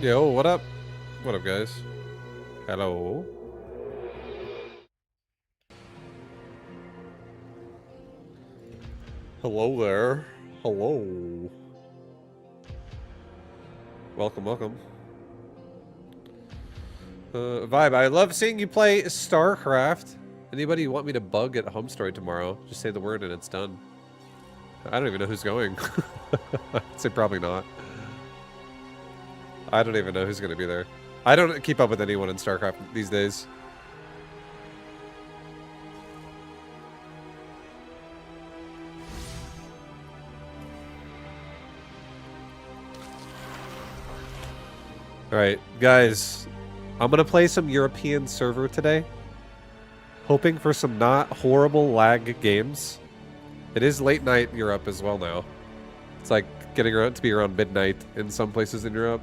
Yo, what up? What up, guys? Hello. Hello there. Hello. Welcome, welcome. Vibe, I love seeing you play StarCraft. Anybody want me to bug at Home Story tomorrow? Just say the word and it's done. I don't even know who's going. I'd say probably not. I don't even know who's going to be there. I don't keep up with anyone in StarCraft these days. Alright, guys. I'm going to play some European server today. Hoping for some not horrible lag games. It is late night Europe as well now. It's like getting around to be around midnight in some places in Europe.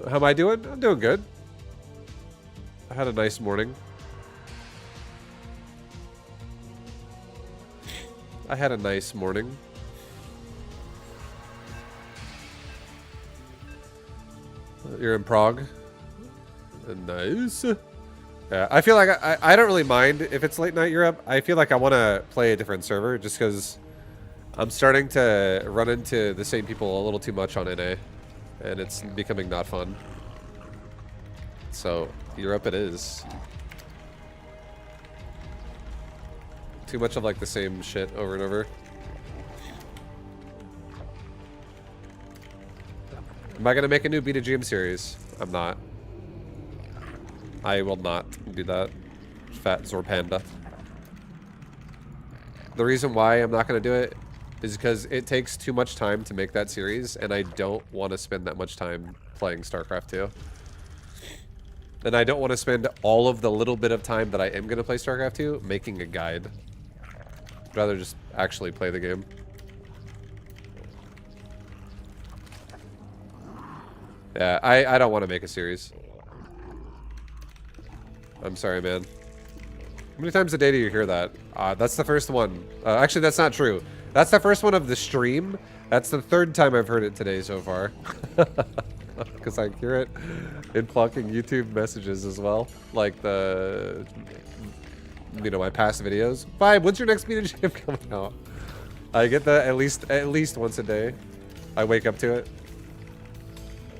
How am I doing? I'm doing good. I had a nice morning. I had a nice morning. You're in Prague? Nice. Yeah, I feel like I don't really mind if it's late night Europe. I feel like I want to play a different server just because I'm starting to run into the same people a little too much on NA. And it's becoming not fun. So, Europe it is. Too much of like the same shit over and over. Am I gonna make a new BetaGM series? I'm not. I will not do that. Fat Zorpanda. The reason why I'm not gonna do it is because it takes too much time to make that series, and I don't want to spend that much time playing StarCraft 2. And I don't want to spend all of the little bit of time that I am going to play StarCraft 2 making a guide. I'd rather just actually play the game. Yeah, I don't want to make a series. I'm sorry, man. How many times a day do you hear that? That's the first one. Actually, that's not true. That's the first one of the stream. That's the third time I've heard it today so far. Because I hear it in fucking YouTube messages as well. Like the, you know, my past videos. Vibe, when's your next BetaGM coming out? I get that at least once a day. I wake up to it.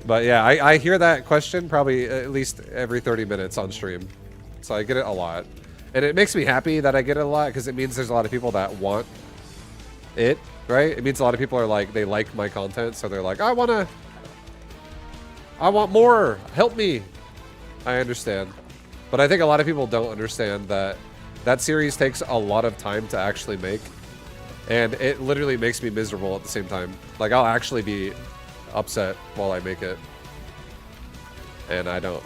But yeah, I hear that question probably at least every 30 minutes on stream. So I get it a lot. And it makes me happy that I get it a lot because it means there's a lot of people that want it, right? It means a lot of people are like, they like my content, so they're like, I want more, help me. I understand. But I think a lot of people don't understand that that series takes a lot of time to actually make. And it literally makes me miserable at the same time. Like, I'll actually be upset while I make it. And I don't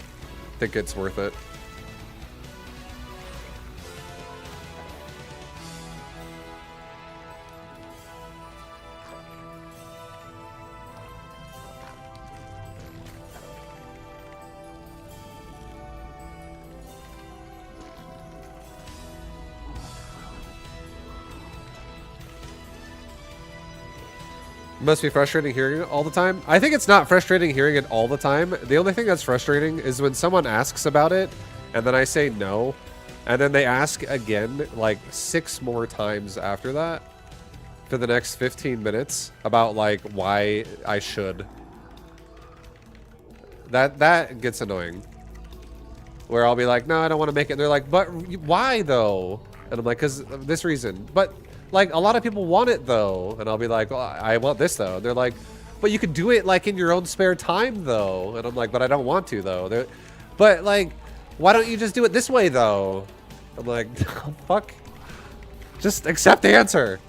think it's worth it. Must be frustrating hearing it all the time. I think it's not frustrating hearing it all the time. The only thing that's frustrating is when someone asks about it and then I say no, and then they ask again like 6 more times after that for the next 15 minutes about like why I should. That gets annoying. Where I'll be like, no, I don't want to make it. And they're like, but why though? And I'm like, because of this reason. But like, a lot of people want it though. And I'll be like, well, I want this though. And they're like, but you could do it like in your own spare time though. And I'm like, but I don't want to though. But like, why don't you just do it this way though? I'm like, oh, fuck. Just accept the answer.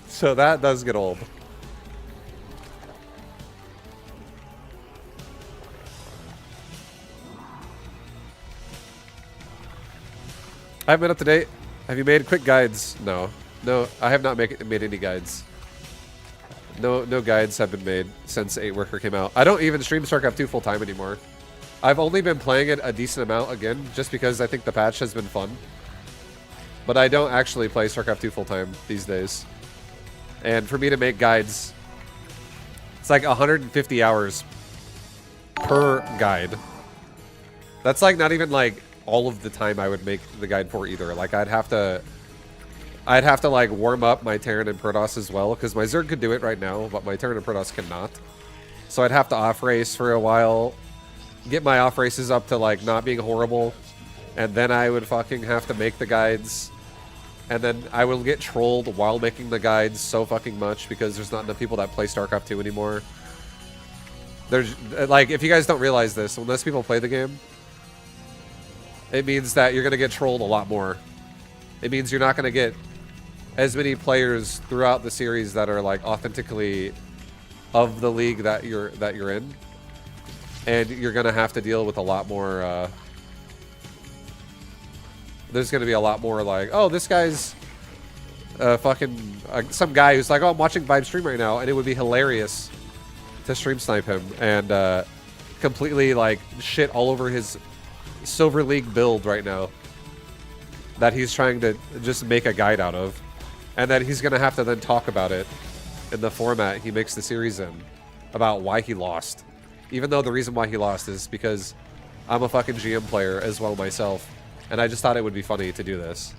So that does get old. I haven't been up to date. Have you made quick guides? No. No, I have not made any guides. No guides have been made since 8 Worker came out. I don't even stream StarCraft 2 full time anymore. I've only been playing it a decent amount again, just because I think the patch has been fun. But I don't actually play StarCraft 2 full-time these days. And for me to make guides, it's like 150 hours per guide. That's like not even like all of the time I would make the guide for either. Like I'd have to like warm up my Terran and Protoss as well, because my Zerg could do it right now, but my Terran and Protoss cannot. So I'd have to off race for a while, get my off races up to like not being horrible, and then I would fucking have to make the guides, and then I will get trolled while making the guides so fucking much because there's not enough people that play StarCraft 2 anymore. There's like, if you guys don't realize this, when less people play the game, it means that you're gonna get trolled a lot more. It means you're not gonna get as many players throughout the series that are like authentically of the league that you're in, and you're gonna have to deal with a lot more. There's gonna be a lot more like, oh, this guy's fucking some guy who's like, oh, I'm watching Vibe stream right now, and it would be hilarious to stream snipe him and completely like shit all over his Silver League build right now that he's trying to just make a guide out of, and that he's gonna have to then talk about it in the format he makes the series in, about why he lost, even though the reason why he lost is because I'm a fucking GM player as well myself, and I just thought it would be funny to do this.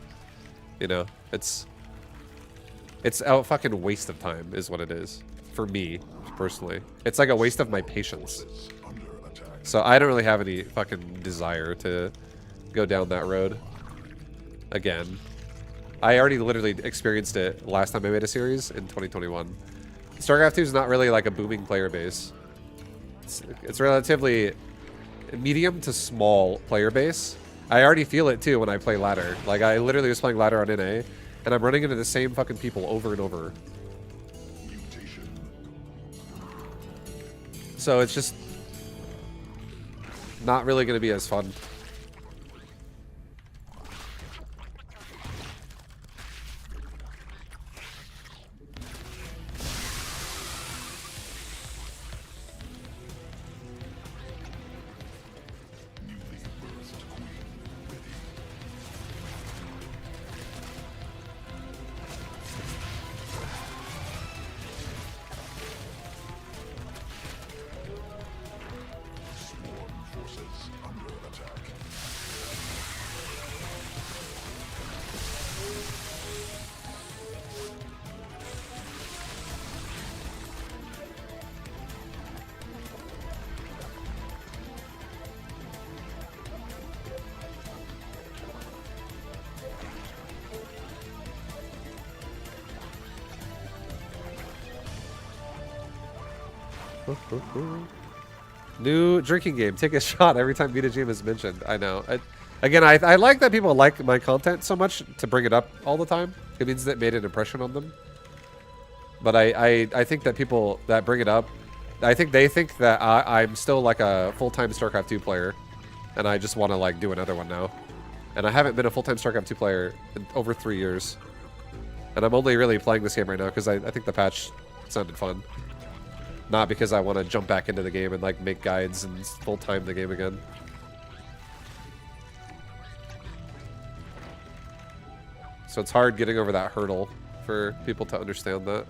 You know, it's a fucking waste of time is what it is for me personally. It's like a waste of my patience. So I don't really have any fucking desire to go down that road again. I already literally experienced it last time I made a series in 2021. StarCraft 2 is not really like a booming player base. It's relatively medium to small player base. I already feel it too when I play ladder. Like I literally was playing ladder on NA, and I'm running into the same fucking people over and over. So it's just not really going to be as fun. New drinking game. Take a shot every time Vita Jam is mentioned. I know. Again, I like that people like my content so much to bring it up all the time. It means that it made an impression on them. But I think that people that bring it up, I think they think that I'm still like a full-time StarCraft 2 player, and I just want to like do another one now. And I haven't been a full-time StarCraft 2 player in over 3 years. And I'm only really playing this game right now because I think the patch sounded fun. Not because I want to jump back into the game and like make guides and full-time the game again. So it's hard getting over that hurdle for people to understand that.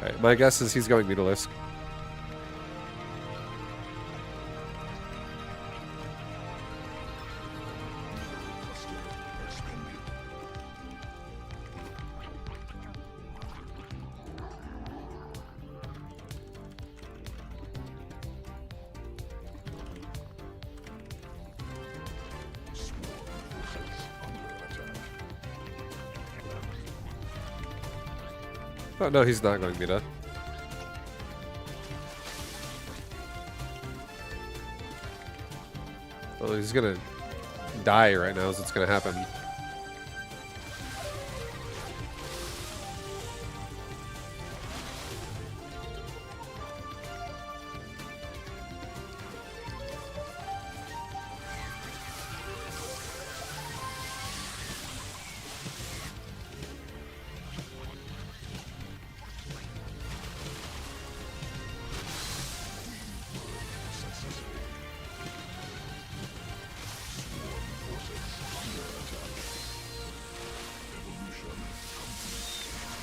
Alright, my guess is he's going Mutalisk. Oh, no, he's not going Meta. Well, he's gonna die right now is what's gonna happen.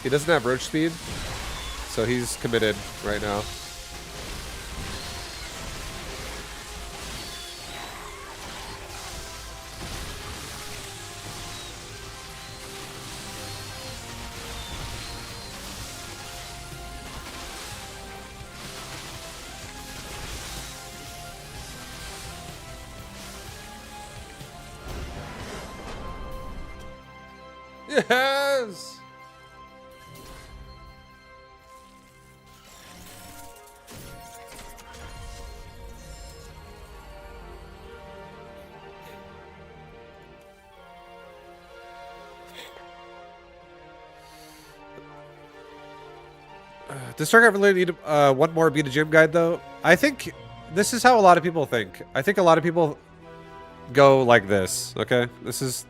He doesn't have roach speed, so he's committed right now. Yes! Does StarCraft really need one more Beat a Gym guide, though? I think this is how a lot of people think. I think a lot of people go like this, okay? This is...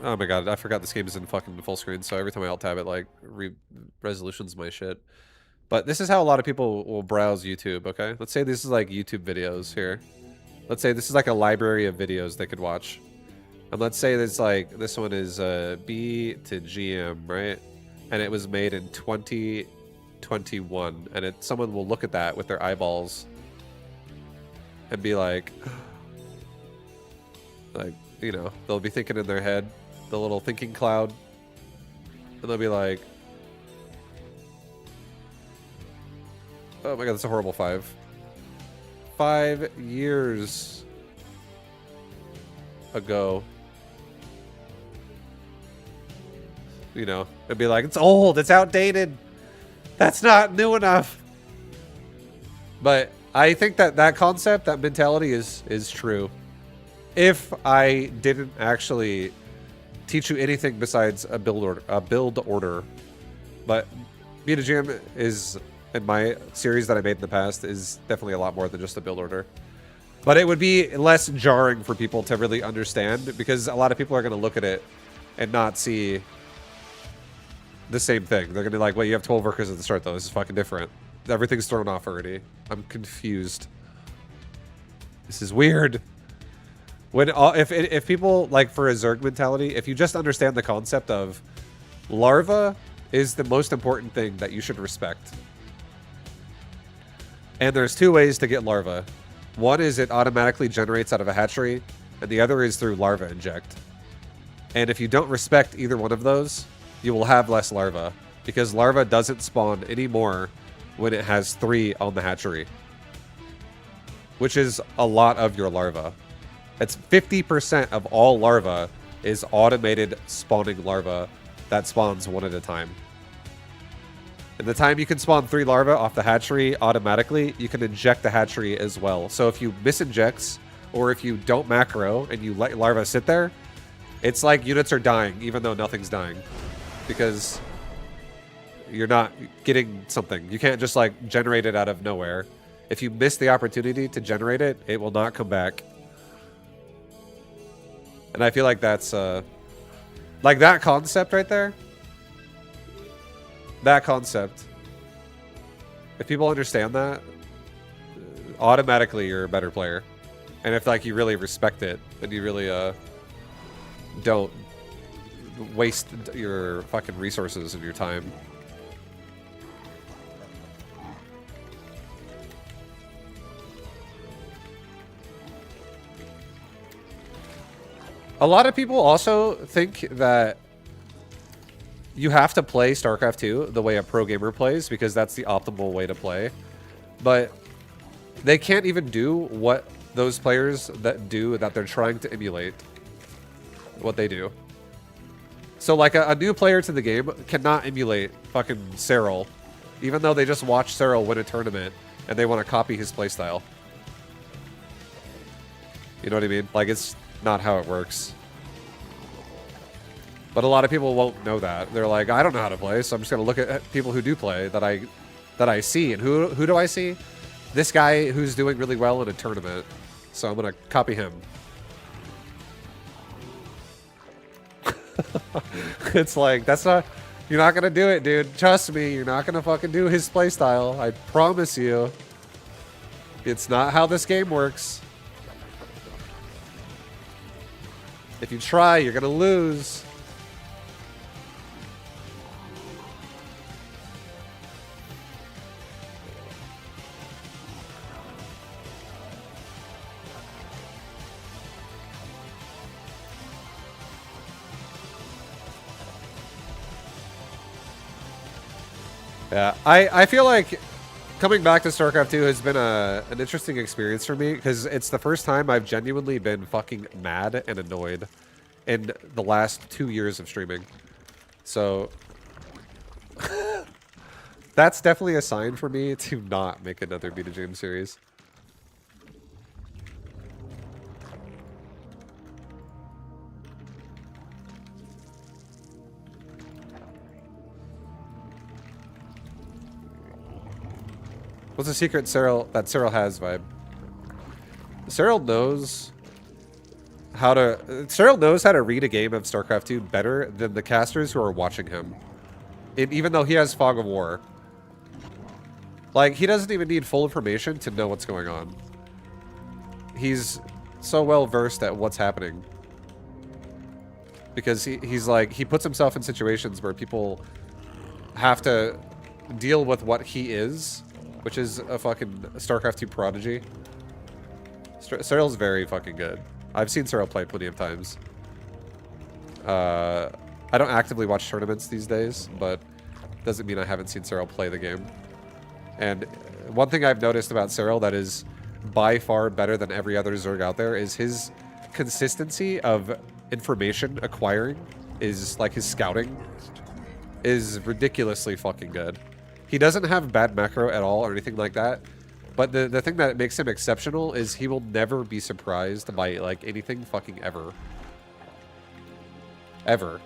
Oh my god, I forgot this game is in fucking full screen, so every time I alt-tab it, like, resolution's my shit. But this is how a lot of people will browse YouTube, okay? Let's say this is like YouTube videos here. Let's say this is like a library of videos they could watch. And let's say this like, this one is B to GM, right? And it was made in 2021. And someone will look at that with their eyeballs and be like, you know, they'll be thinking in their head, the little thinking cloud. And they'll be like, oh my god, that's a horrible 5. 5 years ago. You know, it'd be like, it's old, it's outdated. That's not new enough. But I think that that concept, that mentality is true. If I didn't actually teach you anything besides a build order. But Beat a Gym is, in my series that I made in the past, is definitely a lot more than just a build order. But it would be less jarring for people to really understand, because a lot of people are going to look at it and not see the same thing. They're going to be like, wait, you have 12 workers at the start, though. This is fucking different. Everything's thrown off already. I'm confused. This is weird. When if people, like, for a Zerg mentality, if you just understand the concept of larva is the most important thing that you should respect. And there's 2 ways to get larva. One is it automatically generates out of a hatchery, and the other is through larva inject. And if you don't respect either one of those, you will have less larva, because larva doesn't spawn anymore when it has 3 on the hatchery, which is a lot of your larva. It's 50% of all larva is automated spawning larva that spawns 1 at a time. And the time you can spawn 3 larvae off the hatchery automatically, you can inject the hatchery as well. So if you misinjects, or if you don't macro and you let larvae sit there, it's like units are dying, even though nothing's dying. Because you're not getting something. You can't just like generate it out of nowhere. If you miss the opportunity to generate it, it will not come back. And I feel like that's, like that concept right there. That concept. If people understand that, automatically you're a better player. And if like you really respect it, and you really don't waste your fucking resources and your time. A lot of people also think that you have to play StarCraft 2 the way a pro gamer plays, because that's the optimal way to play. But they can't even do what those players that they're trying to emulate, what they do. So like a new player to the game cannot emulate fucking Cyril, even though they just watched Cyril win a tournament and they want to copy his playstyle. You know what I mean? Like, it's not how it works. But a lot of people won't know that. They're like, I don't know how to play, so I'm just gonna look at people who do play that I see. And who do I see? This guy who's doing really well in a tournament. So I'm gonna copy him. It's like, that's not, you're not gonna do it, dude. Trust me, you're not gonna fucking do his playstyle. I promise you. It's not how this game works. If you try, you're gonna lose. Yeah, I feel like coming back to StarCraft 2 has been an interesting experience for me because it's the first time I've genuinely been fucking mad and annoyed in the last 2 years of streaming. So that's definitely a sign for me to not make another Beta James series. What's the secret that Cyril has vibe? Cyril knows how to read a game of StarCraft 2 better than the casters who are watching him. Even though he has Fog of War. Like, he doesn't even need full information to know what's going on. He's so well versed at what's happening. Because he's like, he puts himself in situations where people have to deal with what he is, which is a fucking StarCraft 2 prodigy. Cyril's very fucking good. I've seen Cyril play plenty of times. I don't actively watch tournaments these days, but doesn't mean I haven't seen Cyril play the game. And one thing I've noticed about Cyril that is by far better than every other Zerg out there is his consistency of information acquiring, is like his scouting is ridiculously fucking good. He doesn't have bad macro at all or anything like that. But the thing that makes him exceptional is he will never be surprised by like anything fucking ever. Ever.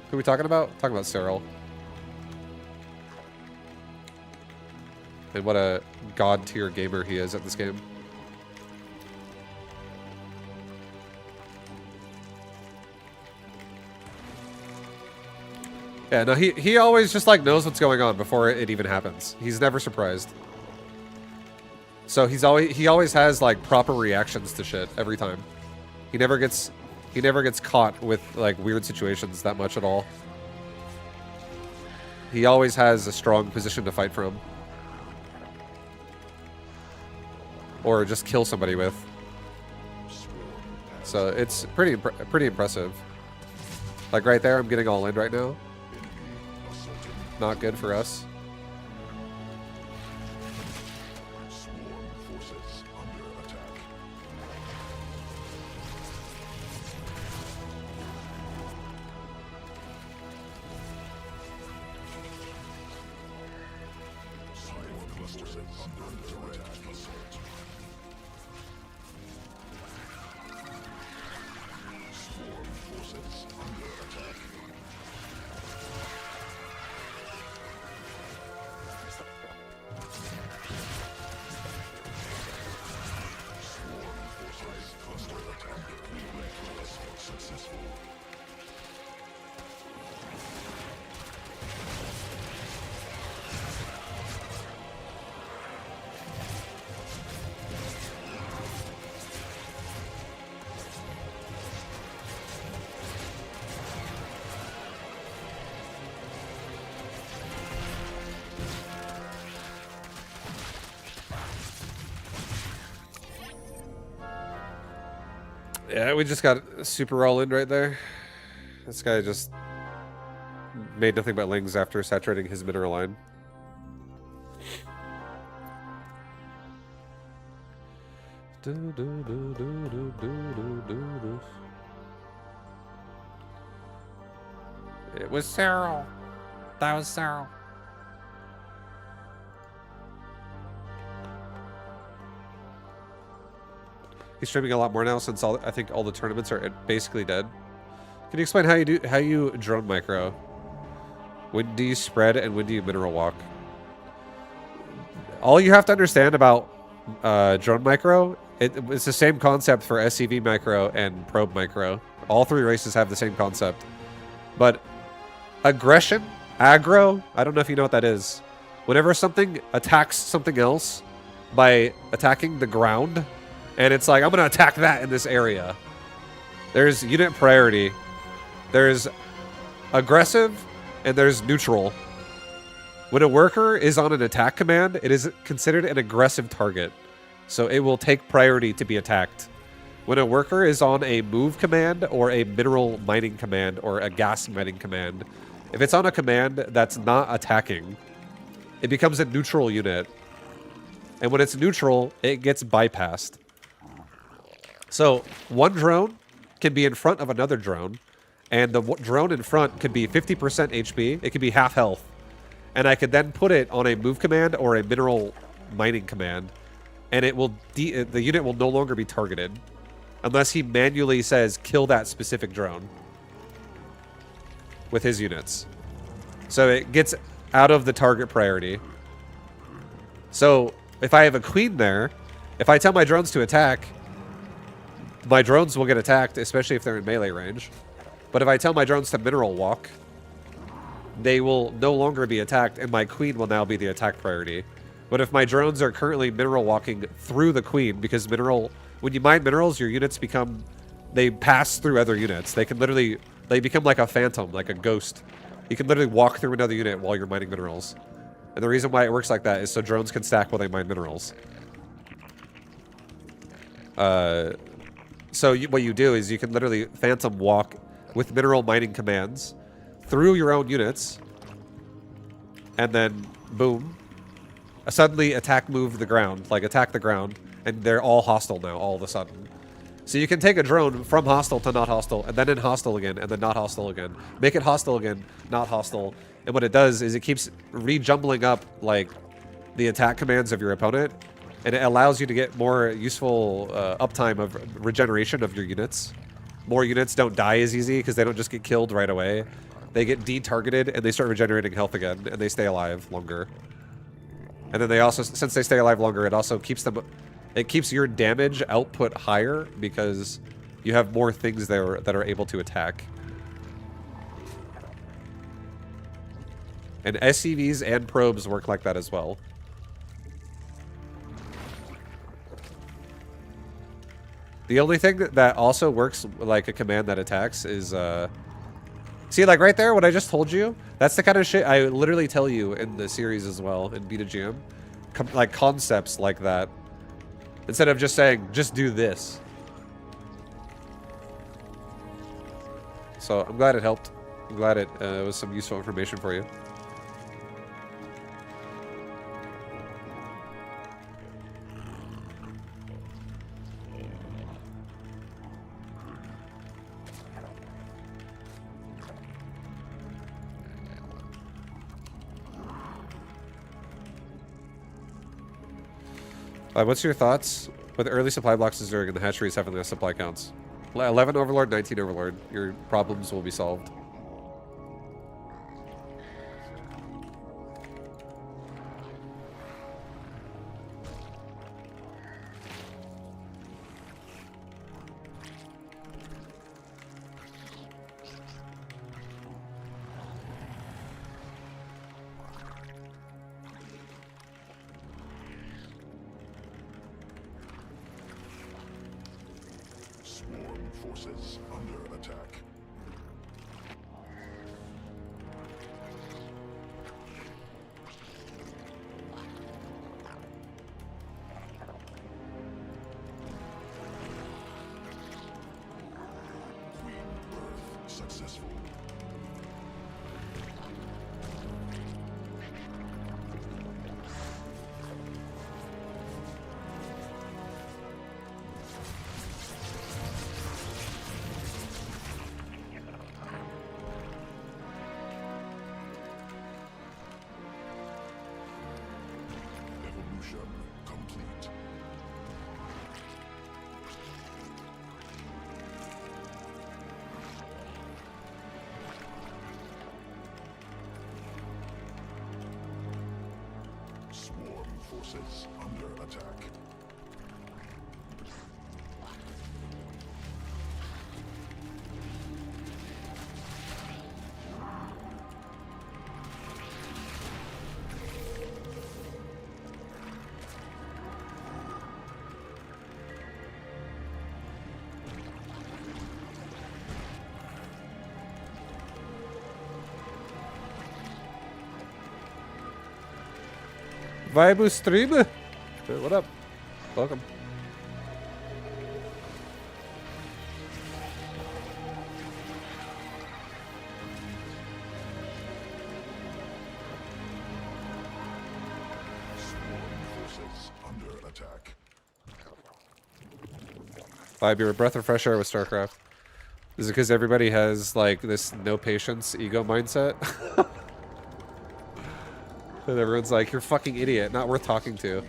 Who are we talking about? Talking about Cyril. And what a god tier gamer he is at this game. Yeah, no, he always just like knows what's going on before it even happens. He's never surprised. So he always has like proper reactions to shit every time. He never gets caught with like weird situations that much at all. He always has a strong position to fight from. Or just kill somebody with. So it's pretty impressive. Like right there, I'm getting all in right now. Not good for us. Yeah, we just got super all in right there. This guy just made nothing but lings after saturating his mineral line. It was Cyril. That was Cyril. He's streaming a lot more now since I think all the tournaments are basically dead. Can you explain how you drone micro? When do you spread and when do you mineral walk? All you have to understand about drone micro, it's the same concept for SCV micro and probe micro. All three races have the same concept. But aggression, aggro, I don't know if you know what that is. Whenever something attacks something else by attacking the ground, and it's like, I'm going to attack that in this area. There's unit priority. There's aggressive, and there's neutral. When a worker is on an attack command, it is considered an aggressive target. So it will take priority to be attacked. When a worker is on a move command, or a mineral mining command, or a gas mining command, If it's on a command that's not attacking, it becomes a neutral unit. And when it's neutral, it gets bypassed. So one drone can be in front of another drone, and the drone in front could be 50% HP. It could be half health. And I could then put it on a move command or a mineral mining command, and it will the unit will no longer be targeted unless he manually says kill that specific drone with his units. So it gets out of the target priority. So if I have a queen there, if I tell my drones to attack, my drones will get attacked, especially if they're in melee range. But if I tell my drones to mineral walk, they will no longer be attacked, and my queen will now be the attack priority. But if my drones are currently mineral walking through the queen, because when you mine minerals, your units they pass through other units. They become like a phantom, like a ghost. You can literally walk through another unit while you're mining minerals. And the reason why it works like that is so drones can stack while they mine minerals. So what you do is you can literally phantom walk with mineral mining commands through your own units, and then boom, suddenly attack the ground, and they're all hostile now all of a sudden. So you can take a drone from hostile to not hostile, and then in hostile again, and then not hostile again. Make it hostile again, not hostile. And what it does is it keeps rejumbling up like the attack commands of your opponent, and it allows you to get more useful uptime of regeneration of your units. More units don't die as easy because they don't just get killed right away. They get de-targeted and they start regenerating health again, and they stay alive longer. And then they also, since they stay alive longer, it also keeps them... It keeps your damage output higher because you have more things there that are able to attack. And SCVs and probes work like that as well. The only thing that also works like a command that attacks is... See, like right there, what I just told you? That's the kind of shit I literally tell you in the series as well, in Beta GM. Like concepts like that. Instead of just saying, just do this. So I'm glad it helped. I'm glad it was some useful information for you. What's your thoughts with early supply blocks of Zerg and the hatcheries having less supply counts? 11 Overlord, 19 Overlord. Your problems will be solved. Forces under attack. Queen birth successful. Evolution complete. Swarm forces under attack. Vibu stream? What up? Welcome. attack. Vibe, you're a breath of fresh air with StarCraft. Is it because everybody has like this no patience ego mindset? And everyone's like, you're a fucking idiot, not worth talking to.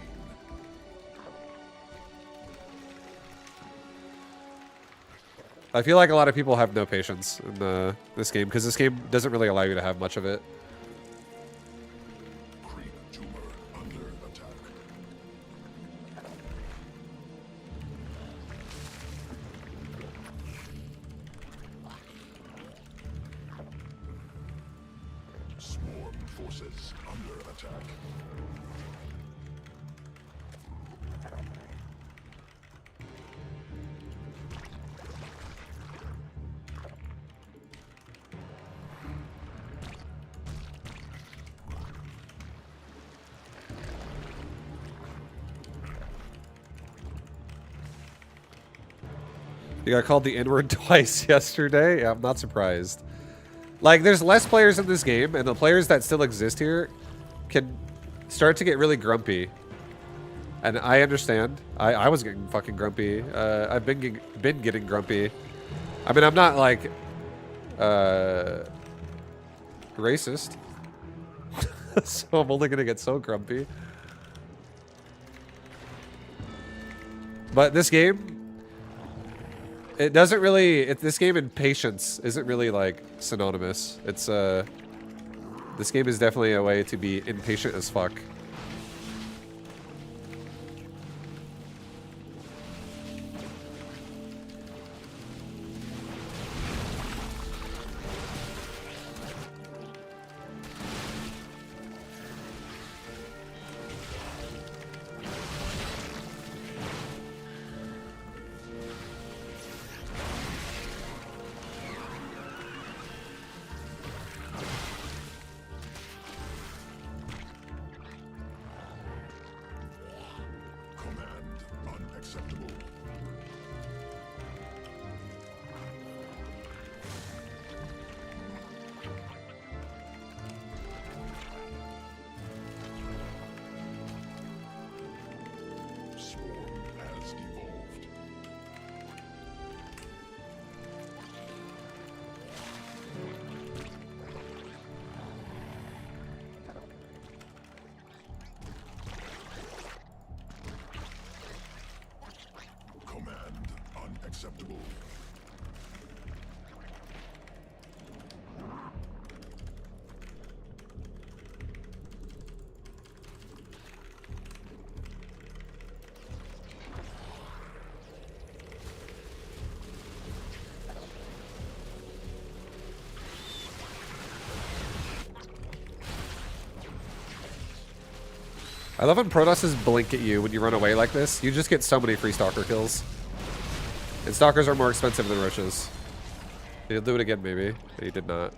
I feel like a lot of people have no patience in this game, because this game doesn't really allow you to have much of it. Creep tumor under attack. Swarm forces under attack. You got called the N-word twice yesterday? Yeah, I'm not surprised. Like, there's less players in this game, and the players that still exist here can start to get really grumpy. And I understand. I was getting fucking grumpy. I've been getting grumpy. I mean, I'm not, like, racist. So I'm only gonna get so grumpy. But this game... It doesn't really... this game and patience isn't really, like, synonymous. It's, this game is definitely a way to be impatient as fuck. Unacceptable. Swarm has evolved. Command unacceptable. I love when Protosses blink at you when you run away like this. You just get so many free Stalker kills. And Stalkers are more expensive than Roaches. He'll do it again, maybe. But he did not.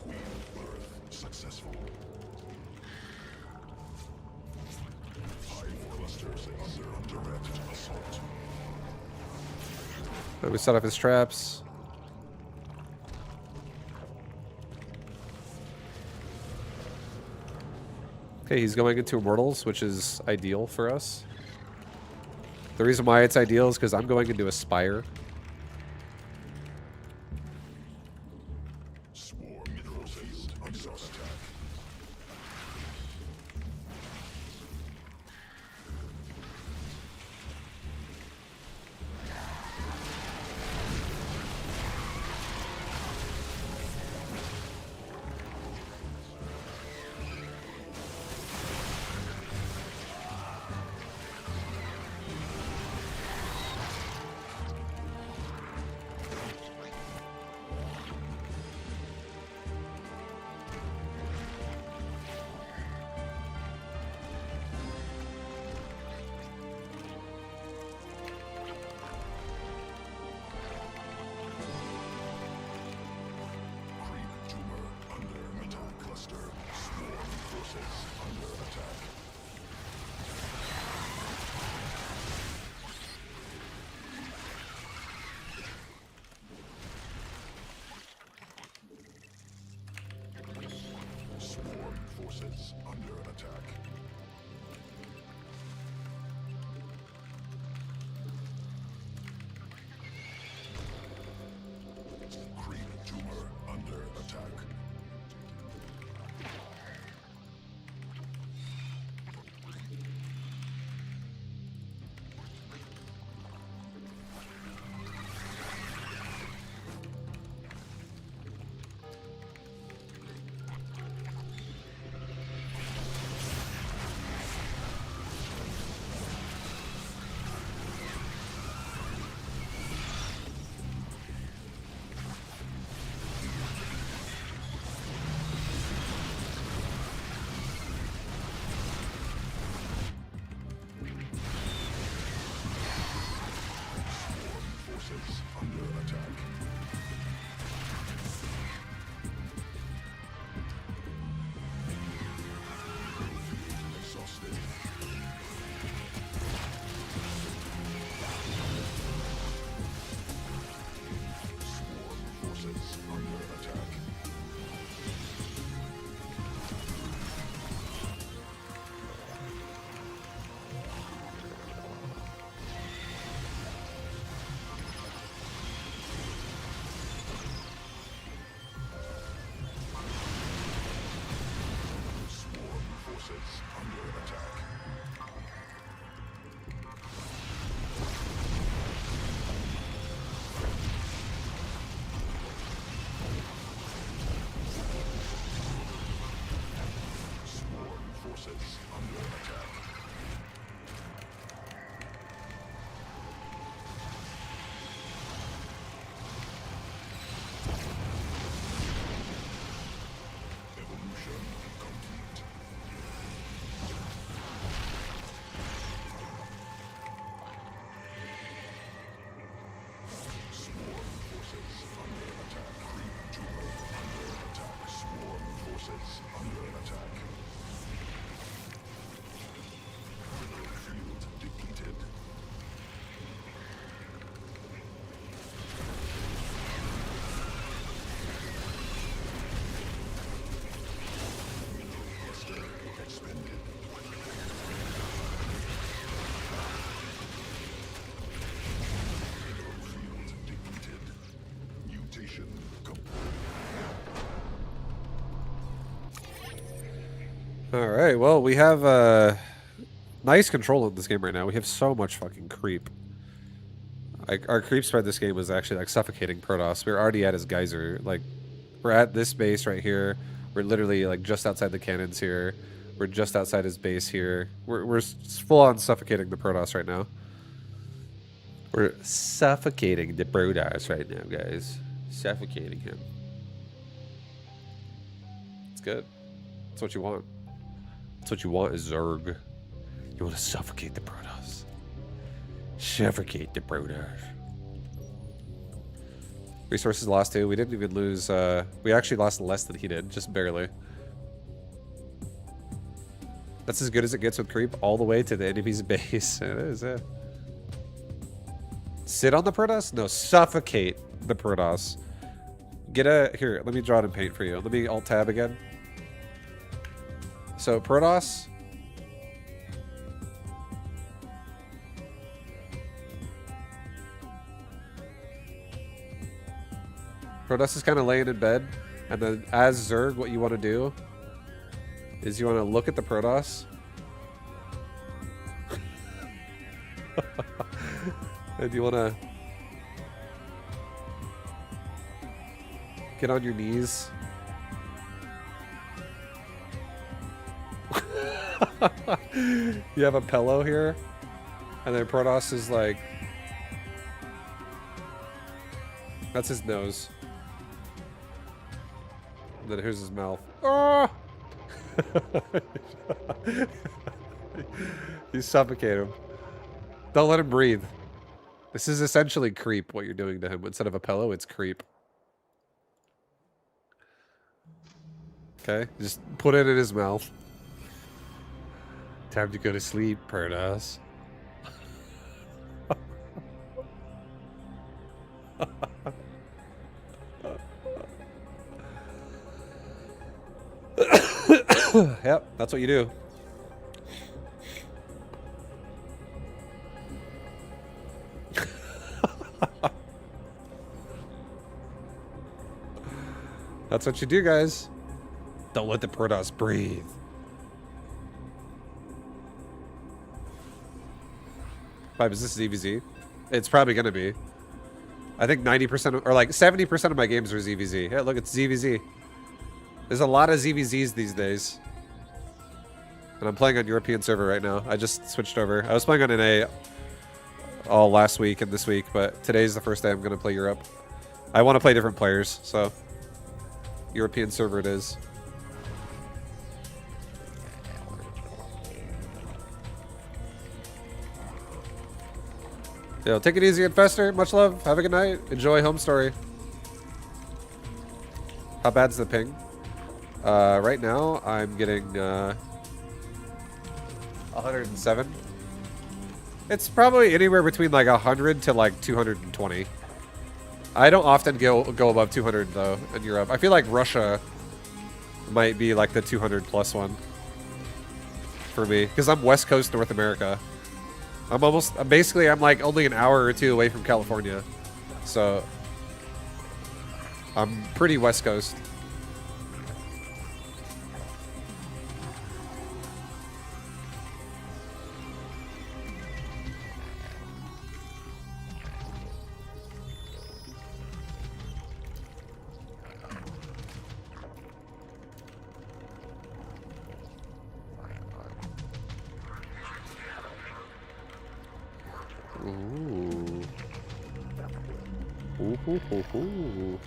Queen birth successful. Hive clusters under direct assault. We set off his traps. Okay, he's going into Immortals, which is ideal for us. The reason why it's ideal is because I'm going into Aspire. Swarm forces under attack. forces under attack. Evolution complete. Swarm forces under attack. Creep to Earth under attack. Swarm forces under attack. Mineral field depleted. Mineral cluster expended. Mineral field depleted. Mutation complete. All right. Well, we have nice control in this game right now. We have so much fucking creep. Like our creep spread this game was actually like suffocating Protoss. We were already at his geyser. Like we're at this base right here. We're literally like just outside the cannons here. We're just outside his base here. We're full on suffocating the Protoss right now. We're suffocating the Protoss right now, guys. Suffocating him. It's good. That's what you want. That's what you want is Zerg. You want to suffocate the Protoss. Suffocate the Protoss. Resources lost too. We didn't even lose. We actually lost less than he did, just barely. That's as good as it gets with creep all the way to the enemy's base. It is, yeah. Sit on the Protoss? No, suffocate the Protoss. Get a... Here, let me draw it in paint for you. Let me alt-tab again. So, Protoss... Protoss is kind of laying in bed. And then, as Zerg, what you want to do is you want to look at the Protoss. And you want to get on your knees. You have a pillow here. And then Protoss is like... That's his nose. And then here's his mouth. Oh! You suffocate him. Don't let him breathe. This is essentially creep, what you're doing to him. Instead of a pillow, it's creep. Okay? Just put it in his mouth. Time to go to sleep, Protoss. Yep, that's what you do. That's what you do, guys. Don't let the Protoss breathe. Vibe, is this ZvZ? It's probably gonna be. I think 90% or like 70% of my games are ZvZ. Yeah, look, it's ZvZ. There's a lot of ZvZs these days. And I'm playing on European server right now. I just switched over. I was playing on NA all last week and this week, but today's the first day I'm gonna play Europe. I want to play different players, so European server it is. Yo, take it easy, Infestor. Much love. Have a good night. Enjoy Home Story. How bad's the ping? Right now, I'm getting 107. It's probably anywhere between like 100 to like 220. I don't often go above 200 though in Europe. I feel like Russia might be like the 200 plus one for me because I'm West Coast North America. I'm like only an hour or two away from California. So I'm pretty West Coast. Ooh. Ooh, hoo, hoo, hoo.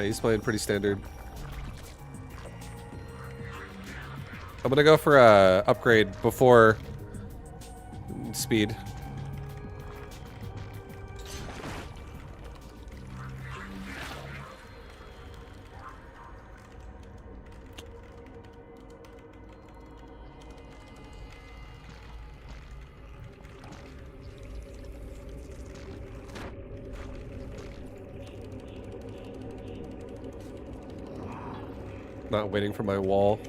He's playing pretty standard. I'm gonna go for a upgrade before speed. Not waiting for my wall.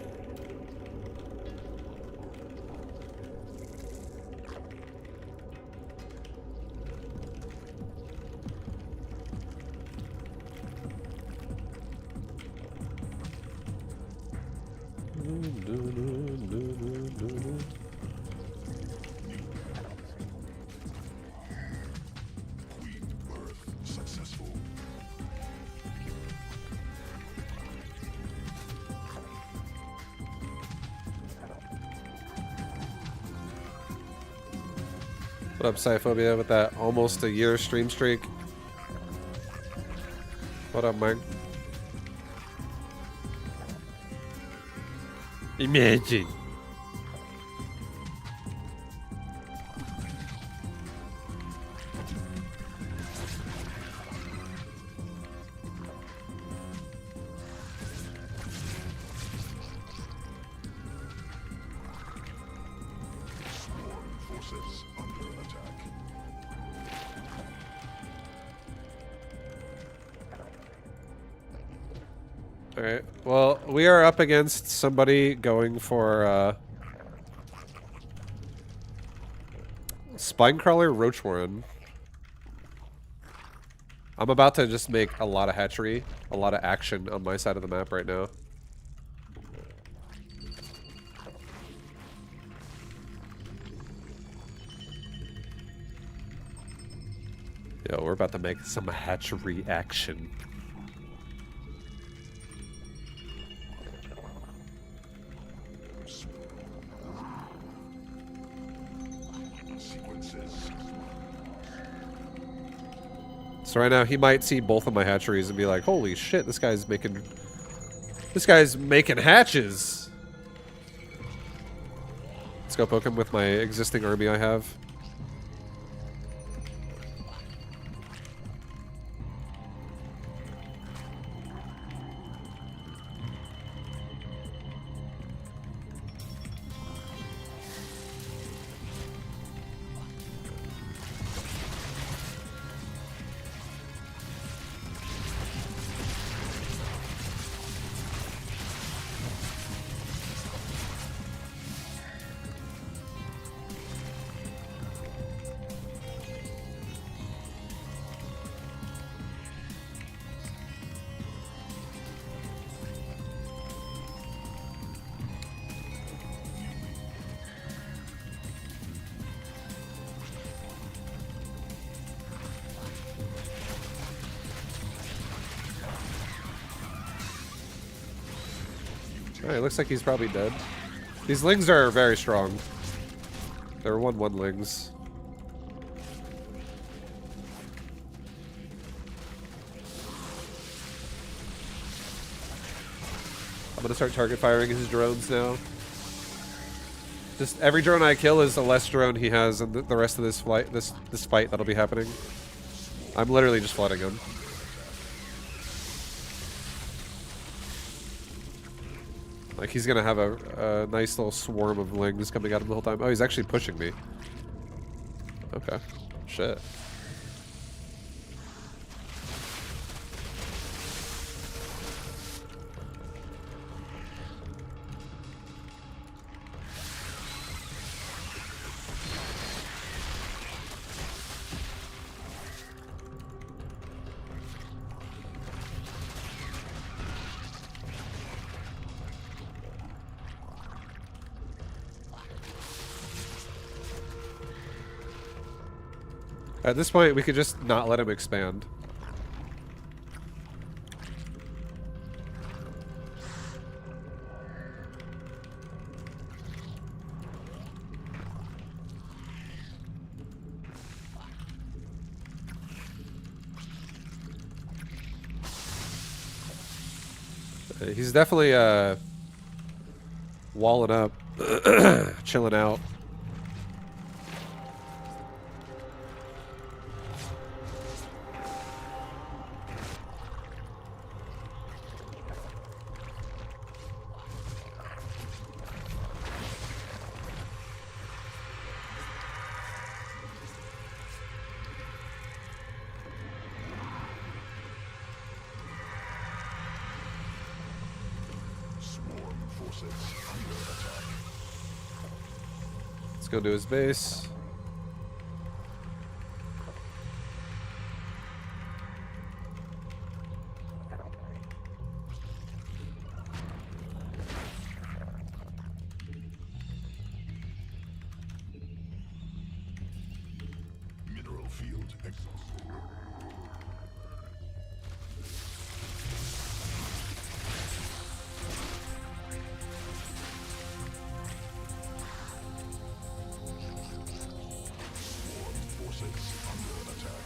Successful. What up, Cyphobia, with that almost a year stream streak? What up, Mike? Imagine. Forces under attack. Alright, well, we are up against somebody going for, Spinecrawler Roach Warren. I'm about to just make a lot of hatchery, a lot of action on my side of the map right now. Yo, we're about to make some hatchery action. Sequences. So right now he might see both of my hatcheries and be like, "Holy shit, this guy's making hatches." Let's go poke him with my existing army I have. Alright, looks like he's probably dead. These lings are very strong. They're 1/1 lings. I'm gonna start target firing his drones now. Just every drone I kill is a less drone he has in the rest of this fight that'll be happening. I'm literally just flooding him. Like, he's gonna have a nice little swarm of lings coming at him the whole time. Oh, he's actually pushing me. Okay. Shit. At this point, we could just not let him expand. He's definitely walling up, chilling out. Let's go to his base. Mineral field exhausted. Forces under attack.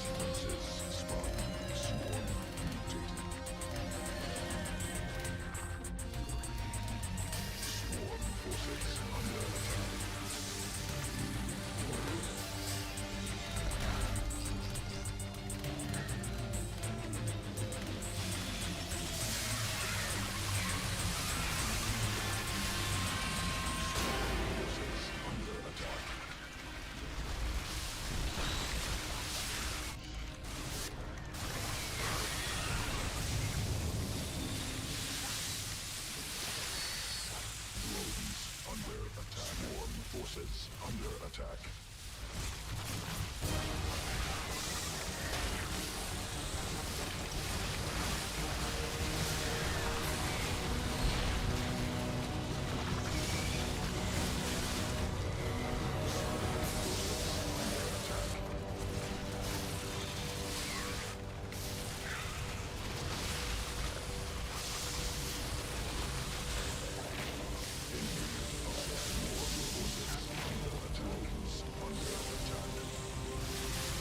Defenses spotted. Swarm mutated. Swarm forces under attack. Forces under attack. Drones under attack. Swarm forces under attack.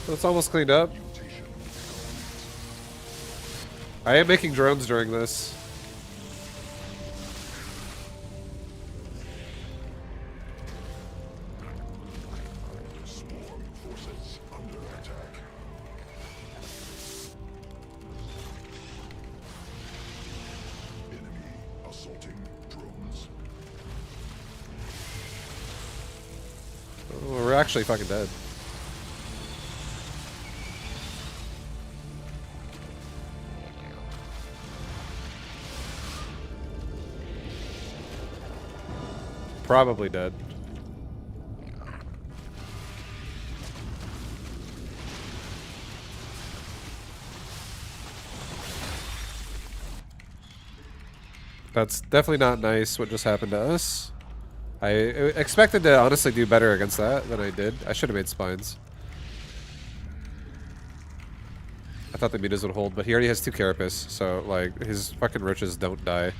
It's almost cleaned up. Mutation. I am making drones during this. Swarm forces under attack. Enemy assaulting drones. Oh, we're actually fucking dead. Probably dead. That's definitely not nice what just happened to us. I expected to honestly do better against that than I did. I should have made spines. I thought the mutas would hold, but he already has 2 carapace, so like his fucking roaches don't die.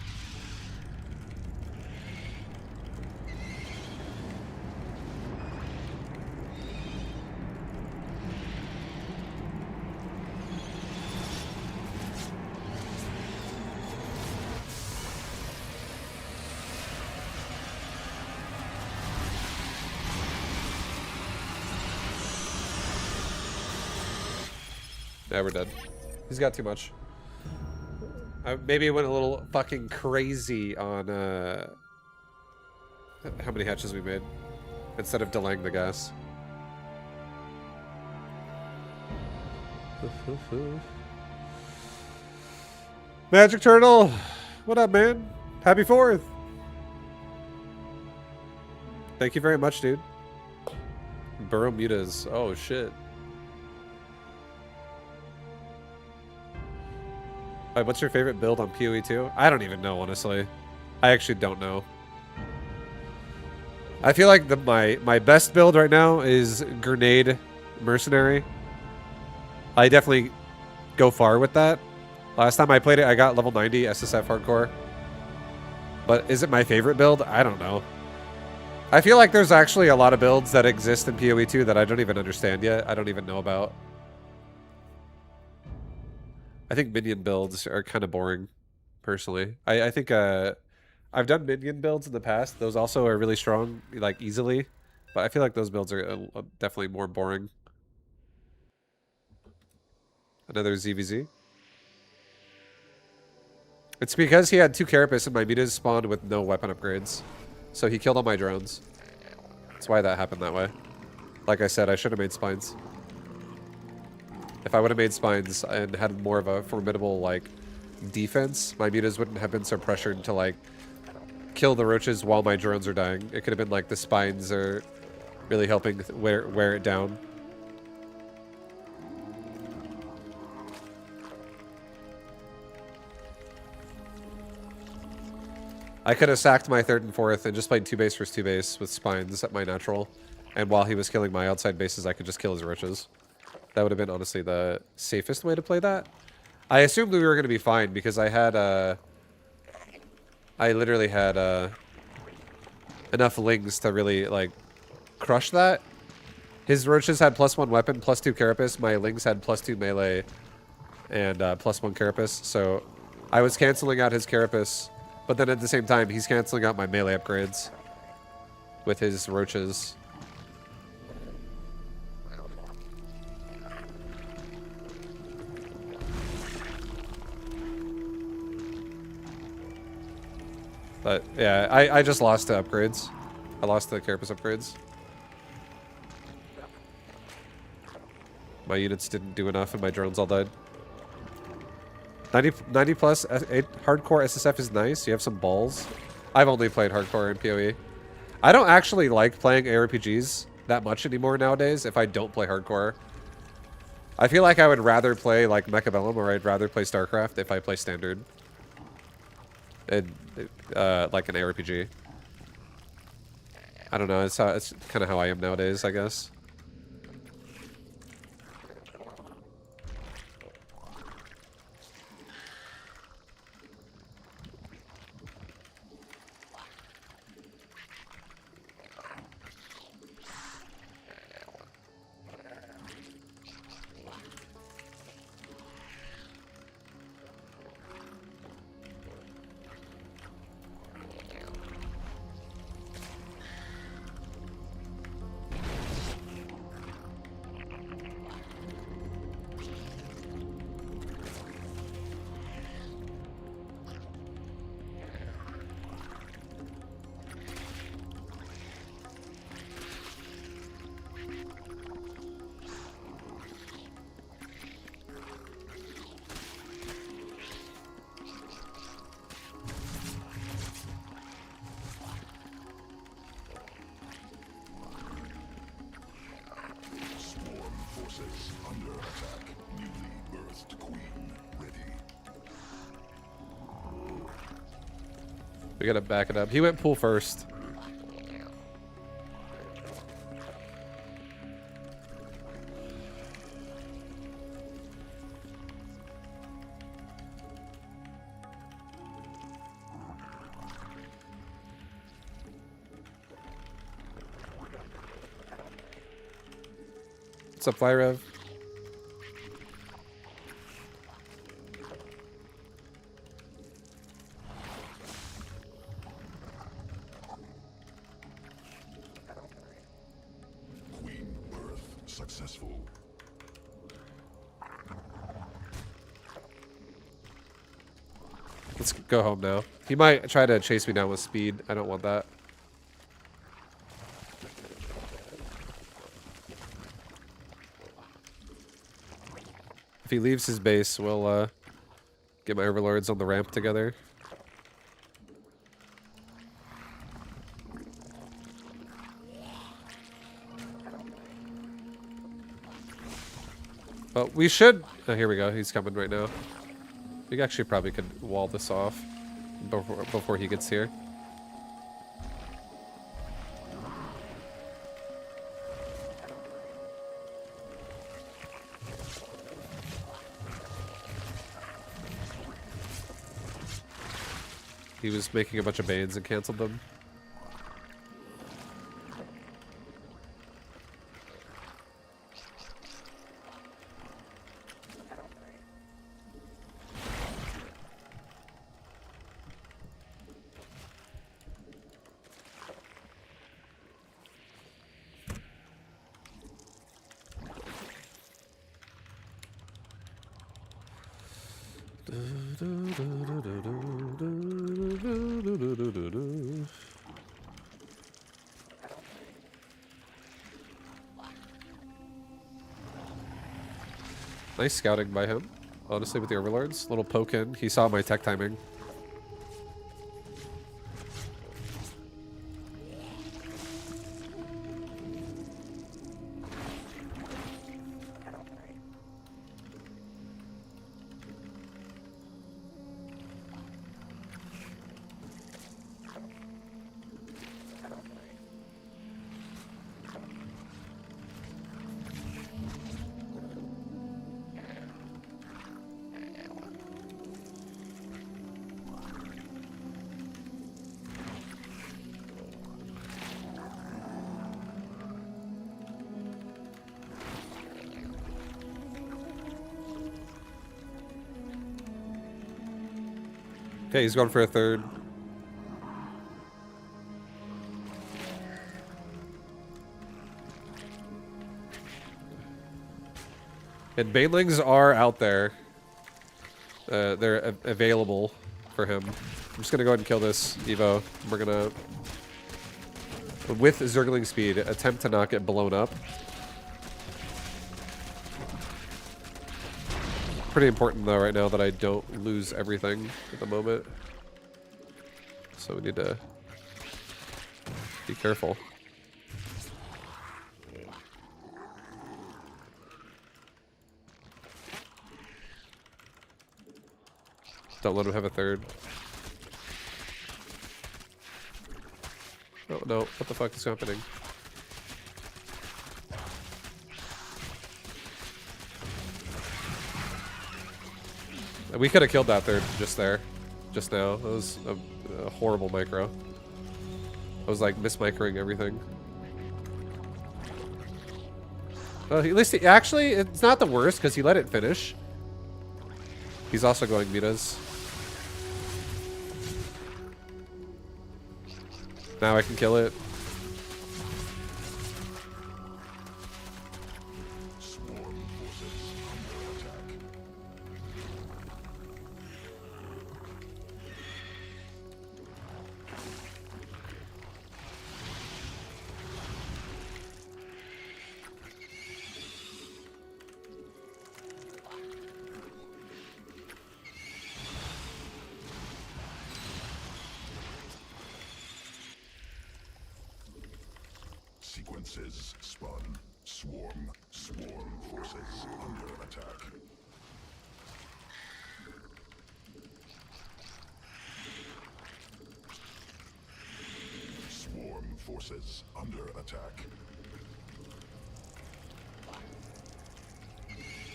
Yeah, we're dead. He's got too much. Maybe he went a little fucking crazy on how many hatches we made instead of delaying the gas. Magic Turtle, what up, man? Happy 4th. Thank you very much, dude. Burrow Mutas. Oh, shit. Alright, what's your favorite build on PoE 2? I don't even know, honestly. I actually don't know. I feel like my best build right now is Grenade Mercenary. I definitely go far with that. Last time I played it, I got level 90 SSF Hardcore. But is it my favorite build? I don't know. I feel like there's actually a lot of builds that exist in PoE 2 that I don't even understand yet. I don't even know about. I think minion builds are kind of boring, personally. I think I've done minion builds in the past. Those also are really strong, like, easily. But I feel like those builds are definitely more boring. Another ZvZ. It's because he had 2 Carapace and my mutas spawned with no weapon upgrades. So he killed all my drones. That's why that happened that way. Like I said, I should have made spines. If I would have made spines and had more of a formidable, like, defense, my mutas wouldn't have been so pressured to, like, kill the roaches while my drones are dying. It could have been like the spines are really helping wear it down. I could have sacked my 3rd and 4th and just played 2 base versus 2 base with spines at my natural. And while he was killing my outside bases, I could just kill his roaches. That would have been honestly the safest way to play that. I assumed we were going to be fine because I had I literally had enough lings to really, like, crush that. His roaches had +1 weapon, +2 carapace. My lings had +2 melee and +1 carapace. So I was canceling out his carapace, but then at the same time, he's canceling out my melee upgrades with his roaches. But yeah, I just lost to upgrades. I lost the carapace upgrades. My units didn't do enough and my drones all died. 90 plus hardcore SSF is nice. You have some balls. I've only played hardcore in PoE. I don't actually like playing ARPGs that much anymore nowadays if I don't play hardcore. I feel like I would rather play like Mechabellum or I'd rather play StarCraft if I play standard. And like an ARPG. I don't know, it's kind of how I am nowadays, I guess. We gotta back it up. He went pool first. What's up, Flyrev? Queen birth successful. let's go home now. He might try to chase me down with speed. I don't want that. If he leaves his base, we'll get my overlords on the ramp together. But we should... Oh, here we go. He's coming right now. We actually probably could wall this off before he gets here. He was making a bunch of banes and canceled them. Nice scouting by him, honestly, with the overlords. Little poke in. He saw my tech timing. Okay, he's going for a third. And banelings are out there. They're available for him. I'm just gonna go ahead and kill this Evo. We're gonna, with Zergling speed, attempt to not get blown up. Pretty important though right now that I don't lose everything at the moment. So we need to be careful. Don't let him have a third. Oh no, what the fuck is happening? We could have killed that third just there. Just now. That was a horrible micro. I was like mismicroing everything. Well, at least actually, it's not the worst because he let it finish. He's also going Mitas. Now I can kill it. Sequences spun. Swarm forces under attack. Swarm forces under attack.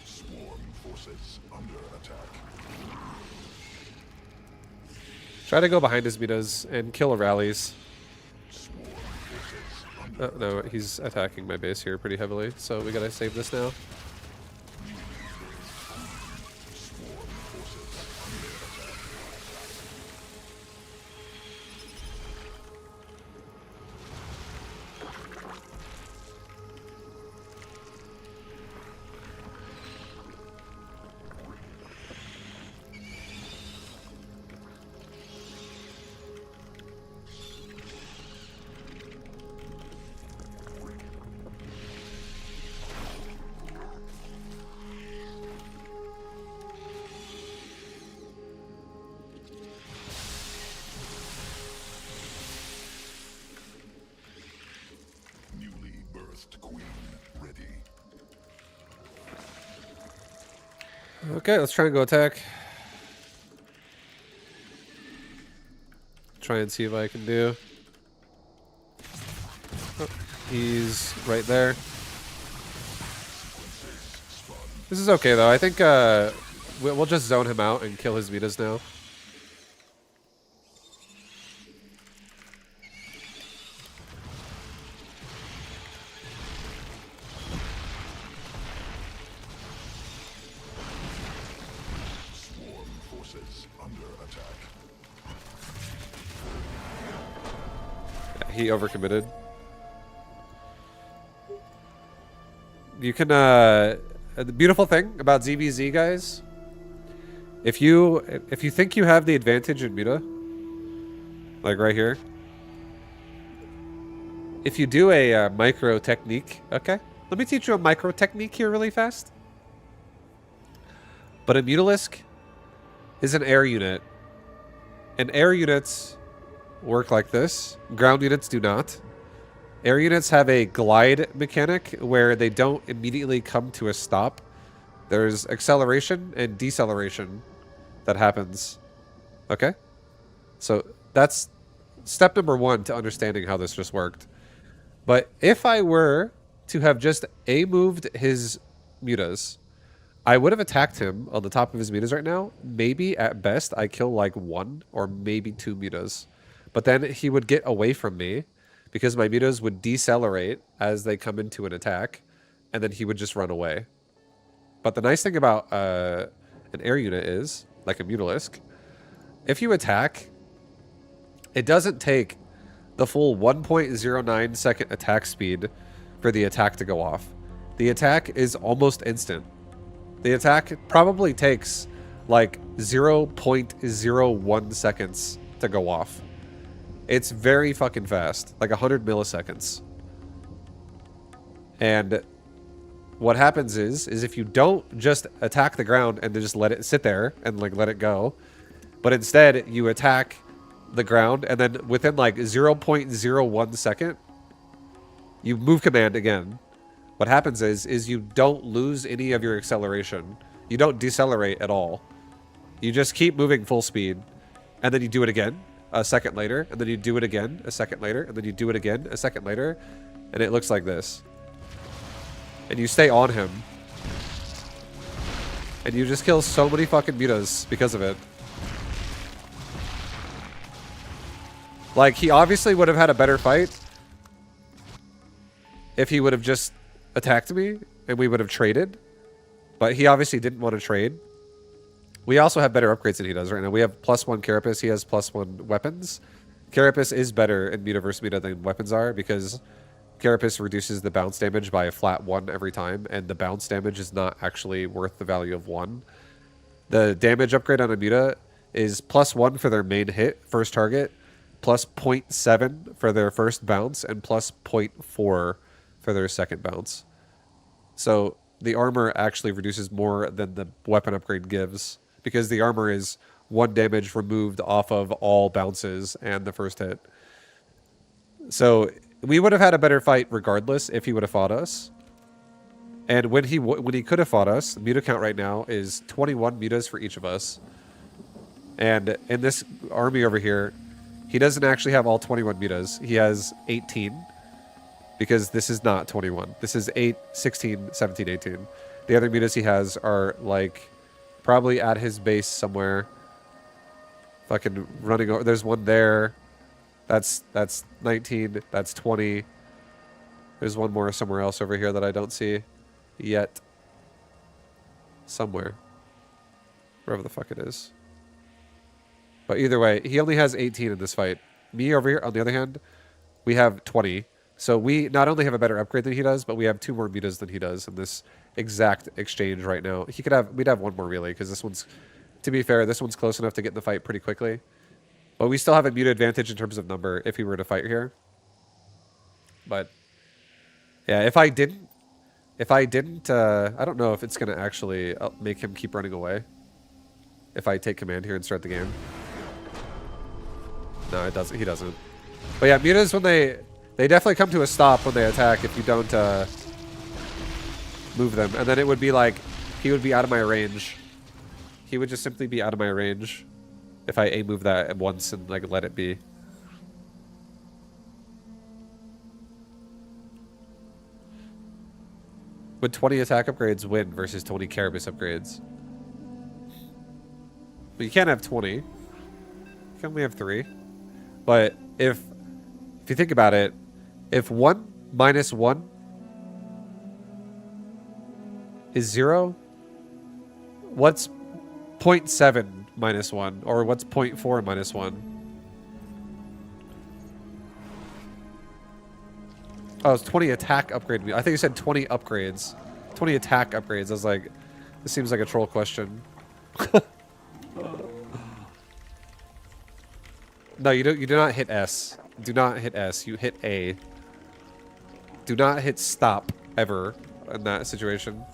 Swarm forces under attack. Try to go behind his Mitas and kill rallies. No, he's attacking my base here pretty heavily, so we gotta save this now. Okay, let's try and go attack. Try and see if I can do. Oh, he's right there. This is okay though. I think we'll just zone him out and kill his Vitas now. Swarm forces under attack. Yeah, he overcommitted. You can the beautiful thing about ZvZ, guys, if you think you have the advantage in Muta, like right here, if you do a micro technique, okay, let me teach you a micro technique here really fast. But a Mutalisk is an air unit, and air units work like this. Ground units do not. Air units have a glide mechanic where they don't immediately come to a stop. There's acceleration and deceleration that happens. Okay? So that's step number one to understanding how this just worked. But if I were to have just A-moved his mutas, I would have attacked him on the top of his mutas right now. Maybe at best I kill like 1 or maybe 2 mutas. But then he would get away from me, because my mutas would decelerate as they come into an attack, and then he would just run away. But the nice thing about an air unit is, like a Mutalisk, if you attack, it doesn't take the full 1.09 second attack speed for the attack to go off. The attack is almost instant. The attack probably takes like 0.01 seconds to go off. It's very fucking fast, like 100 milliseconds. And what happens is if you don't just attack the ground and just let it sit there and like let it go, but instead you attack the ground and then within like 0.01 second, you move command again. What happens is you don't lose any of your acceleration. You don't decelerate at all. You just keep moving full speed, and then you do it again a second later, and then you do it again a second later, and then you do it again a second later, and it looks like this. And you stay on him. And you just kill so many fucking mutas because of it. Like, he obviously would have had a better fight if he would have just attacked me and we would have traded. But he obviously didn't want to trade. We also have better upgrades than he does right now. We have +1 Carapace. He has +1 weapons. Carapace is better in Muta versus Muta than weapons are because Carapace reduces the bounce damage by a flat 1 every time, and the bounce damage is not actually worth the value of 1. The damage upgrade on a Muta is +1 for their main hit, first target, plus 0.7 for their first bounce, and plus 0.4 for their second bounce. So the armor actually reduces more than the weapon upgrade gives, because the armor is 1 damage removed off of all bounces and the first hit. So we would have had a better fight regardless if he would have fought us. And when he could have fought us, the Muta count right now is 21 Mutas for each of us. And in this army over here, he doesn't actually have all 21 Mutas. He has 18. Because this is not 21. This is 8, 16, 17, 18. The other Mutas he has are like probably at his base somewhere. Fucking running over. There's one there. That's 19. That's 20. There's one more somewhere else over here that I don't see yet. Somewhere. Wherever the fuck it is. But either way, he only has 18 in this fight. Me over here, on the other hand, we have 20. So we not only have a better upgrade than he does, but we have 2 more mutas than he does in this exact exchange right now. We'd have 1 more really, because this one's, to be fair, this one's close enough to get in the fight pretty quickly. But we still have a muta advantage in terms of number if he were to fight here. But yeah, if I didn't, I don't know if it's gonna actually make him keep running away. If I take command here and start the game. No, it doesn't. He doesn't. But yeah, mutas when they definitely come to a stop when they attack if you don't move them. And then it would be like, he would be out of my range He would just simply be out of my range if I A move that once and like let it be. Would 20 attack upgrades win versus 20 Carapace upgrades? But you can't have 20. You can only have 3. But if you think about it, if 1 minus 1 is 0, what's 0.7 minus 1? Or what's 0.4 minus 1? Oh, it's 20 attack upgrade. I think you said 20 upgrades. 20 attack upgrades. I was like, this seems like a troll question. No, you don't. You do not hit S. Do not hit S. You hit A. Do not hit stop ever in that situation.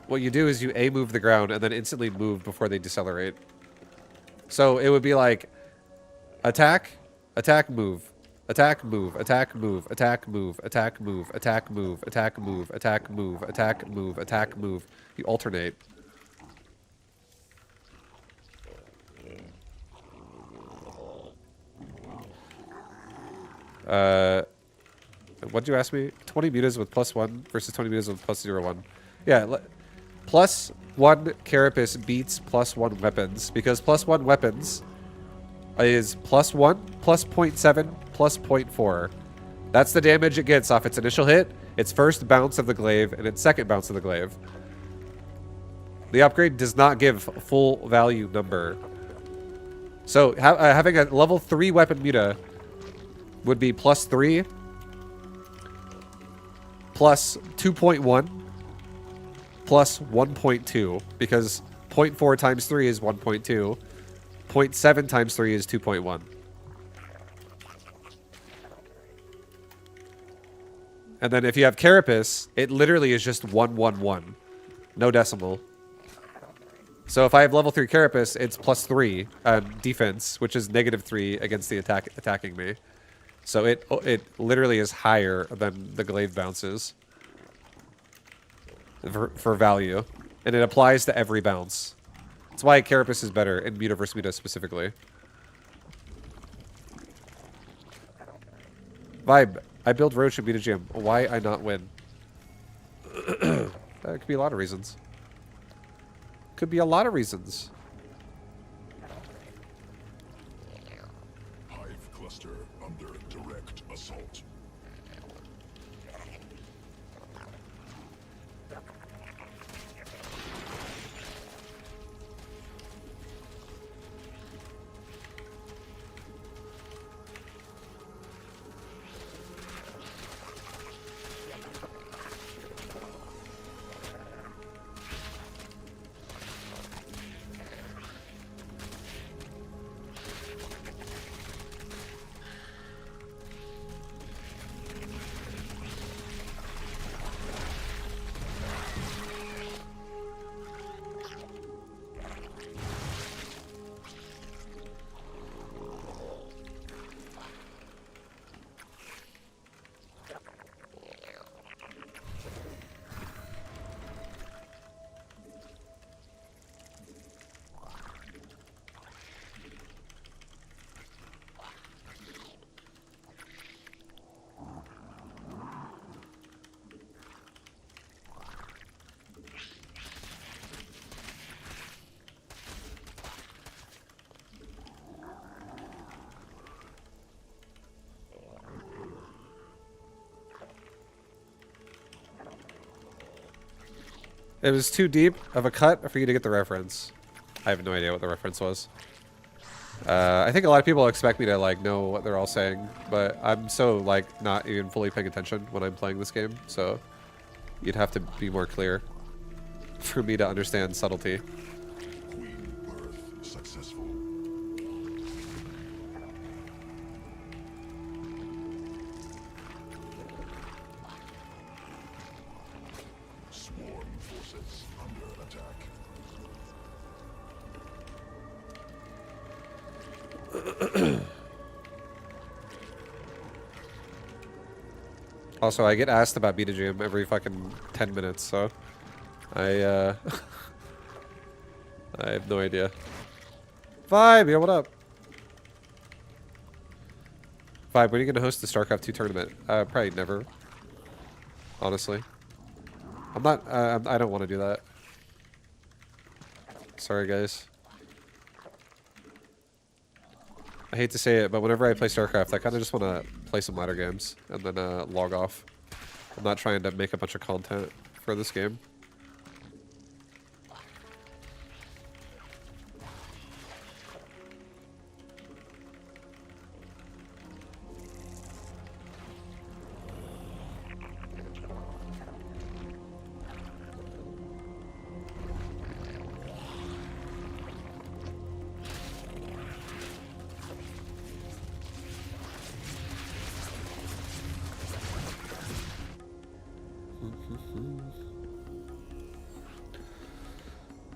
What you do is you A move the ground and then instantly move before they decelerate. So it would be like attack, attack, move, attack, move, attack, move, attack, move, attack, move, attack, move, attack, move, attack, move, attack, move, attack, move. You alternate. What'd you ask me? 20 mutas with +1 versus 20 mutas with +0/1. Yeah, +1 Carapace beats +1 weapons because +1 weapons is +1, +0.7, +0.4. That's the damage it gets off its initial hit, its first bounce of the glaive, and its second bounce of the glaive. The upgrade does not give full value number. So having a level 3 weapon muta would be +3, +2.1, +1.2, because 0.4 times 3 is 1.2. 0.7 times 3 is 2.1. And then if you have Carapace, it literally is just 111. No decimal. So if I have level 3 Carapace, it's +3 defense, which is -3 against the attacking me. So it literally is higher than the glaive bounces for value. And it applies to every bounce. That's why Carapace is better in Muta vs. Muta specifically. Vibe, I build Roach and Muta Gym. Why I not win? That could be a lot of reasons. Could be a lot of reasons. Hive cluster under direct assault. It was too deep of a cut for you to get the reference. I have no idea what the reference was. I think a lot of people expect me to like know what they're all saying, but I'm so like not even fully paying attention when I'm playing this game, so you'd have to be more clear for me to understand subtlety. Queen birth successful. Swarm forces under attack. Also, I get asked about Beta Gym every fucking 10 minutes, so I I have no idea. Vibe, yeah, what up? Vibe, when are you gonna host the StarCraft 2 tournament? Probably never. Honestly. I'm not, I don't want to do that. Sorry, guys. I hate to say it, but whenever I play StarCraft, I kind of just want to play some ladder games and then log off. I'm not trying to make a bunch of content for this game.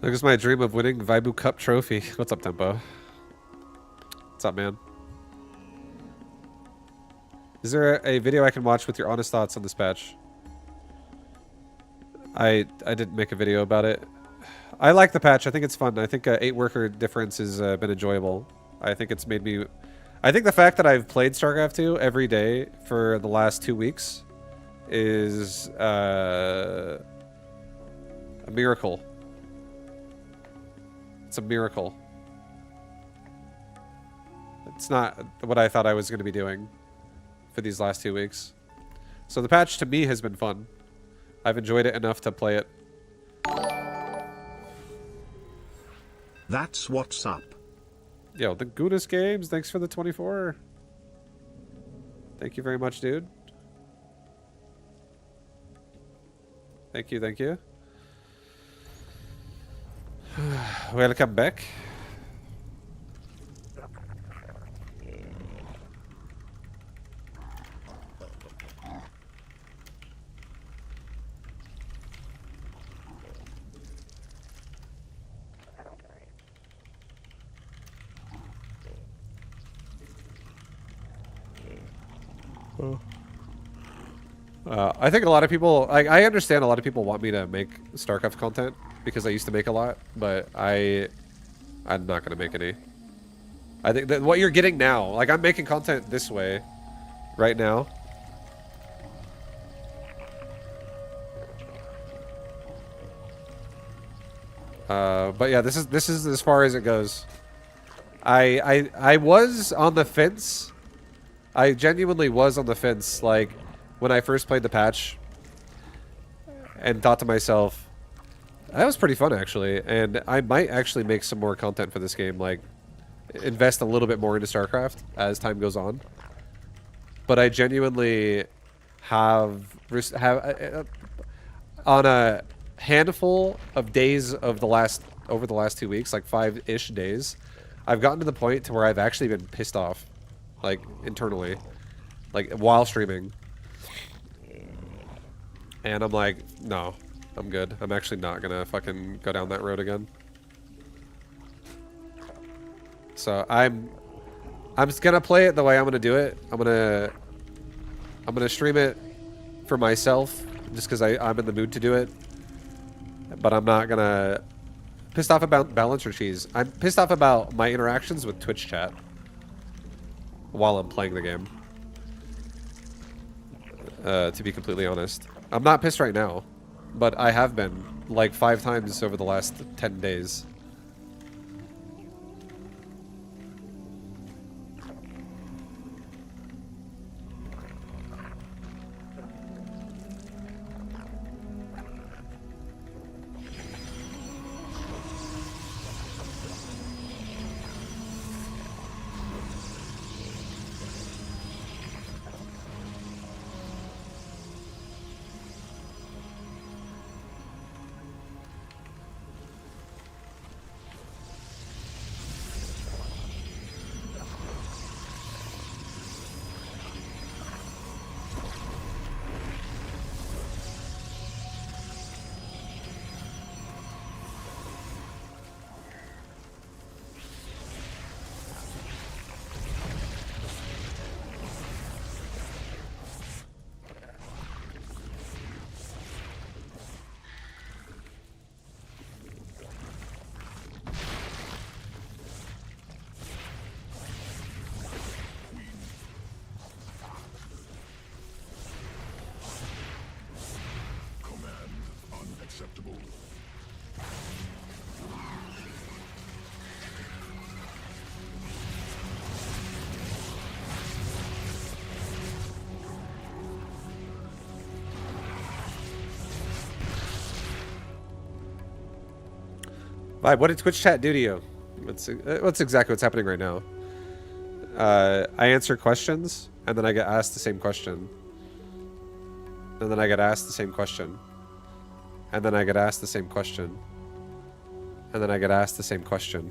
Look, it's my dream of winning Vaibu Cup trophy. What's up, Tempo? What's up, man? Is there a video I can watch with your honest thoughts on this patch? I didn't make a video about it. I like the patch. I think it's fun. I think 8 worker difference has been enjoyable. I think it's made me... I think the fact that I've played StarCraft 2 every day for the last 2 weeks is a miracle. It's a miracle. It's not what I thought I was going to be doing for these last 2 weeks. So the patch to me has been fun. I've enjoyed it enough to play it. That's what's up. Yo, the Goodest Games, thanks for the 24. Thank you very much, dude. Thank you, thank you. Welcome back. I think a lot of people, I understand a lot of people want me to make StarCraft content because I used to make a lot, but I'm not gonna make any. I think that what you're getting now, like I'm making content this way, right now. But yeah, this is as far as it goes. I was on the fence. I genuinely was on the fence, like, when I first played the patch, and thought to myself, that was pretty fun, actually, and I might actually make some more content for this game, like, invest a little bit more into StarCraft as time goes on. But I genuinely have on a handful of days of over the last 2 weeks, like 5-ish days, I've gotten to the point to where I've actually been pissed off, like, internally, like, while streaming. And I'm like, no, I'm good. I'm actually not gonna fucking go down that road again. So I'm just gonna play it the way I'm gonna do it. I'm gonna stream it for myself, just because I'm in the mood to do it. But I'm not gonna... Pissed off about Balancer Cheese. I'm pissed off about my interactions with Twitch chat while I'm playing the game. To be completely honest. I'm not pissed right now, but I have been like 5 times over the last 10 days. Vibe, what did Twitch chat do to you? What's exactly what's happening right now. I answer questions, and then I get asked the same question. And then I get asked the same question. And then I get asked the same question. And then I get asked the same question.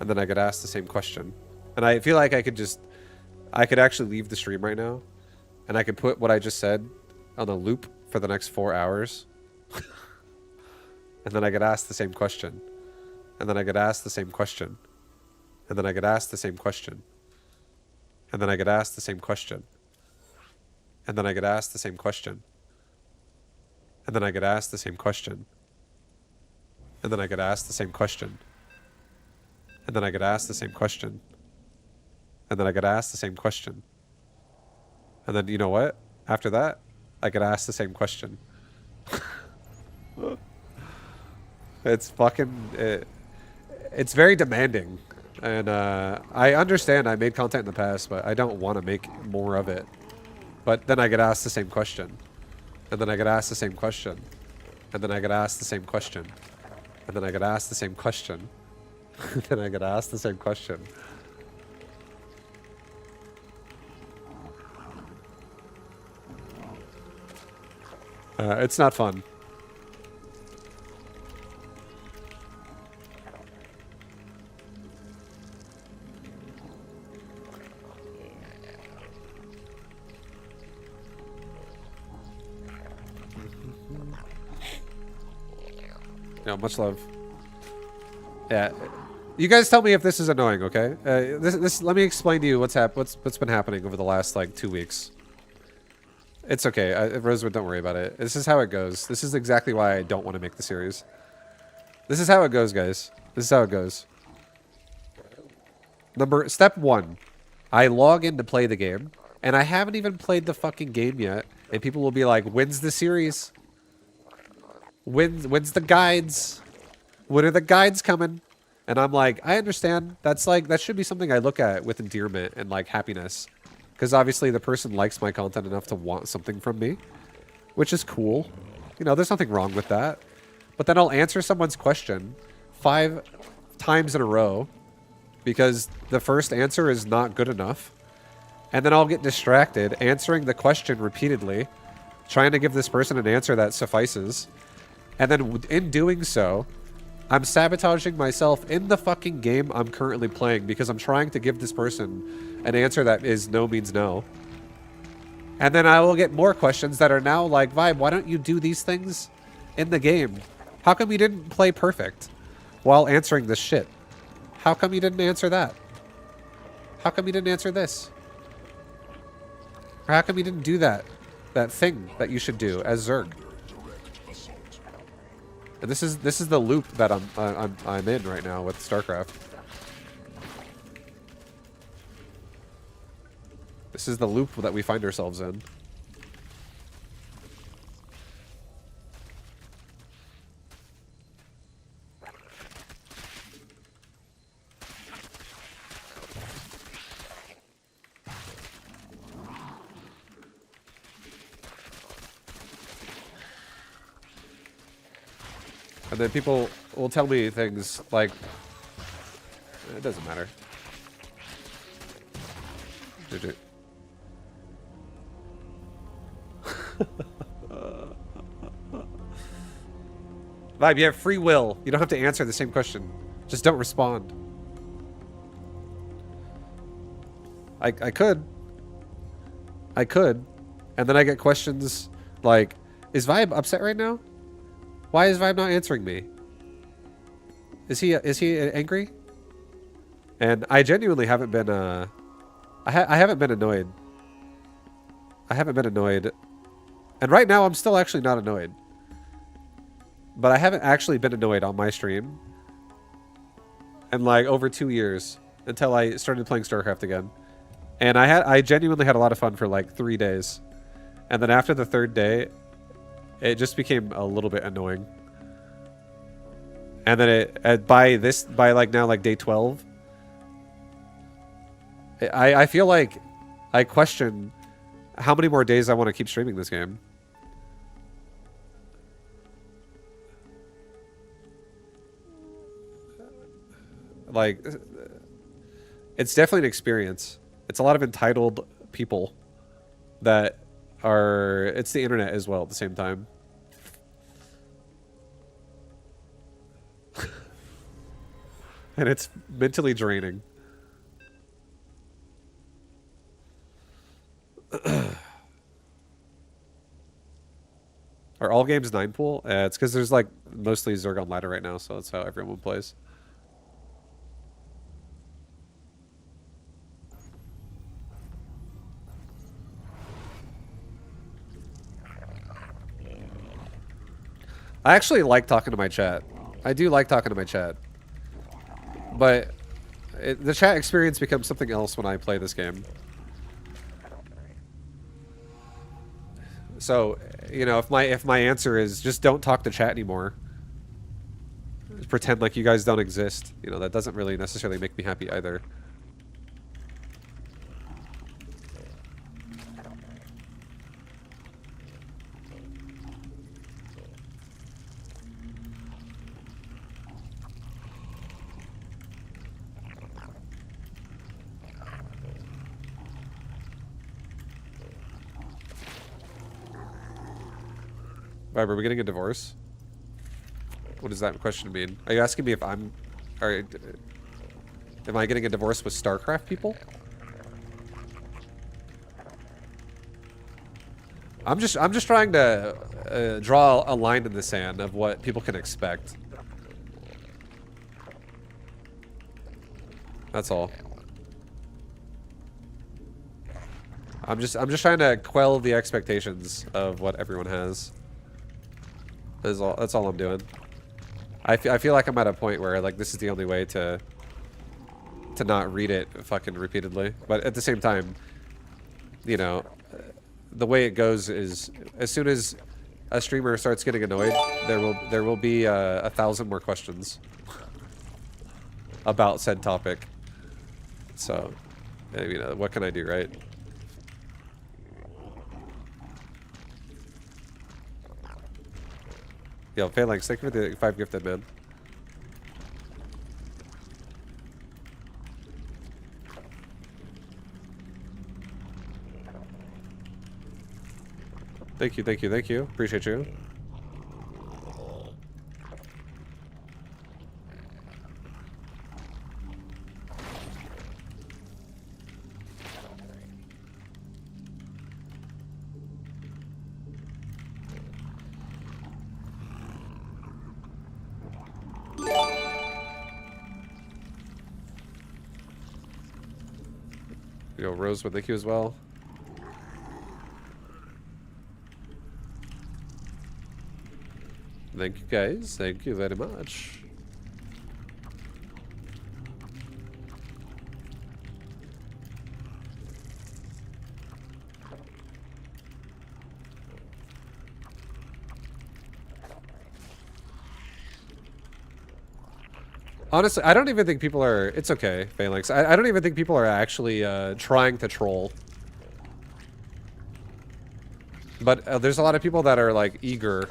And then I get asked the same question. And I feel like I could actually leave the stream right now, and I could put what I just said on a loop for the next 4 hours. And then I get asked the same question. And then I get asked the same question. And then I get asked the same question. And then I get asked the same question. And then I get asked the same question. And then I get asked the same question. And then I get asked the same question. And then I get asked the same question. And then I get asked the same question. And then, you know what? After that, I get asked the same question. It's fucking... It's very demanding. And I understand I made content in the past, but I don't want to make more of it. But then I get asked the same question. And then I get asked the same question. And then I get asked the same question. And then I get asked the same question. And then I get asked the same question. It's not fun. No, much love. Yeah, you guys tell me if this is annoying, okay? Let me explain to you what's been happening over the last like 2 weeks. It's okay, Rosewood, don't worry about it. This is how it goes. This is exactly why I don't want to make the series. This is how it goes, guys. This is how it goes. Step 1. I log in to play the game, and I haven't even played the fucking game yet, and people will be like, when's the series? When's the guides? When are the guides coming? And I'm like, I understand. That's like, that should be something I look at with endearment and like happiness. Because obviously the person likes my content enough to want something from me, which is cool. You know, there's nothing wrong with that. But then I'll answer someone's question 5 times in a row because the first answer is not good enough. And then I'll get distracted answering the question repeatedly, trying to give this person an answer that suffices. And then in doing so, I'm sabotaging myself in the fucking game I'm currently playing because I'm trying to give this person an answer that is no means no. And then I will get more questions that are now like, Vibe, why don't you do these things in the game? How come you didn't play perfect while answering this shit? How come you didn't answer that? How come you didn't answer this? Or how come you didn't do that thing that you should do as Zerg? And this is the loop that I'm in right now with StarCraft. This is the loop that we find ourselves in. And then people will tell me things like, it doesn't matter. Vibe, you have free will. You don't have to answer the same question. Just don't respond. I could. I could. And then I get questions like, is Vibe upset right now? Why is Vibe not answering me? Is he angry? And I genuinely haven't been I haven't been annoyed. I haven't been annoyed. And right now I'm still actually not annoyed. But I haven't actually been annoyed on my stream in like over 2 years until I started playing StarCraft again. And I genuinely had a lot of fun for like 3 days. And then after the 3rd day, it just became a little bit annoying. And then by like now like day 12, I feel like I question how many more days I want to keep streaming this game. like, it's definitely an experience. It's a lot of entitled people that are, it's the internet as well at the same time. And it's mentally draining. Are all games 9 pool? It's because there's like mostly Zerg on ladder right now, so that's how everyone plays. I actually like talking to my chat. I do like talking to my chat. But the chat experience becomes something else when I play this game. So, you know, if my answer is just don't talk to chat anymore, just pretend like you guys don't exist, you know, that doesn't really necessarily make me happy either. Viber, are we getting a divorce? What does that question mean? Are you asking me if am I getting a divorce with StarCraft people? I'm just trying to draw a line in the sand of what people can expect. That's all. I'm just trying to quell the expectations of what everyone has. That's all I'm doing. I feel like I'm at a point where like this is the only way to not read it fucking repeatedly. But at the same time, you know, the way it goes is as soon as a streamer starts getting annoyed, there will be 1,000 more questions about said topic. So, you know, what can I do, right? Yo, Phalanx, thank you for the 5 gifted, man. Thank you, thank you, thank you. Appreciate you. Yo, Rosewood, thank you as well. Thank you, guys. Thank you very much. Honestly, I don't even think people are... It's okay, Phalanx. I don't even think people are actually trying to troll. But there's a lot of people that are, like, eager.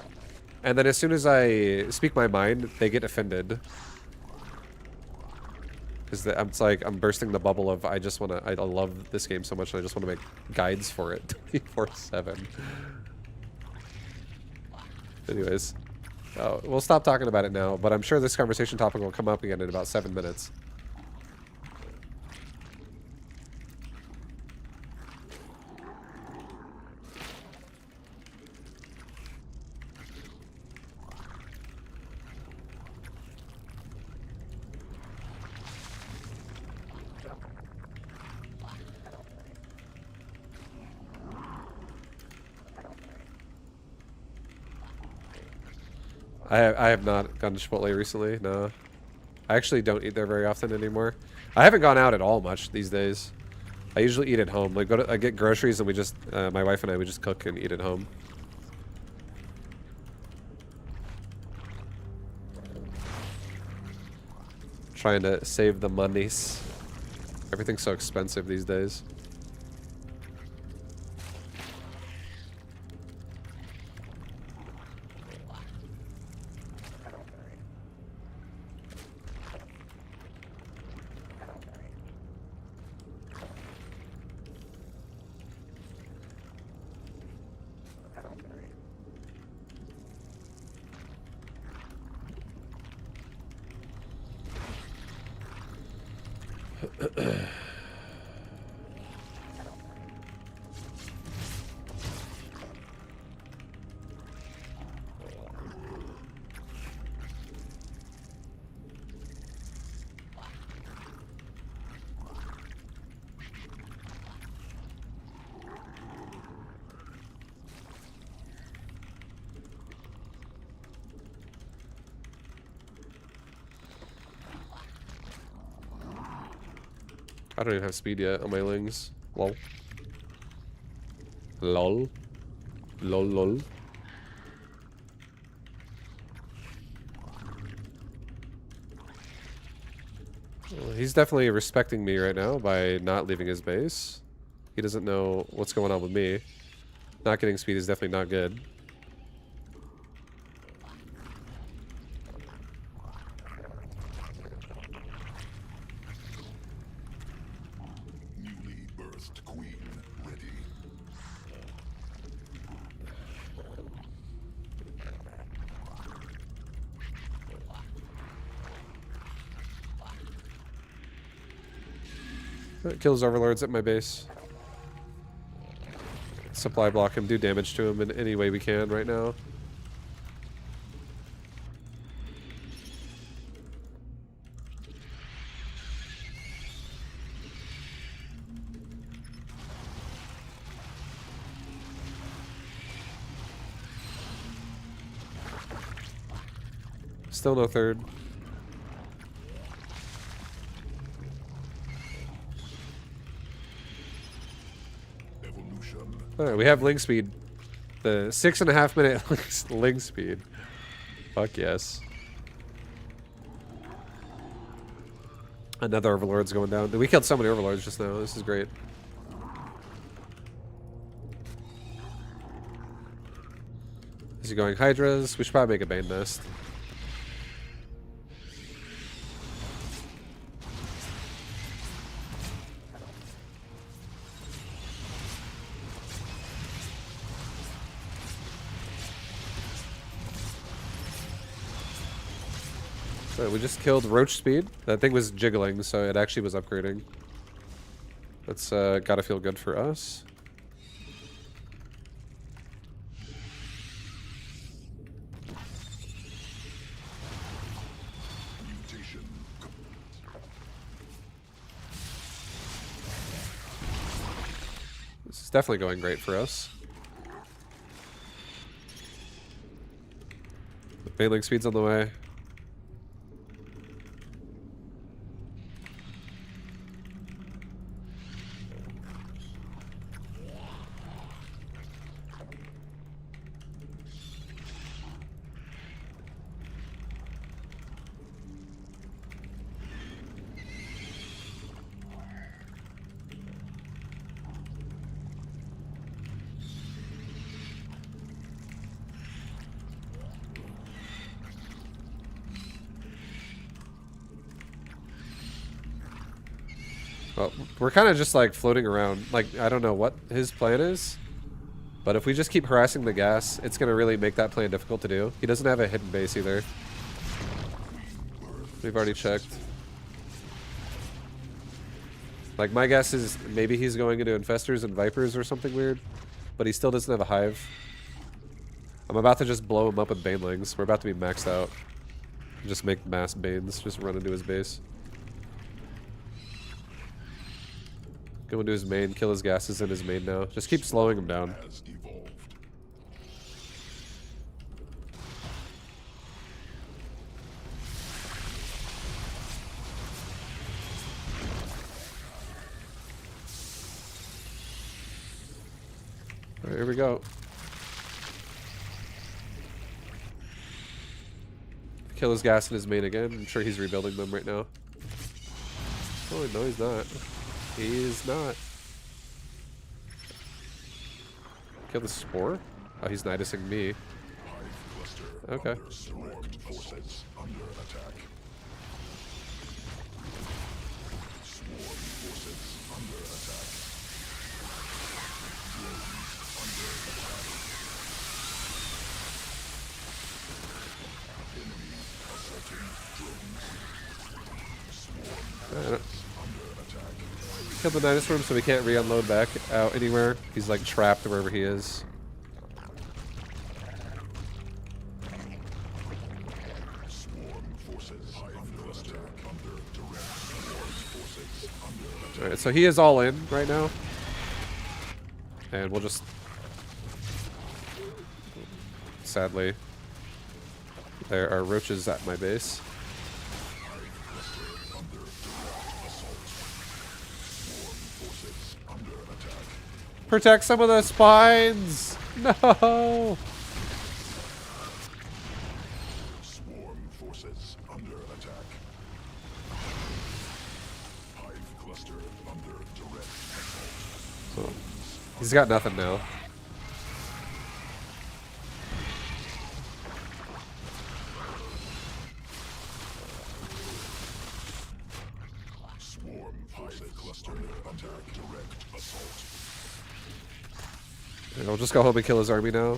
And then as soon as I speak my mind, they get offended. Because it's like, I'm bursting the bubble of, I just want to... I love this game so much, and I just want to make guides for it 24/7. Anyways. We'll stop talking about it now, but I'm sure this conversation topic will come up again in about 7 minutes. I have not gone to Chipotle recently, no. I actually don't eat there very often anymore. I haven't gone out at all much these days. I usually eat at home. Like, I get groceries and we just, my wife and I, we just cook and eat at home. Trying to save the monies. Everything's so expensive these days. I don't even have speed yet on my lings. Lol. Lol. Lol lol. Well, he's definitely respecting me right now by not leaving his base. He doesn't know what's going on with me. Not getting speed is definitely not good. Newly birthed queen ready. Kills overlords at my base. Supply block him, do damage to him in any way we can right now. Still no third. Evolution. Alright, we have link speed. The 6.5 minute link speed. Fuck yes. Another overlord's going down. We killed so many overlords just now. This is great. Is he going hydras? We should probably make a bane nest. We just killed roach speed. That thing was jiggling, so it actually was upgrading. That's gotta feel good for us. Mutation. This is definitely going great for us. The Baneling speed's on the way. Well, we're kind of just like floating around. Like, I don't know what his plan is, but if we just keep harassing the gas, it's going to really make that plan difficult to do. He doesn't have a hidden base either. We've already checked. Like, my guess is maybe he's going into infestors and vipers or something weird, but he still doesn't have a hive. I'm about to just blow him up with banelings. We're about to be maxed out. Just make mass banes, just run into his base. Go into his main, kill his gases in his main now. Just keep slowing him down. Has evolved. Alright, here we go. Kill his gas in his main again. I'm sure he's rebuilding them right now. Oh, no, he's not. He's not. Kill the spore? Oh, he's nidusing me. Hive cluster. Okay. Under swarmed forces under attack. Swarm forces under attack. Drones under attack. Kill the dinosaur so we can't re-unload back out anywhere. He's like trapped wherever he is. Alright, so he is all in right now. And we'll just... Sadly, there are roaches at my base. Protect some of the spines! No! Swarm forces under attack. Hive cluster under direct assault. He's got nothing now. Swarm hive cluster attack direct assault. And I'll just go home and kill his army now.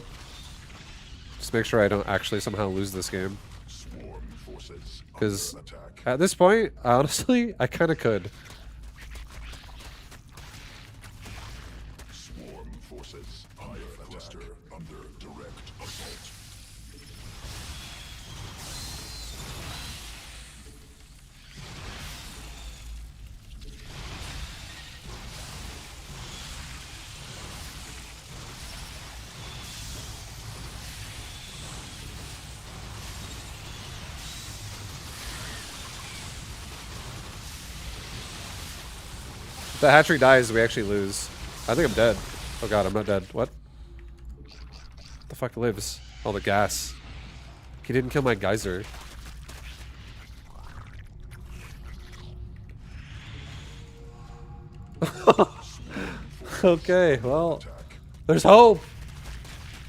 Just make sure I don't actually somehow lose this game. Swarm forces Because under attack. at this point, honestly, I kind of could. Swarm forces hive cluster under direct assault. If the hatchery dies, we actually lose. I think I'm dead. Oh god, I'm not dead. What? The fuck lives? Oh, the gas. He didn't kill my geyser. Okay, well, there's hope.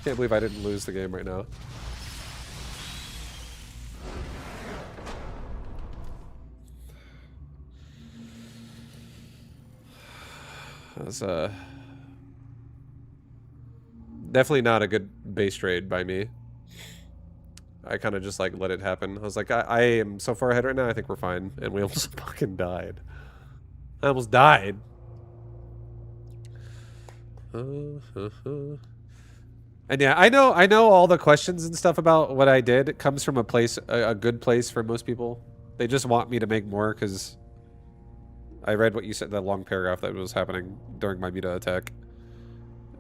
Can't believe I didn't lose the game right now. That's definitely not a good base trade by me. I kind of just like let it happen. I was like, I am so far ahead right now. I think we're fine, and we almost fucking died. I almost died. And yeah, I know all the questions and stuff about what I did. It comes from a place, a good place for most people. They just want me to make more because I read what you said, that long paragraph that was happening during my beta attack.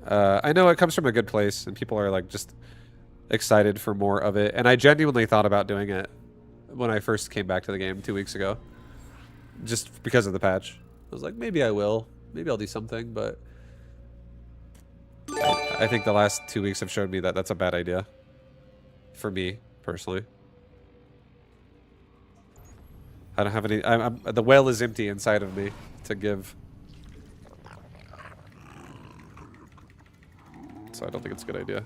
I know it comes from a good place, and people are like just excited for more of it. And I genuinely thought about doing it when I first came back to the game 2 weeks ago, just because of the patch. I was like, maybe I will, maybe I'll do something, but I think the last 2 weeks have showed me that that's a bad idea for me personally. I don't have any. The well is empty inside of me to give. So I don't think it's a good idea.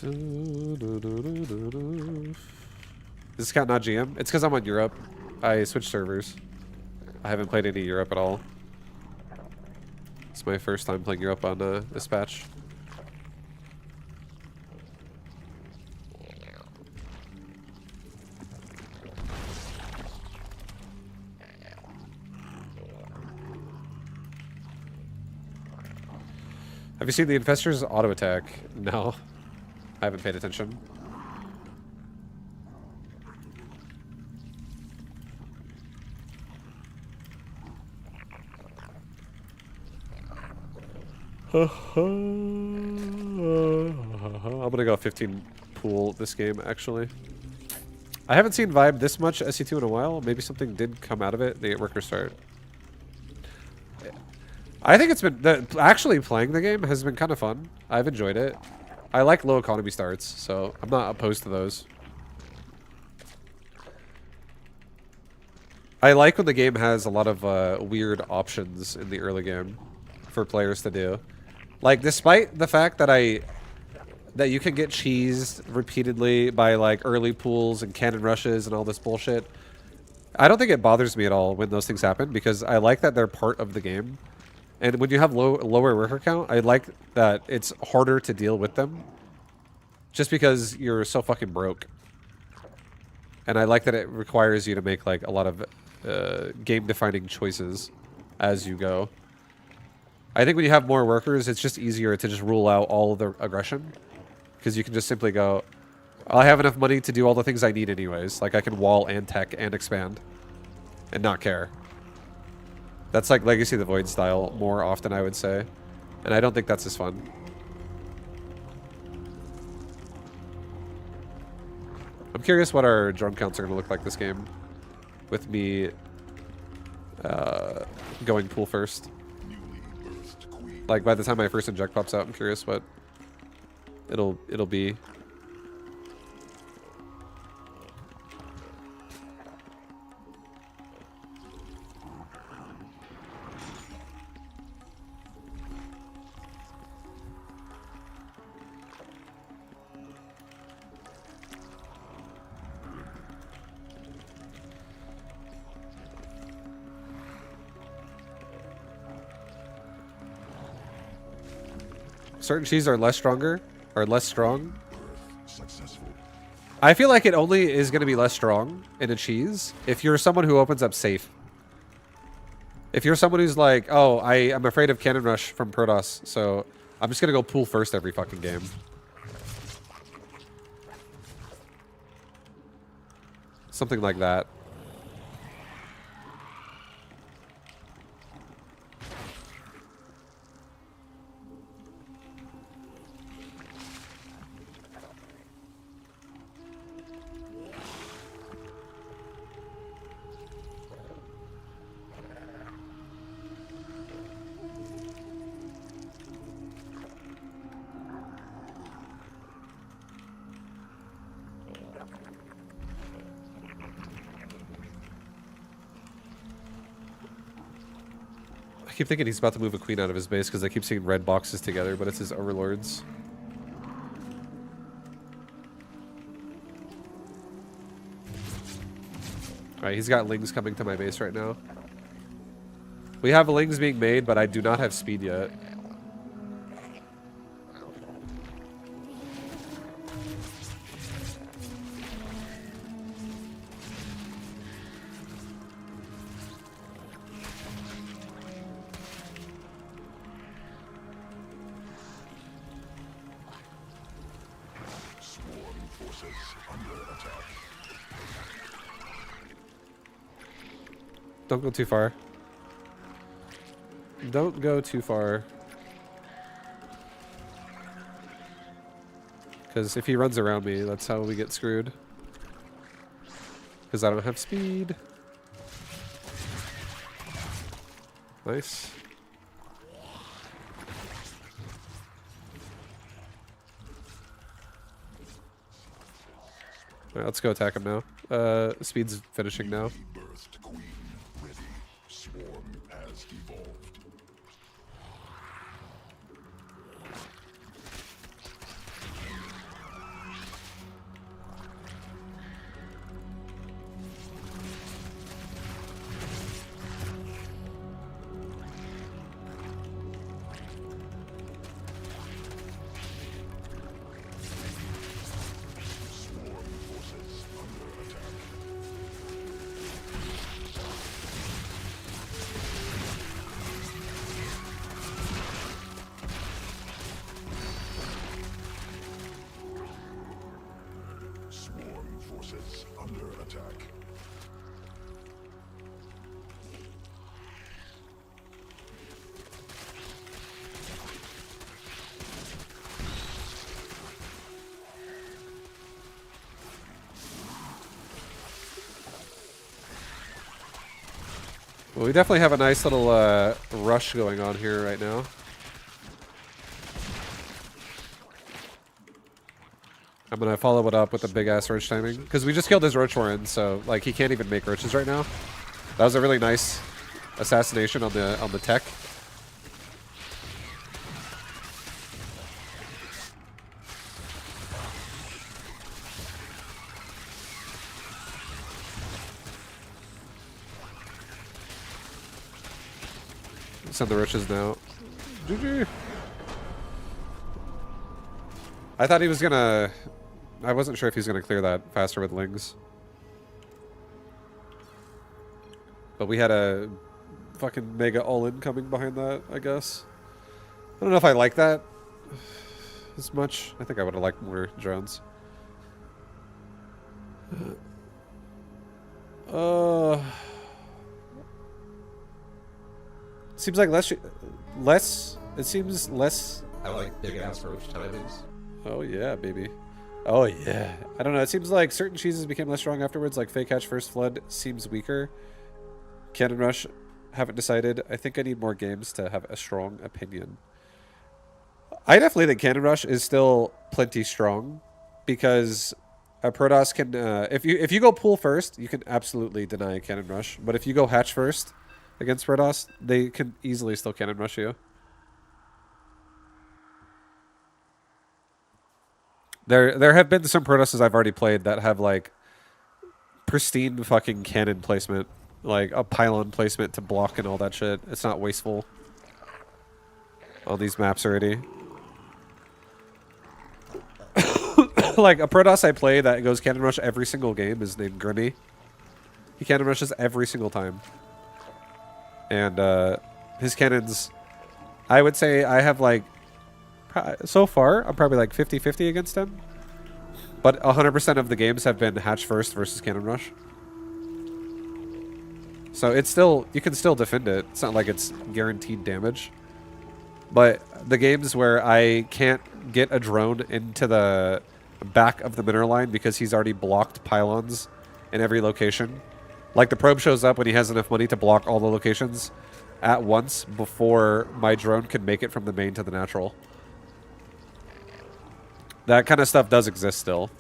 Is this count not GM? It's because I'm on Europe. I switched servers. I haven't played any Europe at all. It's my first time playing Europe on this patch. Have you seen the Infestor's auto attack? No. I haven't paid attention. I'm gonna go 15 pool this game, actually. I haven't seen Vibe this much SC2 in a while. Maybe something did come out of it. The worker start. I think it's been... actually playing the game has been kind of fun. I've enjoyed it. I like low economy starts, so I'm not opposed to those. I like when the game has a lot of weird options in the early game for players to do. Like, despite the fact that that you can get cheesed repeatedly by like early pools and cannon rushes and all this bullshit, I don't think it bothers me at all when those things happen because I like that they're part of the game. And when you have lower worker count, I like that it's harder to deal with them. Just because you're so fucking broke. And I like that it requires you to make like a lot of game-defining choices as you go. I think when you have more workers, it's just easier to just rule out all of the aggression. Because you can just simply go, I have enough money to do all the things I need anyways. Like I can wall and tech and expand. And not care. That's like Legacy of the Void style more often, I would say. And I don't think that's as fun. I'm curious what our drone counts are going to look like this game. With me going pool first. Like by the time my first inject pops out, I'm curious what it'll be. Certain cheese are less stronger, or less strong. I feel like it only is going to be less strong in a cheese if you're someone who opens up safe. If you're someone who's like, oh, I'm afraid of Cannon Rush from Protoss, so I'm just going to go pool first every fucking game. Something like that. I keep thinking he's about to move a queen out of his base because I keep seeing red boxes together, but it's his overlords. Alright, he's got lings coming to my base right now. We have lings being made, but I do not have speed yet. Don't go too far. Don't go too far. Because if he runs around me, that's how we get screwed. Because I don't have speed. Nice. Alright, let's go attack him now. Speed's finishing now. Well, we definitely have a nice little rush going on here right now. I'm gonna follow it up with a big ass roach timing because we just killed his roach warren, so like he can't even make roaches right now. That was a really nice assassination on the tech. Send the roaches now. GG. I thought he was gonna... I wasn't sure if he was gonna clear that faster with Lings. But we had a fucking mega all-in coming behind that, I guess. I don't know if I like that as much. I think I would have liked more drones. Seems like less. It seems less. I like big ass roach timings. Oh yeah, baby. Oh yeah. I don't know. It seems like certain cheeses became less strong afterwards. Like Fake Hatch First Flood seems weaker. Cannon Rush, haven't decided. I think I need more games to have a strong opinion. I definitely think Cannon Rush is still plenty strong, because a Protoss can if you go pool first, you can absolutely deny Cannon Rush. But if you go hatch first against Protoss, they can easily still Cannon Rush you. There have been some Protosses I've already played that have like pristine fucking cannon placement, like a pylon placement to block and all that shit. It's not wasteful on these maps already. Like a Protoss I play that goes Cannon Rush every single game is named Grimmy. He Cannon Rushes every single time. And his cannons, I would say I have like, so far, I'm probably like 50-50 against him. But 100% of the games have been hatch first versus Cannon Rush. So it's still, you can still defend it. It's not like it's guaranteed damage. But the games where I can't get a drone into the back of the mineral line because he's already blocked pylons in every location. Like the probe shows up when he has enough money to block all the locations at once before my drone can make it from the main to the natural. That kind of stuff does exist still.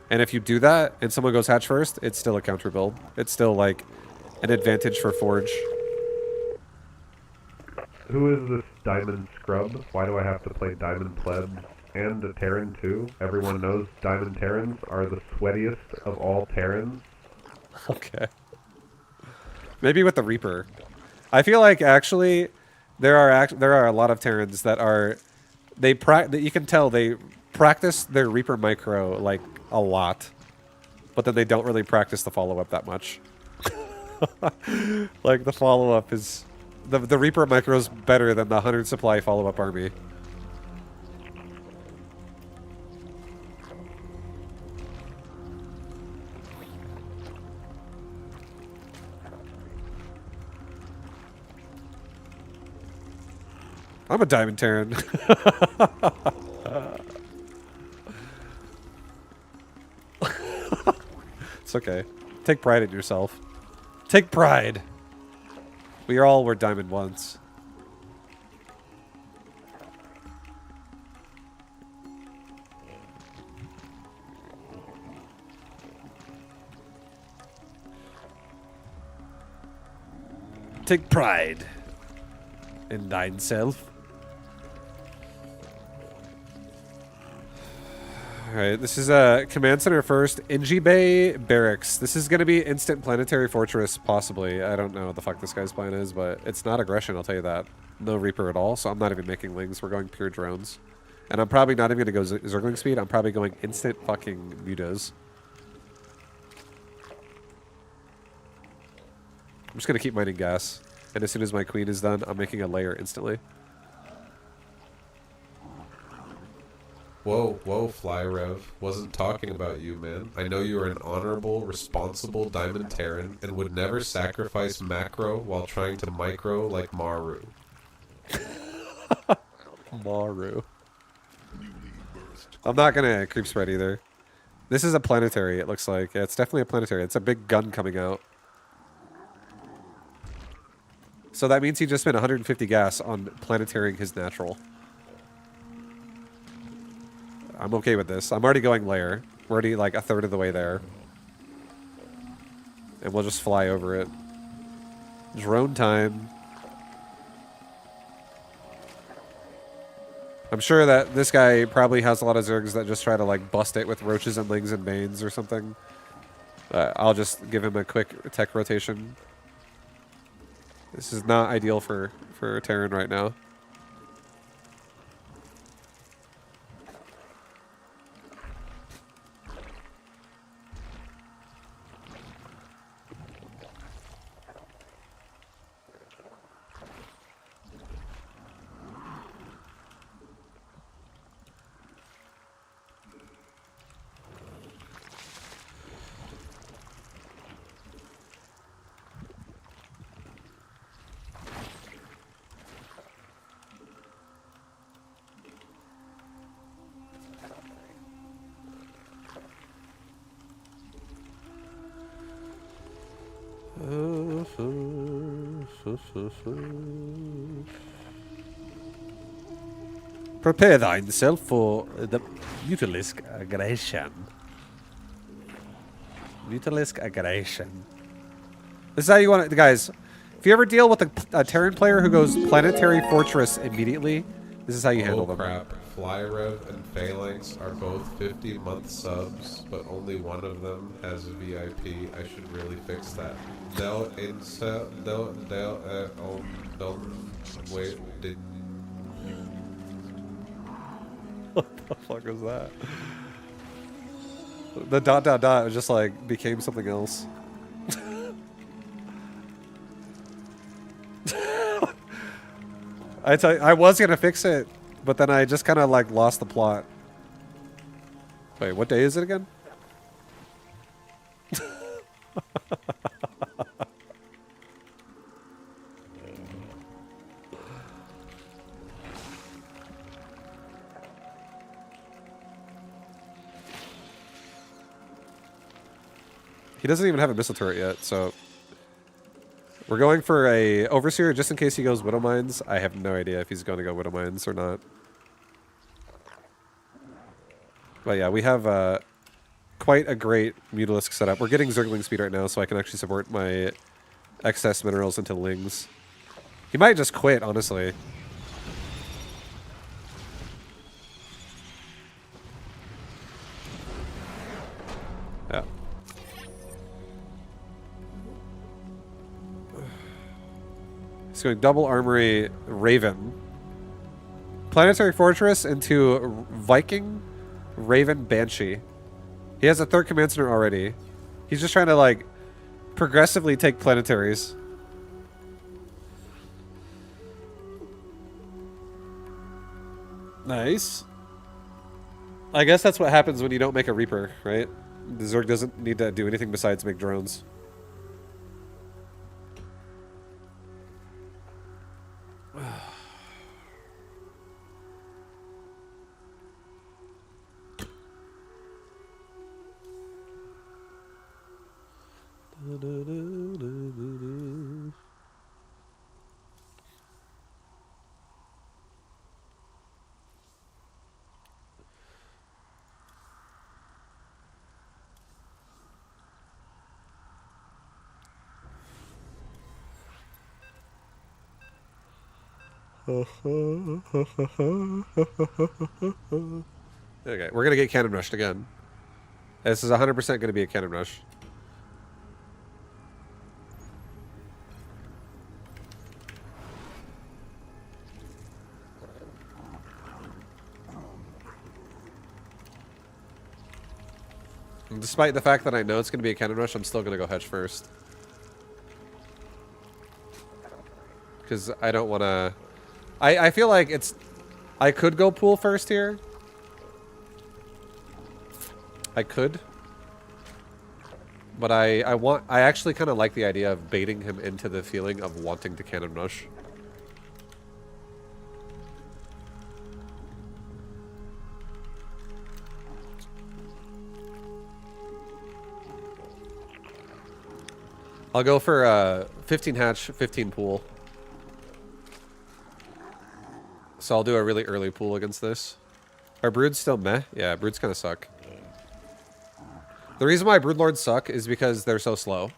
And if you do that and someone goes hatch first, it's still a counter build. It's still like an advantage for Forge. Who is this Diamond Scrub? Why do I have to play Diamond Plebs and a Terran too? Everyone knows Diamond Terrans are the sweatiest of all Terrans. Okay. Maybe with the Reaper. I feel like actually there are a lot of Terrans that are that you can tell they practice their Reaper micro like a lot, but then they don't really practice the follow-up that much. Like the follow-up is the Reaper micro is better than the 100 supply follow-up army. I'm a Diamond Terran. It's okay. Take pride in yourself. Take pride. We all were Diamond once. Take pride in thine self. Alright, this is Command Center first. Inji Bay Barracks. This is going to be instant planetary fortress, possibly. I don't know what the fuck this guy's plan is, but it's not aggression, I'll tell you that. No Reaper at all, so I'm not even making Lings. We're going pure drones. And I'm probably not even going to go Zergling speed. I'm probably going instant fucking mutas. I'm just going to keep mining gas. And as soon as my queen is done, I'm making a layer instantly. Whoa, Fly Rev. Wasn't talking about you, man. I know you are an honorable, responsible Diamond Terran and would never sacrifice macro while trying to micro like Maru. Maru. I'm not gonna creep spread either. This is a planetary, it looks like. Yeah, it's definitely a planetary. It's a big gun coming out. So that means he just spent 150 gas on planetarying his natural. I'm okay with this. I'm already going layer. We're already like a third of the way there. And we'll just fly over it. Drone time. I'm sure that this guy probably has a lot of Zergs that just try to like bust it with roaches and lings and banes or something. I'll just give him a quick tech rotation. This is not ideal for Terran right now. Prepare thyself for the Mutalisk aggression. Mutalisk aggression. This is how you want it, guys. If you ever deal with a Terran player who goes Planetary Fortress immediately, this is how you handle them. Crap. Flyrev and Phalanx are both 50-month subs, but only one of them has a VIP. I should really fix that. Wait, did... What the fuck is that? The dot dot dot just like became something else. I was gonna fix it, but then I just kind of like lost the plot. Wait, what day is it again? He doesn't even have a missile turret yet, so we're going for a Overseer just in case he goes Widow Mines. I have no idea if he's going to go Widow Mines or not. But yeah, we have quite a great Mutalisk setup. We're getting Zergling speed right now, so I can actually support my excess minerals into Lings. He might just quit, honestly. Yeah. He's going double armory Raven. Planetary Fortress into Viking Raven Banshee. He has a third command center already. He's just trying to like progressively take planetaries. Nice. I guess that's what happens when you don't make a Reaper, right? The Zerg doesn't need to do anything besides make drones. Okay, we're gonna get cannon rushed again. This is 100% gonna be a cannon rush. And despite the fact that I know it's gonna be a cannon rush, I'm still gonna go hedge first. Because I don't wanna... I feel like it's... I could go pool first here. I could. But I actually kind of like the idea of baiting him into the feeling of wanting to cannon rush. I'll go for 15 hatch, 15 pool. So I'll do a really early pool against this. Are broods still meh? Yeah, broods kind of suck. The reason why broodlords suck is because they're so slow.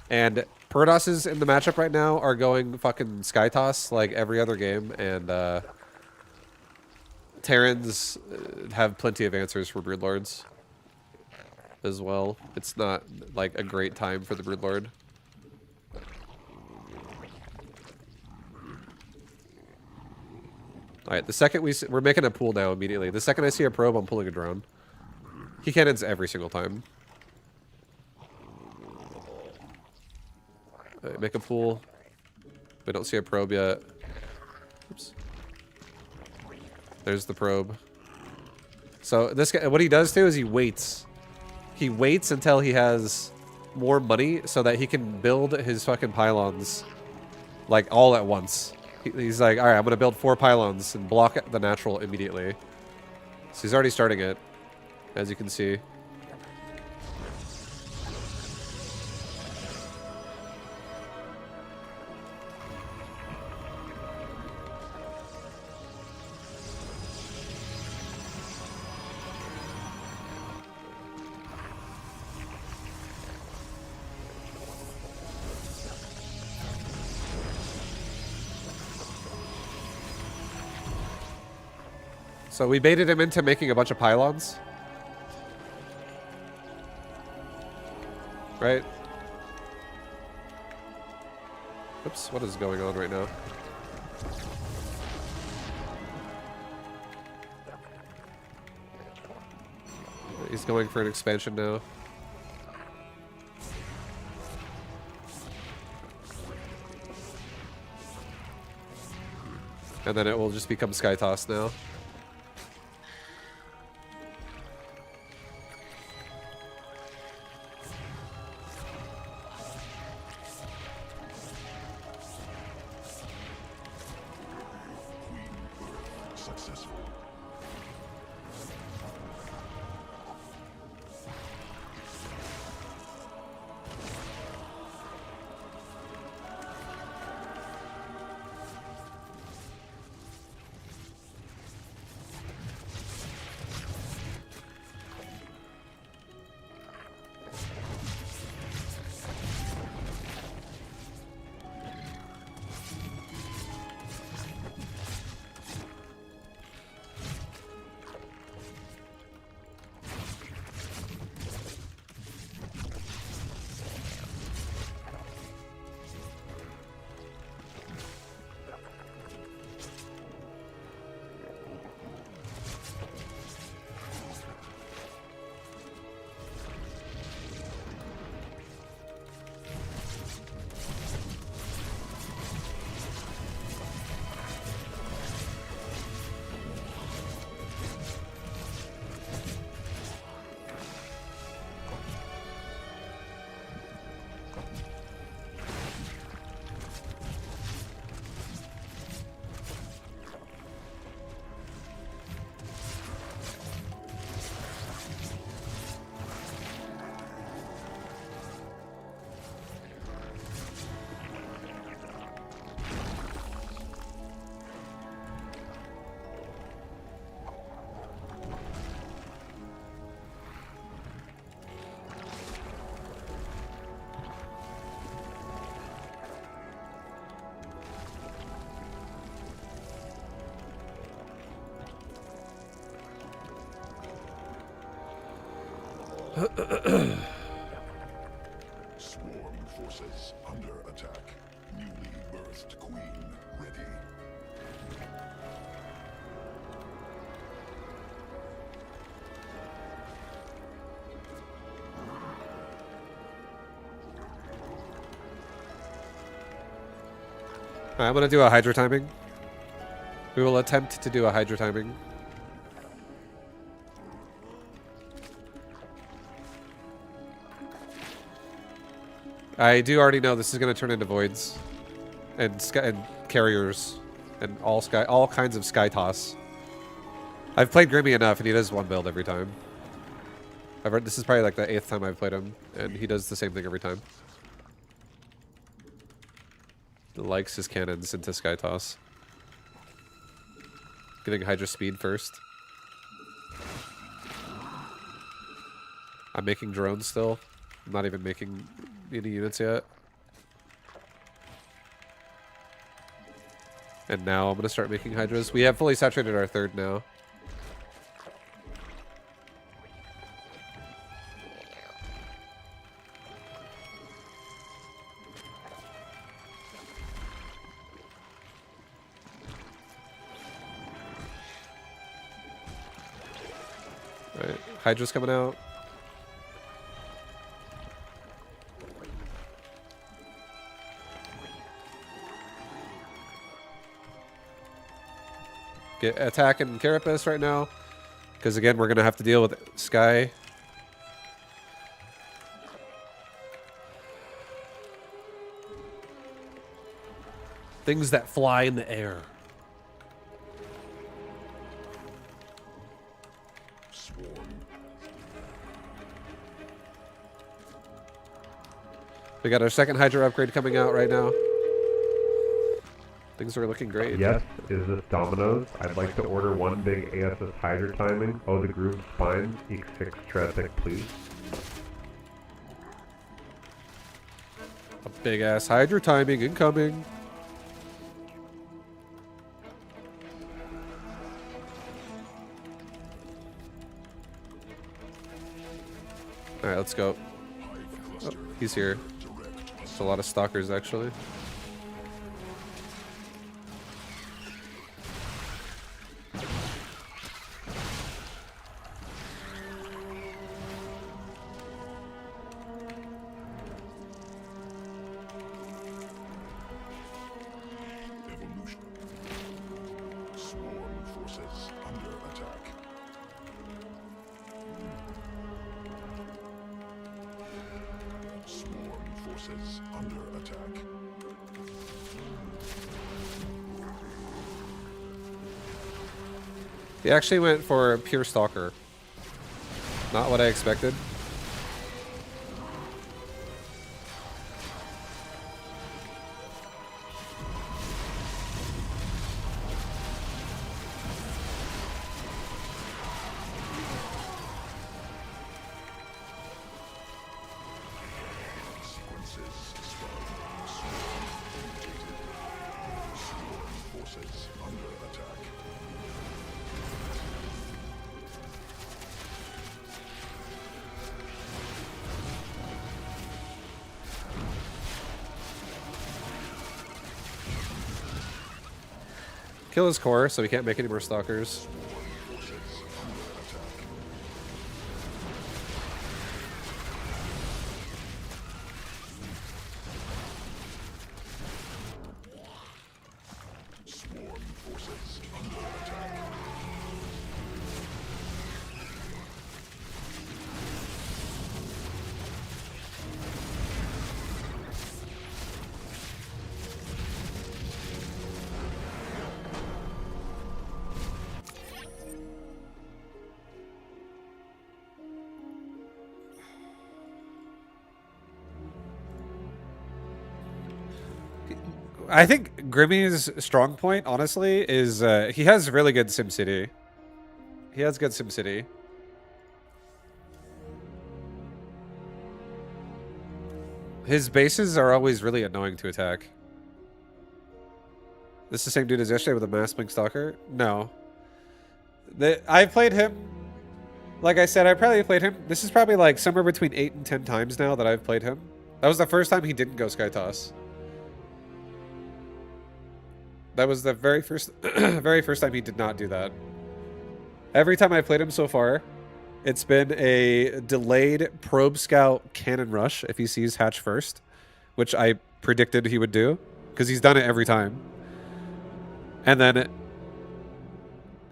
And Purdosses in the matchup right now are going fucking sky toss like every other game, and Terrans have plenty of answers for broodlords as well. It's not like a great time for the broodlord. Alright, the second we're making a pool now immediately. The second I see a probe, I'm pulling a drone. He cannons every single time. Alright, make a pool. We don't see a probe yet. Oops. There's the probe. So this guy, what he does too is he waits. He waits until he has more money so that he can build his fucking pylons like all at once. He's like, all right, I'm gonna build 4 pylons and block the natural immediately. So he's already starting it, as you can see. So we baited him into making a bunch of pylons. Right? Oops, what is going on right now? He's going for an expansion now. And then it will just become Sky Toss now. Successful. Swarm forces under attack. Newly birthed queen ready. Alright, I'm gonna do a Hydra timing. We will attempt to do a Hydra timing. I do already know this is going to turn into voids and carriers and all kinds of sky toss. I've played Grimmy enough, and he does one build every time. This is probably like the 8th time I've played him, and he does the same thing every time. He likes his cannons into sky toss. Getting Hydra speed first. I'm making drones still. I'm not even making any units yet. And now I'm going to start making Hydras. We have fully saturated our 3rd now. Alright, Hydra's coming out. Get attacking Carapace right now. Because again, we're going to have to deal with Sky. Things that fly in the air. Swarm. We got our second Hydra upgrade coming out right now. Things are looking great. Yes, is this Domino's? I'd like to order one big ASS Hydra timing. Oh, the groove spines. X6 Tratic, please. A big ass Hydra timing incoming. Alright, let's go. Oh, he's here. There's a lot of stalkers actually. Evolution. Swarm forces under attack. Swarm forces under attack. He actually went for pure stalker. Not what I expected. Sequences spelled. Swarm activated. Swarm forces under attack. Kill his core so we can't make any more stalkers. Forces under attack. Swarm forces under attack. I think Grimmy's strong point, honestly, is he has really good SimCity. He has good SimCity. His bases are always really annoying to attack. This is the same dude as yesterday with a Mass Blink Stalker? No. I've played him. Like I said, I probably played him. This is probably like somewhere between 8 and 10 times now that I've played him. That was the first time he didn't go Sky Toss. That was the very first time he did not do that. Every time I played him so far, it's been a delayed Probe Scout Cannon Rush if he sees Hatch first, which I predicted he would do, because he's done it every time. And then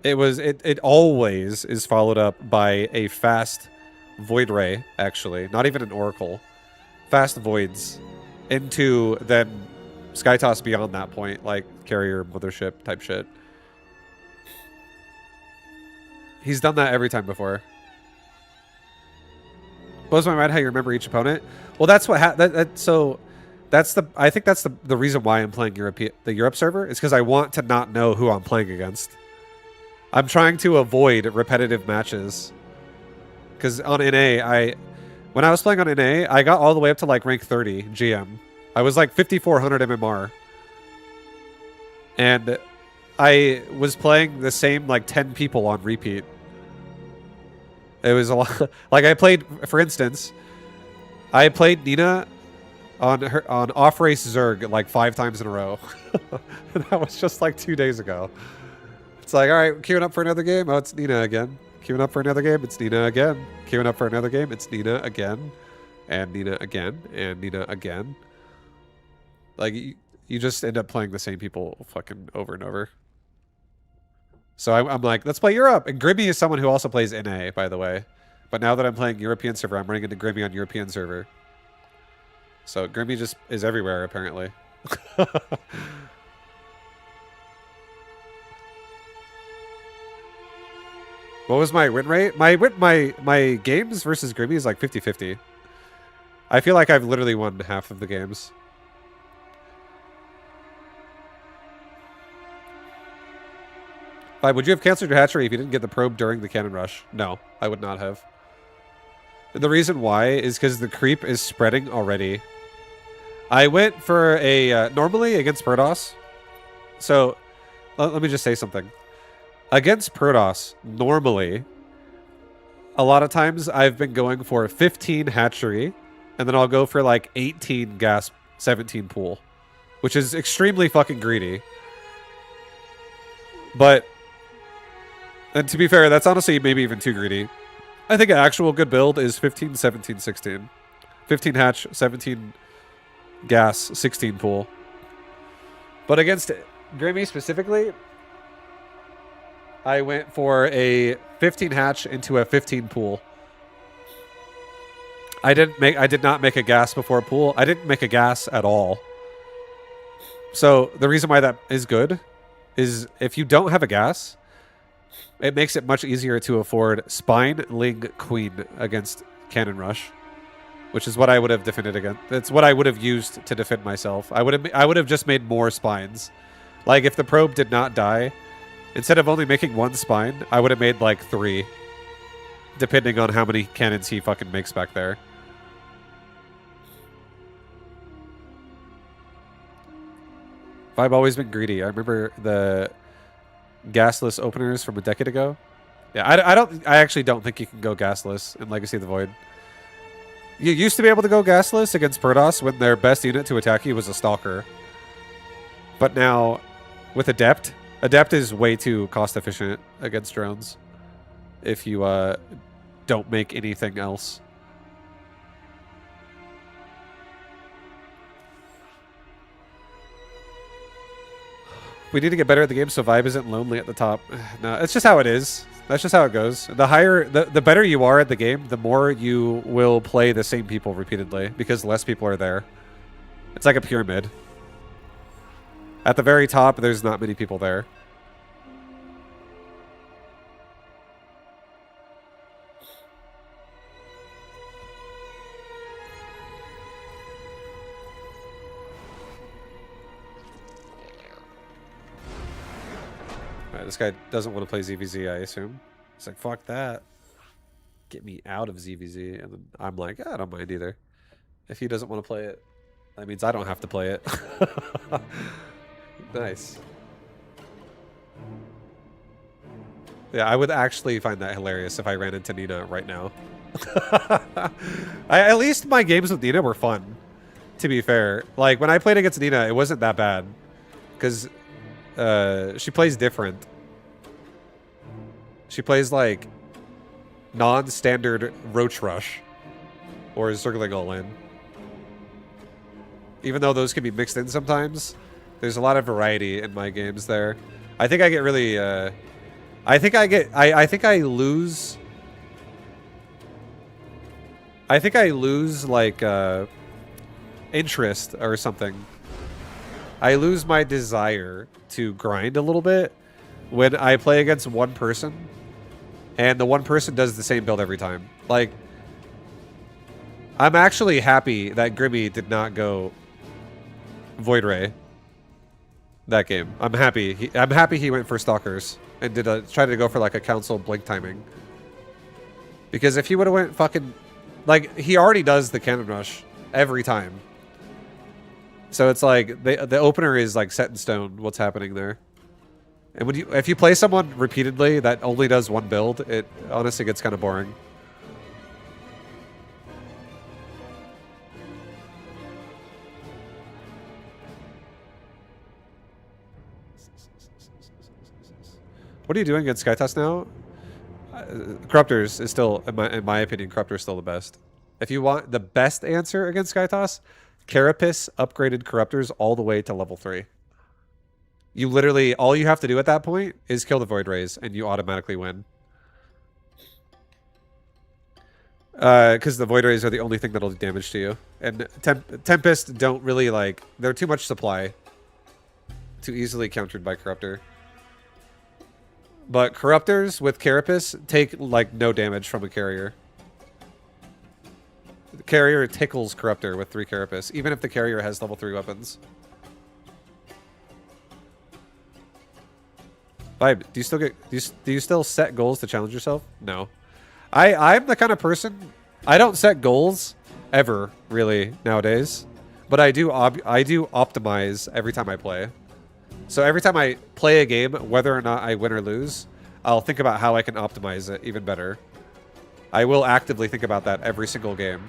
it always is followed up by a fast Void Ray, actually. Not even an Oracle. Fast Voids into then Sky Toss beyond that point, like Carrier, Mothership type shit. He's done that every time before. Blows my mind how you remember each opponent. Well, that's what I think that's the reason why I'm playing the Europe server is because I want to not know who I'm playing against. I'm trying to avoid repetitive matches. Because on NA, when I was playing on NA, I got all the way up to like rank 30 GM. I was like 5,400 MMR. And I was playing the same like 10 people on repeat. It was a lot. Like I played, for instance, I played Nina on off-race Zerg like 5 times in a row. And that was just like 2 days ago. It's like, all right, queuing up for another game. Oh, it's Nina again. Queuing up for another game, it's Nina again. Queuing up for another game, it's Nina again. And Nina again. And Nina again. Like, you just end up playing the same people fucking over and over. So I'm like, let's play Europe. And Grimmy is someone who also plays NA, by the way. But now that I'm playing European server, I'm running into Grimmy on European server. So Grimmy just is everywhere, apparently. What was my win rate? My games versus Grimmy is like 50-50. I feel like I've literally won half of the games. Would you have canceled your hatchery if you didn't get the probe during the cannon rush? No, I would not have. And the reason why is because the creep is spreading already. I went for a normally against Protoss. So let me just say something. Against Protoss, normally, a lot of times I've been going for 15 hatchery, and then I'll go for like 18 gas, 17 pool, which is extremely fucking greedy. But, and to be fair, that's honestly maybe even too greedy. I think an actual good build is 15, 17, 16. 15 hatch, 17 gas, 16 pool. But against Grimmy specifically, I went for a 15 hatch into a 15 pool. I did not make a gas before pool. I didn't make a gas at all. So the reason why that is good is if you don't have a gas, it makes it much easier to afford Spine, Ling, Queen against Cannon Rush, which is what I would have defended against. It's what I would have used to defend myself. I would have just made more spines. Like if the probe did not die, instead of only making one spine, I would have made like 3, depending on how many cannons he fucking makes back there. I've always been greedy. I remember the gasless openers from a decade ago. Yeah, I actually don't think you can go gasless in Legacy of the Void. You used to be able to go gasless against Protoss when their best unit to attack you was a Stalker. But now, with Adept is way too cost efficient against drones if you don't make anything else. We need to get better at the game so Vibe isn't lonely at the top. No, it's just how it is. That's just how it goes. The better you are at the game, the more you will play the same people repeatedly because less people are there. It's like a pyramid. At the very top, there's not many people there. Alright, this guy doesn't want to play ZvZ, I assume. He's like, fuck that. Get me out of ZvZ. And then I'm like, I don't mind either. If he doesn't want to play it, that means I don't have to play it. Nice. Yeah, I would actually find that hilarious if I ran into Nina right now. At least my games with Nina were fun, to be fair. Like, when I played against Nina, it wasn't that bad. Because she plays different. She plays, like, non-standard Roach Rush. Or Circling All In. Even though those can be mixed in sometimes, there's a lot of variety in my games there. I think I get really... I think I lose... I think I lose, like, interest or something. I lose my desire to grind a little bit when I play against one person and the one person does the same build every time. Like, I'm actually happy that Grimmy did not go Void Ray that game. I'm happy he went for Stalkers and tried to go for like a council blink timing. Because if he would have went fucking... Like, he already does the cannon rush every time. So it's like the opener is like set in stone what's happening there. And when if you play someone repeatedly that only does one build, it honestly gets kind of boring. What are you doing against Skytoss now? Corruptors is still, in my opinion, Corruptor is still the best. If you want the best answer against Skytoss, Carapace upgraded Corruptors all the way to level 3. You literally, all you have to do at that point is kill the Void Rays, and you automatically win. Because the Void Rays are the only thing that'll do damage to you. And Tempest don't really, like, they're too much supply. Too easily countered by Corruptor. But Corruptors with Carapace take, like, no damage from a carrier. The carrier tickles Corruptor with 3 Carapace, even if the carrier has level 3 weapons. Vibe, do you still get do you still set goals to challenge yourself? No. I'm the kind of person, I don't set goals ever really nowadays, but I do optimize every time I play. So every time I play a game, whether or not I win or lose, I'll think about how I can optimize it even better. I will actively think about that every single game.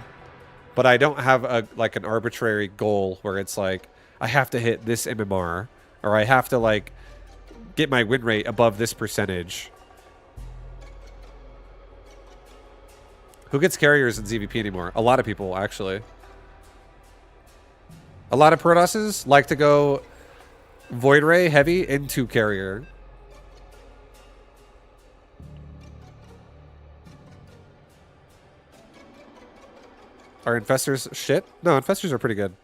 But I don't have an arbitrary goal where it's like I have to hit this MMR or I have to like get my win rate above this percentage. Who gets carriers in ZVP anymore? A lot of people, actually. A lot of Protosses like to go Void Ray heavy into carrier. Are infestors shit? No, infestors are pretty good.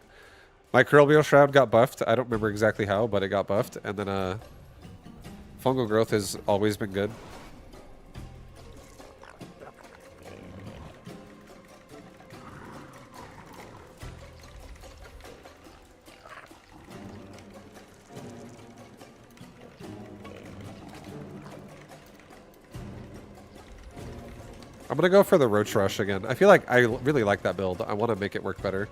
My Curlwheel Shroud got buffed. I don't remember exactly how, but it got buffed. And then fungal growth has always been good. I'm going to go for the Roach Rush again. I feel like I really like that build. I want to make it work better.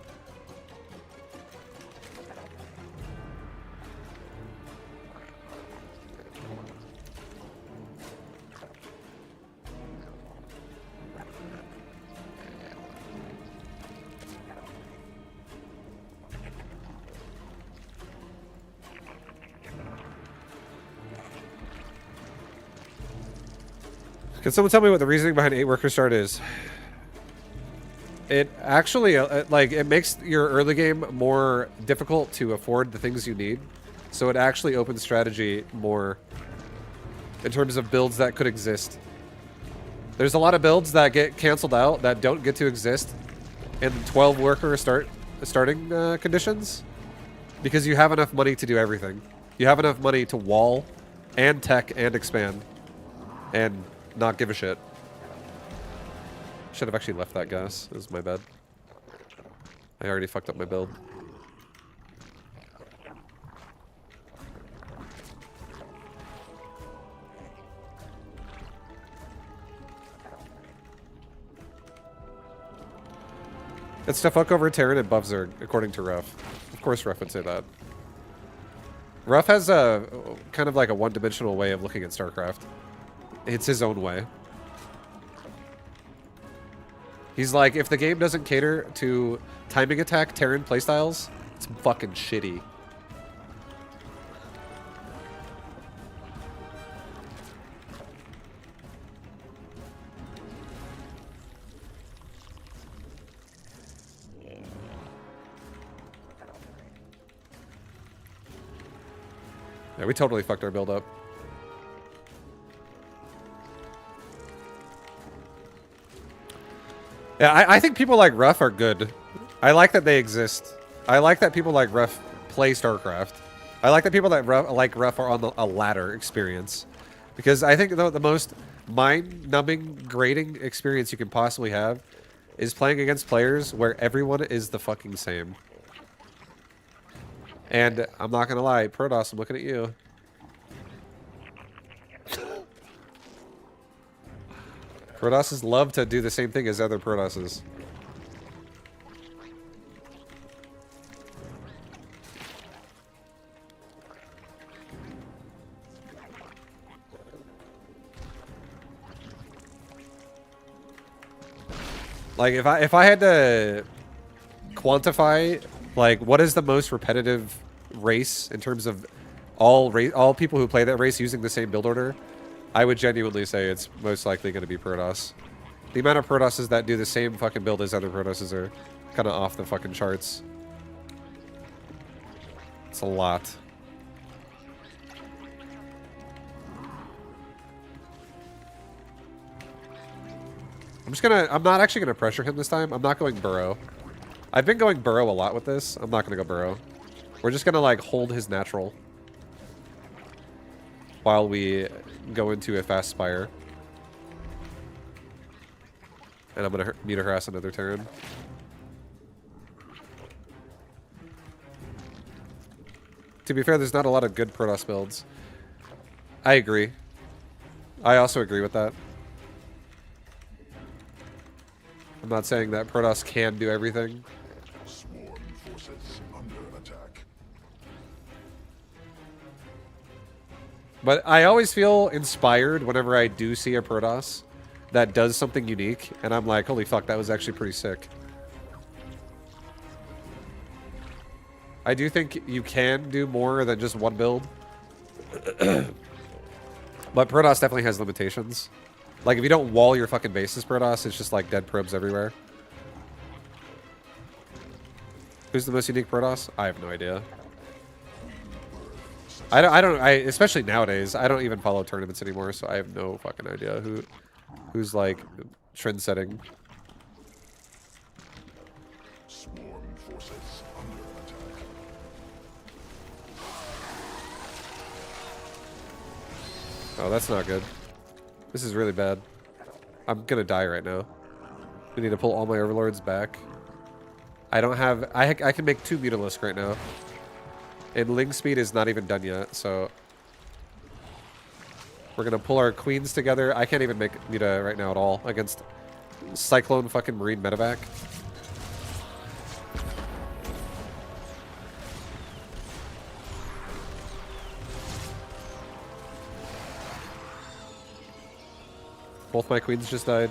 Can someone tell me what the reasoning behind 8 worker start is? It actually, it makes your early game more difficult to afford the things you need. So it actually opens strategy more in terms of builds that could exist. There's a lot of builds that get canceled out that don't get to exist in 12 worker starting conditions because you have enough money to do everything. You have enough money to wall and tech and expand and not give a shit. Should have actually left that gas. It was my bad. I already fucked up my build. It's to fuck over Terran and buff Zerg, according to Ruff. Of course Ruff would say that. Ruff has a kind of like a one-dimensional way of looking at StarCraft. It's his own way. He's like, if the game doesn't cater to timing attack Terran playstyles, it's fucking shitty. Yeah, we totally fucked our build up. Yeah, I think people like Ruff are good. I like that they exist. I like that people like Ruff play StarCraft. I like that people that like Ruff are on a ladder experience. Because I think the most mind-numbing, grating experience you can possibly have is playing against players where everyone is the fucking same. And I'm not gonna lie, Protoss, I'm looking at you. Protosses love to do the same thing as other Protosses. Like if I had to quantify like what is the most repetitive race in terms of all people who play that race using the same build order, I would genuinely say it's most likely going to be Protoss. The amount of Protosses that do the same fucking build as other Protosses are kind of off the fucking charts. It's a lot. I'm not actually gonna pressure him this time. I'm not going burrow. I've been going burrow a lot with this. I'm not gonna go burrow. We're just gonna like hold his natural while we go into a fast spire. And I'm gonna meter harass another turn. To be fair, there's not a lot of good Protoss builds. I agree. I also agree with that. I'm not saying that Protoss can do everything. Swarm forces under attack. But I always feel inspired whenever I do see a Protoss that does something unique, and I'm like, holy fuck, that was actually pretty sick. I do think you can do more than just one build. But Protoss definitely has limitations. Like, if you don't wall your fucking bases, Protoss, it's just like dead probes everywhere. Who's the most unique Protoss? I have no idea. Especially nowadays, I don't even follow tournaments anymore, so I have no fucking idea who's like trend setting. Swarm forces under attack. Oh, that's not good. This is really bad. I'm gonna die right now. We need to pull all my overlords back. I don't have... I can make 2 Mutalisk right now. And Ling Speed is not even done yet, so... We're gonna pull our queens together. I can't even make Muta right now at all against Cyclone fucking Marine Medevac. Both my queens just died.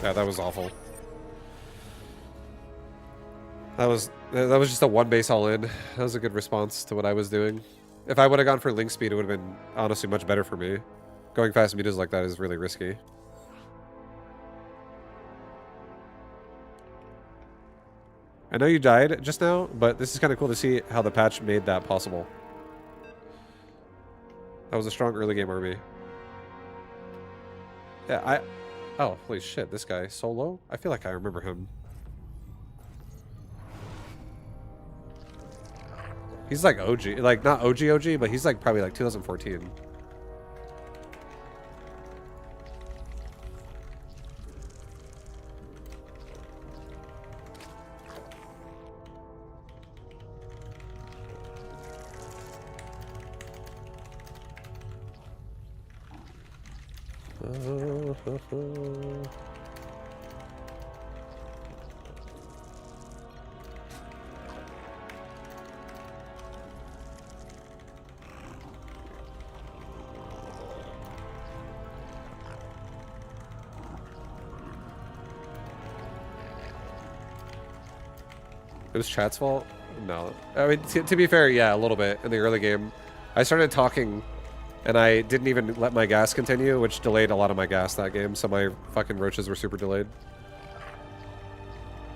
Yeah, that was awful. That was just a one base all in. That was a good response to what I was doing. If I would have gone for Link Speed, it would have been honestly much better for me. Going fast mutas like that is really risky. I know you died just now, but this is kind of cool to see how the patch made that possible. That was a strong early game army. Yeah, oh, holy shit, this guy, Solo? I feel like I remember him. He's like OG, like not OG, but he's like probably like 2014. It was chat's fault? No. I mean, to be fair, yeah, a little bit in the early game. I started talking, and I didn't even let my gas continue, which delayed a lot of my gas that game, so my fucking roaches were super delayed.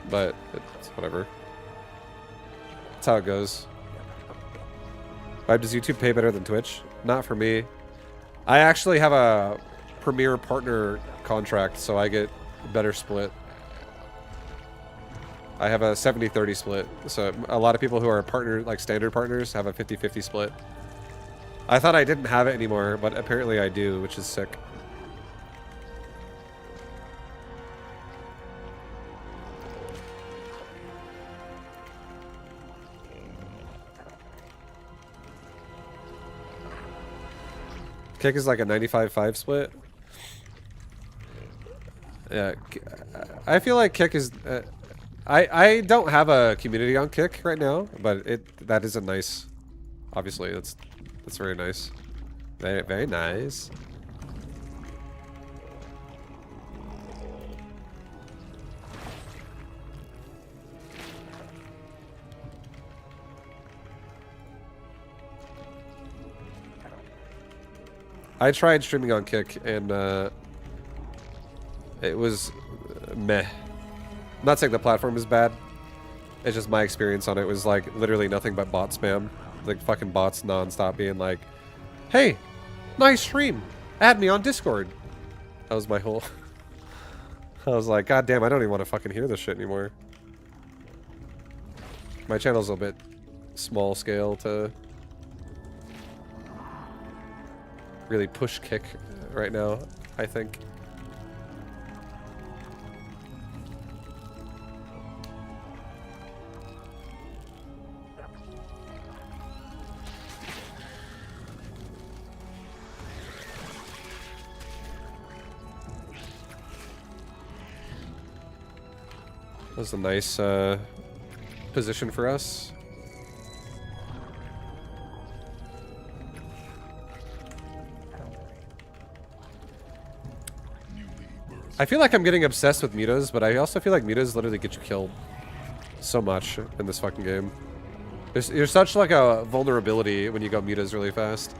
But, it's whatever. That's how it goes. Does YouTube pay better than Twitch? Not for me. I actually have a premier partner contract, so I get a better split. I have a 70-30 split, so a lot of people who are partner, like standard partners, have a 50-50 split. I thought I didn't have it anymore, but apparently I do, which is sick. Kick is like a 95-5 split. Yeah, I feel like Kick is... I don't have a community on Kick right now, but that is a nice... Obviously, that's very nice. Very, very nice. I tried streaming on Kick and it was meh. I'm not saying the platform is bad. It's just my experience on it was like literally nothing but bot spam. Like fucking bots non-stop being like, hey, nice stream. Add me on Discord. That was my whole... I was like, god damn, I don't even want to fucking hear this shit anymore. My channel's a bit small scale to really push Kick right now, I think. That was a nice position for us. I feel like I'm getting obsessed with mutas, but I also feel like mutas literally get you killed so much in this fucking game. You're such like a vulnerability when you go mutas really fast.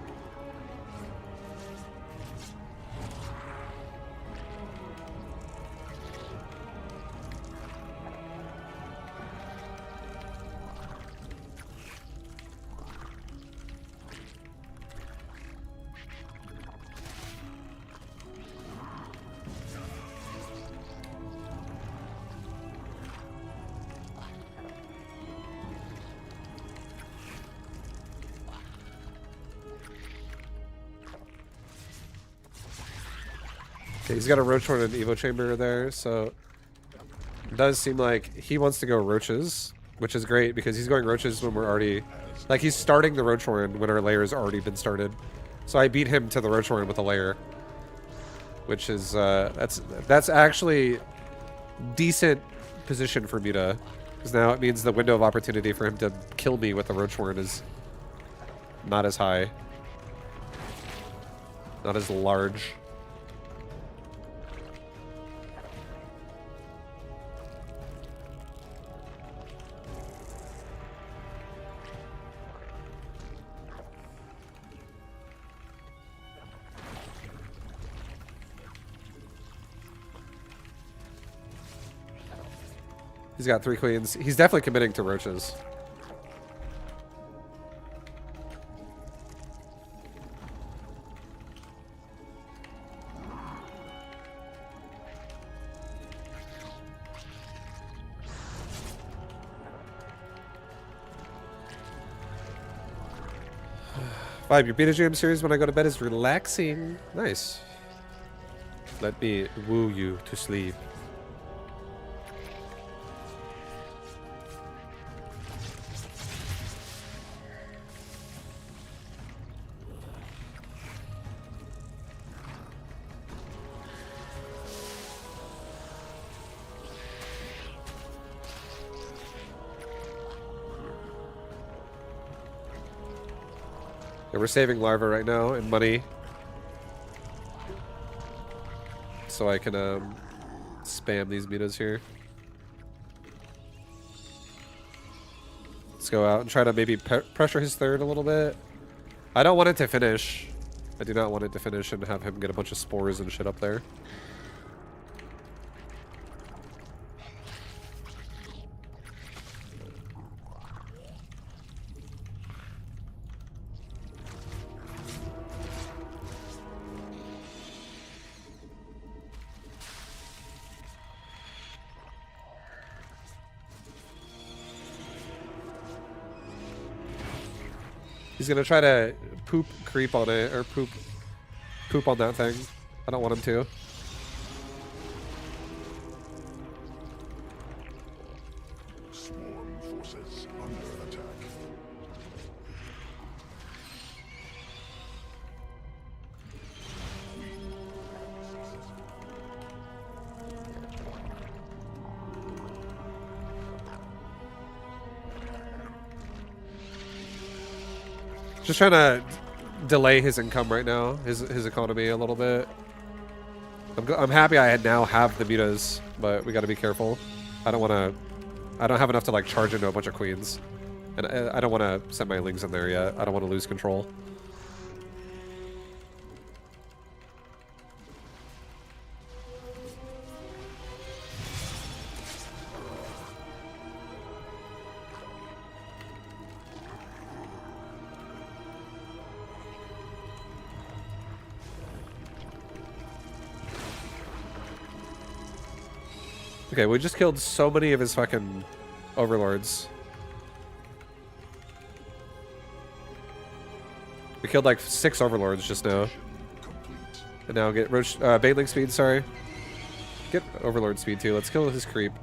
Okay, he's got a roach horn and evo chamber there, so it does seem like he wants to go roaches, which is great because he's going roaches when we're already, like he's starting the roach horn when our layer has already been started. So I beat him to the roach horn with a layer, which is that's actually decent position for Muta, because now it means the window of opportunity for him to kill me with the roach horn is not as high, not as large. He's got 3 queens. He's definitely committing to roaches. Vibe, your beta jam series when I go to bed is relaxing. Nice. Let me woo you to sleep. Yeah, we're saving larva right now and money, so I can spam these mutas here. Let's go out and try to maybe pressure his third a little bit. I don't want it to finish. I do not want it to finish and have him get a bunch of spores and shit up there. He's gonna try to poop creep on it, or poop on that thing. I don't want him to. Swarm forces under attack. Just trying to delay his income right now, his economy a little bit. I'm happy I now have the mutas, but we got to be careful. I don't have enough to like charge into a bunch of queens, and I don't want to send my lings in there yet. I don't want to lose control. Okay, we just killed so many of his fucking overlords. We killed like 6 overlords just now. And now get Roach, Baneling speed, sorry. Get overlord speed too. Let's kill his creep.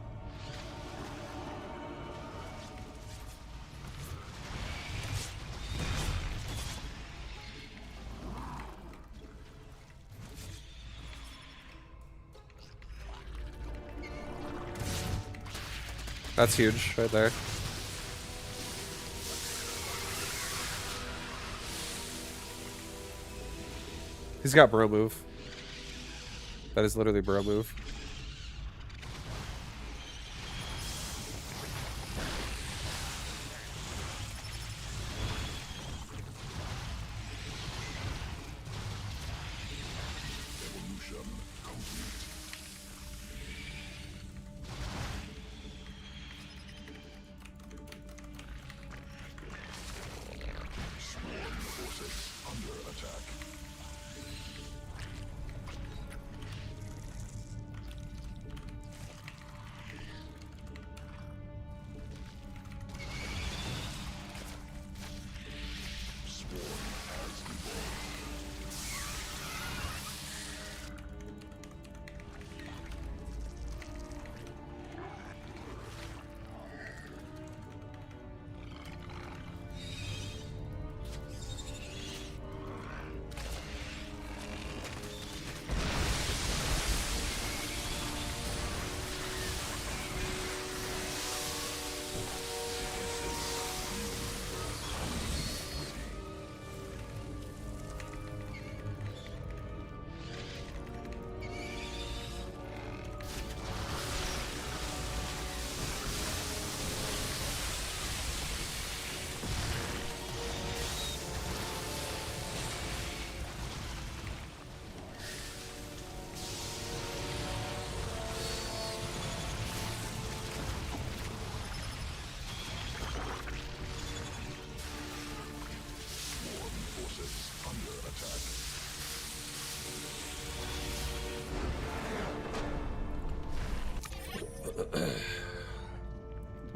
That's huge, right there. He's got burrow move. That is literally burrow move.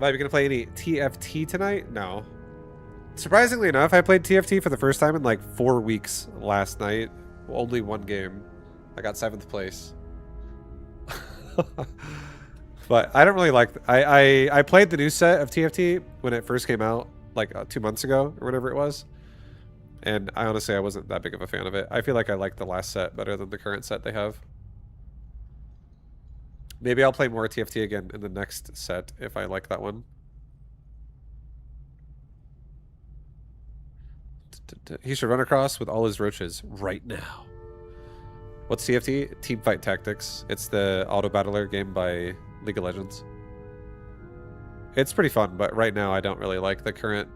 Vibe, you gonna play any TFT tonight? No. Surprisingly enough, I played TFT for the first time in like 4 weeks last night. Only one game. I got 7th place. But I don't really like... I played the new set of TFT when it first came out, like 2 months ago, or whatever it was. And I honestly, I wasn't that big of a fan of it. I feel like I like the last set better than the current set they have. Maybe I'll play more TFT again in the next set if I like that one. He should run across with all his roaches right now. What's TFT? Teamfight Tactics. It's the auto battler game by League of Legends. It's pretty fun, but right now I don't really like the current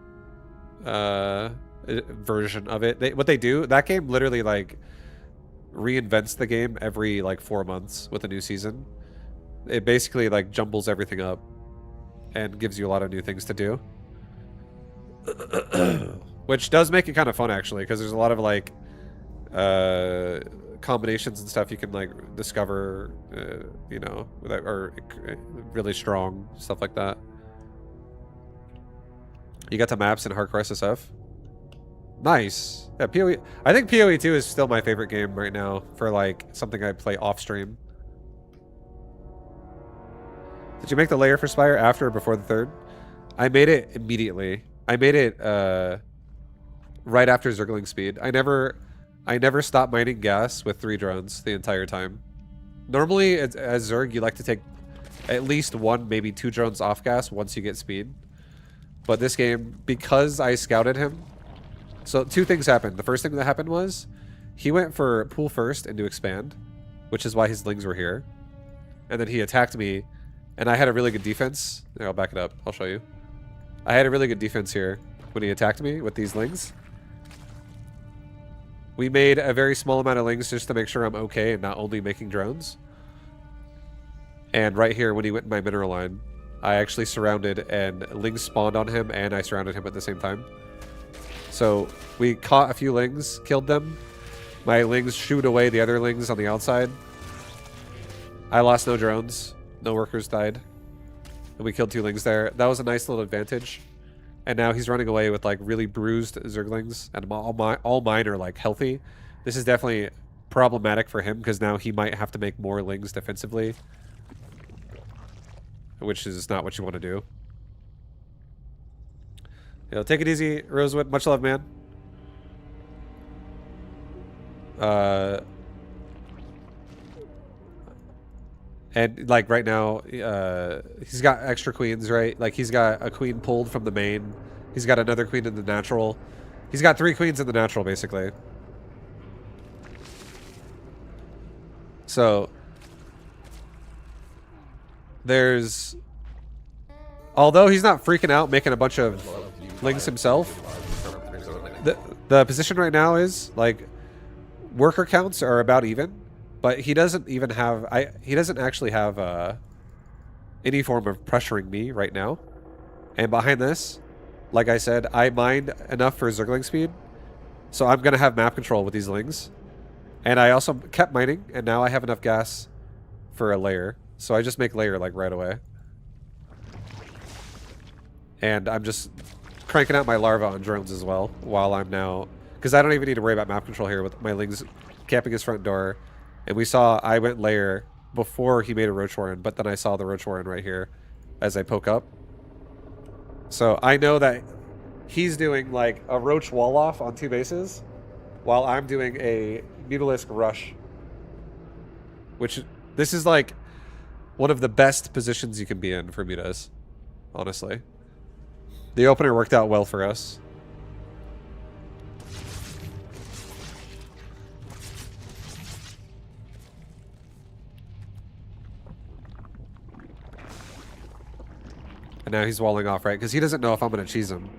version of it. What they do, that game literally like reinvents the game every like 4 months with a new season. It basically like jumbles everything up and gives you a lot of new things to do. Which does make it kind of fun actually, because there's a lot of like combinations and stuff you can like discover, you know, that are really strong, stuff like that. You got to maps in Hardcore SSF. Nice. Yeah, PoE. I think PoE 2 is still my favorite game right now for like something I play off stream. Did you make the layer for Spire after or before the 3rd? I made it immediately. I made it right after Zergling speed. I never stopped mining gas with 3 drones the entire time. Normally, as Zerg, you like to take at least 1, maybe 2 drones off gas once you get speed. But this game, because I scouted him, So 2 things happened. The first thing that happened was he went for pool first into expand, which is why his lings were here. And then he attacked me, and I had a really good defense. Here, I'll back it up. I'll show you. I had a really good defense here when he attacked me with these lings. We made a very small amount of lings just to make sure I'm okay and not only making drones. And right here, when he went in my mineral line, I actually surrounded and lings spawned on him, and I surrounded him at the same time. So we caught a few lings, killed them. My lings shooed away the other lings on the outside. I lost no drones. No workers died. And we killed 2 lings there. That was a nice little advantage. And now he's running away with like really bruised Zerglings, and all mine are like healthy. This is definitely problematic for him because now he might have to make more lings defensively, which is not what you want to do. You know, take it easy, Rosewood. Much love, man. And like right now, he's got extra queens, right? Like he's got a queen pulled from the main. He's got another queen in the natural. He's got 3 queens in the natural, basically. So there's, although he's not freaking out making a bunch of lings himself, the position right now is like worker counts are about even. But he doesn't even have, he doesn't actually have any form of pressuring me right now. And behind this, like I said, I mined enough for Zergling speed. So I'm going to have map control with these lings. And I also kept mining, and now I have enough gas for a layer. So I just make layer like right away. And I'm just cranking out my larva on drones as well while I'm now, because I don't even need to worry about map control here with my lings camping his front door. And we saw I went layer before he made a Roach Warren, but then I saw the Roach Warren right here as I poke up. So I know that he's doing like a Roach wall off on 2 bases while I'm doing a Mutalisk rush. Which, this is like one of the best positions you can be in for mutas, honestly. The opener worked out well for us. And now he's walling off, right? Because he doesn't know if I'm going to cheese him.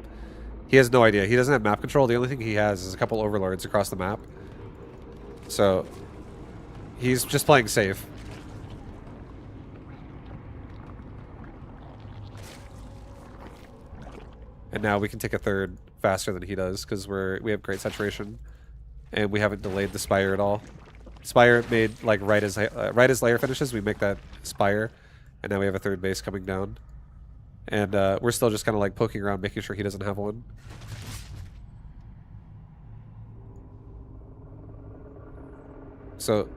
He has no idea. He doesn't have map control. The only thing he has is a couple overlords across the map. So he's just playing safe. And now we can take a third faster than he does because we have great saturation, and we haven't delayed the Spire at all. Spire made like right as layer finishes, we make that Spire, and now we have a 3rd base coming down. And we're still just kind of like poking around, making sure he doesn't have one. So,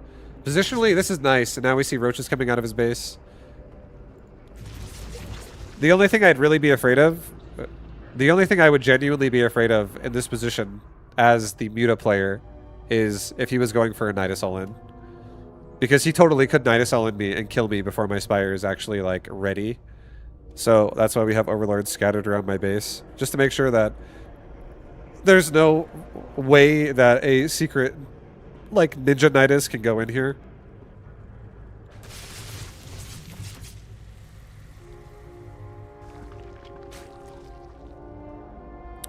positionally, this is nice. And now we see roaches coming out of his base. The only thing I'd really be afraid of, the only thing I would genuinely be afraid of in this position as the Muta player is if he was going for a Nidus all-in. Because he totally could Nidus all-in me and kill me before my Spire is actually like ready. So that's why we have overlords scattered around my base, just to make sure that there's no way that a secret like Ninja Nidus can go in here.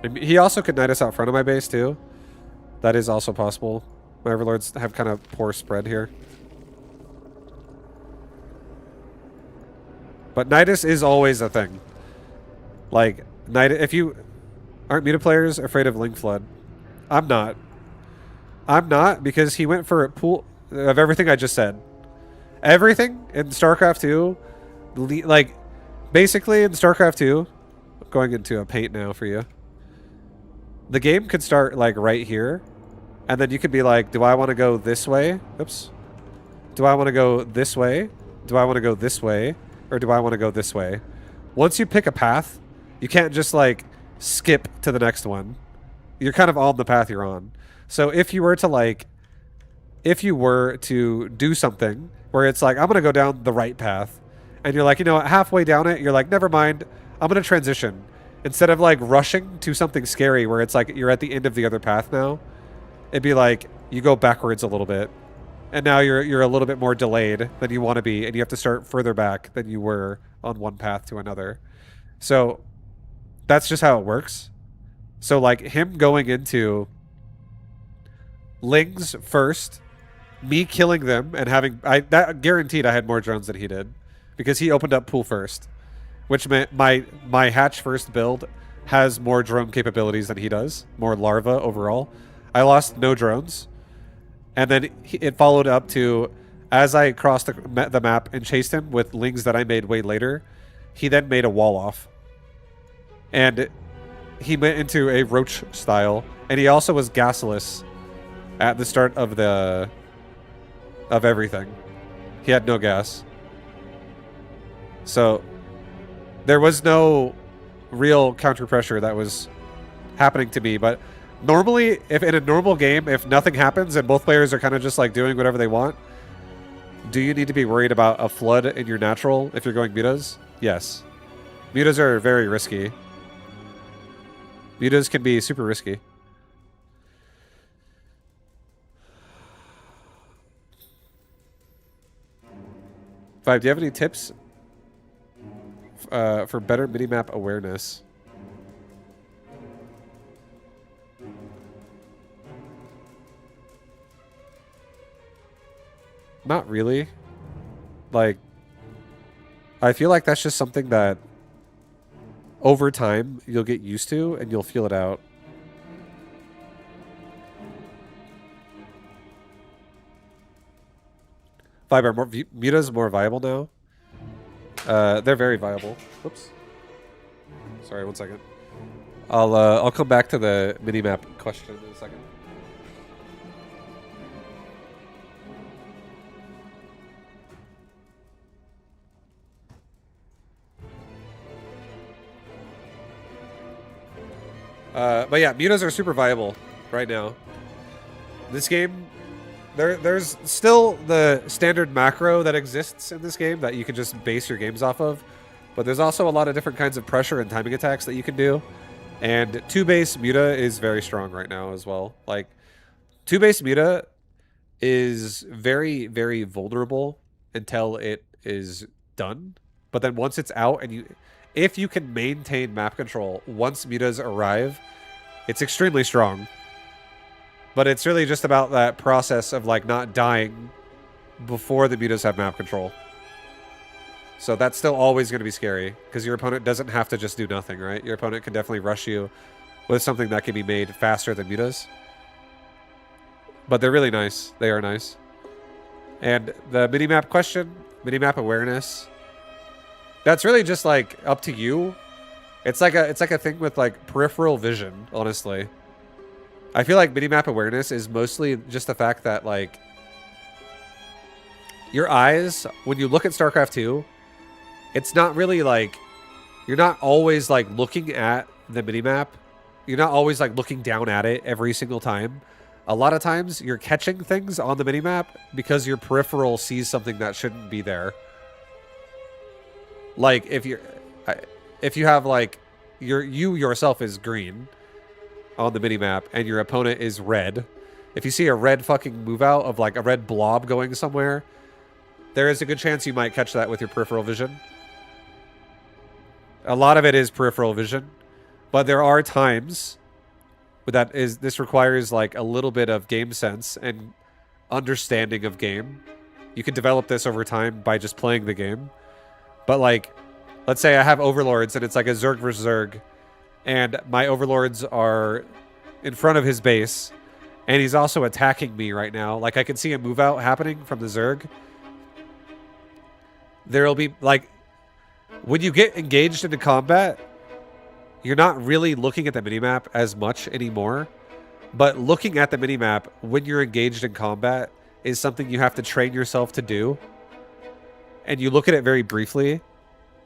And he also could Nidus out front of my base too. That is also possible. My overlords have kind of poor spread here. But Nidus is always a thing. Like, if you aren't Muta players afraid of Ling Flood, I'm not. I'm not, because he went for a pool of everything I just said. Everything in StarCraft 2, like, basically in StarCraft 2, I'm going into a paint now for you. The game could start, like, right here, and then you could be like, do I want to go this way? Oops. Do I want to go this way? Do I want to go this way? Or do I want to go this way? Once you pick a path, you can't just like skip to the next one. You're kind of on the path you're on. So if you were to do something where it's like, I'm going to go down the right path, and you're like, you know what, halfway down it, you're like, never mind, I'm going to transition. instead of like rushing to something scary where it's like you're at the end of the other path now, it'd be like you go backwards a little bit. And now you're a little bit more delayed than you want to be, and you have to start further back than you were on one path to another. So that's just how it works. So like him going into Lings first, me killing them and having that guaranteed I had more drones than he did because he opened up pool first, which meant my hatch first build has more drone capabilities than he does, more larva overall. I lost no drones. And then it followed up to, as I crossed the map and chased him with lings that I made way later, he then made a wall off. And he went into a roach style, and he also was gasless at the start of everything. He had no gas. So there was no real counter pressure that was happening to me, but normally, if in a normal game, if nothing happens and both players are kind of just like doing whatever they want, do you need to be worried about a flood in your natural if you're going mutas? Yes. Mutas are very risky. Mutas can be super risky. Five, do you have any tips for better minimap awareness? Not really. Like, I feel like that's just something that over time you'll get used to and you'll feel it out. Fiber, Muta's more viable now. They're very viable. Whoops. Sorry, 1 second. I'll come back to the minimap question in a second. But yeah, mutas are super viable right now. This game, there's still the standard macro that exists in this game that you can just base your games off of, but there's also a lot of different kinds of pressure and timing attacks that you can do. And 2-base muta is very strong right now as well. Like, 2-base muta is very, very vulnerable until it is done. But then once it's out and if you can maintain map control once mutas arrive, it's extremely strong. But it's really just about that process of like not dying before the mutas have map control. So that's still always going to be scary because your opponent doesn't have to just do nothing, right? Your opponent can definitely rush you with something that can be made faster than mutas. But they're really nice. They are nice. And the minimap question, minimap awareness, that's really just like up to you. It's like a thing with like peripheral vision, honestly. I feel like minimap awareness is mostly just the fact that like your eyes, when you look at StarCraft 2, it's not really like you're not always like looking at the minimap. You're not always like looking down at it every single time. A lot of times you're catching things on the minimap because your peripheral sees something that shouldn't be there. Like if you have like you yourself is green on the minimap and your opponent is red. If you see a red fucking move out of like a red blob going somewhere, there is a good chance you might catch that with your peripheral vision. A lot of it is peripheral vision, but there are times this requires like a little bit of game sense and understanding of game. You can develop this over time by just playing the game. But like, let's say I have overlords and it's like a Zerg versus Zerg, and my overlords are in front of his base, and he's also attacking me right now. Like I can see a move out happening from the Zerg. There'll be like, when you get engaged into combat, you're not really looking at the minimap as much anymore. But looking at the minimap when you're engaged in combat is something you have to train yourself to do. And you look at it very briefly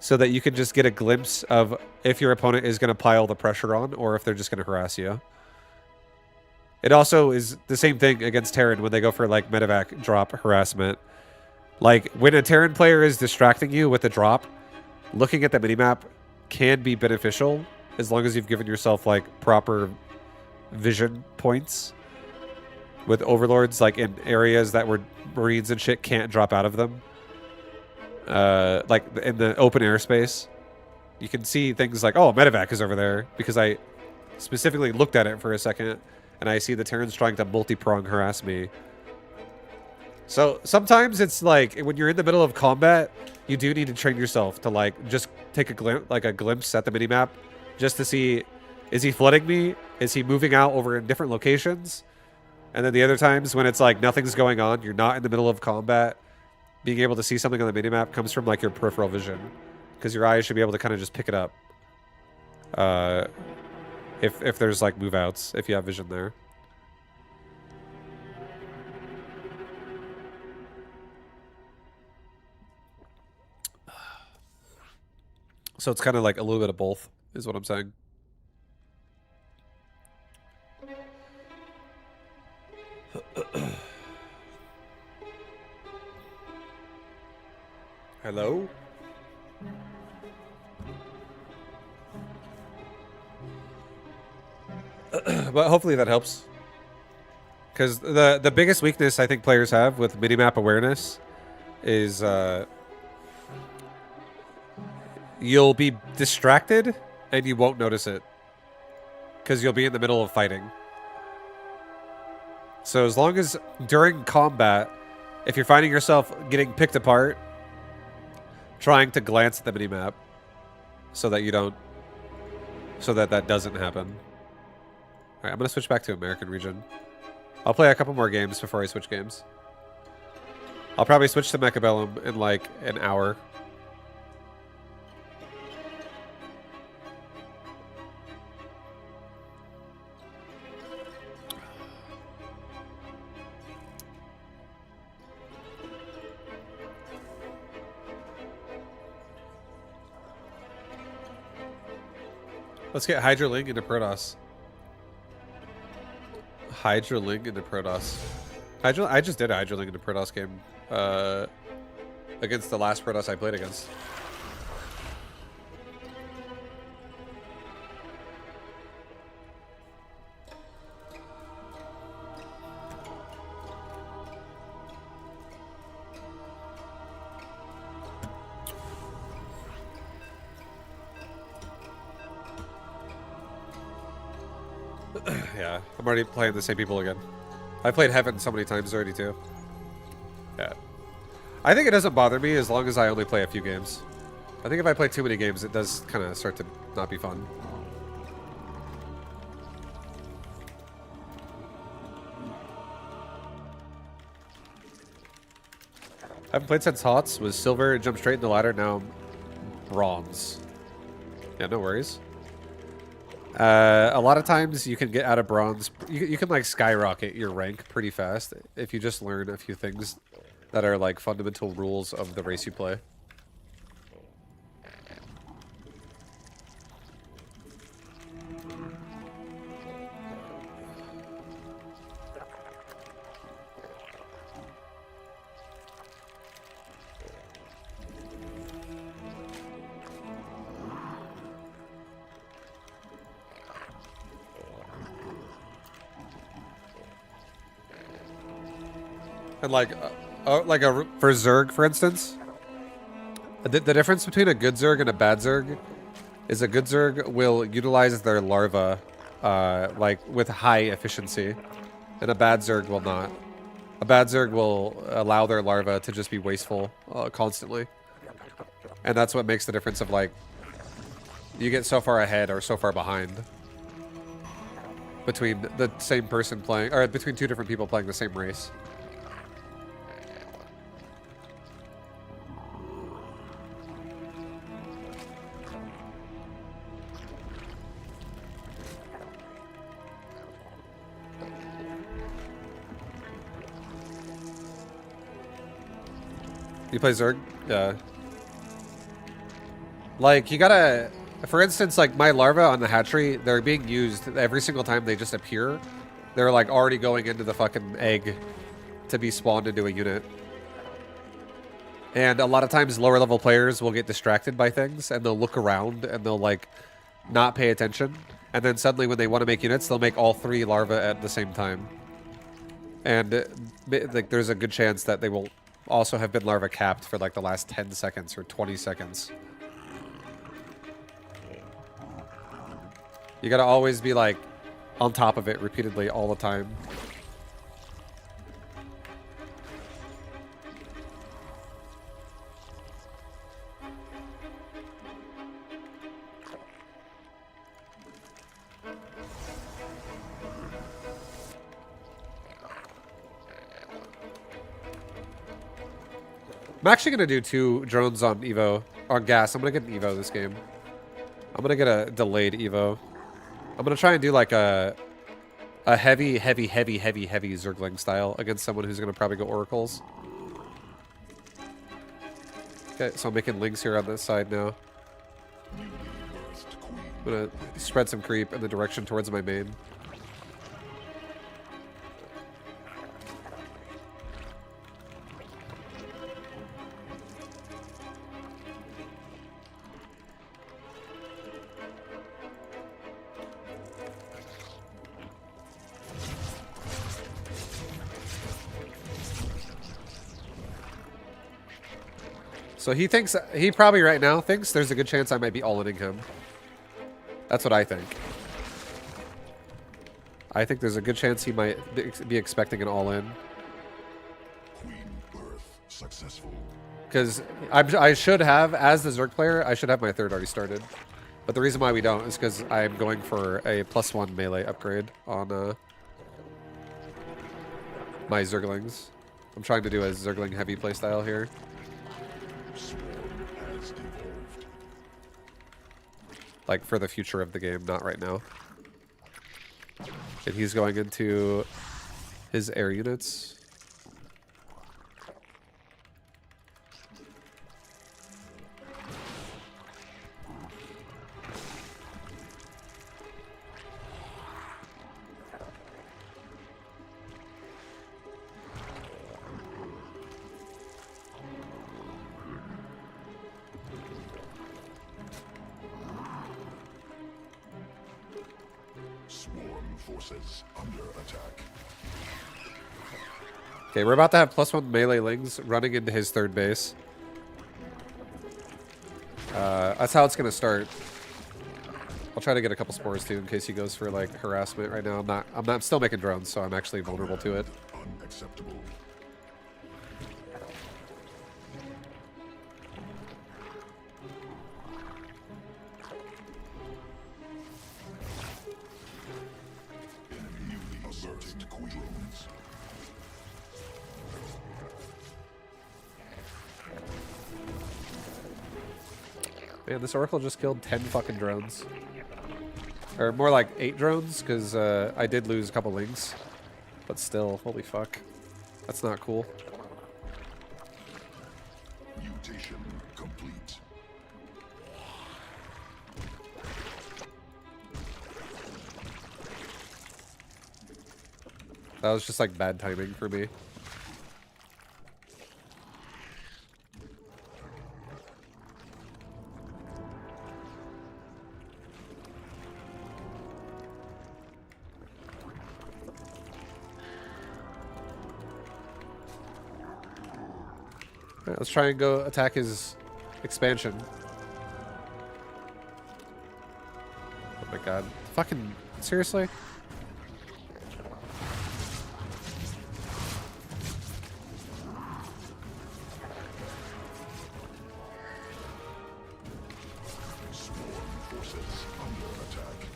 so that you can just get a glimpse of if your opponent is going to pile the pressure on or if they're just going to harass you. It also is the same thing against Terran when they go for like medevac drop harassment. Like when a Terran player is distracting you with a drop, looking at the minimap can be beneficial as long as you've given yourself like proper vision points with overlords, like in areas that where marines and shit can't drop out of them. Like in the open airspace, you can see things like, oh, medevac is over there, because I specifically looked at it for a second and I see the Terrans trying to multi-prong harass me. So sometimes it's like when you're in the middle of combat, you do need to train yourself to like just take a glimpse at the minimap just to see, is he flooding me? Is he moving out over in different locations? And then the other times when it's like nothing's going on, you're not in the middle of combat, being able to see something on the minimap comes from like your peripheral vision, because your eyes should be able to kind of just pick it up. If there's like move outs, if you have vision there. So it's kind of like a little bit of both, is what I'm saying. Hello? But hopefully that helps. Because the biggest weakness I think players have with minimap awareness is you'll be distracted and you won't notice it. Because you'll be in the middle of fighting. So as long as during combat, if you're finding yourself getting picked apart, trying to glance at the minimap so that you don't, so that that doesn't happen. All right, I'm going to switch back to American region. I'll play a couple more games before I switch games. I'll probably switch to Mechabellum in like an hour. Let's get Hydraling into Protoss. Hydraling into Protoss. I just did a Hydraling into Protoss game against the last Protoss I played against. Yeah, I'm already playing the same people again. I played Heaven so many times already too. Yeah. I think it doesn't bother me as long as I only play a few games. I think if I play too many games, it does kind of start to not be fun. I haven't played since HOTS, was silver, jumped straight in the ladder, now I'm bronze. Yeah, no worries. A lot of times you can get out of bronze. You can like skyrocket your rank pretty fast if you just learn a few things that are like fundamental rules of the race you play. And like for Zerg, for instance, the difference between a good Zerg and a bad Zerg is a good Zerg will utilize their larva like with high efficiency, and a bad Zerg will not. A bad Zerg will allow their larva to just be wasteful constantly, and that's what makes the difference of like you get so far ahead or so far behind between the same person playing, or between two different people playing the same race. You play Zerg? Yeah. Like, you gotta... For instance, like, my larvae on the hatchery, they're being used every single time they just appear. They're, like, already going into the fucking egg to be spawned into a unit. And a lot of times, lower-level players will get distracted by things, and they'll look around, and they'll, like, not pay attention, and then suddenly when they want to make units, they'll make all 3 larvae at the same time. And like, there's a good chance that they will also have been larva capped for like the last 10 seconds or 20 seconds. You gotta always be like on top of it repeatedly all the time. I'm actually gonna do 2 drones on Evo, on gas. I'm gonna get an Evo this game. I'm gonna get a delayed Evo. I'm gonna try and do like a heavy Zergling style against someone who's gonna probably go oracles. Okay, so I'm making links here on this side now. I'm gonna spread some creep in the direction towards my main. So he probably right now thinks there's a good chance I might be all-inning him. That's what I think. I think there's a good chance he might be expecting an all-in. Queen birth successful. Because I should have, as the Zerg player, I should have my 3rd already started. But the reason why we don't is because I'm going for a +1 melee upgrade on my Zerglings. I'm trying to do a Zergling heavy playstyle here. Like, for the future of the game, not right now. And he's going into his air units. Swarm forces under attack. Okay, we're about to have +1 melee lings running into his 3rd base. That's how it's gonna start. I'll try to get a couple spores too in case he goes for like harassment right now. I'm still making drones, so I'm actually vulnerable to it. Unacceptable. Newly asserted queens. Man, this Oracle just killed 10 fucking drones. Or more like 8 drones, because I did lose a couple lings. But still, holy fuck. That's not cool. Mutation complete. That was just like bad timing for me. Alright, let's try and go attack his expansion. Oh my god. Fucking seriously? Swarm forces under attack.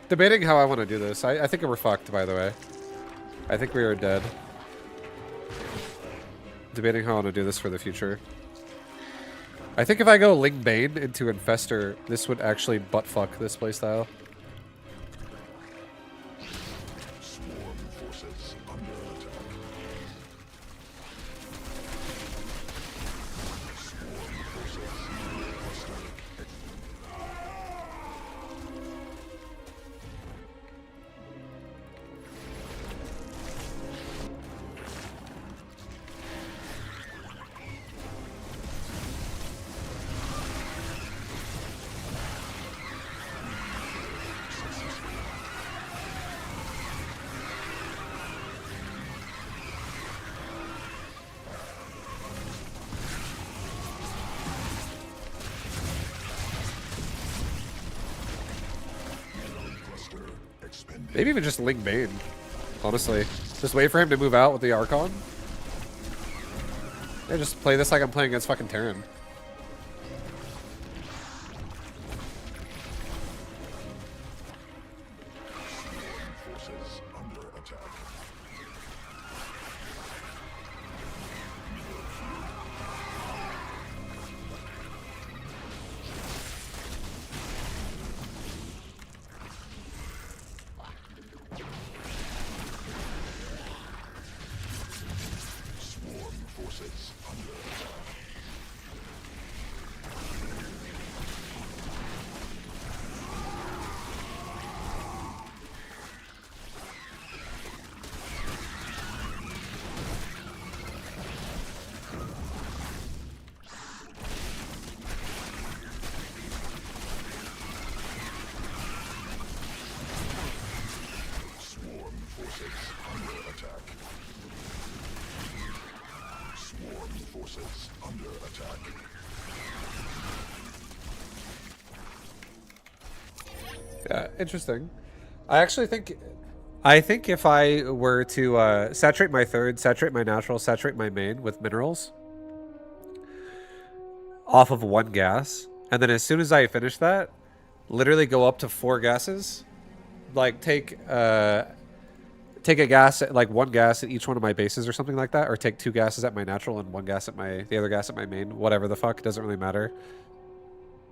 Debating how I want to do this. I think we're fucked, by the way. I think we are dead. Debating how I want to do this for the future. I think if I go Ling Bane into Infestor, this would actually butt-fuck this playstyle. Swarm forces under attack. Swarm forces cluster. Cluster expended. Maybe even just Ling Bane. Honestly. Just wait for him to move out with the Archon. Yeah, just play this like I'm playing against fucking Terran. Forces under attack. Swarm forces under attack. Swarm forces under attack. Swarm forces under attack. Yeah, interesting. I think if I were to saturate my third, saturate my natural, saturate my main with minerals off of one gas, and then as soon as I finish that, literally go up to 4 gases, like take a gas, like 1 gas at each one of my bases or something like that, or take 2 gases at my natural and 1 gas at the other gas at my main, whatever the fuck, doesn't really matter.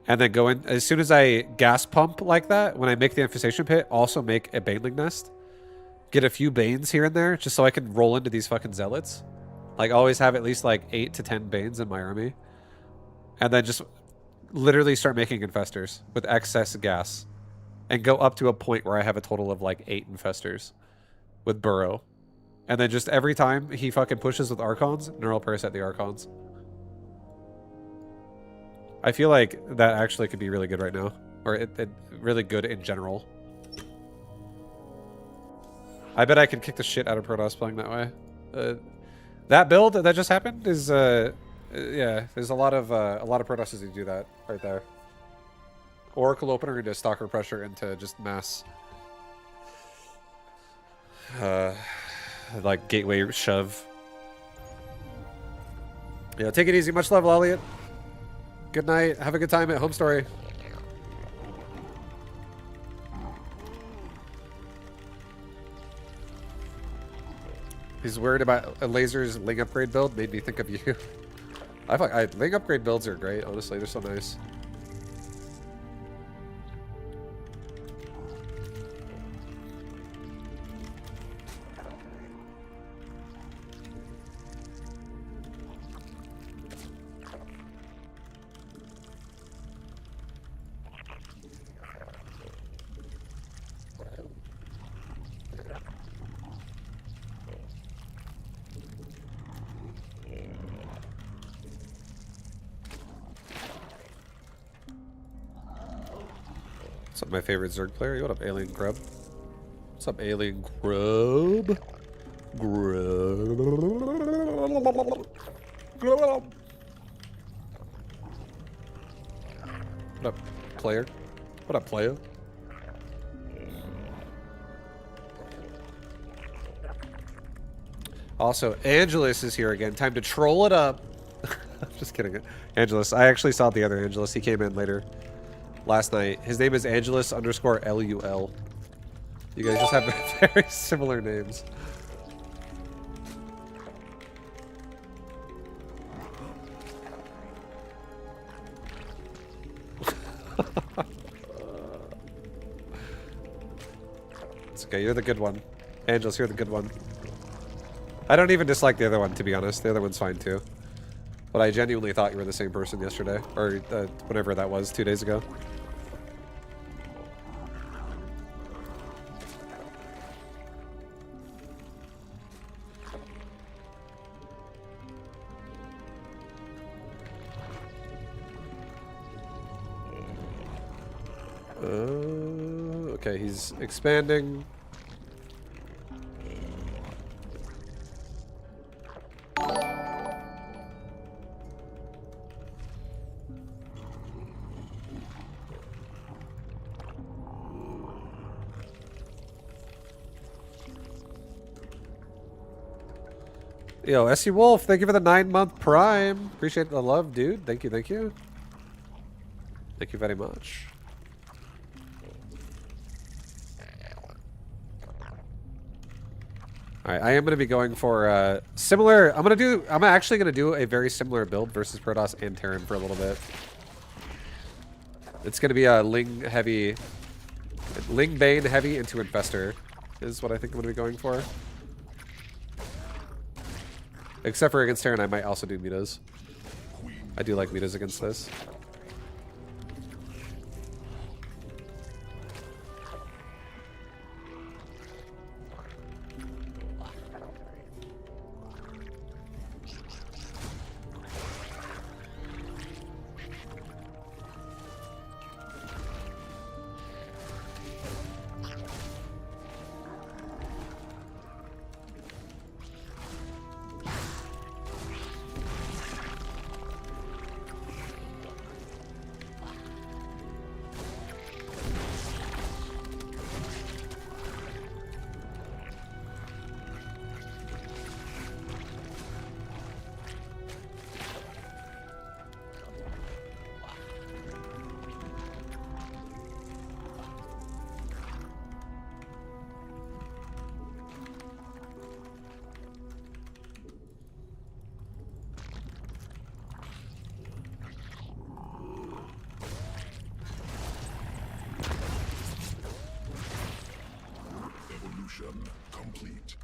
And then go in, as soon as I gas pump like that, when I make the infestation pit, also make a baneling nest. Get a few banes here and there, just so I can roll into these fucking zealots. Like, always have at least like 8 to 10 banes in my army. And then just literally start making infestors with excess gas. And go up to a point where I have a total of like 8 infestors with Burrow. And then just every time he fucking pushes with Archons, neural purse at the Archons. I feel like that actually could be really good right now. Or it really good in general. I bet I could kick the shit out of Protoss playing that way. That build that just happened is, yeah, there's a lot of Protosses who do that right there. Oracle opener into Stalker pressure into just mass, like gateway shove. Yeah, take it easy. Much love, Elliot. Good night. Have a good time at Home Story. He's worried about a laser's Ling upgrade build. Made me think of you. Ling upgrade builds are great. Honestly, they're so nice. What's up, my favorite Zerg player? What up, Alien Grub? What's up, Alien Grub? What up, player? What up, player? Also, Angelus is here again. Time to troll it up. I'm just kidding. Angelus. I actually saw the other Angelus. He came in later last night. His name is Angelus _LUL. You guys just have very similar names. It's okay, you're the good one. Angels, you're the good one. I don't even dislike the other one, to be honest. The other one's fine too. But I genuinely thought you were the same person yesterday. Or whenever that was, 2 days ago. Okay, he's expanding. Yo, SE Wolf, thank you for the 9-month prime. Appreciate the love, dude. Thank you, thank you. Thank you very much. Alright, I am going to be going for similar... I'm actually going to do a very similar build versus Protoss and Terran for a little bit. It's going to be a Ling heavy... Ling Bane heavy into Infestor is what I think I'm going to be going for. Except for against Terran, I might also do Mitas. I do like Mitas against this. Evolution complete.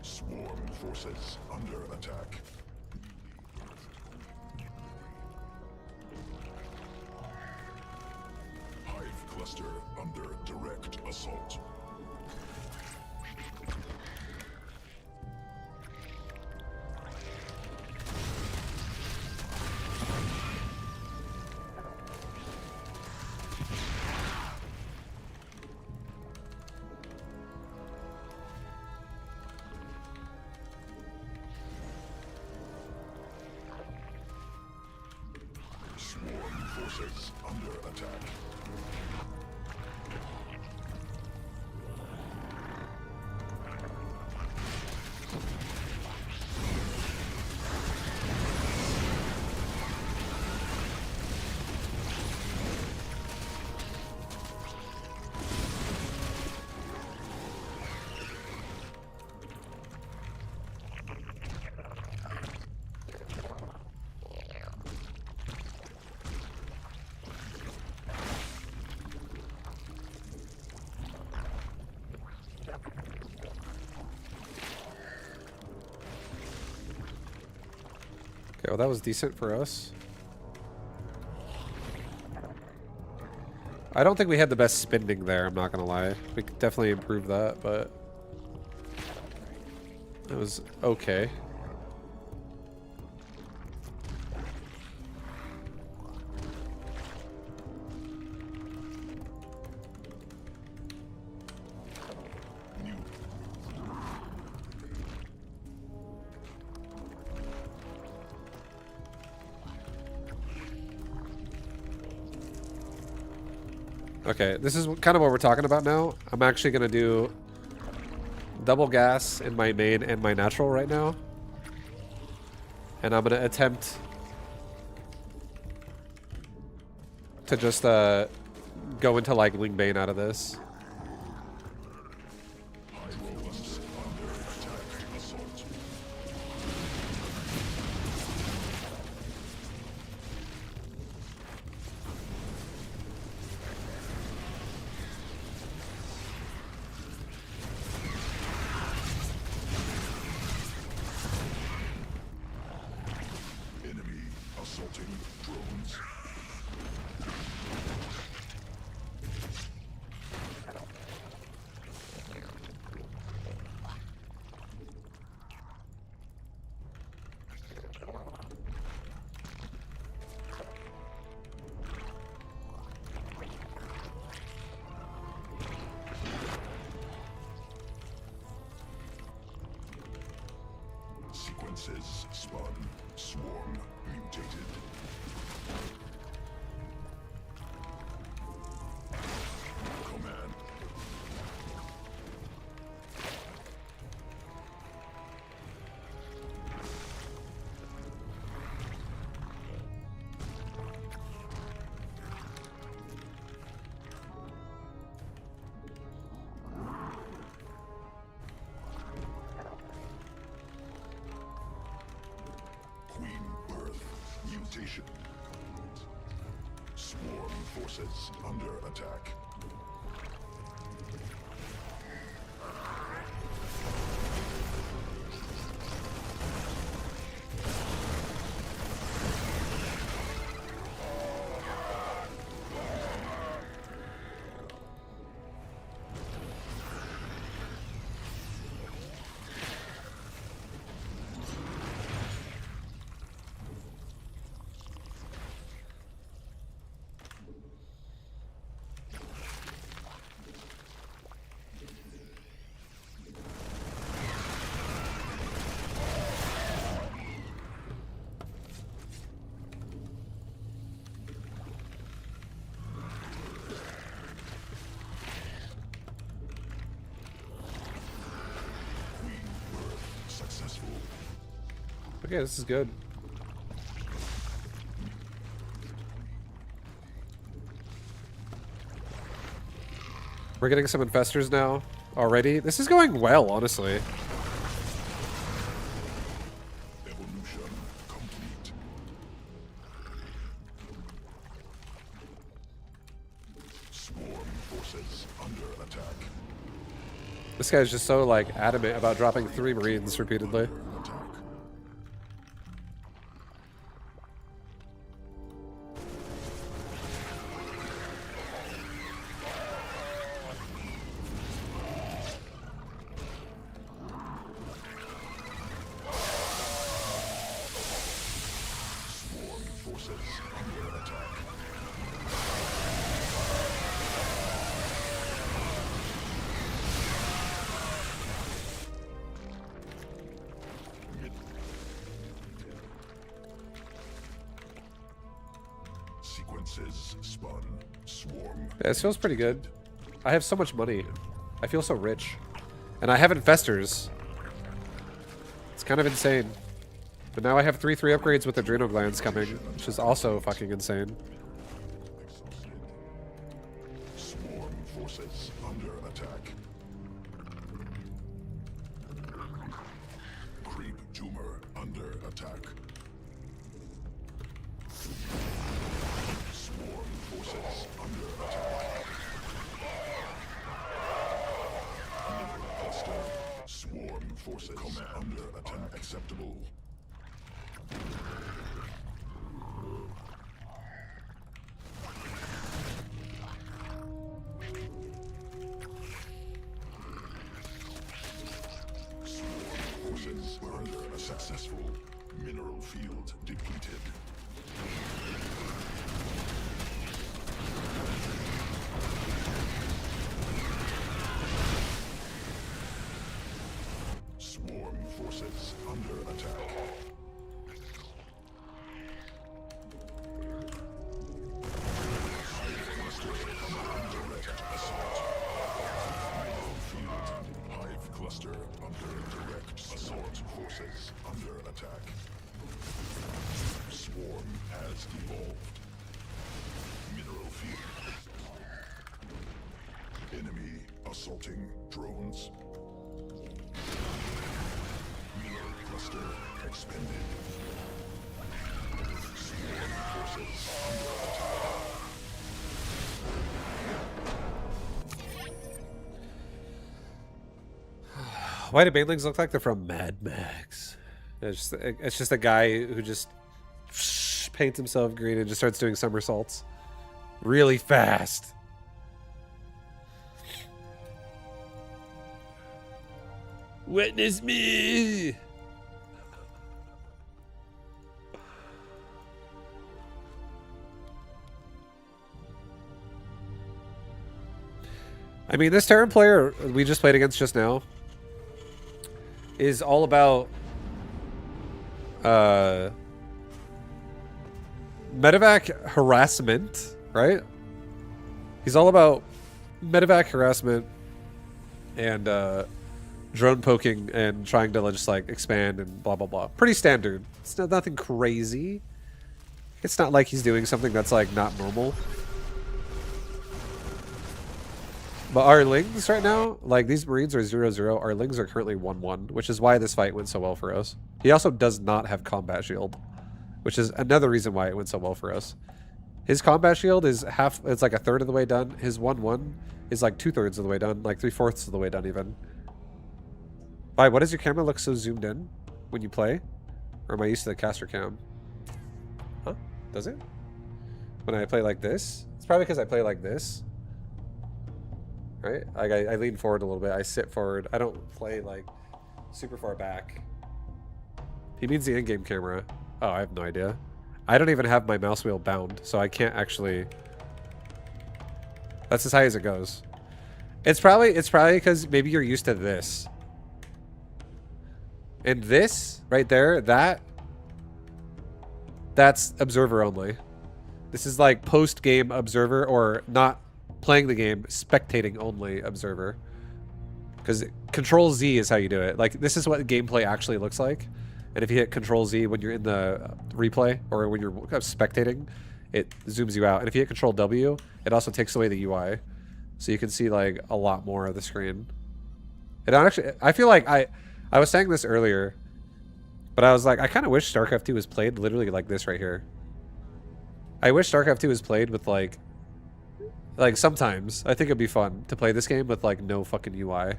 Swarm forces under attack. Hive cluster under direct assault. Swarm forces under attack. Okay, well that was decent for us. I don't think we had the best spending there, I'm not gonna lie. We could definitely improve that, but it was okay. Okay, this is kind of what we're talking about now. I'm actually going to do double gas in my main and my natural right now. And I'm gonna attempt to just go into like Lingbane out of this. Enemy assaulting drones. Sequences spun, swarm mutated. Command. Queen Birth mutation. Swarm forces under attack. Successful. Okay, this is good. We're getting some infestors now already. This is going well, honestly. Evolution complete. Swarm forces under attack. This guy's just so like adamant about dropping 3 Marines repeatedly. Attack. Swarm forces under attack. Sequences spun. Swarm. Yeah, this feels pretty good. I have so much money. I feel so rich. And I have infestors. It's kind of insane. But now I have 3/3 upgrades with adrenal glands coming, which is also fucking insane. Exhausted. Swarm forces under attack. Creep tumor under attack. Swarm forces under attack. Mineral cluster. Swarm forces under attack. Unacceptable. Forces were under a successful mineral field depleted. Swarm forces under attack. Direct assault. Mineral field. Hive cluster under direct assault. Forces under attack. has evolved. Mineral field. Enemy assaulting drones. Mineral cluster expended. Swarm forces under attack. Why do banelings look like they're from Mad Max? It's just a guy who just paints himself green and just starts doing somersaults really fast. Witness me! I mean, this Terran player we just played against just now is all about medevac harassment, right? He's all about medevac harassment and drone poking and trying to just like expand and blah blah blah. Pretty standard. It's nothing crazy. It's not like he's doing something that's like not normal. But our lings right now, like these Marines are 0-0. Our lings are currently 1-1, which is why this fight went so well for us. He also does not have combat shield, which is another reason why it went so well for us. His combat shield is half, it's like a third of the way done. His 1-1 is like 2/3 of the way done, like 3/4 of the way done even. Why, what does your camera look so zoomed in when you play? Or am I used to the caster cam? Huh? Does it? When I play like this? It's probably because I play like this. Right? Like I lean forward a little bit. I sit forward. I don't play like super far back. He means the in-game camera. Oh, I have no idea. I don't even have my mouse wheel bound, so I can't actually. That's as high as it goes. It's probably because maybe you're used to this. And this right there, that's observer only. This is like post-game observer, or not playing the game, spectating only observer. Because Control Z is how you do it. Like, this is what gameplay actually looks like. And if you hit Control Z when you're in the replay, or when you're spectating, it zooms you out. And if you hit Control W, it also takes away the UI. So you can see like a lot more of the screen. And I feel like I was saying this earlier, but I was like, I kind of wish StarCraft 2 was played literally like this right here. I wish StarCraft 2 was played with like sometimes I think it'd be fun to play this game with like no fucking UI.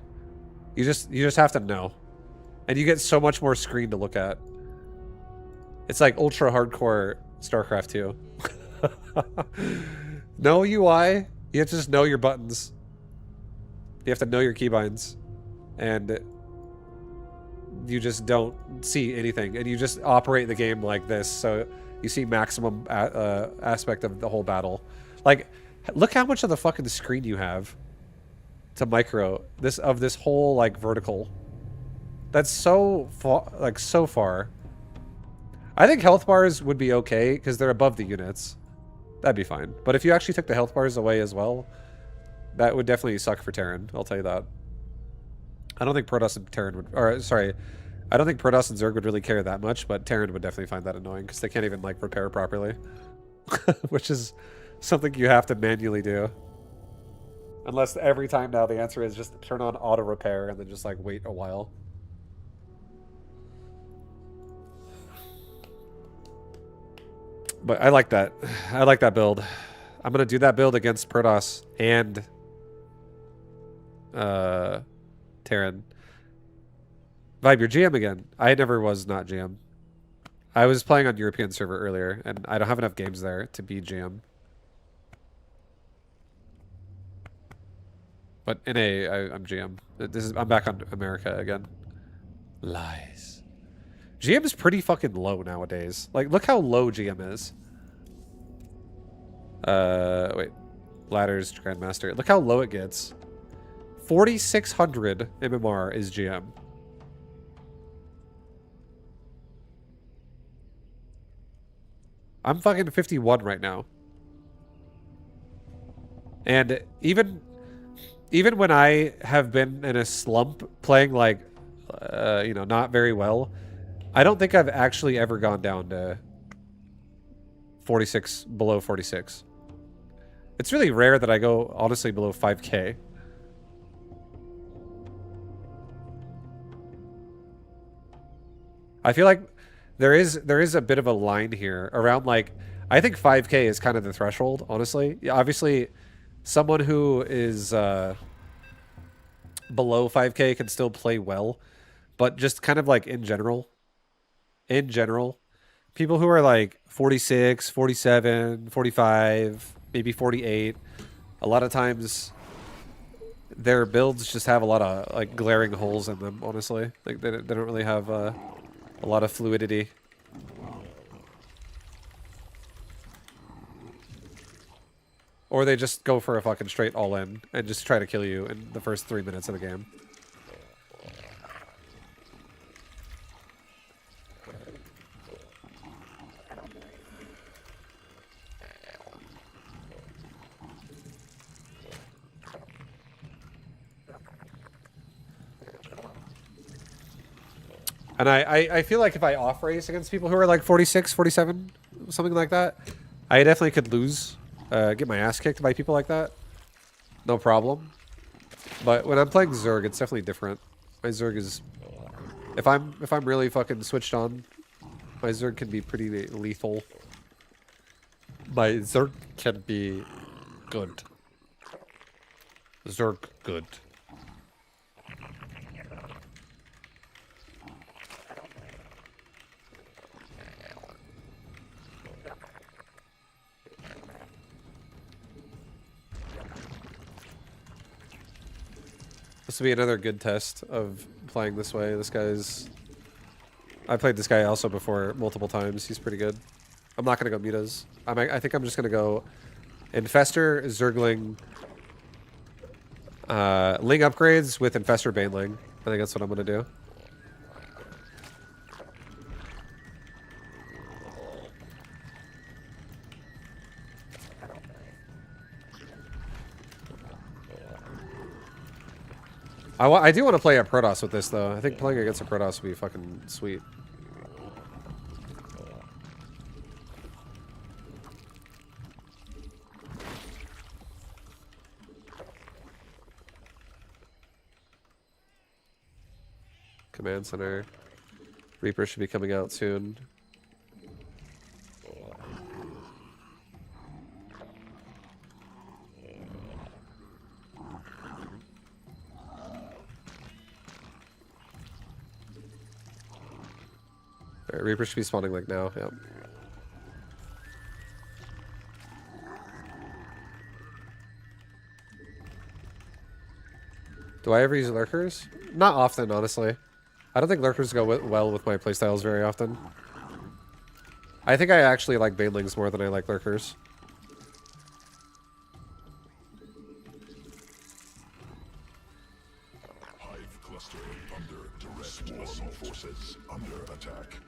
You just have to know. And you get so much more screen to look at. It's like ultra hardcore StarCraft 2. No UI. You have to just know your buttons. You have to know your keybinds. And you just don't see anything. And you just operate the game like this. So you see maximum aspect of the whole battle. Like, look how much of the fucking screen you have to micro this whole like vertical. That's so far, like so far. I think health bars would be okay because they're above the units. That'd be fine. But if you actually took the health bars away as well, that would definitely suck for Terran. I'll tell you that. I don't think Protoss and Terran would, or sorry, I don't think Protoss and Zerg would really care that much, but Terran would definitely find that annoying because they can't even like repair properly, which is something you have to manually do. Unless every time now the answer is just turn on auto repair and then just like wait a while. But I like that. I like that build. I'm gonna do that build against Protoss and Terran. Vibe, you're GM again. I never was not GM. I was playing on European server earlier, and I don't have enough games there to be GM. But NA, I'm GM. I'm back on America again. Lies. GM is pretty fucking low nowadays. Like, look how low GM is. Wait. Ladders, Grandmaster. Look how low it gets. 4,600 MMR is GM. I'm fucking 51 right now. And even when I have been in a slump playing like, you know, not very well, I don't think I've actually ever gone down to 46 below 46. It's really rare that I go honestly below 5k. I feel like there is a bit of a line here around like I think 5k is kind of the threshold, honestly. Yeah, obviously someone who is below 5k can still play well, but just kind of like in general, people who are like 46, 47, 45, maybe 48, a lot of times their builds just have a lot of like glaring holes in them, honestly. Like they don't really have a lot of fluidity. Or they just go for a fucking straight all-in and just try to kill you in the first 3 minutes of the game. And I feel like if I off race against people who are like 46, 47, something like that, I definitely could lose. Get my ass kicked by people like that. No problem. But when I'm playing Zerg, it's definitely different. My Zerg is... If I'm really fucking switched on, my Zerg can be pretty lethal. My Zerg can be good. Zerg good. This will be another good test of playing this way. This guy's... I played this guy also before multiple times. He's pretty good. I'm not going to go mutas. I think I'm just going to go Infestor, Zergling, Ling upgrades with Infestor Baneling. I think that's what I'm going to do. I do want to play a Protoss with this, though. I think playing against a Protoss would be fucking sweet. Command Center. Reaper should be coming out soon. Alright, Reaper should be spawning like now, yep. Do I ever use lurkers? Not often, honestly. I don't think lurkers go well with my playstyles very often. I think I actually like banelings more than I like lurkers. Hive cluster under direct swarm forces under attack.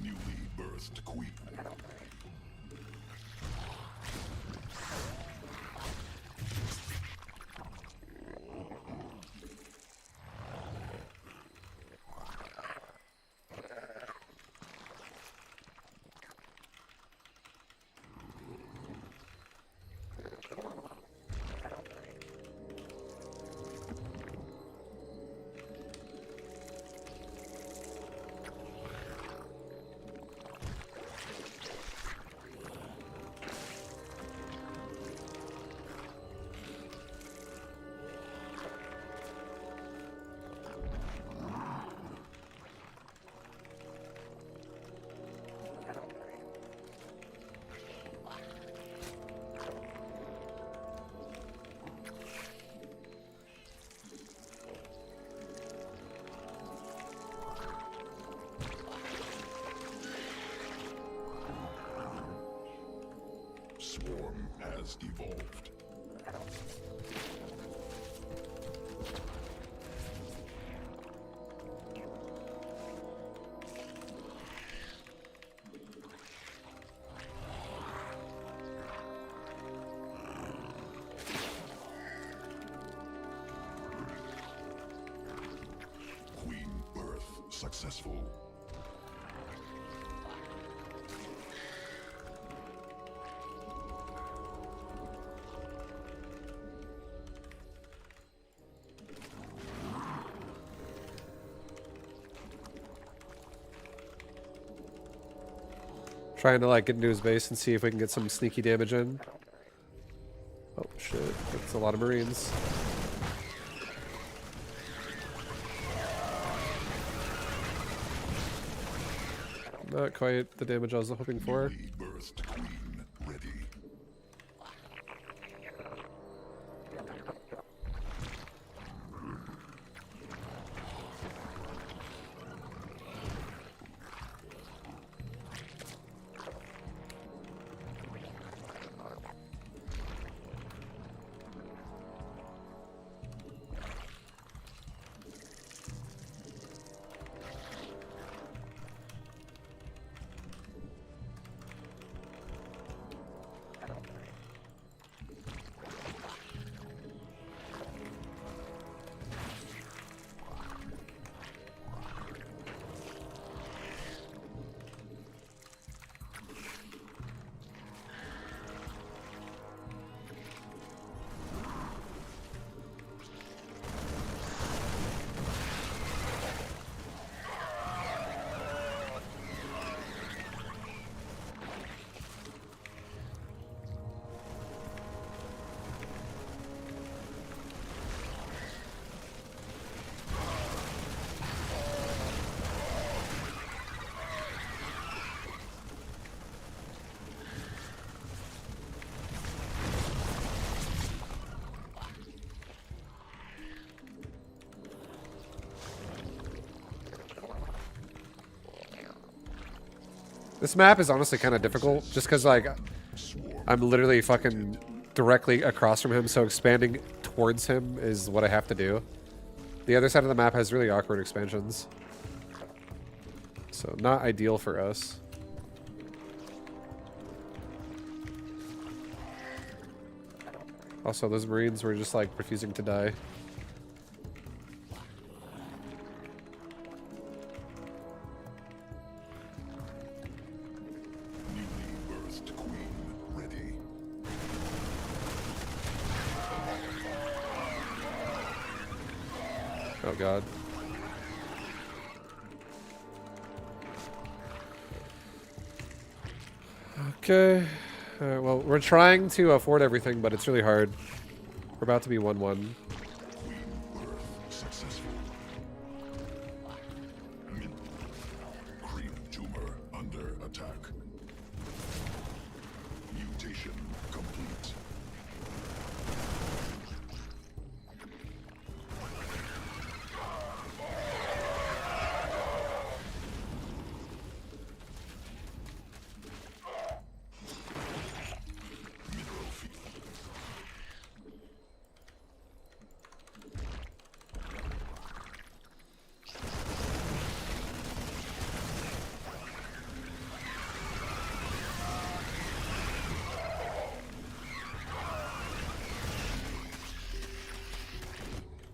Newly birthed queen. Swarm has evolved. successful. Trying to like get into his base and see if we can get some sneaky damage in. Oh shit, that's a lot of Marines. Not quite the damage I was hoping for. Newly birthed queen ready. This map is honestly kind of difficult, just because like I'm literally fucking directly across from him, so expanding towards him is what I have to do. The other side of the map has really awkward expansions, so not ideal for us. Also, those Marines were just like refusing to die. Oh god. Okay. Alright, well, we're trying to afford everything, but it's really hard. We're about to be 1-1. Successful. Creep tumor under attack. Mutation complete. Mineral field.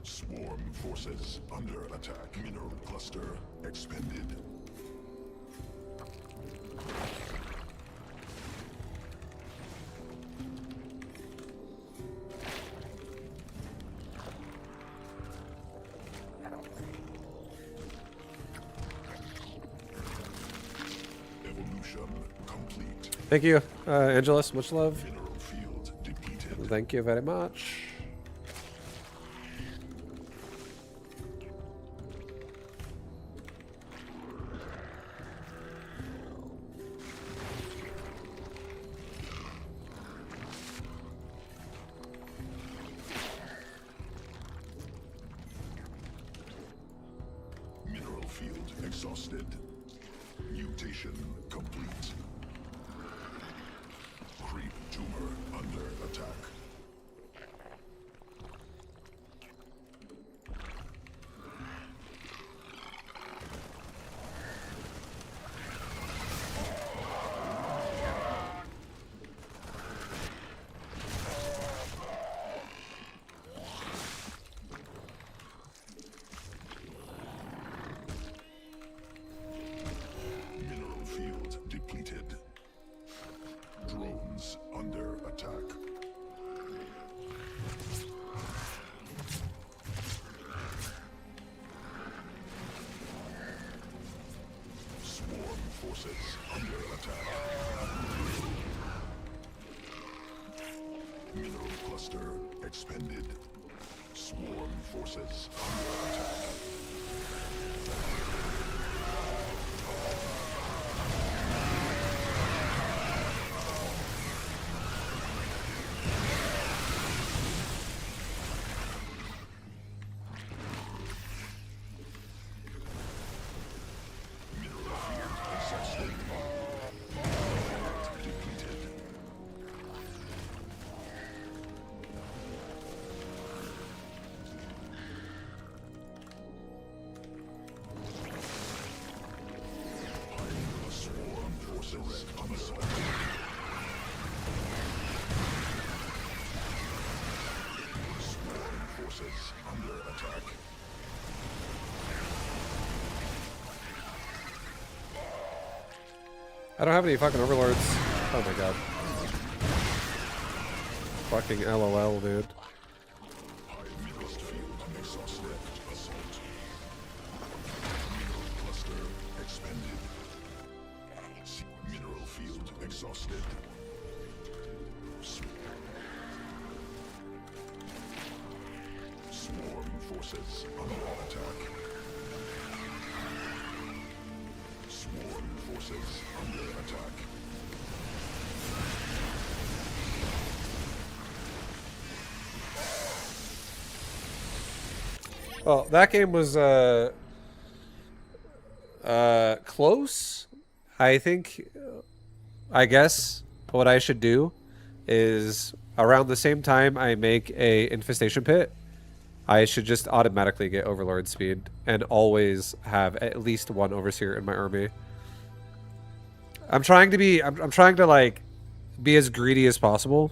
Swarm forces under attack. Mineral cluster expended. Evolution complete. Thank you, Angelus. Much love. Mineral field depleted. Thank you very much. Mineral field exhausted. Mutation complete. Creep tumor under attack. Mineral cluster expended. Swarm forces under attack. Mineral field exhausted. Depleted. Swarm forces unselected. Swarm forces under attack. I don't have any fucking overlords. Oh my god. Fucking LOL, dude. Mineral field exhausted. Assault. Mineral cluster expended. Mineral field exhausted. Swarm forces under attack. Swarm forces under attack. Well, that game was close. I think, I guess what I should do is around the same time I make a infestation pit, I should just automatically get overlord speed and always have at least one overseer in my army. I'm trying to like be as greedy as possible.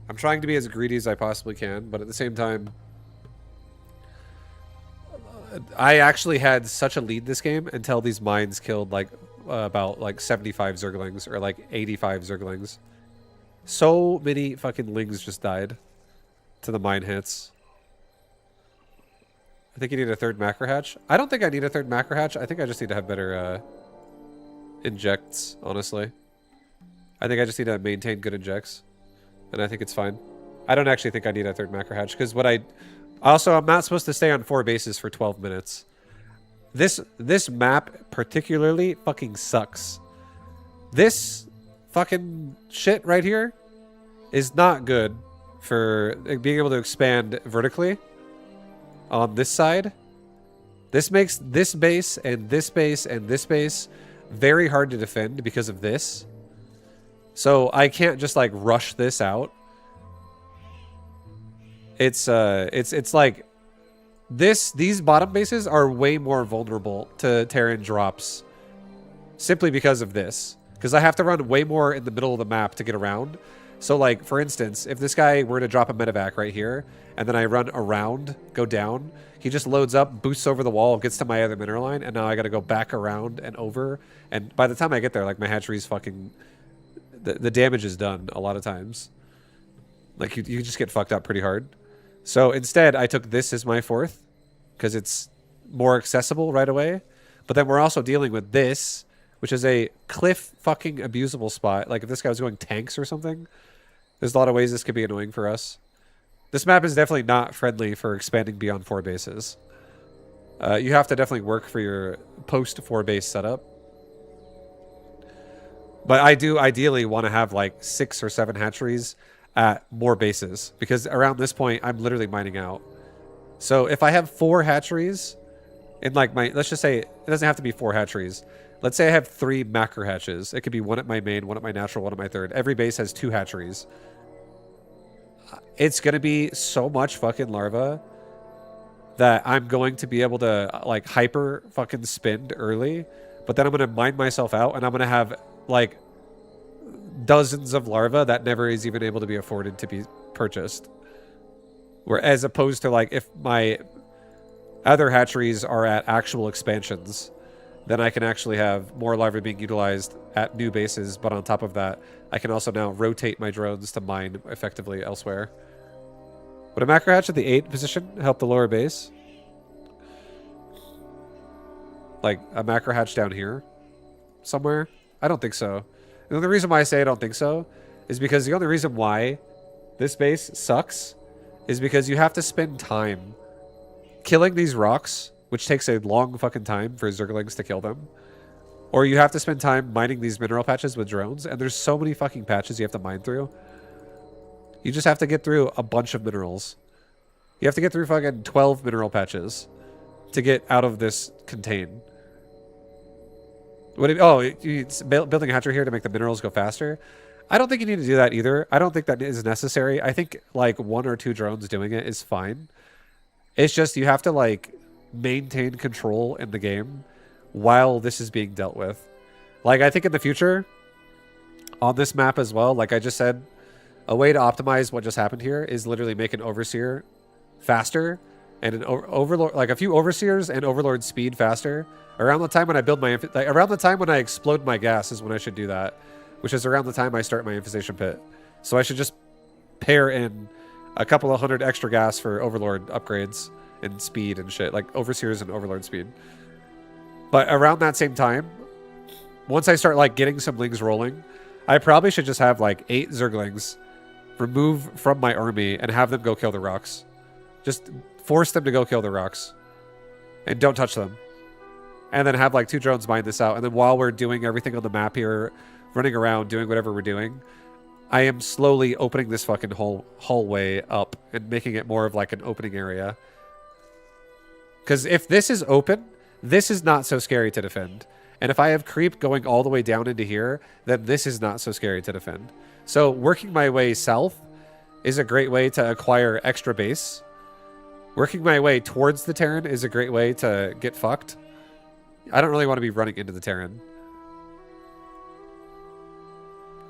I'm trying to be as greedy as I possibly can, but at the same time, I actually had such a lead this game until these mines killed like about like 75 Zerglings or like 85 Zerglings. So many fucking lings just died to the mine hits. I think you need a third macro hatch. I don't think I need a third macro hatch. I think I just need to have better injects, honestly. I think I just need to maintain good injects. And I think it's fine. I don't actually think I need a third macro hatch because what I... Also, I'm not supposed to stay on 4 bases for 12 minutes. This map particularly fucking sucks. This fucking shit right here is not good for being able to expand vertically on this side. This makes this base and this base and this base very hard to defend because of this. So I can't just like rush this out. It's like these bottom bases are way more vulnerable to Terran drops simply because of this. Because I have to run way more in the middle of the map to get around. So like, for instance, if this guy were to drop a medevac right here, and then I run around, go down, he just loads up, boosts over the wall, gets to my other mineral line, and now I gotta go back around and over. And by the time I get there, like my hatchery's fucking... The damage is done a lot of times. Like you just get fucked up pretty hard. So instead, I took this as my fourth, because it's more accessible right away. But then we're also dealing with this, which is a cliff fucking abusable spot. Like if this guy was going tanks or something, there's a lot of ways this could be annoying for us. This map is definitely not friendly for expanding beyond 4 bases. You have to definitely work for your post 4 base setup. But I do ideally want to have like 6 or 7 hatcheries at more bases, because around this point I'm literally mining out. So if I have 4 hatcheries in like my, let's just say it doesn't have to be 4 hatcheries. Let's say I have 3 macro hatches. It could be 1 at my main, 1 at my natural, 1 at my third. Every base has 2 hatcheries. It's going to be so much fucking larva that I'm going to be able to like hyper fucking spend early, but then I'm going to mine myself out and I'm going to have like dozens of larvae that never is even able to be afforded to be purchased. Whereas opposed to like if my other hatcheries are at actual expansions, then I can actually have more larvae being utilized at new bases, but on top of that, I can also now rotate my drones to mine effectively elsewhere. Would a macro hatch at the 8 position help the lower base? Like a macro hatch down here somewhere? I don't think so. And the reason why I say I don't think so is because the only reason why this base sucks is because you have to spend time killing these rocks, which takes a long fucking time for Zerglings to kill them. Or you have to spend time mining these mineral patches with drones, and there's so many fucking patches you have to mine through. You just have to get through a bunch of minerals. You have to get through fucking 12 mineral patches to get out of this contain. It's building a hatchery here to make the minerals go faster. I don't think you need to do that either. I don't think that is necessary. I think like 1 or 2 drones doing it is fine. It's just you have to like maintain control in the game while this is being dealt with. Like I think in the future on this map as well, like I just said, a way to optimize what just happened here is literally make an overseer faster and an overlord, like a few overseers and overlord speed faster. Around the time when I build my, around the time when I explode my gas is when I should do that, which is around the time I start my infestation pit. So I should just pair in a couple of 100 extra gas for overlord upgrades and speed and shit, like overseers and overlord speed. But around that same time, once I start like getting some lings rolling, I probably should just have like 8 Zerglings remove from my army and have them go kill the rocks. Just force them to go kill the rocks and don't touch them. And then have like 2 drones mine this out. And then while we're doing everything on the map here, running around, doing whatever we're doing, I am slowly opening this fucking whole hallway up and making it more of like an opening area. Because if this is open, this is not so scary to defend. And if I have creep going all the way down into here, then this is not so scary to defend. So working my way south is a great way to acquire extra base. Working my way towards the Terran is a great way to get fucked. I don't really want to be running into the Terran.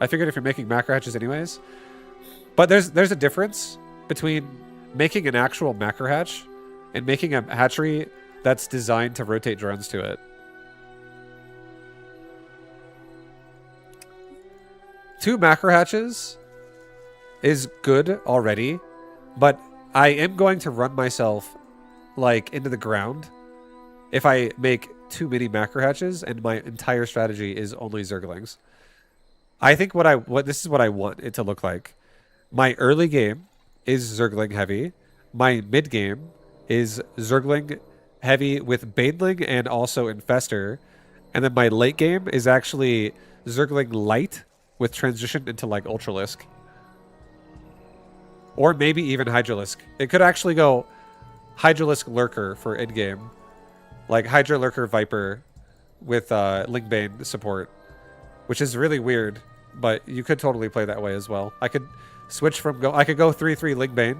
I figured if you're making macro hatches anyways. But there's a difference between making an actual macro hatch and making a hatchery that's designed to rotate drones to it. 2 macro hatches is good already, but I am going to run myself like into the ground if I make too many macro hatches and my entire strategy is only Zerglings. I think this is what I want it to look like. My early game is Zergling heavy. My mid game is Zergling heavy with Baneling and also Infestor. And then my late game is actually Zergling light with transition into like Ultralisk. Or maybe even Hydralisk. It could actually go Hydralisk Lurker for end game. Like Hydra Lurker Viper with Lingbane support. Which is really weird, but you could totally play that way as well. I could switch from I could go 3/3 Lingbane,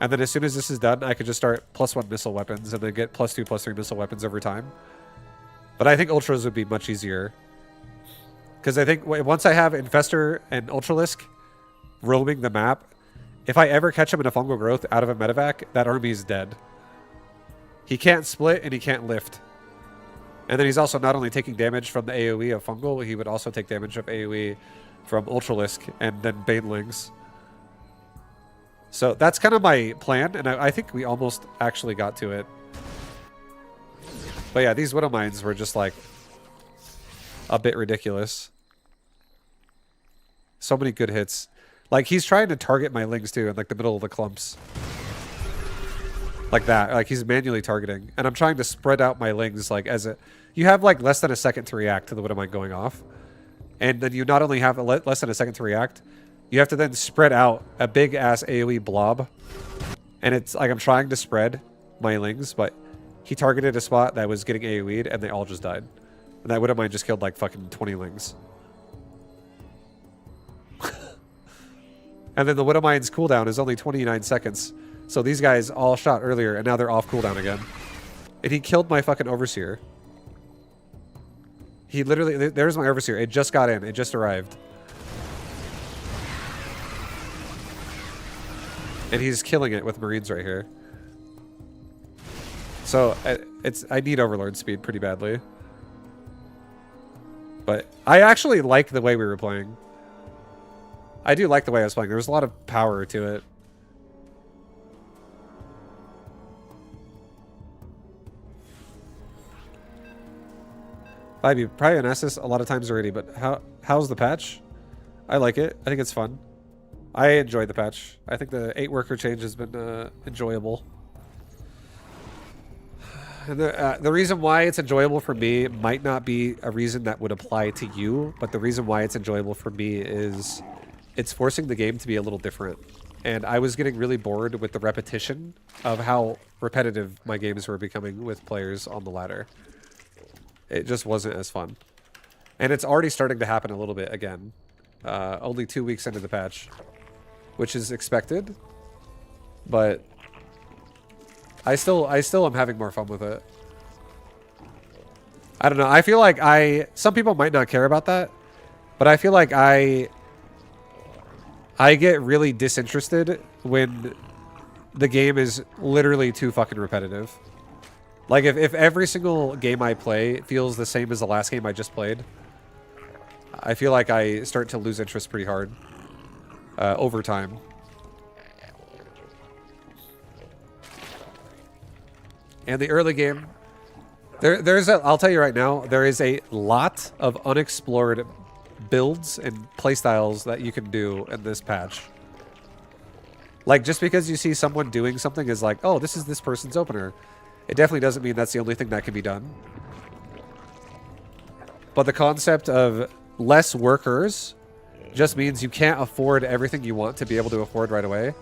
and then as soon as this is done, I could just start +1 missile weapons and then get +2, +3 missile weapons every time. But I think Ultras would be much easier. Because I think once I have Infestor and Ultralisk roaming the map, if I ever catch him in a fungal growth out of a medevac, that army is dead. He can't split and he can't lift. And then he's also not only taking damage from the AoE of fungal, he would also take damage of AoE from Ultralisk and then Banelings. So that's kind of my plan, and I think we almost actually got to it. But yeah, these Widow Mines were just like a bit ridiculous. So many good hits. Like he's trying to target my lings too in like the middle of the clumps. Like that. Like he's manually targeting. And I'm trying to spread out my lings like as a... You have like less than a second to react to the Widow Mine going off. And then you not only have less than a second to react, you have to then spread out a big ass AoE blob. And it's like I'm trying to spread my lings, but he targeted a spot that was getting AoE'd and they all just died. And that Widow Mine just killed like fucking 20 lings. And then the Widow Mine's cooldown is only 29 seconds. So these guys all shot earlier and now they're off cooldown again. And he killed my fucking Overseer. He literally... There's my Overseer. It just got in. It just arrived. And he's killing it with Marines right here. So I need Overlord speed pretty badly. But I actually like the way we were playing. I do like the way I was playing. There was a lot of power to it. I'd probably an SS a lot of times already, but how's the patch? I like it. I think it's fun. I enjoyed the patch. I think the 8 worker change has been enjoyable. And the reason why it's enjoyable for me might not be a reason that would apply to you, but the reason why it's enjoyable for me is it's forcing the game to be a little different. And I was getting really bored with the repetition of how repetitive my games were becoming with players on the ladder. It just wasn't as fun. And it's already starting to happen a little bit again. Only 2 weeks into the patch, which is expected, but I still am having more fun with it. I don't know. I feel like some people might not care about that, but I feel like I get really disinterested when the game is literally too fucking repetitive. Like if every single game I play feels the same as the last game I just played, I feel like I start to lose interest pretty hard over time. And the early game, I'll tell you right now, there is a lot of unexplored builds and playstyles that you can do in this patch. Like, just because you see someone doing something is like, oh, this is this person's opener. It definitely doesn't mean that's the only thing that can be done. But the concept of less workers just means you can't afford everything you want to be able to afford right away.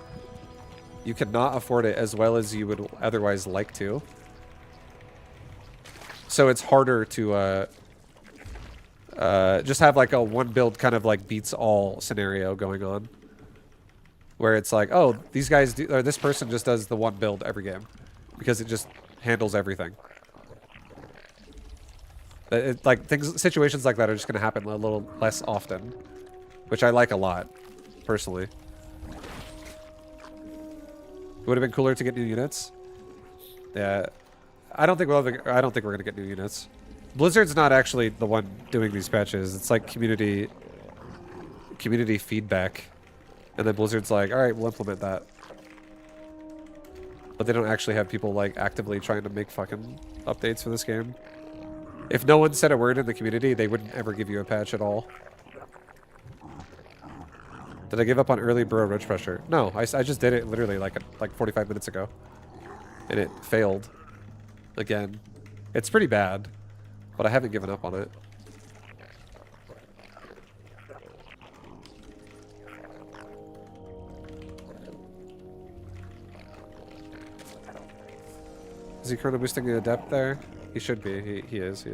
You cannot afford it as well as you would otherwise like to. So it's harder to just have like a one build kind of like beats all scenario going on. Where it's like, oh, these guys do, or this person just does the one build every game. Because it just handles everything. Situations like that are just going to happen a little less often. Which I like a lot, personally. It would have been cooler to get new units. Yeah, I don't think we're gonna get new units. Blizzard's not actually the one doing these patches. It's like community feedback, and then Blizzard's like, all right, we'll implement that. But they don't actually have people like actively trying to make fucking updates for this game. If no one said a word in the community, they wouldn't ever give you a patch at all. Did I give up on early burrow roach pressure? No, I just did it literally like 45 minutes ago. And it failed. Again. It's pretty bad. But I haven't given up on it. Is he chrono boosting the adept there? He should be. He is.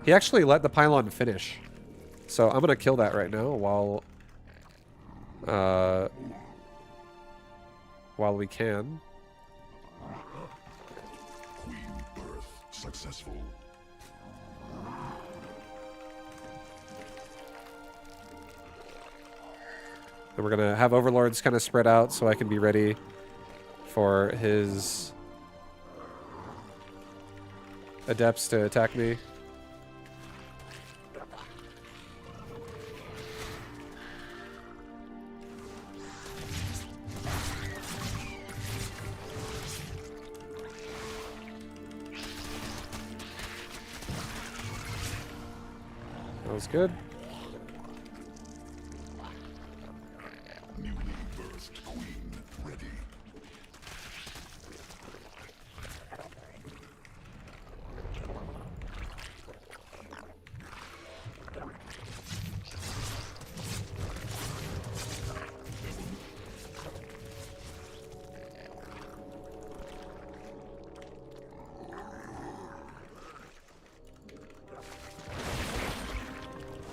He actually let the pylon finish. So I'm gonna kill that right now while we can. Queen birth successful. And we're gonna have overlords kind of spread out so I can be ready for his adepts to attack me. That was good. Newly birthed queen ready.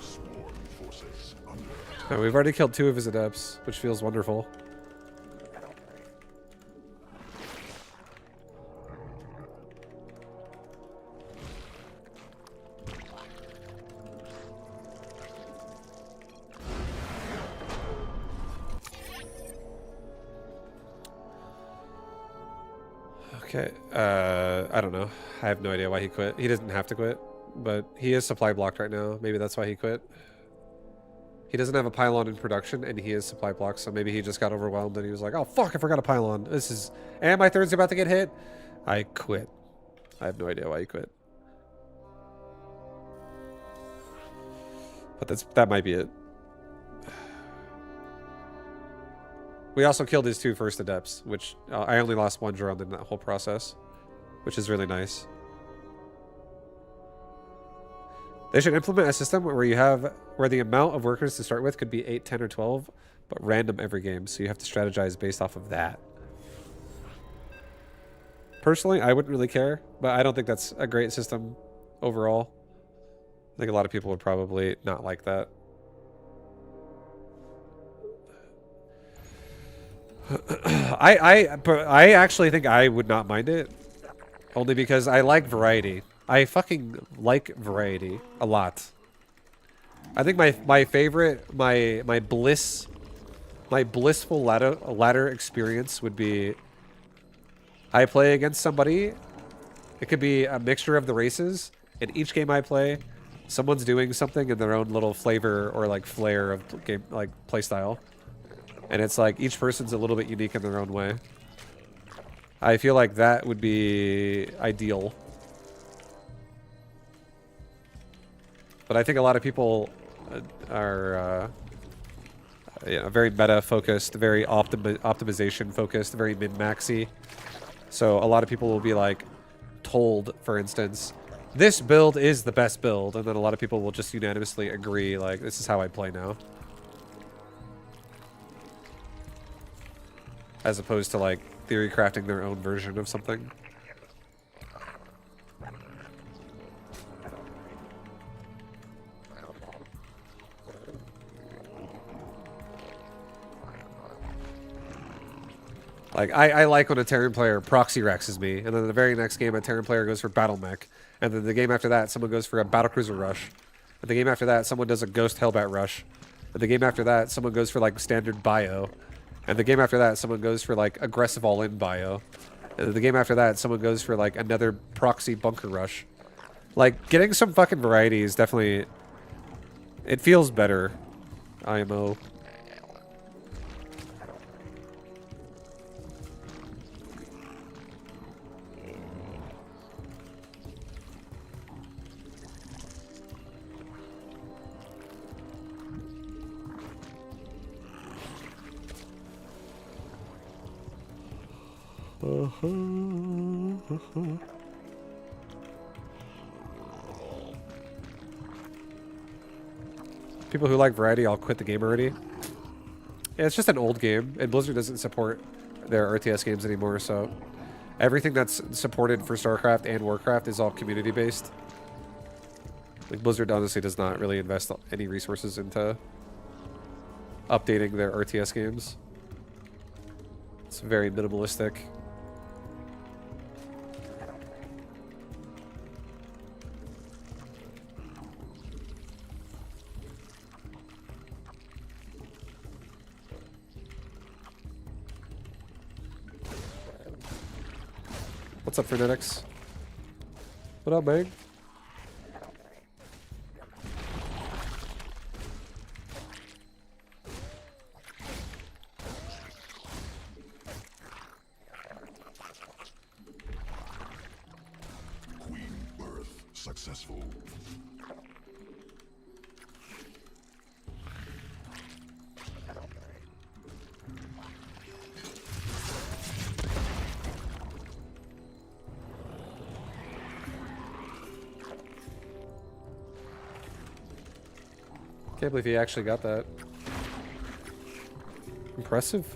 Sworn forces under attack. Oh, we've already killed 2 of his adepts, which feels wonderful. Okay, I don't know. I have no idea why he quit. He doesn't have to quit, but he is supply blocked right now. Maybe that's why he quit. He doesn't have a pylon in production, and he is supply blocked, so maybe he just got overwhelmed and he was like, oh fuck, I forgot a pylon. And my third's about to get hit. I quit. I have no idea why he quit. But that might be it. We also killed his 2 first adepts, which I only lost 1 drone in that whole process, which is really nice. They should implement a system where the amount of workers to start with could be 8, 10, or 12, but random every game, so you have to strategize based off of that. Personally, I wouldn't really care, but I don't think that's a great system overall. I think a lot of people would probably not like that. I actually think I would not mind it, only because I like variety. I fucking like variety a lot. I think my favorite, my blissful ladder experience would be I play against somebody. It could be a mixture of the races. In each game I play, someone's doing something in their own little flavor or like flair of game, like play style. And it's like each person's a little bit unique in their own way. I feel like that would be ideal. But I think a lot of people are very meta-focused, very optimization-focused, very min-maxy. So a lot of people will be like told, for instance, this build is the best build, and then a lot of people will just unanimously agree, like, this is how I play now. As opposed to, like, theory crafting their own version of something. Like, I like when a Terran player proxy rexes me, and then the very next game a Terran player goes for battle mech, and then the game after that someone goes for a battlecruiser rush, and the game after that someone does a ghost hellbat rush, and the game after that someone goes for like standard bio, and the game after that someone goes for like aggressive all-in bio, and then the game after that someone goes for like another proxy bunker rush. Like, getting some fucking variety is definitely, it feels better, IMO. People who like variety all quit the game already. Yeah, it's just an old game, and Blizzard doesn't support their RTS games anymore, so everything that's supported for StarCraft and Warcraft is all community-based. Like, Blizzard honestly does not really invest any resources into updating their RTS games. It's very minimalistic. What's up, Frenetics? What up, Bang? Queen birth successful. Can't believe he actually got that. Impressive.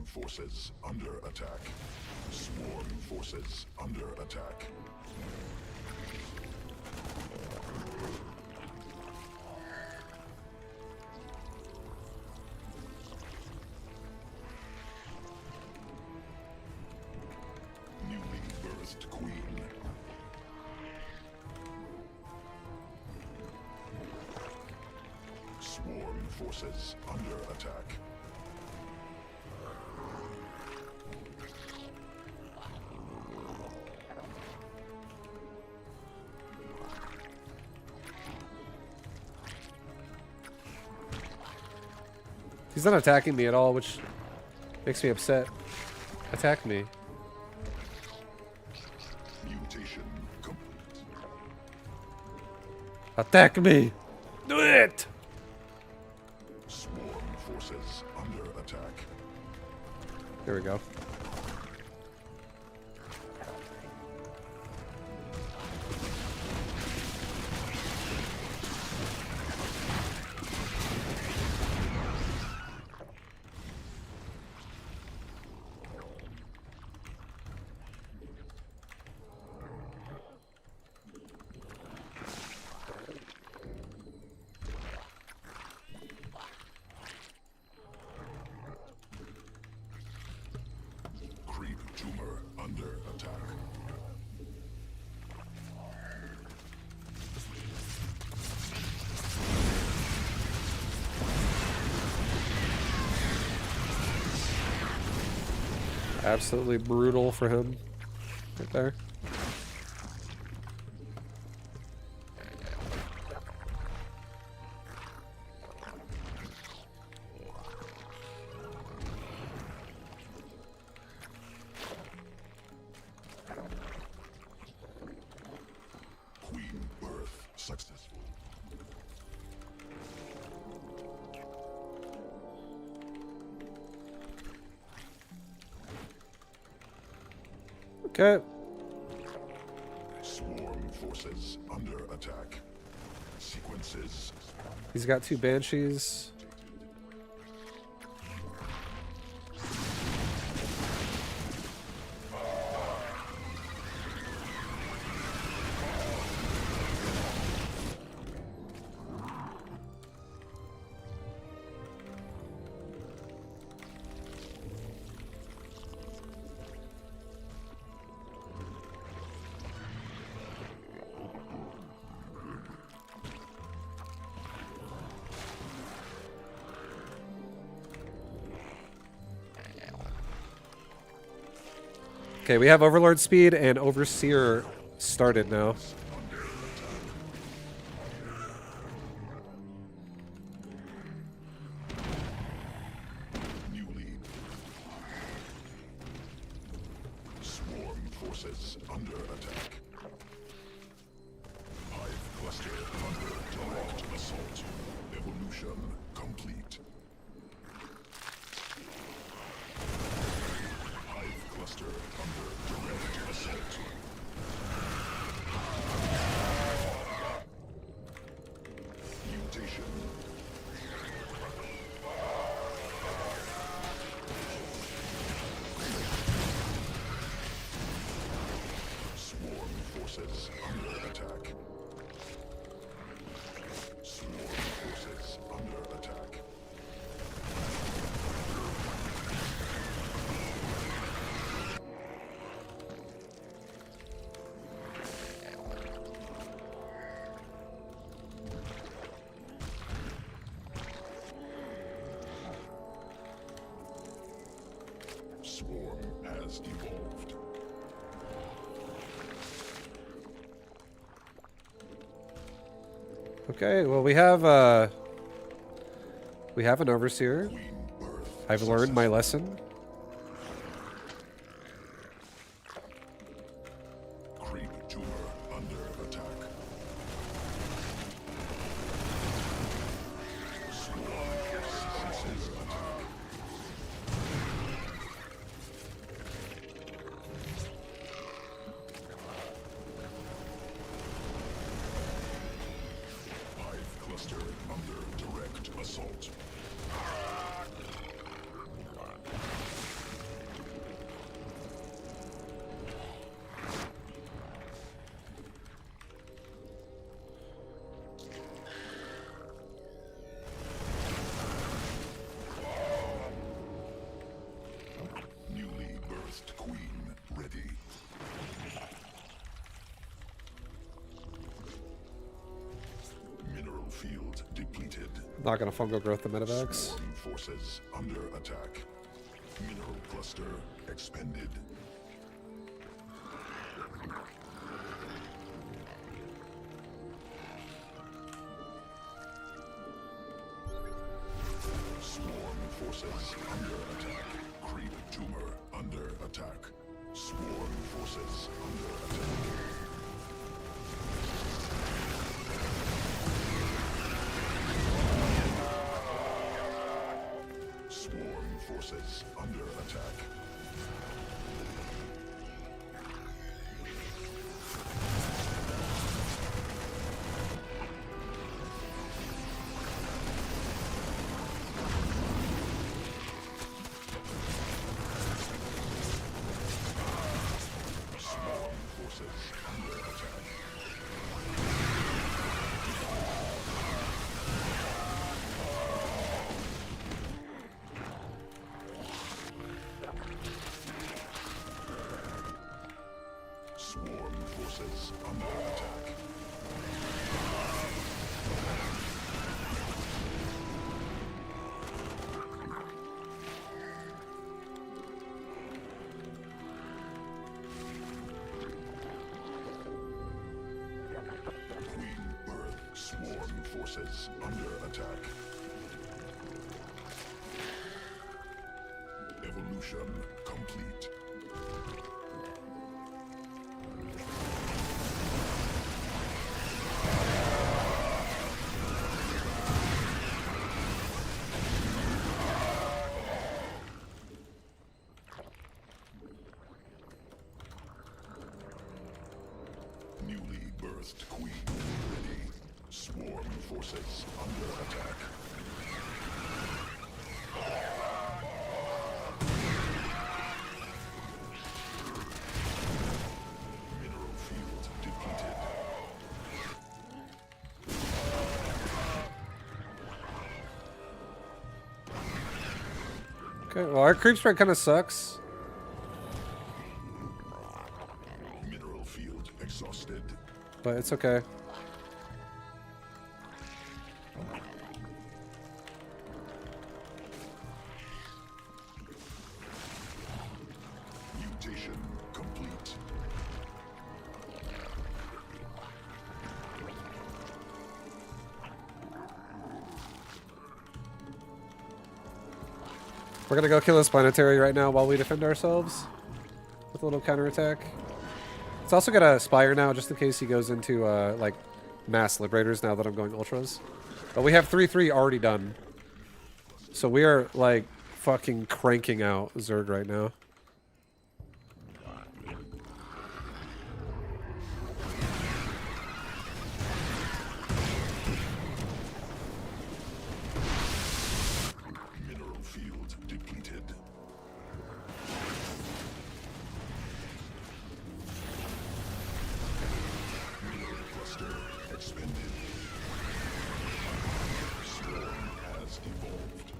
forces under attack. Swarm forces under attack. Newly birthed queen. Swarm forces under attack. He's not attacking me at all, which makes me upset. Attack me. Mutation complete. Attack me! Do it! Swarm forces under attack. Here we go. Creep tumor under attack. Absolutely brutal for him. Right there. Queen birth successful. Okay. Swarm forces under attack. Sequences. He's got 2 banshees. Okay, we have Overlord speed and Overseer started now. New lead. Swarm forces under attack. Hive cluster under direct assault. Evolution complete. Hive cluster under direct assault. Mutation. Swarm forces under attack. Swarm forces under attack. Swarm has evolved. Okay, well we have an Overseer. Queen birth. I've learned my lesson. Creep tumor under attack. Swarm ceases attack. Hive cluster under direct assault. Not gonna fungal growth the medevacs. Swarm forces under attack. Mineral cluster expended. Swarm forces under attack. Creep tumor under attack. Swarm forces under attack. Swarm forces under attack. Swarm forces under attack. Swarm forces under attack. Queen Earth swarm forces under attack. Evolution complete. Newly birthed queen ready. Swarm forces under attack. Mineral field depleted. Okay, well our creep spread kind of sucks. Mineral field exhausted. But it's okay. Mutation complete. We're gonna go kill this planetary right now while we defend ourselves with a little counterattack. It's also got a Spire now, just in case he goes into like mass liberators now that I'm going ultras. But we have 3-3 already done. So we are like fucking cranking out Zerg right now. Mineral field depleted. Mineral cluster expended. Swarm has evolved.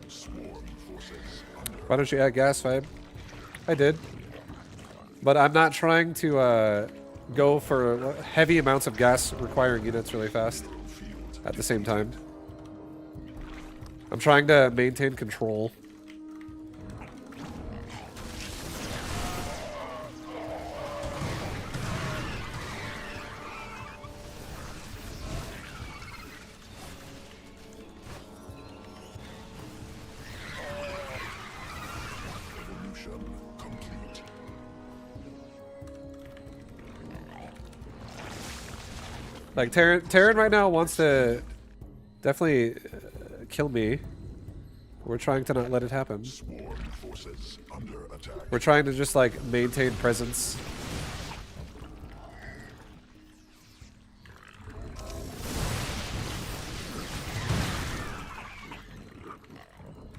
Swarm forces under Why don't you add gas, Vibe? I did. But I'm not trying to go for heavy amounts of gas requiring units really fast field. at the same time. I'm trying to maintain control. Evolution complete. Like Terran right now wants to definitely kill me. We're trying to not let it happen. Swarm forces under attack. We're trying to just like maintain presence.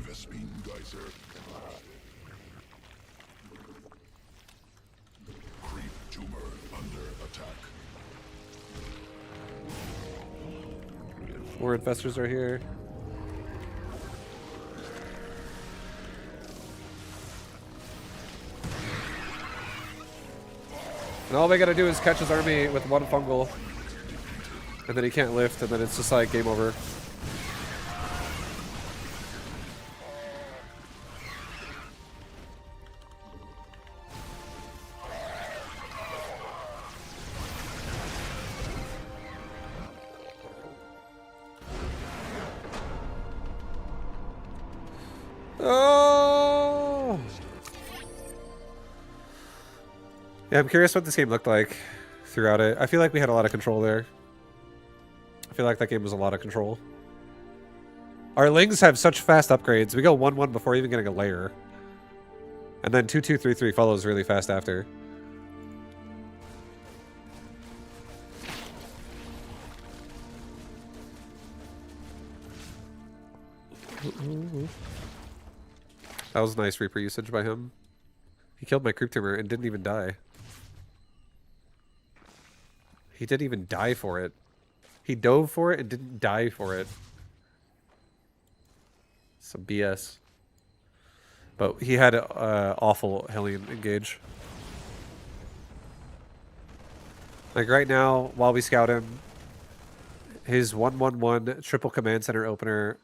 Vespine geyser. Creep tumor under attack. More infestors are here. And all we gotta do is catch his army with one fungal. And then he can't lift, and then it's just like game over. Oh! Yeah, I'm curious what this game looked like throughout it. I feel like we had a lot of control there. I feel like that game was a lot of control. Our Lings have such fast upgrades. We go 1-1 before even getting a layer. And then 2-2-3-3 follows really fast after. That was nice Reaper usage by him. He killed my creep tumor and didn't even die. He didn't even die for it. He dove for it and didn't die for it. Some BS. But he had an awful Hellion engage. Like right now, while we scout him, his 1-1-1 triple command center opener,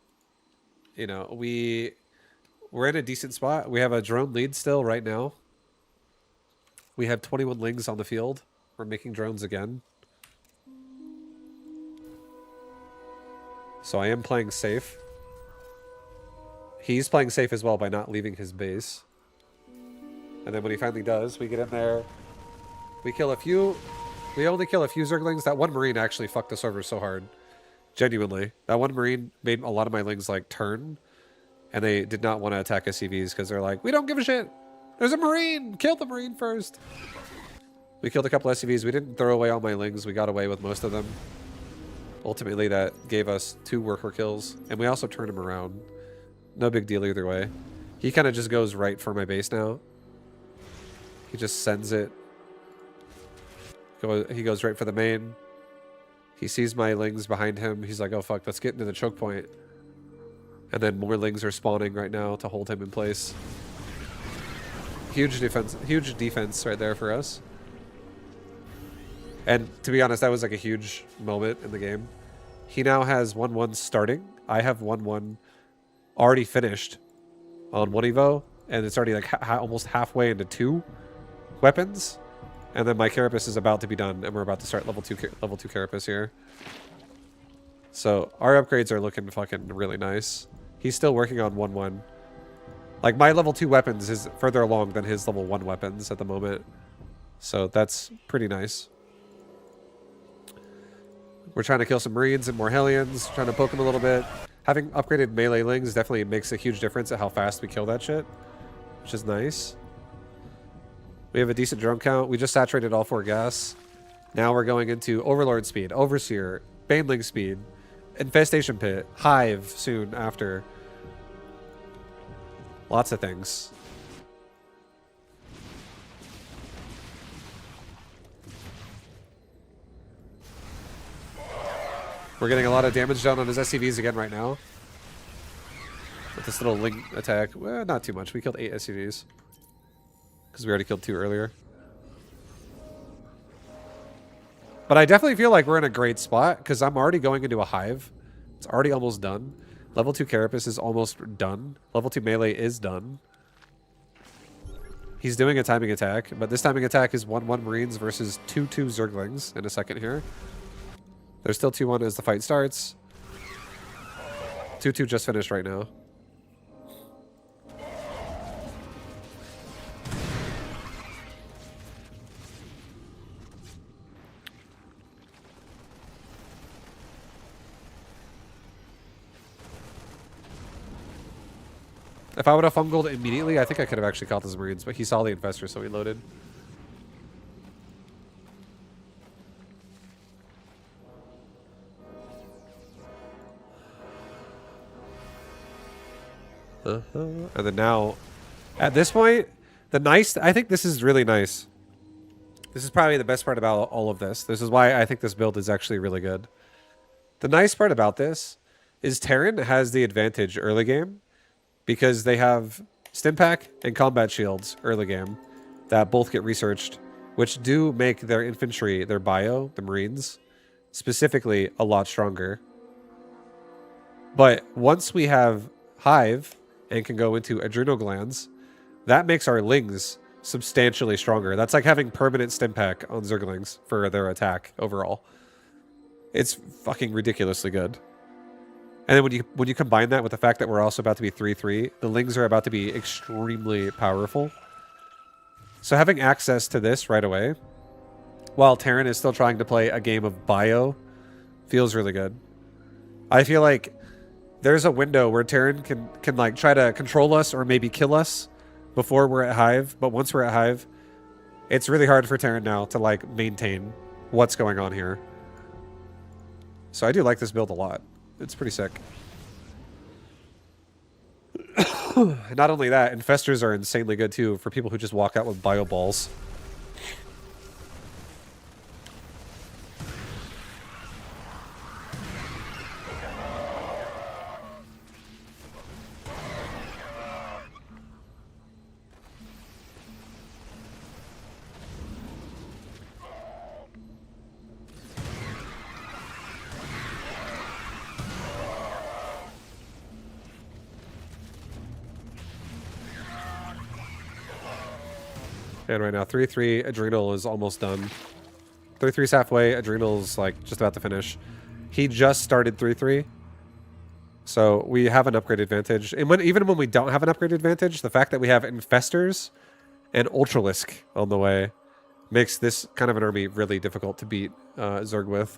you know, we're in a decent spot. We have a drone lead still right now. We have 21 Lings on the field. We're making drones again. So I am playing safe. He's playing safe as well by not leaving his base. And then when he finally does, we get in there. We kill a few. We only kill a few Zerglings. That one Marine actually fucked us over so hard. Genuinely. That one Marine made a lot of my Lings like turn. And they did not want to attack SCVs because they're like, we don't give a shit. There's a Marine. Kill the Marine first. We killed a couple SCVs. We didn't throw away all my Lings. We got away with most of them. Ultimately, that gave us 2 worker kills. And we also turned him around. No big deal either way. He kind of just goes right for my base now. He just sends it. He goes right for the main. He sees my Lings behind him. He's like, oh fuck, let's get into the choke point. And then more Lings are spawning right now to hold him in place. Huge defense right there for us. And to be honest, that was like a huge moment in the game. He now has 1-1 starting. I have 1-1 already finished on 1 Evo. And it's already like almost halfway into 2 weapons. And then my Carapace is about to be done. And we're about to start level 2 Carapace here. So our upgrades are looking fucking really nice. He's still working on 1-1. Like my level 2 weapons is further along than his level 1 weapons at the moment. So that's pretty nice. We're trying to kill some Marines and more Hellions, trying to poke them a little bit. Having upgraded melee Lings definitely makes a huge difference at how fast we kill that shit, which is nice. We have a decent drone count. We just saturated all 4 gas. Now we're going into Overlord speed, Overseer, Baneling speed, Infestation Pit, Hive soon after. Lots of things. We're getting a lot of damage done on his SCVs again right now. With this little Ling attack. Well, not too much. We killed 8 SCVs. Because we already killed 2 earlier. But I definitely feel like we're in a great spot. Because I'm already going into a Hive. It's already almost done. Level 2 Carapace is almost done. Level 2 Melee is done. He's doing a timing attack. But this timing attack is 1-1 Marines versus 2-2 Zerglings in a second here. There's still 2-1 as the fight starts. 2-2 just finished right now. If I would have fungled immediately, I think I could have actually caught those Marines, but he saw the Infestor, so he loaded. And then now, at this point, I think this is really nice. This is probably the best part about all of this. This is why I think this build is actually really good. The nice part about this is Terran has the advantage early game because they have Stim Pack and Combat Shields early game that both get researched which do make their infantry, their bio, the Marines, specifically a lot stronger. But once we have Hive and can go into adrenal glands, that makes our Lings substantially stronger. That's like having permanent stim pack on Zerglings for their attack overall. It's fucking ridiculously good. And then when you combine that with the fact that we're also about to be 3-3, the Lings are about to be extremely powerful. So having access to this right away, while Terran is still trying to play a game of bio, feels really good. I feel like there's a window where Terran can like try to control us or maybe kill us before we're at Hive, but once we're at Hive, it's really hard for Terran now to like maintain what's going on here. So I do like this build a lot. It's pretty sick. Not only that, infestors are insanely good too for people who just walk out with bio balls. And right now, 3-3, Adrenal is almost done. 3-3's halfway, Adrenal's like just about to finish. He just started 3-3. So we have an upgrade advantage. And even when we don't have an upgrade advantage, the fact that we have Infestors and Ultralisk on the way makes this kind of an army really difficult to beat Zerg with.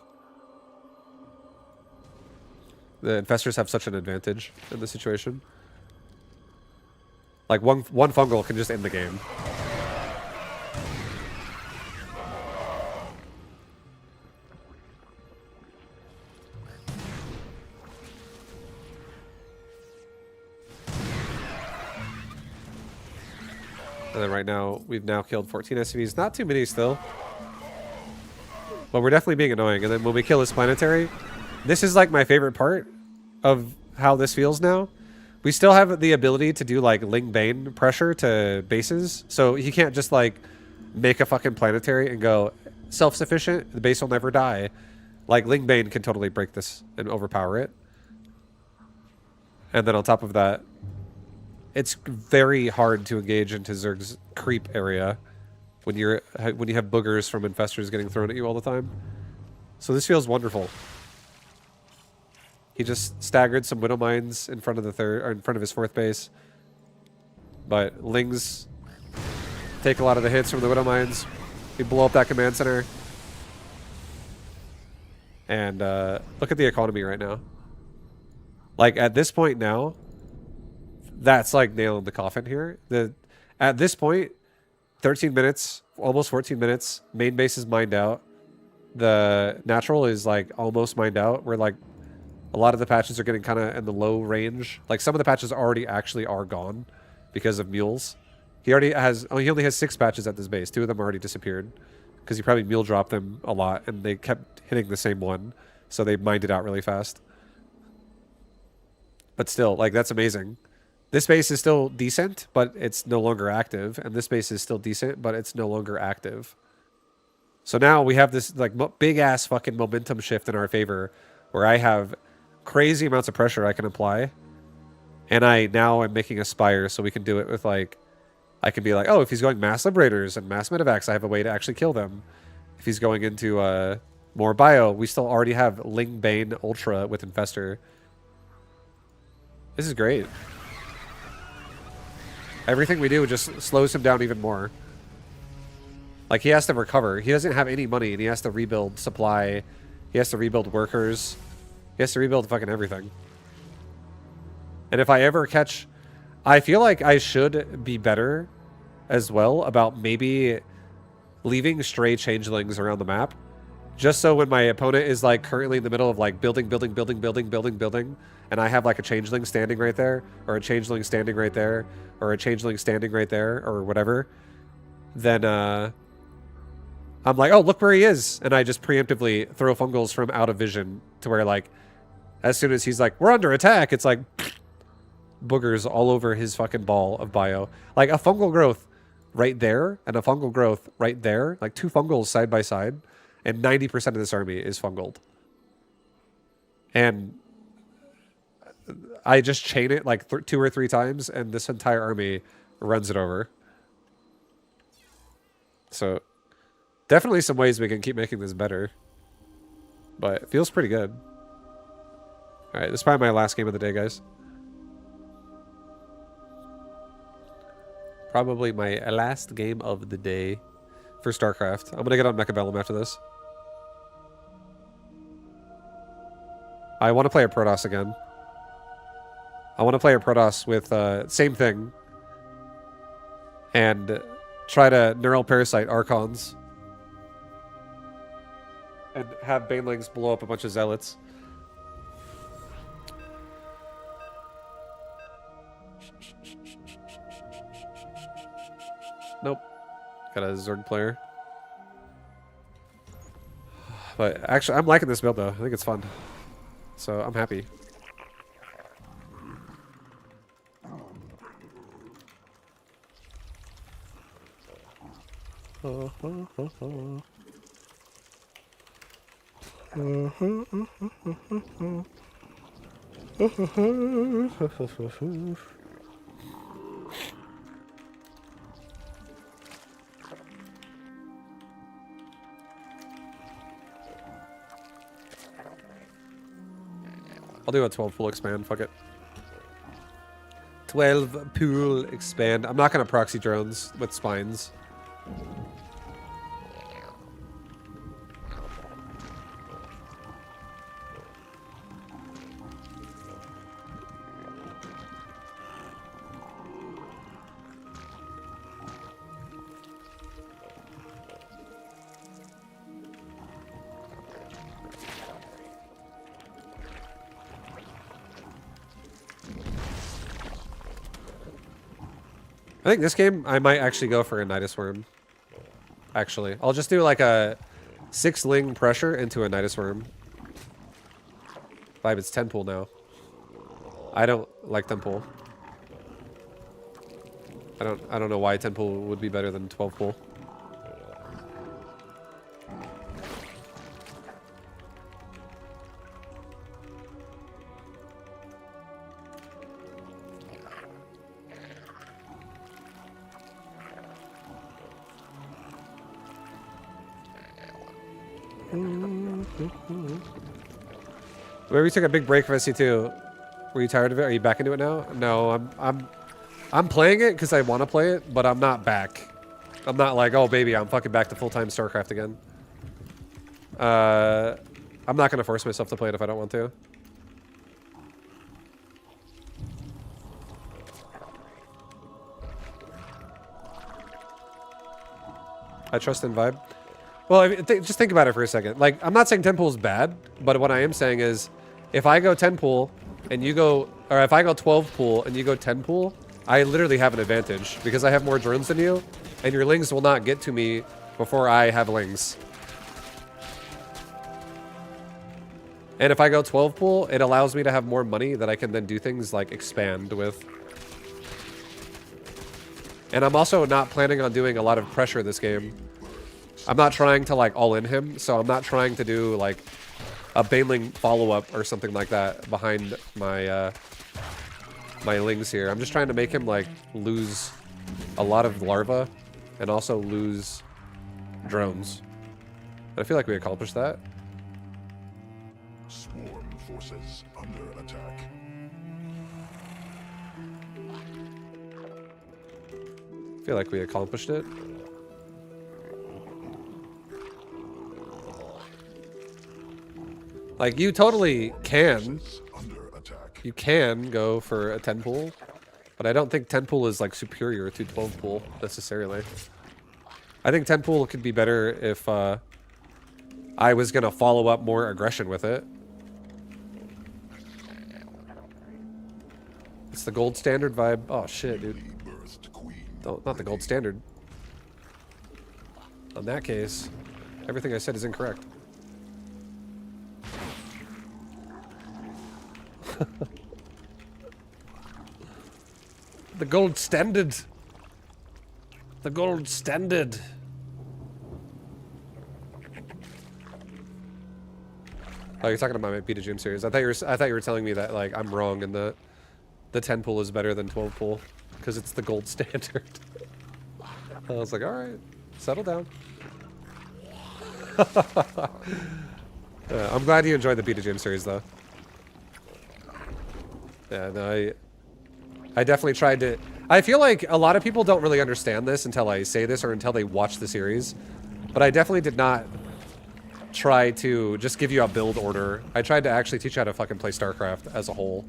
The Infestors have such an advantage in this situation. Like one fungal can just end the game. And then right now, we've now killed 14 SCVs. Not too many still. But we're definitely being annoying. And then when we kill this planetary, this is like my favorite part of how this feels now. We still have the ability to do like Ling Bane pressure to bases. So he can't just like make a fucking planetary and go self-sufficient. The base will never die. Like Ling Bane can totally break this and overpower it. And then on top of that, it's very hard to engage into Zerg's creep area when you have boogers from infestors getting thrown at you all the time. So this feels wonderful. He just staggered some Widow Mines in front of the third, or in front of his fourth base. But Lings take a lot of the hits from the Widow Mines. We blow up that command center. And look at the economy right now. Like at this point now, that's like nail in the coffin here. At this point, 13 minutes, almost 14 minutes, main base is mined out. The natural is like almost mined out. We're like, a lot of the patches are getting kind of in the low range. Like some of the patches already actually are gone because of mules. He only has 6 patches at this base. 2 of them already disappeared because he probably mule dropped them a lot and they kept hitting the same one. So they mined it out really fast. But still, like that's amazing. This base is still decent, but it's no longer active. And this base is still decent, but it's no longer active. So now we have this like big ass fucking momentum shift in our favor where I have crazy amounts of pressure I can apply. And I now am making a spire so we can do it with like, I can be like, oh, if he's going mass liberators and mass medevacs, I have a way to actually kill them. If he's going into more bio, we still already have Ling Bane Ultra with Infestor. This is great. Everything we do just slows him down even more. Like, he has to recover. He doesn't have any money, and he has to rebuild supply. He has to rebuild workers. He has to rebuild fucking everything. And if I ever catch... I feel like I should be better as well about maybe leaving stray changelings around the map. Just so when my opponent is, like, currently in the middle of, like, building, and I have, like, a changeling standing right there, or a changeling standing right there, or a changeling standing right there, or whatever, then, I'm like, oh, look where he is. And I just preemptively throw fungals from out of vision to where, like, as soon as he's like, we're under attack, it's like, boogers all over his fucking ball of bio. Like, a fungal growth right there and a fungal growth right there, like 2 fungals side by side, and 90% of this army is fungled. And I just chain it like 2 or 3 times, and this entire army runs it over. So definitely some ways we can keep making this better. But it feels pretty good. Alright, this is probably my last game of the day, guys. Probably my last game of the day for StarCraft. I'm going to get on Mechabellum after this. I want to play a Protoss again. I want to play a Protoss with same thing. And try to Neural Parasite Archons. And have Banelings blow up a bunch of Zealots. Nope. Got a Zerg player. But actually, I'm liking this build though. I think it's fun. So I'm happy. I'll do a 12 pool expand, fuck it. 12 pool expand. I'm not gonna proxy drones with spines. I think this game, I might actually go for a Nidus Worm. Actually. I'll just do like a 6 Ling pressure into a Nidus Worm. 5, it's 10 pool now. I don't like 10 pool. I don't know why 10 pool would be better than 12 pool. Maybe we took a big break for SC2. Were you tired of it? Are you back into it now? No, I'm playing it because I want to play it, but I'm not back. I'm not like, oh baby, I'm fucking back to full-time StarCraft again. I'm not gonna force myself to play it if I don't want to. I trust in vibe. Well, I mean, just think about it for a second. Like, I'm not saying 10 pool is bad, but what I am saying is, if I go 10 pool and you go, or if I go 12 pool and you go 10 pool, I literally have an advantage because I have more drones than you, and your lings will not get to me before I have lings. And if I go 12 pool, it allows me to have more money that I can then do things like expand with. And I'm also not planning on doing a lot of pressure this game. I'm not trying to like all in him, so I'm not trying to do like a Baneling follow-up or something like that behind my my lings here. I'm just trying to make him like lose a lot of larva and also lose drones. And I feel like we accomplished that. Swarm forces under attack. I feel like we accomplished it. Like, you totally can. Under attack. You can go for a 10 pool, but I don't think 10 pool is like superior to 12 pool necessarily. I think 10 pool could be better if I was gonna follow up more aggression with it. It's the gold standard vibe. Oh shit, dude. Rebirthed queen. Don't, not the gold standard. In that case, everything I said is incorrect. The gold standard. The gold standard. Oh, you're talking about my Beta Gym series. I thought you were telling me that like I'm wrong and the 10 pool is better than 12 pool because it's the gold standard. I was like, all right, settle down. I'm glad you enjoyed the Beta Gym series though. Yeah, no, I definitely tried to. I feel like a lot of people don't really understand this until I say this or until they watch the series. But I definitely did not try to just give you a build order. I tried to actually teach you how to fucking play StarCraft as a whole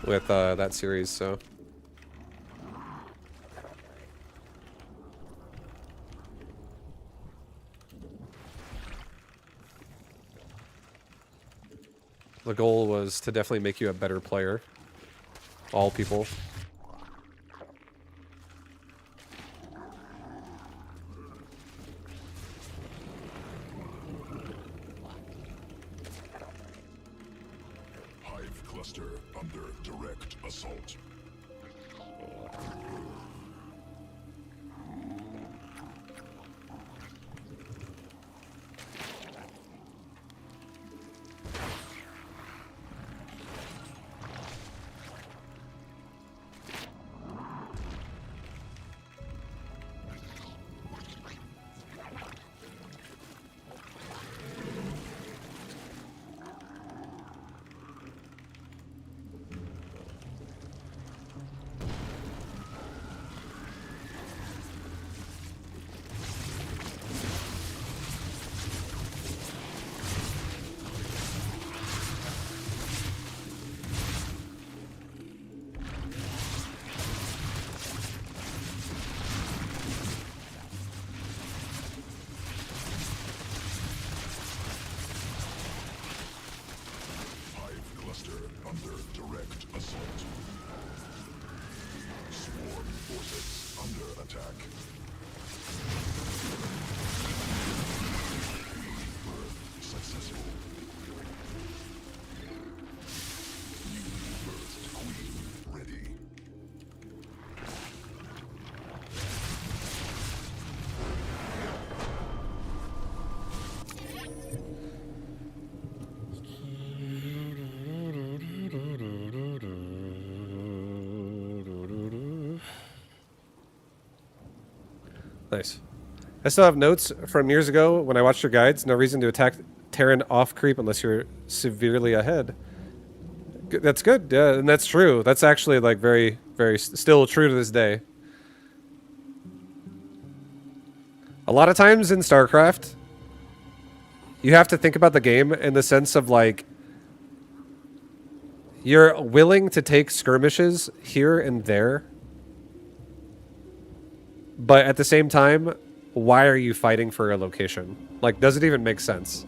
with that series, so. The goal was to definitely make you a better player. All people. Hive cluster under direct assault. Under direct assault. Swarm forces under attack. Birth successful. Newly birthed queen ready. Nice. I still have notes from years ago when I watched your guides. No reason to attack Terran off creep unless you're severely ahead. That's good, yeah, and that's true. That's actually like very, very still true to this day. A lot of times in StarCraft, you have to think about the game in the sense of like you're willing to take skirmishes here and there. But at the same time, why are you fighting for a location? Like, does it even make sense?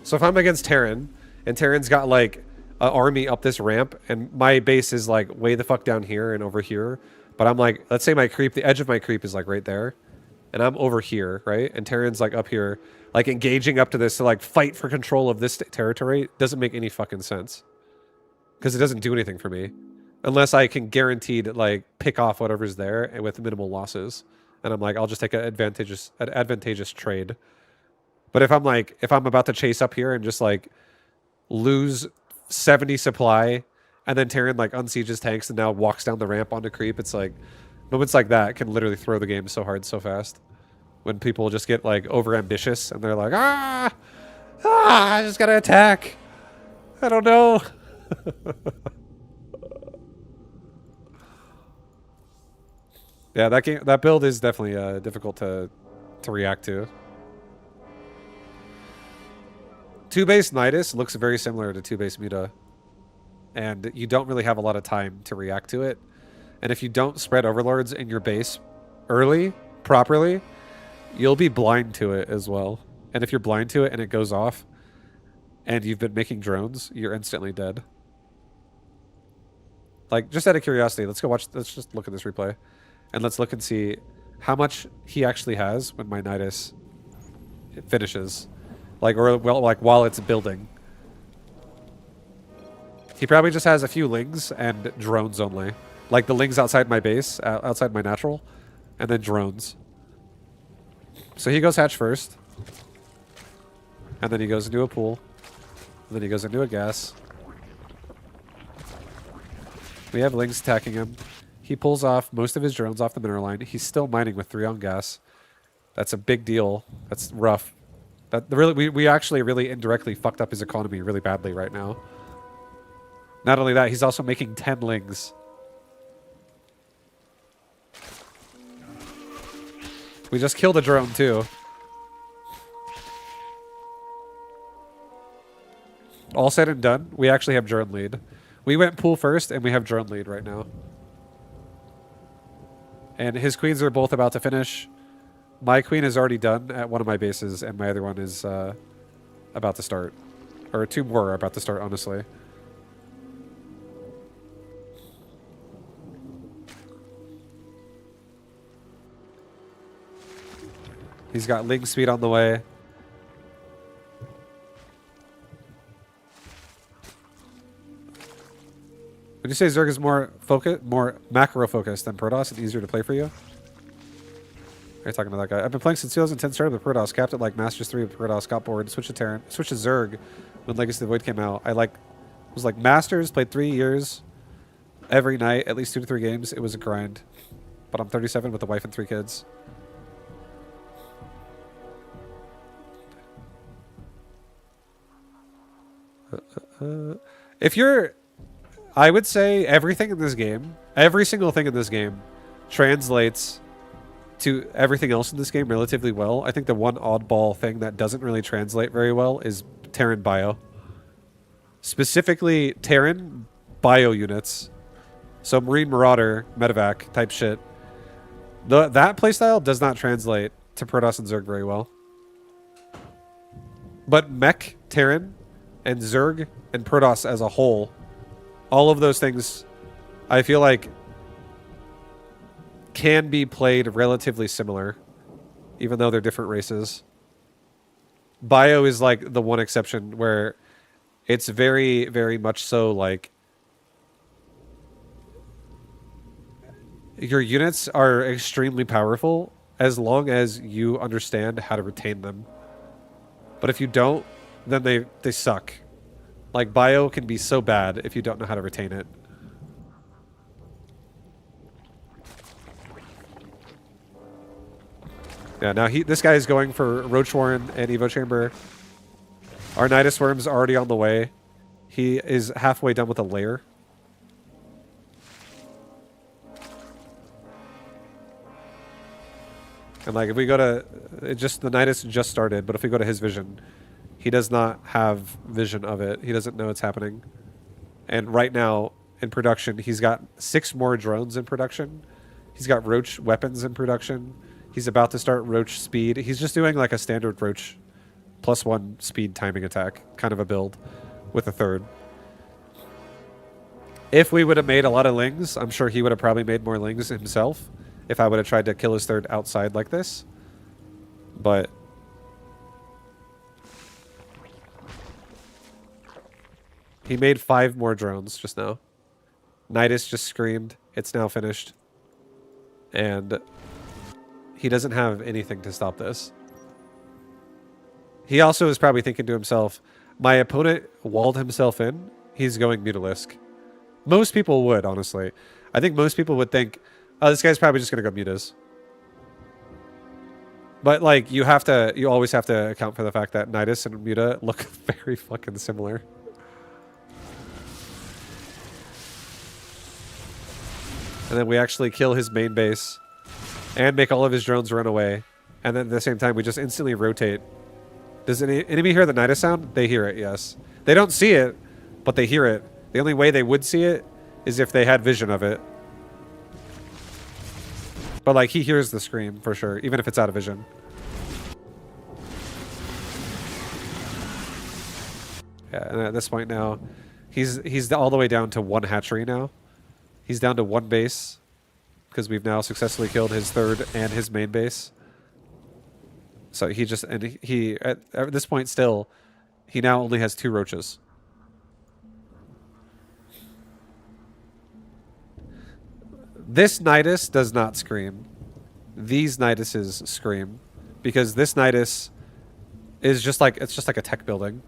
So if I'm against Terran, and Terran's got, like, an army up this ramp, and my base is, like, way the fuck down here and over here, but I'm, like, let's say my creep, the edge of my creep is, like, right there, and I'm over here, right? And Terran's, like, up here, like, engaging up to this to, like, fight for control of this territory doesn't make any fucking sense. Because it doesn't do anything for me. Unless I can guaranteed, like, pick off whatever's there and with minimal losses. And I'm like, I'll just take an advantageous trade. But if I'm about to chase up here and just like lose 70 supply, and then Terran like unsieges tanks and now walks down the ramp onto creep, it's like moments like that can literally throw the game so hard so fast. When people just get like over ambitious and they're like, I just gotta attack. I don't know. Yeah, that build is definitely difficult to react to. 2-base Nidus looks very similar to 2-base Muta, and you don't really have a lot of time to react to it. And if you don't spread overlords in your base early, properly, you'll be blind to it as well. And if you're blind to it and it goes off, and you've been making drones, you're instantly dead. Like, just out of curiosity, let's just look at this replay. And let's look and see how much he actually has when my Nidus finishes. Like, or, well, like, while it's building. He probably just has a few lings and drones only. Like, the lings outside my base, outside my natural, and then drones. So he goes hatch first, and then he goes into a pool, and then he goes into a gas. We have Lings attacking him. He pulls off most of his drones off the mineral line. He's still mining with 3 on gas. That's a big deal. That's rough. That really, we actually really indirectly fucked up his economy really badly right now. Not only that, he's also making 10 Lings. We just killed a drone too. All said and done, we actually have drone lead. We went pool first, and we have drone lead right now. And his queens are both about to finish. My queen is already done at one of my bases, and my other one is about to start. Or 2 more are about to start, honestly. He's got Ling speed on the way. Would you say Zerg is more macro focused than Protoss and easier to play for you? Are you talking to that guy? I've been playing since 2010, started with Protoss, capped at like Masters 3 with Protoss, got bored, switched to Terran, switched to Zerg when Legacy of the Void came out. I was like Masters, played 3 years every night, at least 2 to 3 games. It was a grind. But I'm 37 with a wife and 3 kids. I would say everything in this game, every single thing in this game translates to everything else in this game relatively well. I think the one oddball thing that doesn't really translate very well is Terran bio. Specifically, Terran bio units. So Marine Marauder, Medevac type shit. That playstyle does not translate to Protoss and Zerg very well. But Mech, Terran, and Zerg, and Protoss as a whole, all of those things, I feel like, can be played relatively similar, even though they're different races. Bio is like the one exception where it's very, very much so like your units are extremely powerful as long as you understand how to retain them. But if you don't, then they suck. Like, bio can be so bad if you don't know how to retain it. Yeah, now this guy is going for Roach Warren and Evo Chamber. Our Nidus Worm's already on the way. He is halfway done with a lair. And like, if we go to the Nidus just started, but if we go to his vision, he does not have vision of it. He doesn't know it's happening. And right now in production, he's got 6 more drones in production. He's got Roach weapons in production. He's about to start Roach speed. He's just doing like a standard Roach +1 speed timing attack kind of a build with a 3rd. If we would have made a lot of Lings, I'm sure he would have probably made more Lings himself if I would have tried to kill his 3rd outside like this. But he made 5 more drones just now. Nidus just screamed. It's now finished. And he doesn't have anything to stop this. He also is probably thinking to himself, my opponent walled himself in. He's going Mutalisk. Most people would, honestly. I think most people would think, oh, this guy's probably just going to go Mutas. But, like, you always have to account for the fact that Nidus and Muta look very fucking similar. And then we actually kill his main base and make all of his drones run away. And then at the same time, we just instantly rotate. Does any enemy hear the Nidus sound? They hear it, yes. They don't see it, but they hear it. The only way they would see it is if they had vision of it. But, like, he hears the scream for sure, even if it's out of vision. Yeah, and at this point now, he's all the way down to 1 hatchery now. He's down to 1 base because we've now successfully killed his 3rd and his main base. So he at this point still, he now only has 2 roaches. This Nidus does not scream. these Niduses scream, because this Nidus is just like a tech building,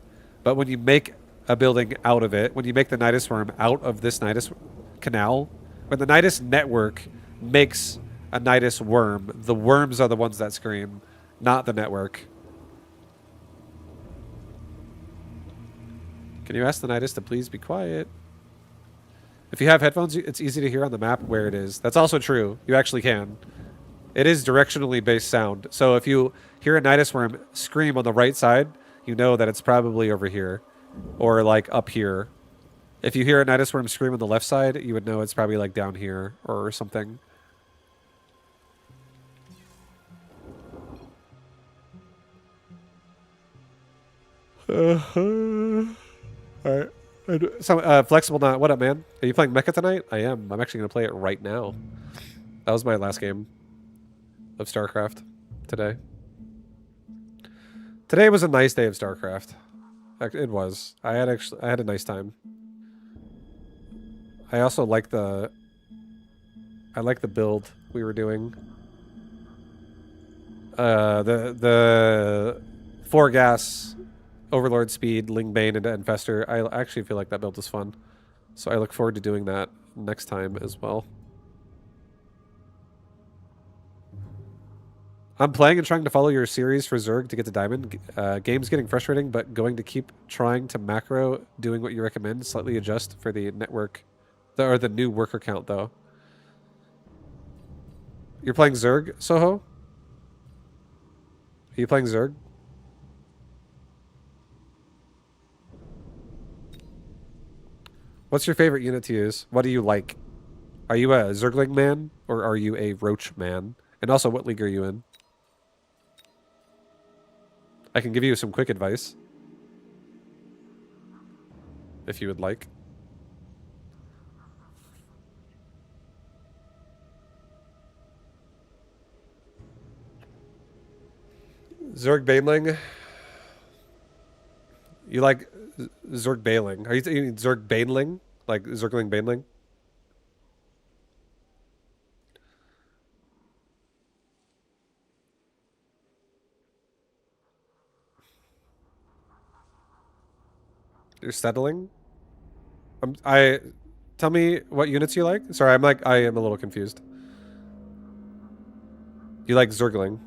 but when you make a building out of it, when you make the Nidus worm out of this Nidus canal, when the Nidus network makes a Nidus worm, the worms are the ones that scream, not the network. Can you ask the Nidus to please be quiet? If you have headphones, it's easy to hear on the map where it is. That's also true. You actually can. It is directionally based sound. So if you hear a Nidus worm scream on the right side, you know that it's probably over here. Or like up here. If you hear a Nidus worm scream on the left side, you would know it's probably like down here or something. Alright. So, Flexible Not, what up, man? Are you playing Mecha tonight? I am. I'm actually going to play it right now. That was my last game of StarCraft today. Today was a nice day of StarCraft. It was. I had a nice time. I also like the build we were doing. The 4 gas Overlord Speed, Lingbane, and Infester. I actually feel like that build is fun. So I look forward to doing that next time as well. I'm playing and trying to follow your series for Zerg to get to Diamond. Game's getting frustrating, but going to keep trying to macro, doing what you recommend, slightly adjust for the network, or the new worker count, though. You're playing Zerg, Soho? Are you playing Zerg? What's your favorite unit to use? What do you like? Are you a Zergling man or are you a Roach man? And also, what league are you in? I can give you some quick advice. If you would like. Zerg Baneling. You like Zerg Baneling. Are you thinking Zerg Baneling? Like Zergling Baneling? You're settling? Tell me what units you like. Sorry, I am a little confused. You like Zergling.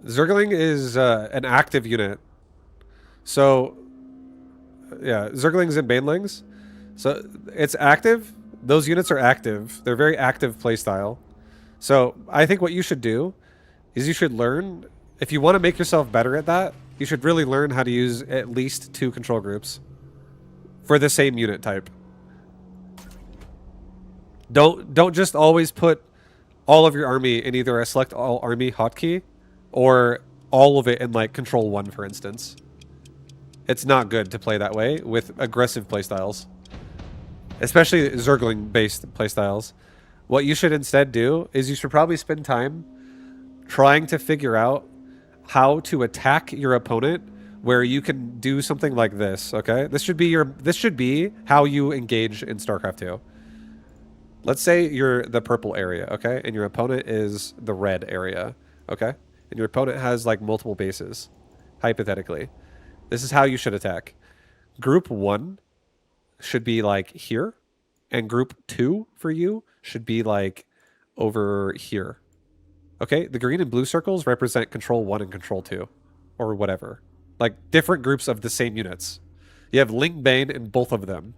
Zergling is an active unit. So, yeah, Zerglings and Banelings. So, it's active. Those units are active. They're very active playstyle. So, I think what you should do is you should learn, if you want to make yourself better at that, you should really learn how to use at least 2 control groups for the same unit type. Don't just always put all of your army in either a select all army hotkey or all of it in like control 1, for instance. It's not good to play that way with aggressive playstyles, especially Zergling based playstyles. What you should instead do is you should probably spend time trying to figure out how to attack your opponent where you can do something like this, okay? This should be how you engage in StarCraft 2. Let's say you're the purple area, okay? And your opponent is the red area, okay? And your opponent has like multiple bases, hypothetically. This is how you should attack. Group 1 should be like here, and group 2 for you should be like over here. Okay, the green and blue circles represent control 1 and control 2, or whatever. Like different groups of the same units. You have Lingbane in both of them.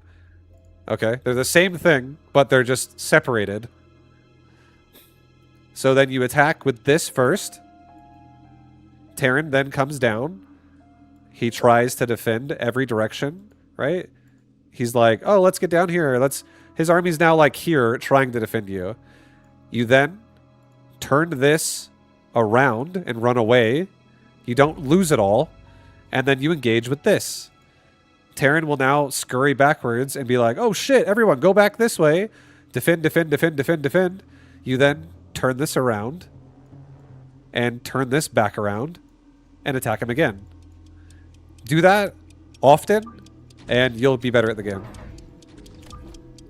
Okay, they're the same thing, but they're just separated. So then you attack with this first. Terran then comes down. He tries to defend every direction, right? He's like, oh, let's get down here. His army's now like here trying to defend you. You then turn this around and run away. You don't lose it all. And then you engage with this. Terran will now scurry backwards and be like, oh shit, everyone go back this way. Defend, defend, defend, defend, defend. You then turn this around and turn this back around and attack him again. Do that often and you'll be better at the game.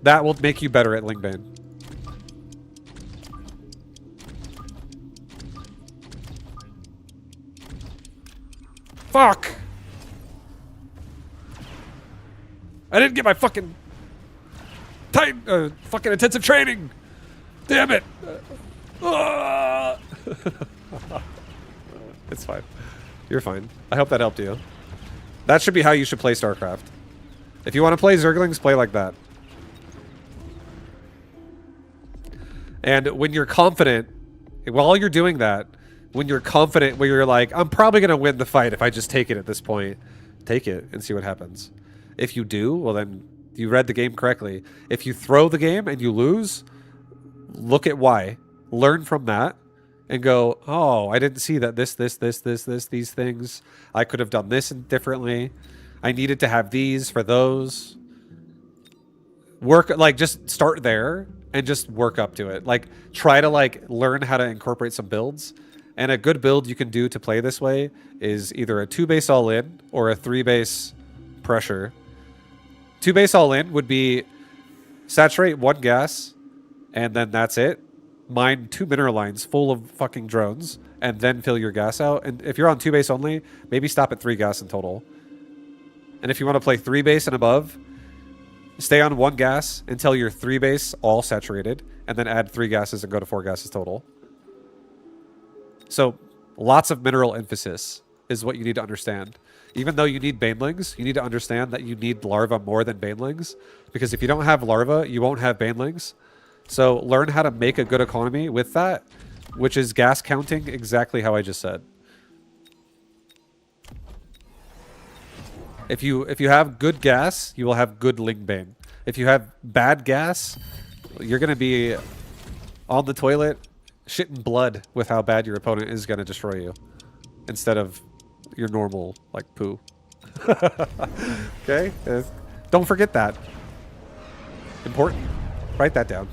That will make you better at Lingbane. Fuck! I didn't get my fucking fucking intensive training. Damn it! It's fine. You're fine. I hope that helped you. That should be how you should play StarCraft. If you want to play Zerglings, play like that. And when you're confident, while you're doing that, when you're confident, where you're like, I'm probably going to win the fight if I just take it at this point, take it and see what happens. If you do, well then, you read the game correctly. If you throw the game and you lose, look at why. Learn from that and go, oh, I didn't see that these things. I could have done this differently. I needed to have these for those. Work, like, just start there and just work up to it. Like, try to, like, learn how to incorporate some builds. And a good build you can do to play this way is either a 2-base all-in or a 3-base pressure. 2-base all-in would be saturate 1 gas, and then that's it. Mine 2 mineral lines full of fucking drones, and then fill your gas out. And if you're on 2-base only, maybe stop at 3 gas in total. And if you want to play 3-base and above, stay on 1 gas until you're 3-base all saturated, and then add 3 gases and go to 4 gases total. So lots of mineral emphasis is what you need to understand. Even though you need banelings, you need to understand that you need larva more than banelings, because if you don't have larva, you won't have banelings. So learn how to make a good economy with that, which is gas counting exactly how I just said. If you have good gas, you will have good Lingbane. If you have bad gas, you're going to be on the toilet shitting blood with how bad your opponent is going to destroy you instead of your normal, like, poo. Okay? Don't forget that. Important. Write that down.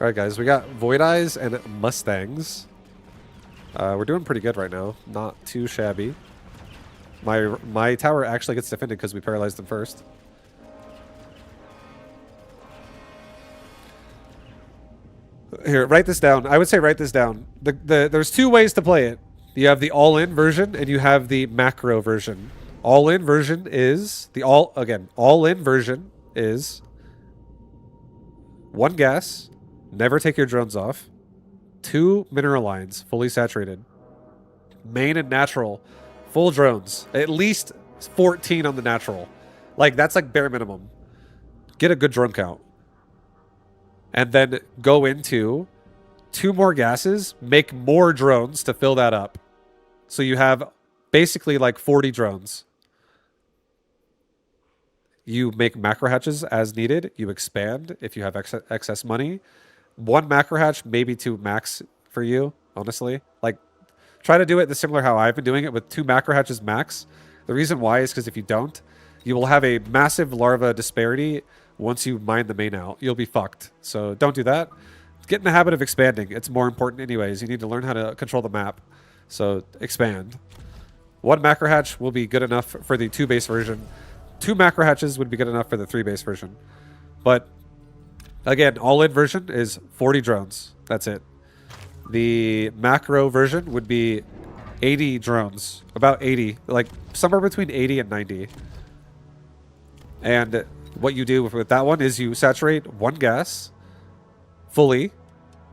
Alright guys, we got Void Eyes and Mustangs. We're doing pretty good right now. Not too shabby. My tower actually gets defended because we paralyzed them first. Here, write this down. I would say write this down. There's 2 ways to play it. You have the all-in version and you have the macro version. All-in version is all-in version is 1 gas. Never take your drones off. 2 mineral lines, fully saturated. Main and natural, full drones. At least 14 on the natural. Like, that's like bare minimum. Get a good drone count. And then go into 2 more gases, make more drones to fill that up. So you have basically like 40 drones. You make macro hatches as needed. You expand if you have excess money. 1 macro hatch, maybe 2 max for you, honestly. Like, try to do it the similar how I've been doing it with 2 macro hatches max. The reason why is because if you don't, you will have a massive larva disparity once you mine the main out. You'll be fucked. So don't do that. Get in the habit of expanding. It's more important anyways. You need to learn how to control the map. So expand. 1 macro hatch will be good enough for the 2-base version. 2 macro hatches would be good enough for the 3-base version. But again, all-in version is 40 drones. That's it. The macro version would be 80 drones. About 80. Like, somewhere between 80 and 90. And what you do with that one is you saturate 1 gas fully.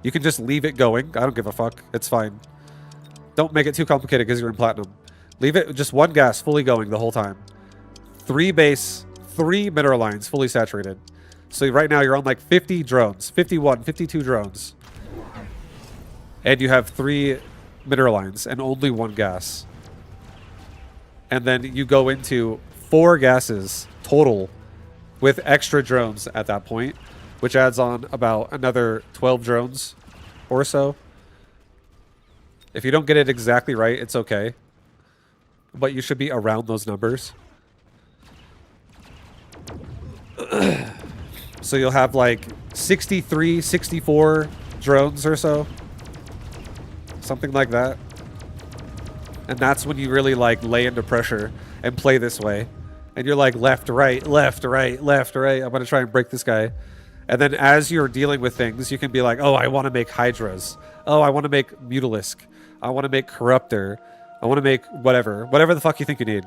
You can just leave it going. I don't give a fuck. It's fine. Don't make it too complicated because you're in platinum. Leave it just 1 gas fully going the whole time. 3 base, 3 mineral lines fully saturated. So right now you're on like 50 drones, 51, 52 drones. And you have 3 mineral lines and only 1 gas. And then you go into 4 gases total with extra drones at that point, which adds on about another 12 drones or so. If you don't get it exactly right, it's okay. But you should be around those numbers. So you'll have like 63, 64 drones or so. Something like that. And that's when you really like lay into pressure and play this way. And you're like, left, right, left, right, left, right. I'm going to try and break this guy. And then as you're dealing with things, you can be like, oh, I want to make Hydras. Oh, I want to make Mutalisk. I want to make Corruptor. I want to make whatever. Whatever the fuck you think you need.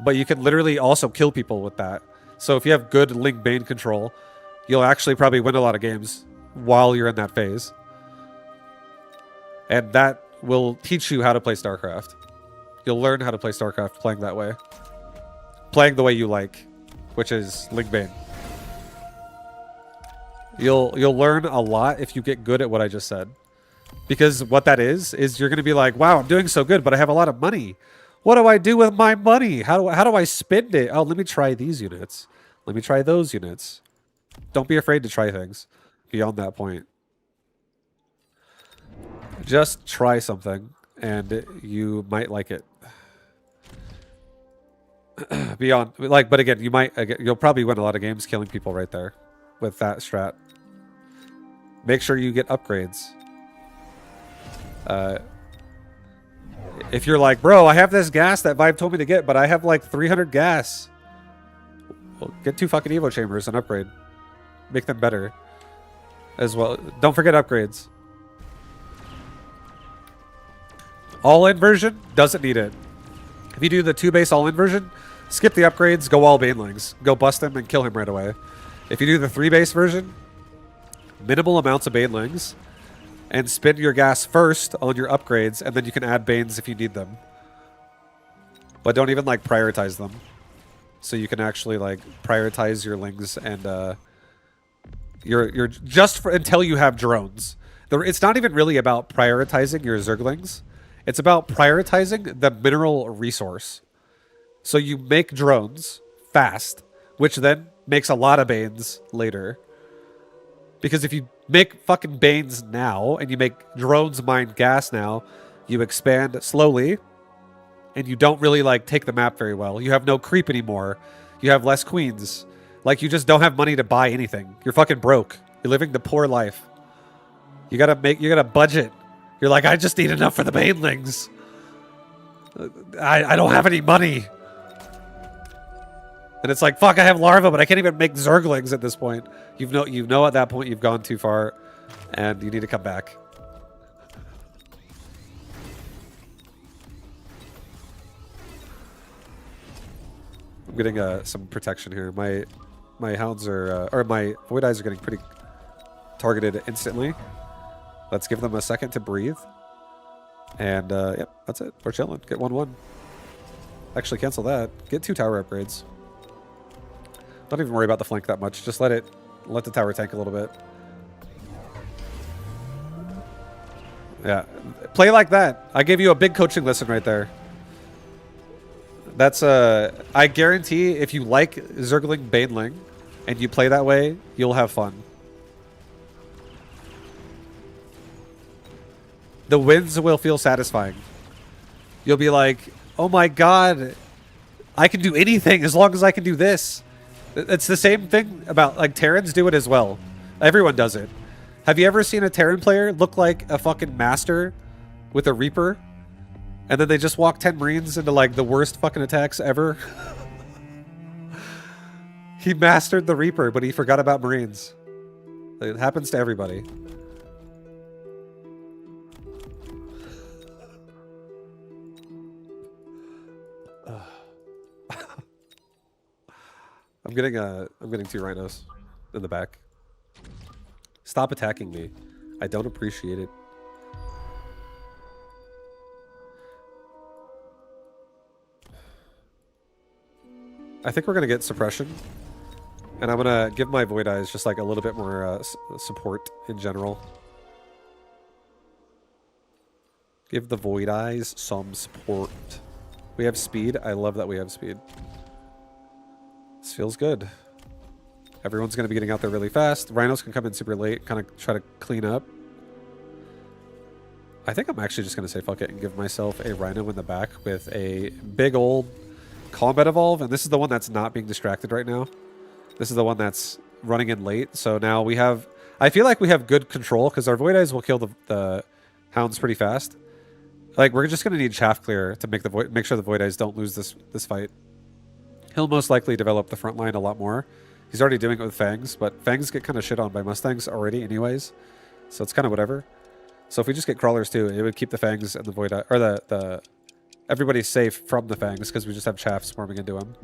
But you can literally also kill people with that. So if you have good Ling Bane control, you'll actually probably win a lot of games while you're in that phase. And that will teach you how to play StarCraft. You'll learn how to play StarCraft playing that way. Playing the way you like, which is Ling Bane. You'll learn a lot if you get good at what I just said. Because what that is you're going to be like, wow, I'm doing so good, but I have a lot of money. What do I do with my money? How do I spend it? Oh, let me try these units. Let me try those units. Don't be afraid to try things beyond that point. Just try something, and you might like it. Beyond, like, but again, you'll probably win a lot of games killing people right there with that strat. Make sure you get upgrades. If you're like, bro, I have this gas that Vibe told me to get, but I have like 300 gas. Well, get 2 fucking Evo chambers and upgrade. Make them better as well. Don't forget upgrades. All-in version doesn't need it. If you do the 2 base all-in version, skip the upgrades, go all Banelings. Go bust him and kill him right away. If you do the 3 base version, minimal amounts of Banelings, and spend your gas first on your upgrades, and then you can add Banes if you need them. But don't even like prioritize them. So you can actually like prioritize your lings and you're just until you have drones. It's not even really about prioritizing your Zerglings. It's about prioritizing the mineral resource. So you make drones fast, which then makes a lot of Banes later. Because if you make fucking Banes now, and you make drones mine gas now, you expand slowly, and you don't really like take the map very well. You have no creep anymore. You have less queens. Like, you just don't have money to buy anything. You're fucking broke. You're living the poor life. You gotta budget. You're like, I just need enough for the Banelings. I don't have any money. And it's like, fuck, I have larva, but I can't even make Zerglings at this point. You know at that point you've gone too far, and you need to come back. I'm getting some protection here. My hounds are, or my void eyes are getting pretty targeted instantly. Let's give them a second to breathe. And yep, that's it. We're chilling. Get 1-1. Actually, cancel that. Get 2 tower upgrades. Don't even worry about the flank that much. Just let the tower tank a little bit. Yeah. Play like that. I gave you a big coaching lesson right there. That's I guarantee if you like Zergling Baneling and you play that way, you'll have fun. The wins will feel satisfying. You'll be like, oh my god, I can do anything as long as I can do this. It's the same thing about, like, Terrans do it as well. Everyone does it. Have you ever seen a Terran player look like a fucking master with a Reaper? And then they just walk 10 Marines into, like, the worst fucking attacks ever? He mastered the Reaper, but he forgot about Marines. It happens to everybody. I'm getting 2 rhinos in the back. Stop attacking me. I don't appreciate it. I think we're gonna get suppression, and I'm gonna give my void eyes just like a little bit more support in general. Give the void eyes some support. We have speed. I love that we have speed. This feels good. Everyone's going to be getting out there really fast. Rhinos can come in super late, kind of try to clean up. I think I'm actually just going to say fuck it and give myself a Rhino in the back with a big old combat evolve. And this is the one that's not being distracted right now. This is the one that's running in late. So now we have... I feel like we have good control because our Void Eyes will kill the Hounds pretty fast. Like, we're just going to need Chaff Clear to make sure the Void Eyes don't lose this fight. He'll most likely develop the front line a lot more. He's already doing it with Fangs, but Fangs get kind of shit on by Mustangs already anyways. So it's kind of whatever. So if we just get crawlers too, it would keep the Fangs and the Void... Or the everybody safe from the Fangs, because we just have chaff swarming into him.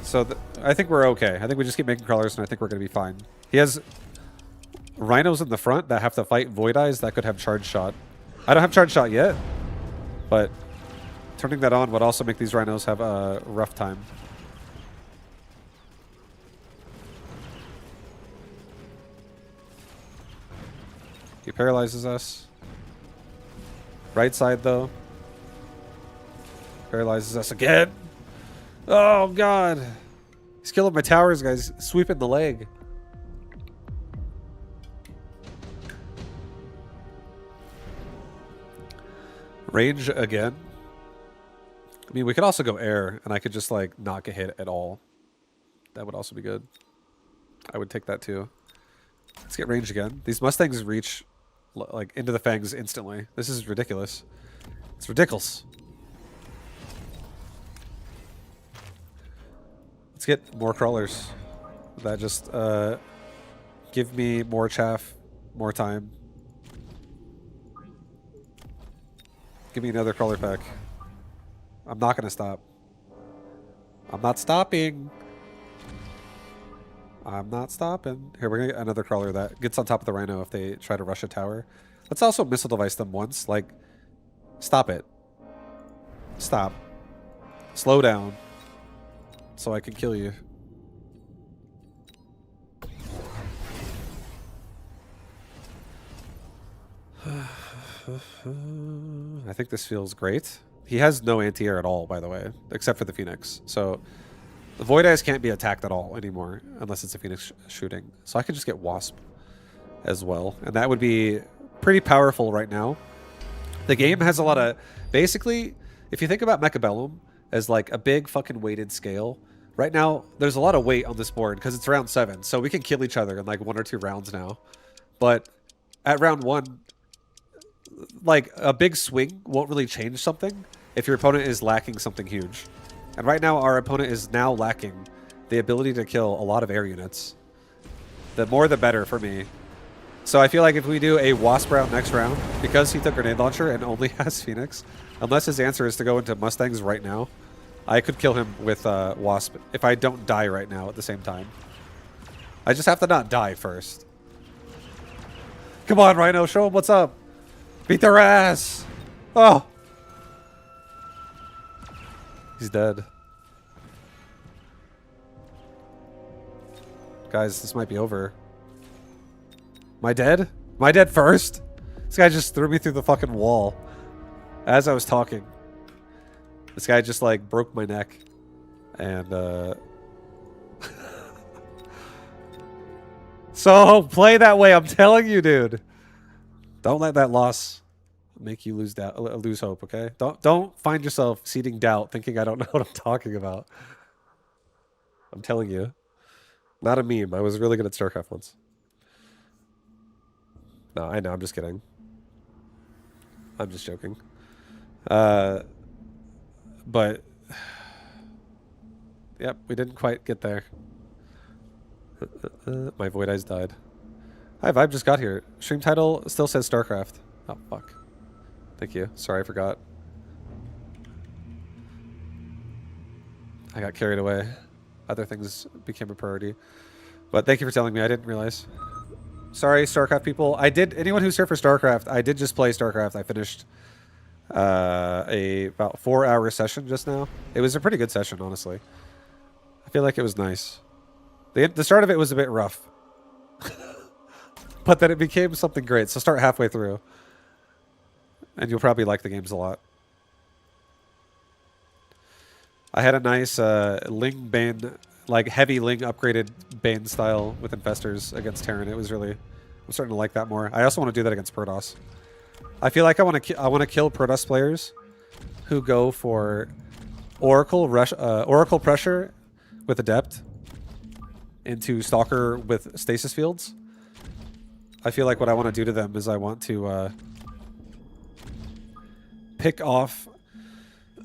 So I think we're okay. I think we just keep making crawlers, and I think we're going to be fine. He has rhinos in the front that have to fight Void Eyes that could have charge shot. I don't have charge shot yet, but turning that on would also make these rhinos have a rough time. He paralyzes us. Right side, though. Paralyzes us again. Oh, God. He's killing my towers, guys. Sweeping the leg. Range again. I mean, we could also go air, and I could just, like, not get hit at all. That would also be good. I would take that, too. Let's get range again. These Mustangs reach, like, into the Fangs instantly. This is ridiculous. It's ridiculous. Let's get more crawlers. That just, give me more chaff, more time. Give me another crawler pack. I'm not going to stop. I'm not stopping. I'm not stopping. Here, we're going to get another crawler that gets on top of the rhino if they try to rush a tower. Let's also missile device them once. Like, stop it. Stop. Slow down. So I can kill you. I think this feels great. He has no anti-air at all, by the way, except for the Phoenix. So the Void Eyes can't be attacked at all anymore unless it's a Phoenix shooting. So I could just get Wasp as well. And that would be pretty powerful right now. The game has a lot of... Basically, if you think about Mechabellum as like a big fucking weighted scale, right now there's a lot of weight on this board because it's round 7. So we can kill each other in like 1 or 2 rounds now. But at round 1... like a big swing won't really change something if your opponent is lacking something huge. And right now our opponent is now lacking the ability to kill a lot of air units. The more the better for me. So I feel like if we do a Wasp round next round, because he took Grenade Launcher and only has Phoenix, unless his answer is to go into Mustangs right now, I could kill him with Wasp if I don't die right now at the same time. I just have to not die first. Come on, Rhino, show him what's up. Beat their ass! Oh! He's dead. Guys, this might be over. Am I dead? Am I dead first? This guy just threw me through the fucking wall. As I was talking. This guy just, like, broke my neck. And, So, play that way, I'm telling you, dude. Don't let that loss make you lose doubt, lose hope, okay? Don't find yourself seeding doubt thinking I don't know what I'm talking about. I'm telling you. Not a meme. I was really good at StarCraft once. No, I know. I'm just kidding. I'm just joking. But... Yep, we didn't quite get there. My Void Eyes died. Hi, Vibe just got here. Stream title still says StarCraft. Oh, fuck. Thank you. Sorry, I forgot. I got carried away. Other things became a priority. But thank you for telling me. I didn't realize. Sorry, StarCraft people. I did... Anyone who's here for StarCraft, I did just play StarCraft. I finished a about 4-hour session just now. It was a pretty good session, honestly. I feel like it was nice. The start of it was a bit rough. But then it became something great. So start halfway through. And you'll probably like the games a lot. I had a nice Ling Bane, like heavy Ling upgraded Bane style with Infestors against Terran. It was really... I'm starting to like that more. I also want to do that against Protoss. I feel like I want to kill Protoss players who go for Oracle Pressure with Adept into Stalker with Stasis Fields. I feel like what I want to do to them is I want to pick off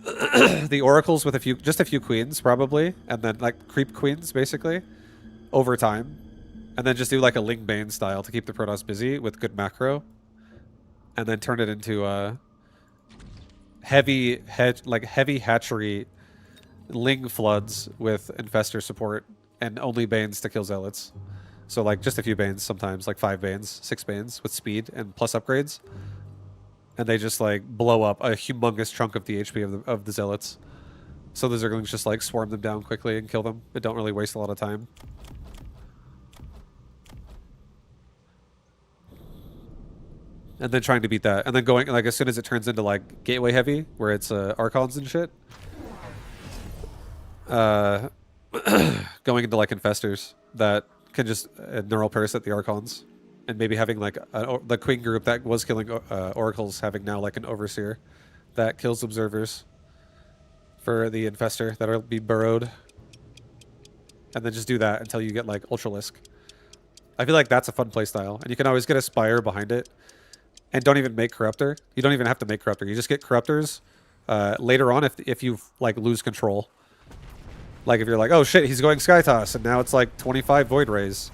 the oracles with just a few queens probably, and then like creep queens basically over time, and then just do like a Ling Bane style to keep the Protoss busy with good macro, and then turn it into heavy hatchery Ling floods with infestor support and only Banes to kill zealots. So like just a few Banes sometimes, like 5 Banes, 6 Banes with speed and plus upgrades. And they just like blow up a humongous chunk of the HP of the zealots. So the Zerglings just like swarm them down quickly and kill them. But don't really waste a lot of time. And then trying to beat that. And then going, like as soon as it turns into like gateway heavy, where it's Archons and shit. Going into like infestors that can just neural parasite the Archons. And maybe having like the queen group that was killing oracles having now like an overseer that kills observers for the infestor that'll be burrowed. And then just do that until you get like Ultralisk. I feel like that's a fun playstyle. And you can always get a Spire behind it. And don't even make Corruptor. You don't even have to make Corruptor. You just get Corruptors later on if you like lose control. Like if you're like, oh shit, he's going Sky Toss and now it's like 25 Void Rays.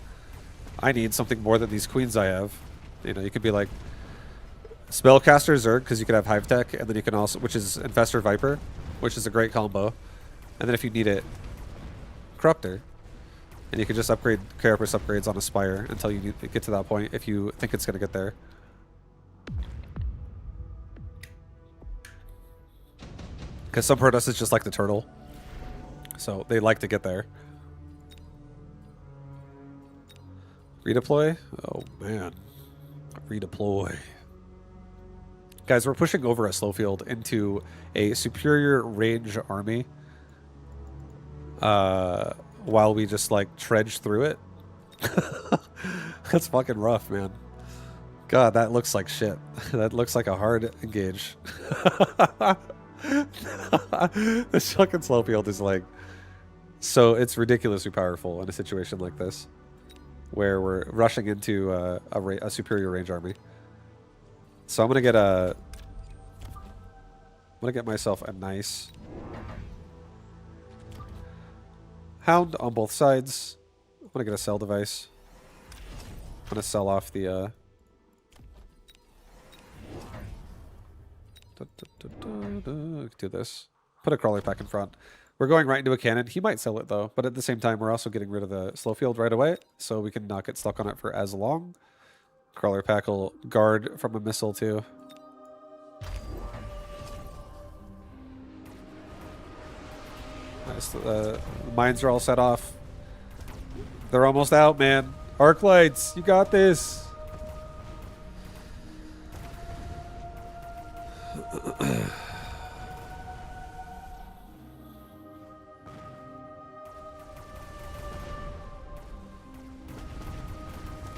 I need something more than these queens I have. You know, you could be like Spellcaster Zerg, because you could have Hive Tech, and then you can also, which is Infestor Viper, which is a great combo. And then if you need it, Corruptor. And you can just upgrade Carapace upgrades on a Spire until you get to that point if you think it's going to get there. Because some Protoss is just like the turtle. So they like to get there. Redeploy? Oh, man. Redeploy. Guys, we're pushing over a slow field into a superior range army. While we just, like, trudge through it. That's fucking rough, man. God, that looks like shit. That looks like a hard engage. This fucking slow field is, like... So, it's ridiculously powerful in a situation like this. Where we're rushing into a superior range army. So I'm gonna get myself a nice Hound on both sides. I'm gonna get a sell device. I'm gonna sell off the do this. Put a crawler pack in front. We're going right into a cannon. He might sell it though, but at the same time, we're also getting rid of the slow field right away, so we can not get stuck on it for as long. Crawler pack will guard from a missile too. Nice. Mines are all set off. They're almost out, man. Arc lights, you got this.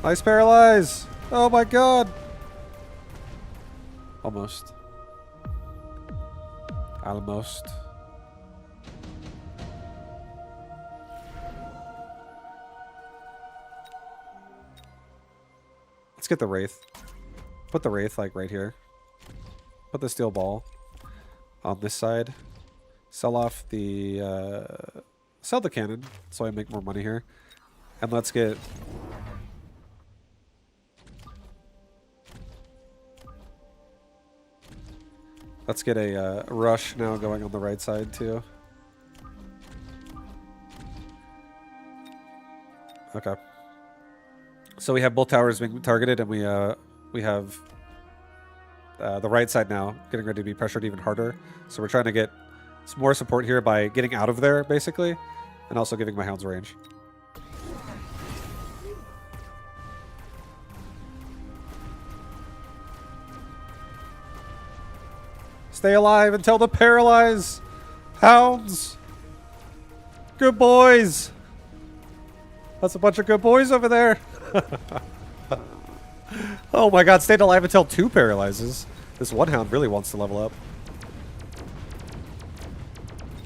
Nice paralyze! Oh my god! Almost. Almost. Let's get the Wraith. Put the Wraith like right here. Put the Steel Ball on this side. Sell off the sell the cannon so I make more money here. And let's get a rush now going on the right side too. Okay. So we have both towers being targeted, and we have the right side now getting ready to be pressured even harder. So we're trying to get some more support here by getting out of there, basically, and also giving my hounds range. Stay alive until the paralyze! Hounds! Good boys! That's a bunch of good boys over there! Oh my god, stayed alive until 2 paralyzes. This one hound really wants to level up.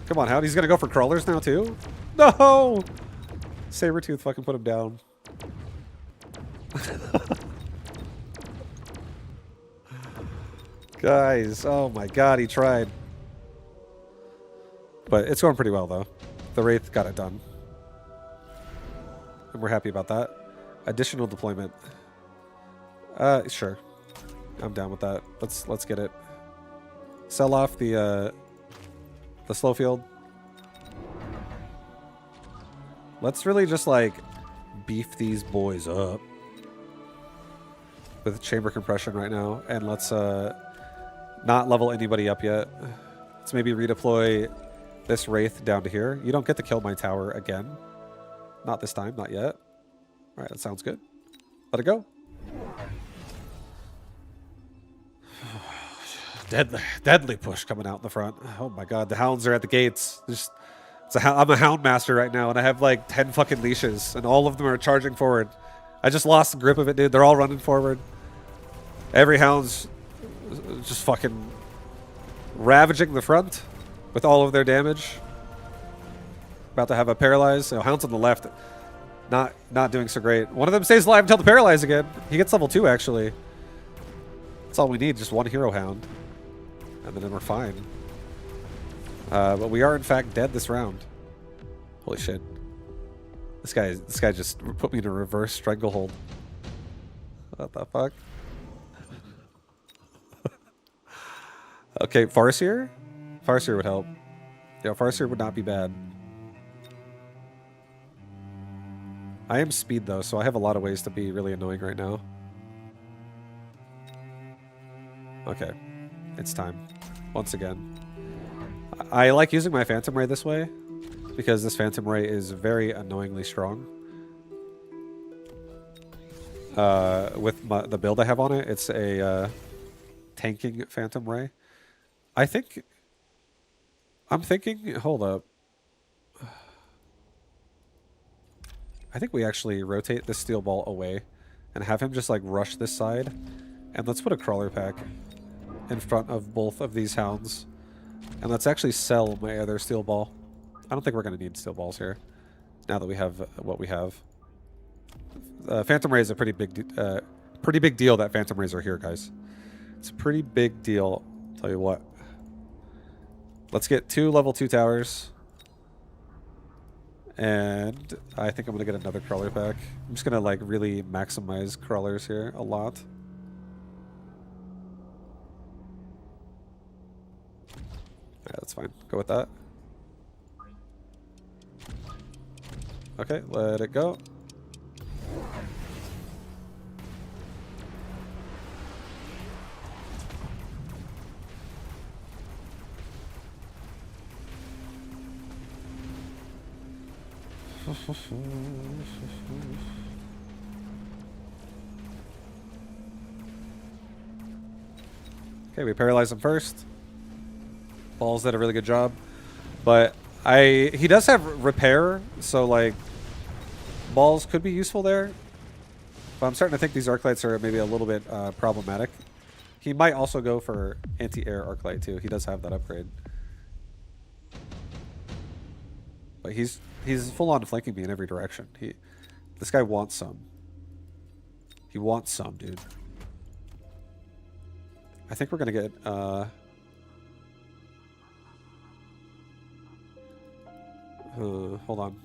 Come on, hound. He's gonna go for crawlers now, too? No! Sabretooth fucking put him down. Guys, oh my god, he tried. But it's going pretty well, though. The Wraith got it done. And we're happy about that. Additional deployment. Sure. I'm down with that. Let's get it. Sell off the slow field. Let's really just, like, beef these boys up with chamber compression right now. And let's not level anybody up yet. Let's maybe redeploy this Wraith down to here. You don't get to kill my tower again. Not this time, not yet. Alright, that sounds good. Let it go. Deadly push coming out in the front. Oh my god, the hounds are at the gates. I'm a hound master right now, and I have like 10 fucking leashes, and all of them are charging forward. I just lost the grip of it, dude. They're all running forward. Every hound's just fucking ravaging the front with all of their damage. About to have a paralyze. Hound's on the left. Not doing so great. One of them stays alive until the paralyze again. He gets level 2, actually. That's all we need, just one hero hound. And then we're fine. But we are, in fact, dead this round. Holy shit. This guy just put me in a reverse stranglehold. What the fuck? Okay, Farseer? Farseer would help. Yeah, Farseer would not be bad. I am speed, though, so I have a lot of ways to be really annoying right now. Okay. It's time. Once again. I like using my Phantom Ray this way, because this Phantom Ray is very annoyingly strong. With the build I have on it, it's a tanking Phantom Ray. I'm thinking, hold up. I think we actually rotate this steel ball away and have him just like rush this side. And let's put a crawler pack in front of both of these hounds. And let's actually sell my other steel ball. I don't think we're going to need steel balls here now that we have what we have. Phantom Ray is a pretty big deal that Phantom Rays are here, guys. It's a pretty big deal. I'll tell you what. Let's get 2 level 2 towers. And I think I'm going to get another crawler pack. I'm just going to like really maximize crawlers here a lot. Alright, that's fine. Go with that. Okay, let it go. Okay, we paralyze him first. Balls did a really good job, but he does have repair, so like balls could be useful there. But I'm starting to think these Arclights are maybe a little bit problematic. He might also go for anti-air Arclight too. He does have that upgrade, but he's full on flanking me in every direction. This guy wants some. He wants some, dude. I think we're gonna get hold on.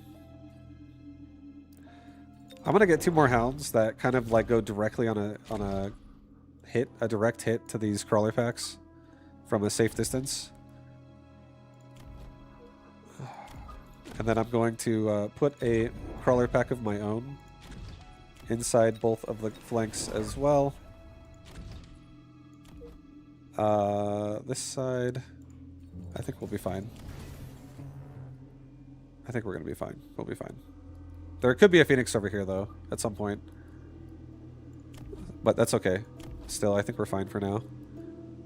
I'm gonna get 2 more hounds that kind of like go directly on a direct hit to these crawler packs from a safe distance. And then I'm going to put a crawler pack of my own inside both of the flanks as well. This side, I think we'll be fine. I think we're going to be fine. We'll be fine. There could be a Phoenix over here, though, at some point. But that's okay. Still, I think we're fine for now.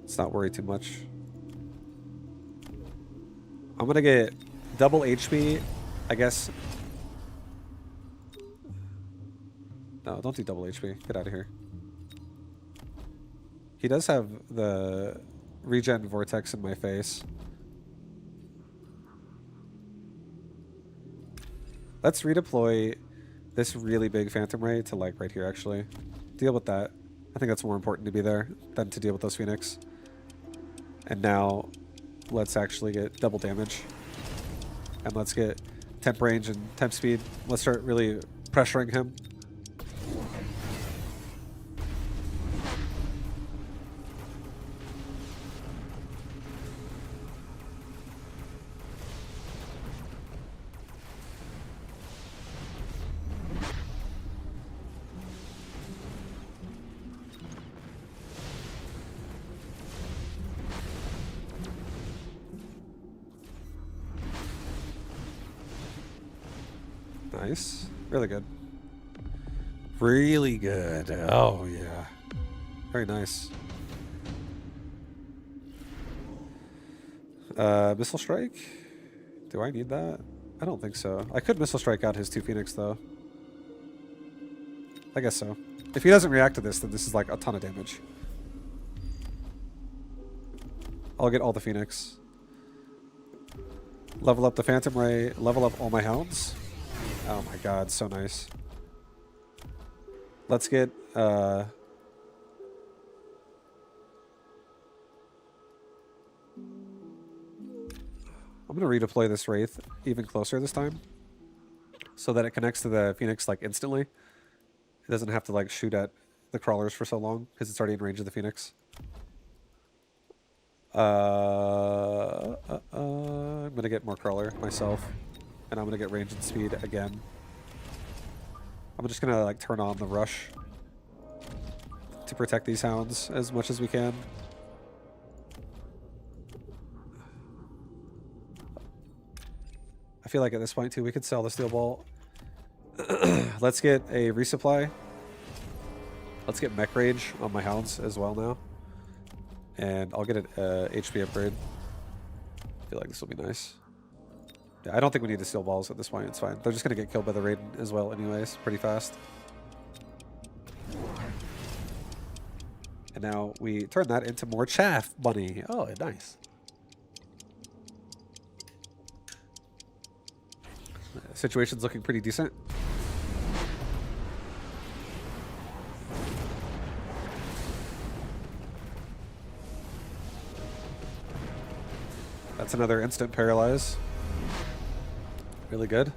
Let's not worry too much. I'm going to get double HP, I guess. No, don't do double HP. Get out of here. He does have the regen vortex in my face. Let's redeploy this really big Phantom Ray to like right here, actually. Deal with that. I think that's more important to be there than to deal with those Phoenix. And now let's actually get double damage. and let's get temp range and temp speed. Let's start really pressuring him. Nice. Really good. Really good. Oh, yeah. Very nice. Missile Strike? Do I need that? I don't think so. I could Missile Strike out his 2 Phoenix, though. I guess so. If he doesn't react to this, then this is like a ton of damage. I'll get all the Phoenix. Level up the Phantom Ray. Level up all my Hounds. Oh my god, so nice. Let's get, I'm going to redeploy this Wraith even closer this time, so that it connects to the Phoenix like instantly. It doesn't have to like shoot at the crawlers for so long, because it's already in range of the Phoenix. I'm going to get more crawler myself. And I'm going to get range and speed again. I'm just going to like turn on the rush to protect these hounds as much as we can. I feel like at this point too, we could sell the steel ball. Let's get a resupply. Let's get mech rage on my hounds as well now. And I'll get an HP upgrade. I feel like this will be nice. Yeah, I don't think we need to steal balls at this point. It's fine. They're just going to get killed by the Raiden as well anyways, pretty fast. And now we turn that into more chaff money. Oh, nice. Situation's looking pretty decent. That's another instant paralyze. Really good.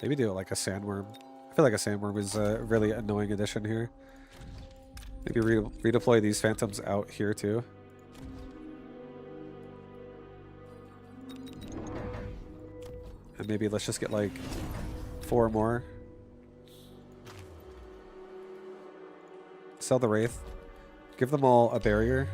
Maybe do it like a sandworm. I feel like a sandworm is a really annoying addition here. Maybe redeploy these phantoms out here too. And maybe let's just get like 4 more. Sell the Wraith. Give them all a barrier.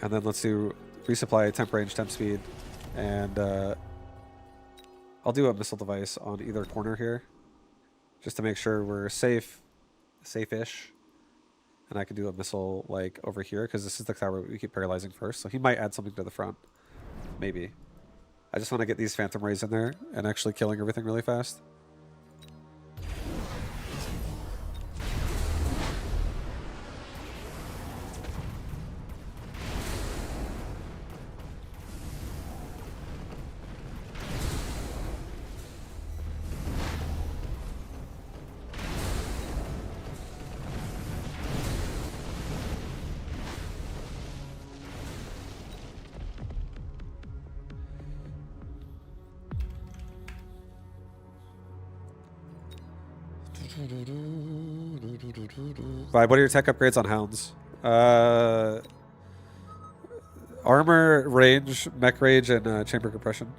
And then let's do resupply, temp range, temp speed. And I'll do a missile device on either corner here, just to make sure we're safe-ish. And I can do a missile like over here, because this is the tower we keep paralyzing first. So he might add something to the front. Maybe. I just want to get these Phantom Rays in there and actually killing everything really fast. Vibe, what are your tech upgrades on hounds? Armor, range, mech rage, and chamber compression.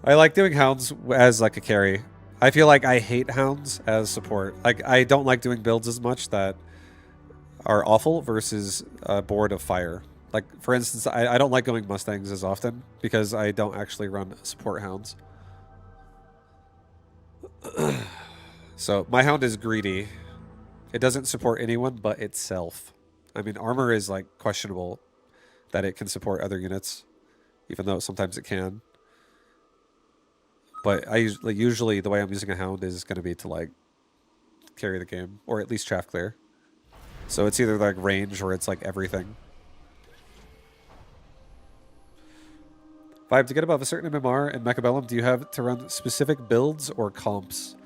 I like doing hounds as like a carry. I feel like I hate hounds as support. Like I don't like doing builds as much that are awful versus bored of fire. Like, for instance, I don't like going Mustangs as often because I don't actually run support hounds. So my hound is greedy. It doesn't support anyone but itself. I mean, armor is like questionable that it can support other units, even though sometimes it can. But usually the way I'm using a hound is going to be to like carry the game, or at least chaff clear. So it's either like range or it's like everything. Vibe, to get above a certain MMR in Mechabellum, do you have to run specific builds or comps?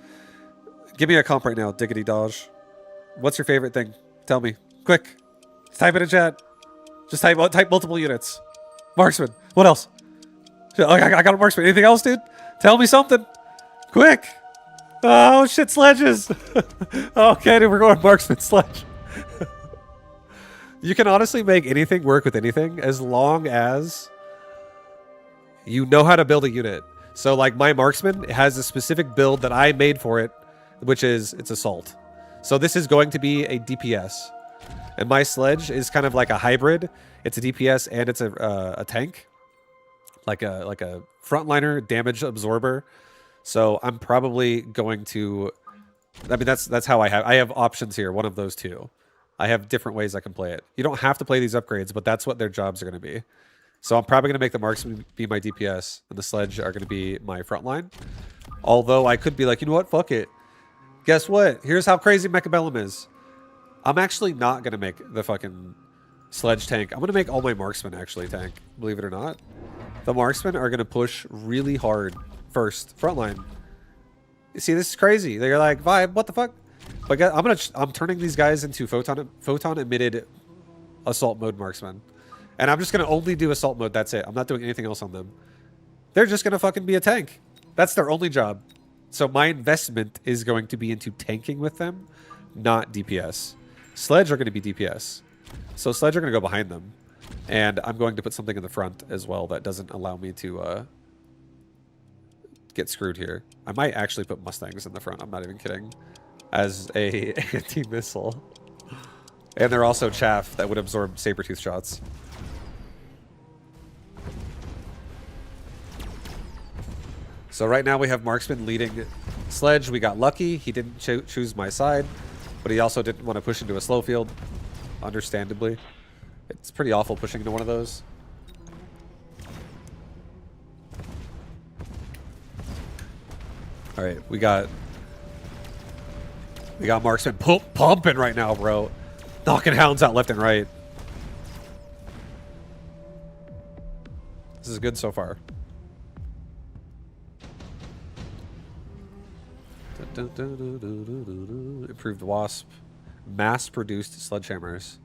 Give me a comp right now, Diggity Dodge. What's your favorite thing? Tell me. Quick. Type it in chat. Just type multiple units. Marksman. What else? I got a marksman. Anything else, dude? Tell me something. Quick. Oh, shit, sledges. Okay, dude, we're going marksman sledge. You can honestly make anything work with anything as long as you know how to build a unit. So, like, my marksman has a specific build that I made for it, which is it's assault. So this is going to be a DPS. And my sledge is kind of like a hybrid. It's a DPS and it's a tank. Like a frontliner damage absorber. So I'm probably going to... I mean, that's how I have options here, one of those two. I have different ways I can play it. You don't have to play these upgrades, but that's what their jobs are going to be. So I'm probably going to make the marksman be my DPS, and the sledge are going to be my frontline. Although I could be like, you know what? Fuck it. Guess what? Here's how crazy Mechabellum is. I'm actually not going to make the fucking sledge tank. I'm going to make all my marksmen actually tank, believe it or not. The marksmen are going to push really hard first. Frontline. You see, this is crazy. They're like, Vibe, what the fuck? But I'm turning these guys into photon emitted assault mode marksmen. And I'm just going to only do assault mode. That's it. I'm not doing anything else on them. They're just going to fucking be a tank. That's their only job. So my investment is going to be into tanking with them, not DPS. Sledge are going to be DPS. So Sledge are going to go behind them. And I'm going to put something in the front as well that doesn't allow me to get screwed here. I might actually put Mustangs in the front. I'm not even kidding. As a anti-missile. And they're also chaff that would absorb saber-tooth shots. So right now we have Marksman leading Sledge. We got lucky. He didn't choose my side, but he also didn't want to push into a slow field, understandably. It's pretty awful pushing into one of those. All right, we got Marksman pumping right now, bro. Knocking hounds out left and right. This is good so far. Improved wasp. Mass-produced sledgehammers.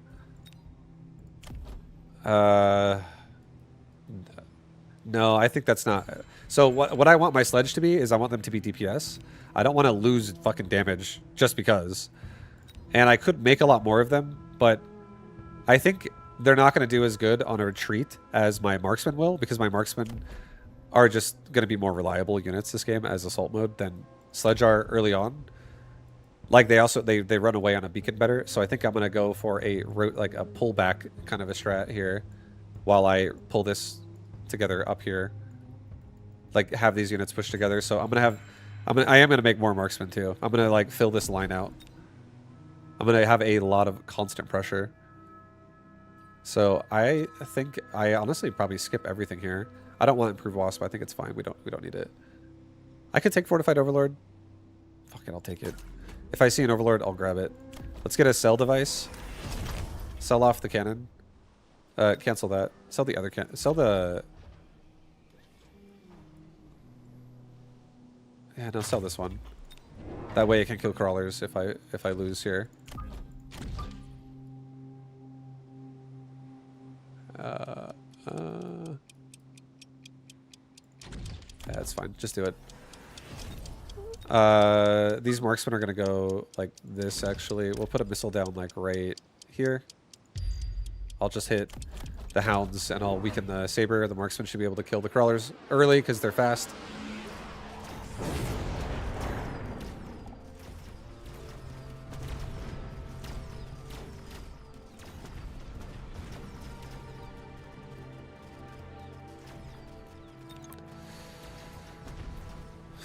No, I think that's not... So what I want my sledge to be is I want them to be DPS. I don't want to lose fucking damage just because. And I could make a lot more of them, but I think they're not going to do as good on a retreat as my marksmen will, because my marksmen are just going to be more reliable units this game as assault mode than Sledge are early on. Like they run away on a beacon better, so I think I'm going to go for a pullback kind of a strat here while I pull this together up here. Like have these units push together. So I am going to make more marksmen too. I'm going to like fill this line out. I'm going to have a lot of constant pressure. So I think I honestly probably skip everything here. I don't want improved wasp. I think it's fine. We don't need it. I could take fortified overlord. Fuck it, I'll take it. If I see an overlord, I'll grab it. Let's get a sell device. Sell off the cannon. Cancel that. Sell the other cannon. Sell the... Yeah, no, sell this one. That way it can kill crawlers if I lose here. Yeah, that's fine. Just do it. These marksmen are gonna go like this. Actually, we'll put a missile down like right here. I'll just hit the hounds and I'll weaken the saber. The marksmen should be able to kill the crawlers early because they're fast.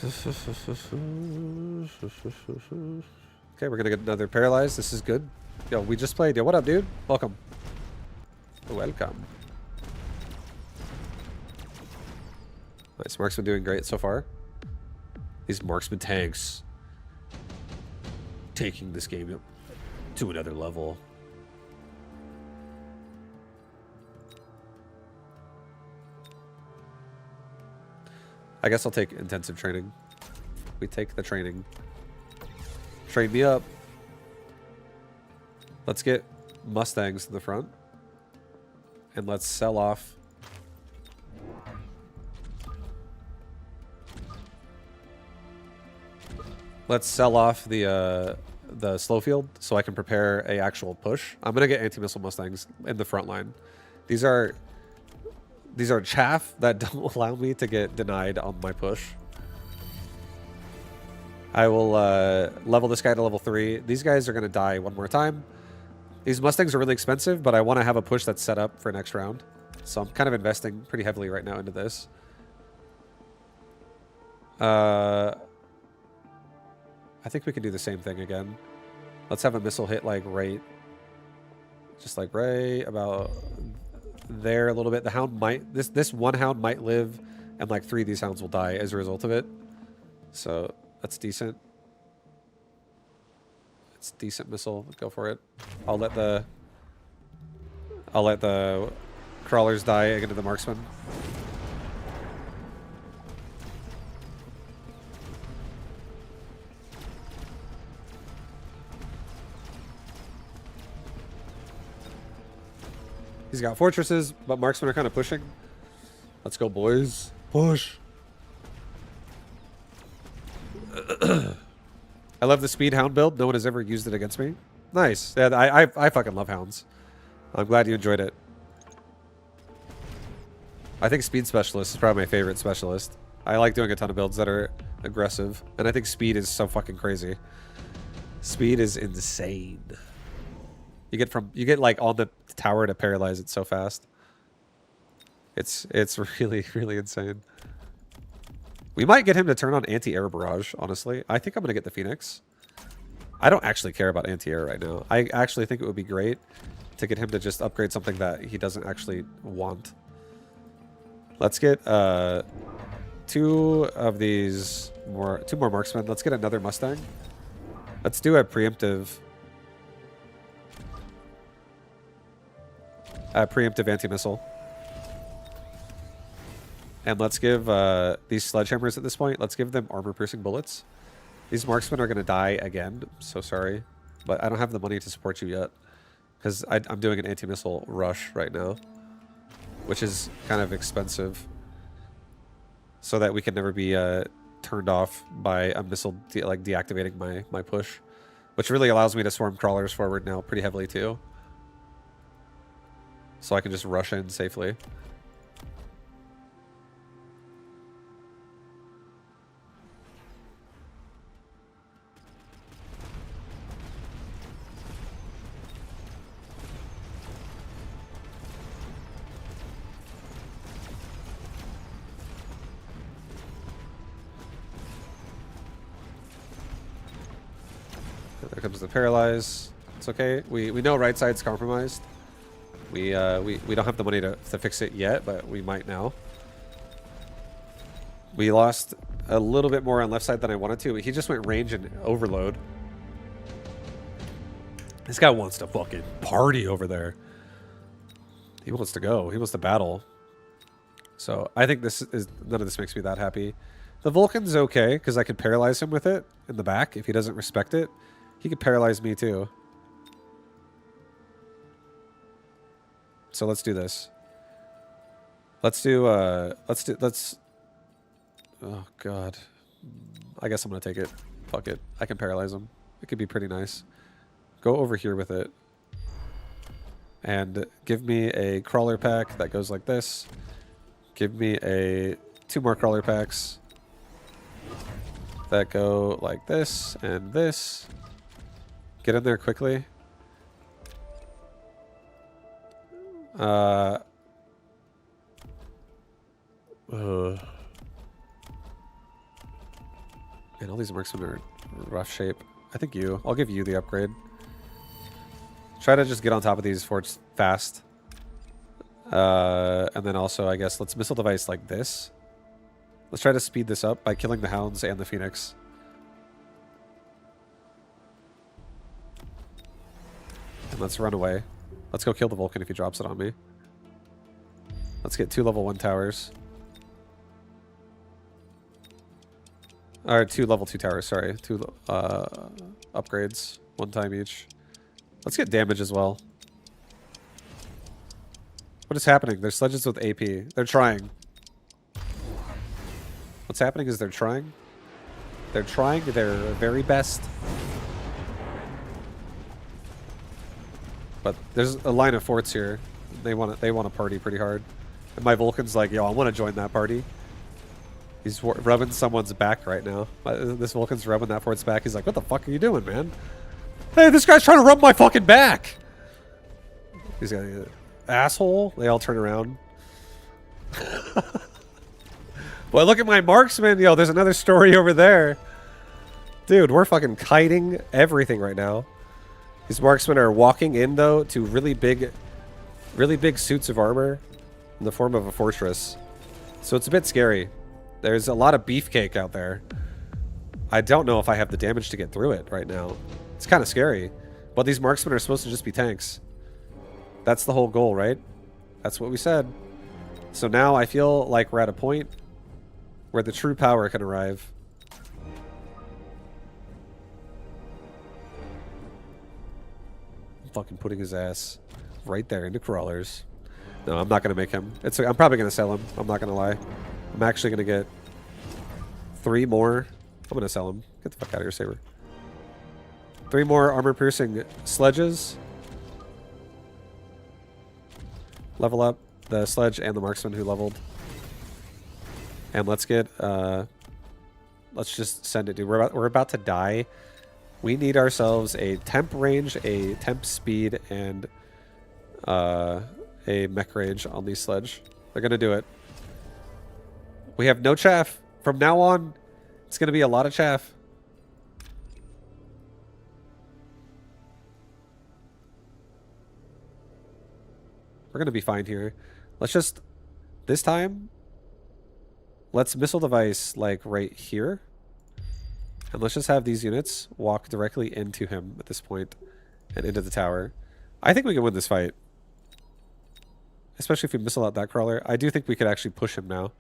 Okay, we're gonna get another paralyzed. This is good. Yo, we just played. Yo, what up, dude? Welcome. Welcome. Nice. Marksman doing great so far. These marksman tanks taking this game to another level. I guess I'll take intensive training. We take the training. Train me up. Let's get Mustangs in the front. And let's sell off. Let's sell off the slow field so I can prepare a actual push. I'm gonna get anti-missile Mustangs in the front line. These are chaff that don't allow me to get denied on my push. I will level this guy to level 3. These guys are gonna die one more time. These Mustangs are really expensive, but I want to have a push that's set up for next round. So I'm kind of investing pretty heavily right now into this. I think we can do the same thing again. Let's have a missile hit like right, just like right about there a little bit. The hound might, this one hound might live, and like 3 of these hounds will die as a result of it. So that's decent. It's decent missile. Go for it. I'll let the crawlers die against the marksman. He's got fortresses, but marksmen are kind of pushing. Let's go, boys. Push. I love the speed hound build. No one has ever used it against me. Nice. Yeah, I fucking love hounds. I'm glad you enjoyed it. I think speed specialist is probably my favorite specialist. I like doing a ton of builds that are aggressive, and I think speed is so fucking crazy. Speed is insane. You get like on the tower to paralyze it so fast. It's really, really insane. We might get him to turn on anti-air barrage, honestly. I think I'm going to get the Phoenix. I don't actually care about anti-air right now. I actually think it would be great to get him to just upgrade something that he doesn't actually want. Let's get 2 of these more, 2 more marksmen. Let's get another Mustang. Let's do a preemptive anti-missile. And let's give these sledgehammers at this point, let's give them armor-piercing bullets. These marksmen are going to die again. I'm so sorry. But I don't have the money to support you yet. Because I'm doing an anti-missile rush right now. Which is kind of expensive. So that we can never be turned off by a missile deactivating my push. Which really allows me to swarm crawlers forward now pretty heavily too. So I can just rush in safely. There comes the paralyze. It's okay. We know right side's compromised. We don't have the money to fix it yet, but we might now. We lost a little bit more on left side than I wanted to. He just went range and overload. This guy wants to fucking party over there. He wants to go. He wants to battle. So I think none of this makes me that happy. The Vulcan's okay because I could paralyze him with it in the back if he doesn't respect it. He could paralyze me too. So let's do this. Let's oh god. I guess I'm gonna take it. Fuck it. I can paralyze him. It could be pretty nice. Go over here with it. And give me a crawler pack that goes like this. Give me 2 more crawler packs that go like this and this. Get in there quickly. Man, all these marksmen are in rough shape. I think you. I'll give you the upgrade. Try to just get on top of these forts fast. And then also, I guess, let's missile device like this. Let's try to speed this up by killing the Hounds and the Phoenix. And let's run away. Let's go kill the Vulcan if he drops it on me. Let's get 2 level 1 towers. Or 2 level 2 towers, sorry. 2 upgrades. 1 time each. Let's get damage as well. What is happening? There's sledges with AP. They're trying. What's happening is they're trying. They're trying their very best. But there's a line of forts here. They want to party pretty hard. And my Vulcan's like, yo, I want to join that party. He's rubbing someone's back right now. This Vulcan's rubbing that fort's back. He's like, what the fuck are you doing, man? Hey, this guy's trying to rub my fucking back. He's got an asshole. They all turn around. Boy, look at my marksman. Yo, there's another story over there. Dude, we're fucking kiting everything right now. These marksmen are walking in, though, to really big suits of armor in the form of a fortress. So it's a bit scary. There's a lot of beefcake out there. I don't know if I have the damage to get through it right now. It's kind of scary. But these marksmen are supposed to just be tanks. That's the whole goal, right? That's what we said. So now I feel like we're at a point where the true power can arrive. I'm fucking putting his ass right there into crawlers. No, I'm not going to make him. I'm probably going to sell him. I'm not going to lie. I'm actually going to get 3 more. I'm going to sell him. Get the fuck out of here, Saber. 3 more armor-piercing sledges. Level up the sledge and the marksman who leveled. And let's get... let's just send it, dude. We're about to die. We need ourselves a temp range, a temp speed, and a mech range on these sledge. They're going to do it. We have no chaff. From now on, it's going to be a lot of chaff. We're going to be fine here. Let's just... This time, let's missile device, like, right here. And let's just have these units walk directly into him at this point and into the tower. I think we can win this fight. Especially if we missile out that crawler. I do think we could actually push him now.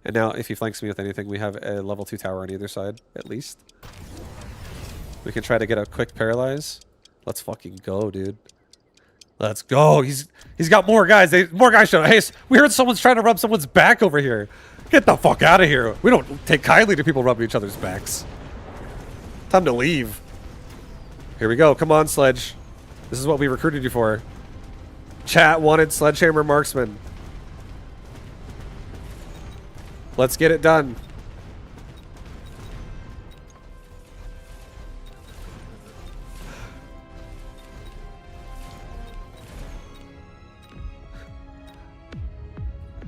And now, if he flanks me with anything, we have a level 2 tower on either side, at least. We can try to get a quick paralyze. Let's fucking go, dude. Let's go. He's got more guys. More guys showing. Hey, we heard someone's trying to rub someone's back over here. Get the fuck out of here. We don't take kindly to people rubbing each other's backs. Time to leave. Here we go. Come on, Sledge. This is what we recruited you for. Chat wanted Sledgehammer Marksman. Let's get it done.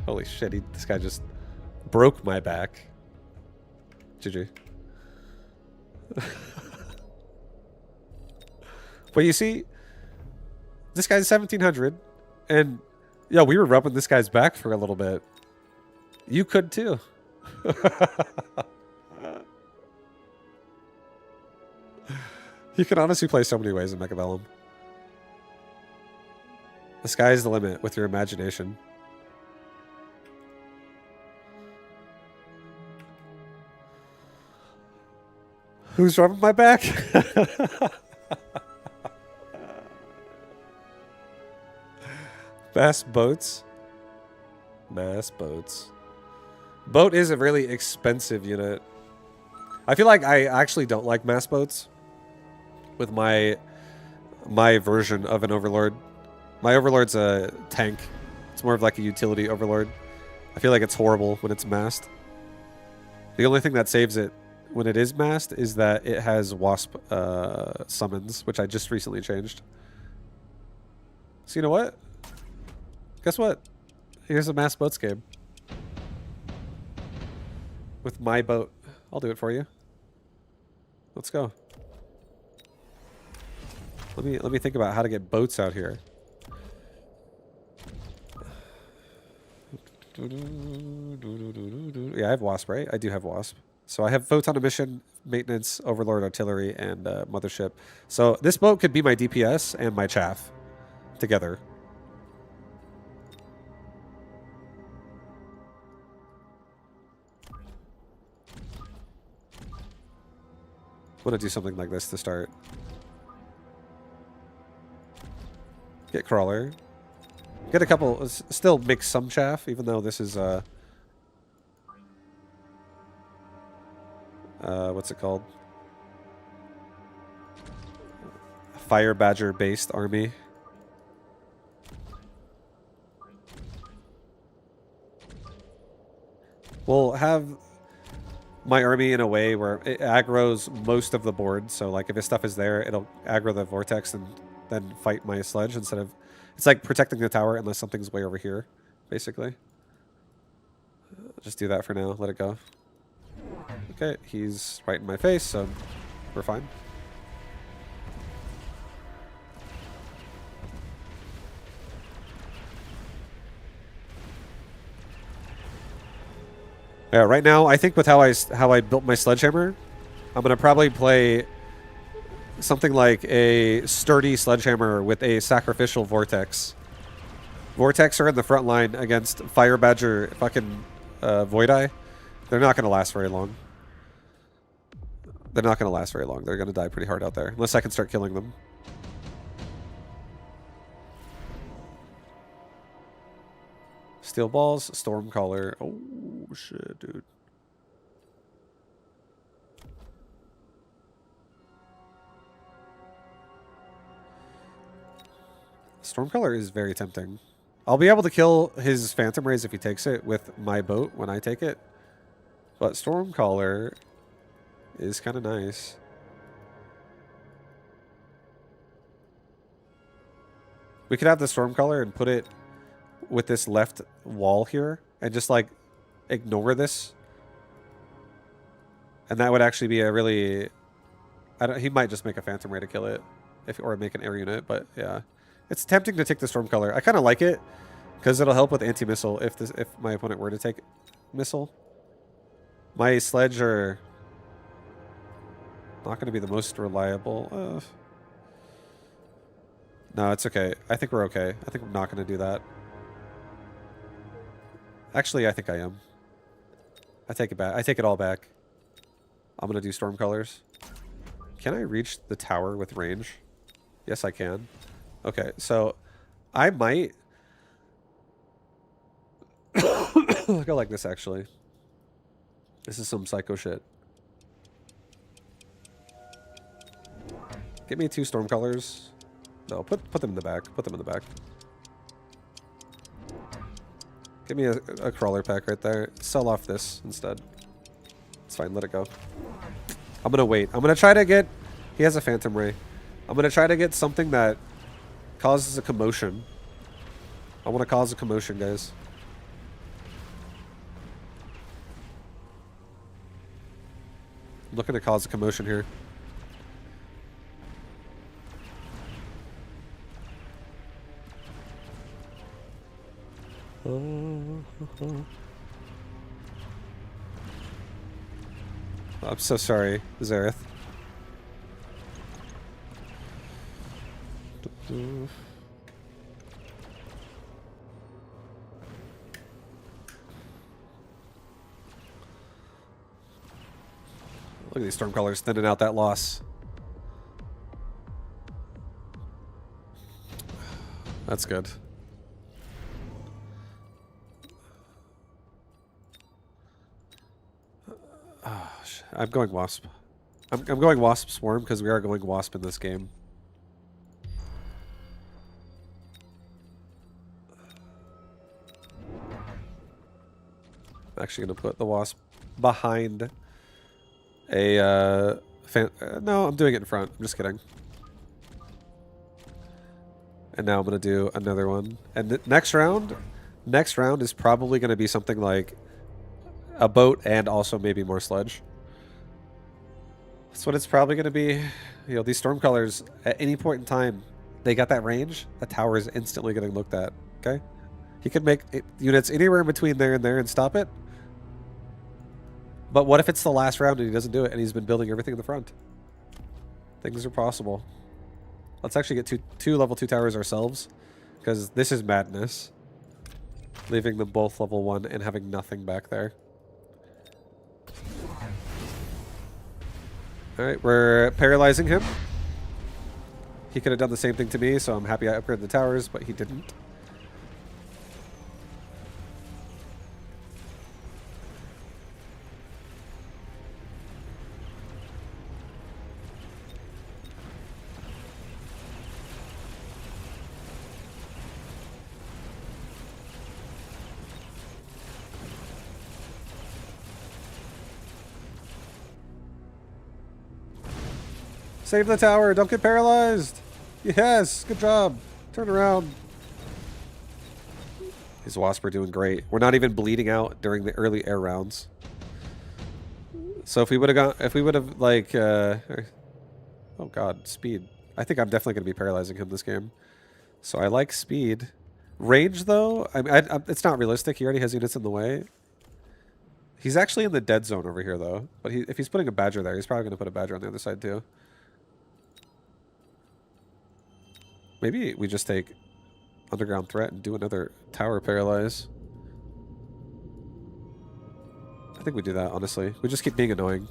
Holy shit, this guy just broke my back. GG. But you see, this guy's 1700, and yeah, we were rubbing this guy's back for a little bit. You could too. You can honestly play so many ways in Mechabellum. The sky is the limit with your imagination. Who's rubbing my back? Mass boats. Mass boats. Boat is a really expensive unit. I feel like I actually don't like mass boats with my version of an overlord. My overlord's a tank. It's more of like a utility overlord. I feel like it's horrible when it's massed. The only thing that saves it when it is massed is that it has wasp summons, which I just recently changed. So you know what? Guess what? Here's a mass boats game. With my boat. I'll do it for you. Let's go. Let me think about how to get boats out here. Yeah, I have Wasp, right? I do have Wasp. So I have Photon Emission, Maintenance, Overlord Artillery, and Mothership. So this boat could be my DPS and my chaff together. I want to do something like this to start. Get Crawler. Get a couple, still mix some chaff, even though this is, what's it called? Fire Badger based army. We'll have my army in a way where it aggroes most of the board. So like if his stuff is there, it'll aggro the vortex and then fight my sledge instead of... It's like protecting the tower unless something's way over here, basically. Just do that for now. Let it go. Okay, he's right in my face, so we're fine. Yeah, right now, I think with how I built my sledgehammer, I'm going to probably play something like a sturdy sledgehammer with a sacrificial vortex. Vortex are in the front line against Fire Badger fucking Void Eye. They're not going to last very long. They're not going to last very long. They're going to die pretty hard out there. Unless I can start killing them. Steel Balls, Stormcaller. Oh, shit, dude. Stormcaller is very tempting. I'll be able to kill his Phantom Rays if he takes it with my boat when I take it. But Stormcaller is kind of nice. We could have the Stormcaller and put it with this left wall here and just like ignore this. And that would actually be a really... he might just make a Phantom Ray to kill it, or make an air unit, but yeah. It's tempting to take the Stormcaller. I kind of like it because it'll help with anti-missile if my opponent were to take missile. My sledge are not going to be the most reliable. No, it's okay. I think we're okay. I think we're not going to do that. Actually, I think I am. I take it back. I take it all back. I'm going to do Stormcallers. Can I reach the tower with range? Yes, I can. Okay, so I might go like this, actually. This is some psycho shit. Get me 2 Stormcallers. No, put them in the back. Put them in the back. Give me a Crawler pack right there. Sell off this instead. It's fine, let it go. I'm gonna wait. I'm gonna try to get... He has a Phantom Ray. I'm gonna try to get something that causes a commotion. I want to cause a commotion, guys. I'm looking to cause a commotion here. I'm so sorry, Zareth. Look at these Stormcallers thinning out that loss. That's good. Oh, shit. I'm going Wasp. I'm going Wasp Swarm because we are going Wasp in this game. I'm actually going to put the Wasp behind a... no, I'm doing it in front. I'm just kidding. And now I'm going to do another one. And next round is probably going to be something like a boat and also maybe more sledge. That's what it's probably going to be. You know, these Stormcallers, at any point in time, they got that range, a tower is instantly getting looked at. Okay? He could make units anywhere in between there and stop it. But what if it's the last round and he doesn't do it and he's been building everything in the front? Things are possible. Let's actually get two level 2 towers ourselves, because this is madness. Leaving them both level 1 and having nothing back there. Alright, we're paralyzing him. He could have done the same thing to me, so I'm happy I upgraded the towers, but he didn't. Save the tower. Don't get paralyzed. Yes. Good job. Turn around. His Wasp are doing great. We're not even bleeding out during the early air rounds. So if we would have like, oh god, speed. I think I'm definitely going to be paralyzing him this game. So I like speed. Range though, it's not realistic. He already has units in the way. He's actually in the dead zone over here though. But if he's putting a Badger there, he's probably going to put a Badger on the other side too. Maybe we just take Underground Threat and do another tower paralyze. I think we do that, honestly. We just keep being annoying.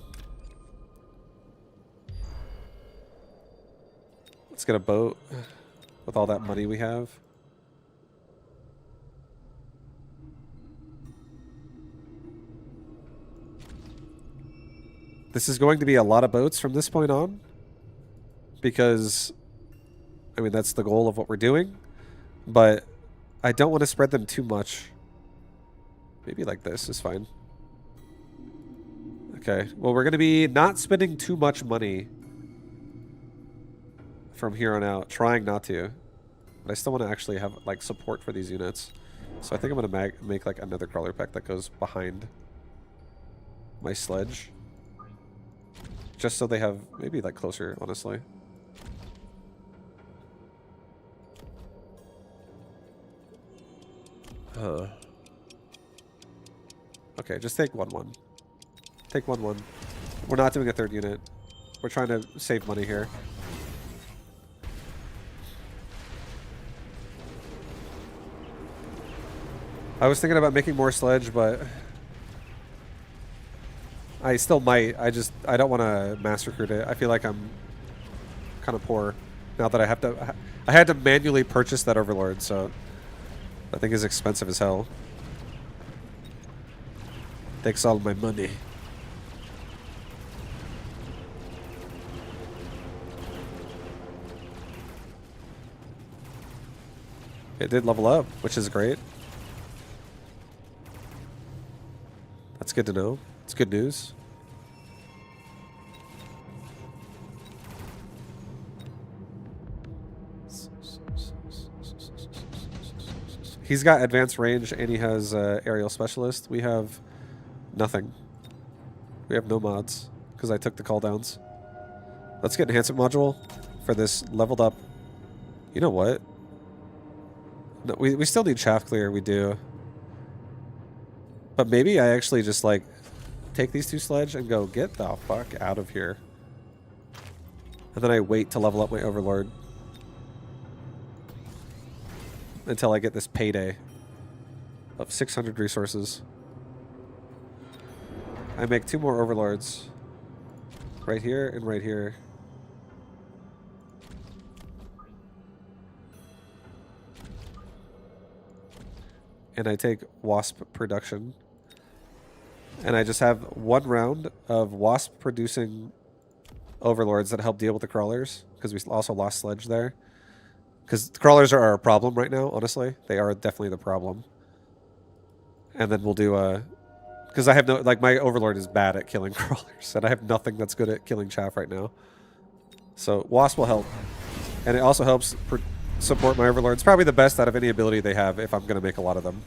Let's get a boat with all that money we have. This is going to be a lot of boats from this point on, because I mean, that's the goal of what we're doing, but I don't want to spread them too much. Maybe like this is fine. Okay, well, we're going to be not spending too much money from here on out, trying not to. But I still want to actually have, like, support for these units. So I think I'm going to make, like, another crawler pack that goes behind my sledge. Just so they have, maybe, like, closer, honestly. Okay, just take 1-1. Take 1-1. We're not doing a third unit. We're trying to save money here. I was thinking about making more sledge, but I still might. I don't want to mass recruit it. I feel like I'm kind of poor now that I had to manually purchase that Overlord, so that thing is expensive as hell. Takes all my money. It did level up, which is great. That's good to know. It's good news. He's got advanced range and he has aerial specialist. We have nothing. We have no mods because I took the call downs. Let's get enhancement module for this leveled up. You know what? No, we still need shaft clear. We do. But maybe I actually just like take these 2 sledge and go get the fuck out of here. And then I wait to level up my Overlord until I get this payday of 600 resources. I make 2 more Overlords. Right here and right here. And I take Wasp production. And I just have 1 round of Wasp producing Overlords that help deal with the crawlers. Because we also lost Sledge there. Because the crawlers are our problem right now, honestly. They are definitely the problem. And then we'll do a... Because I have no... Like, my Overlord is bad at killing crawlers. And I have nothing that's good at killing chaff right now. So, Wasp will help. And it also helps support my Overlord. It's probably the best out of any ability they have if I'm going to make a lot of them.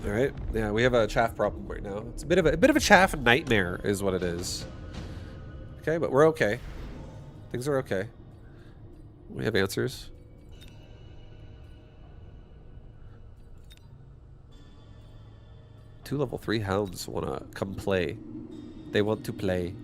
All right. Yeah, we have a chaff problem right now. It's a bit of a chaff nightmare, is what it is. Okay, but we're okay. Things are okay. We have answers. Two level 3 hounds want to come play. They want to play.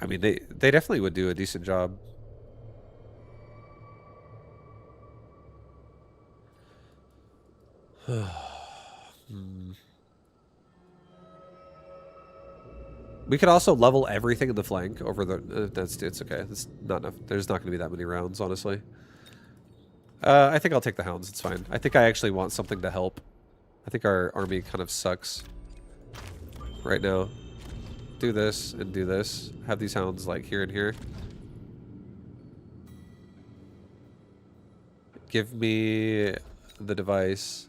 I mean, they definitely would do a decent job. We could also level everything in the flank over the. It's okay. It's not enough. There's not going to be that many rounds, honestly. I think I'll take the hounds. It's fine. I think I actually want something to help. I think our army kind of sucks right now. Do this and do this. Have these hounds like here and here. Give me the device.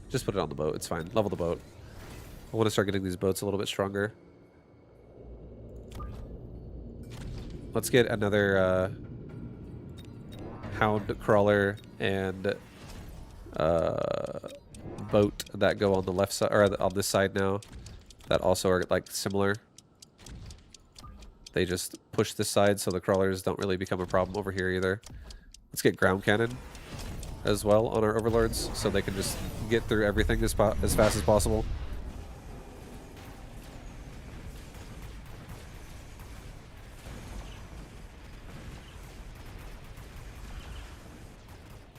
Just put it on the boat. It's fine. Level the boat. I want to start getting these boats a little bit stronger. Let's get another hound crawler and boat that go on the left side or on this side now. That also are like similar. They just push this side, so the crawlers don't really become a problem over here either. Let's get ground cannon as well on our overlords, so they can just get through everything as fast as possible.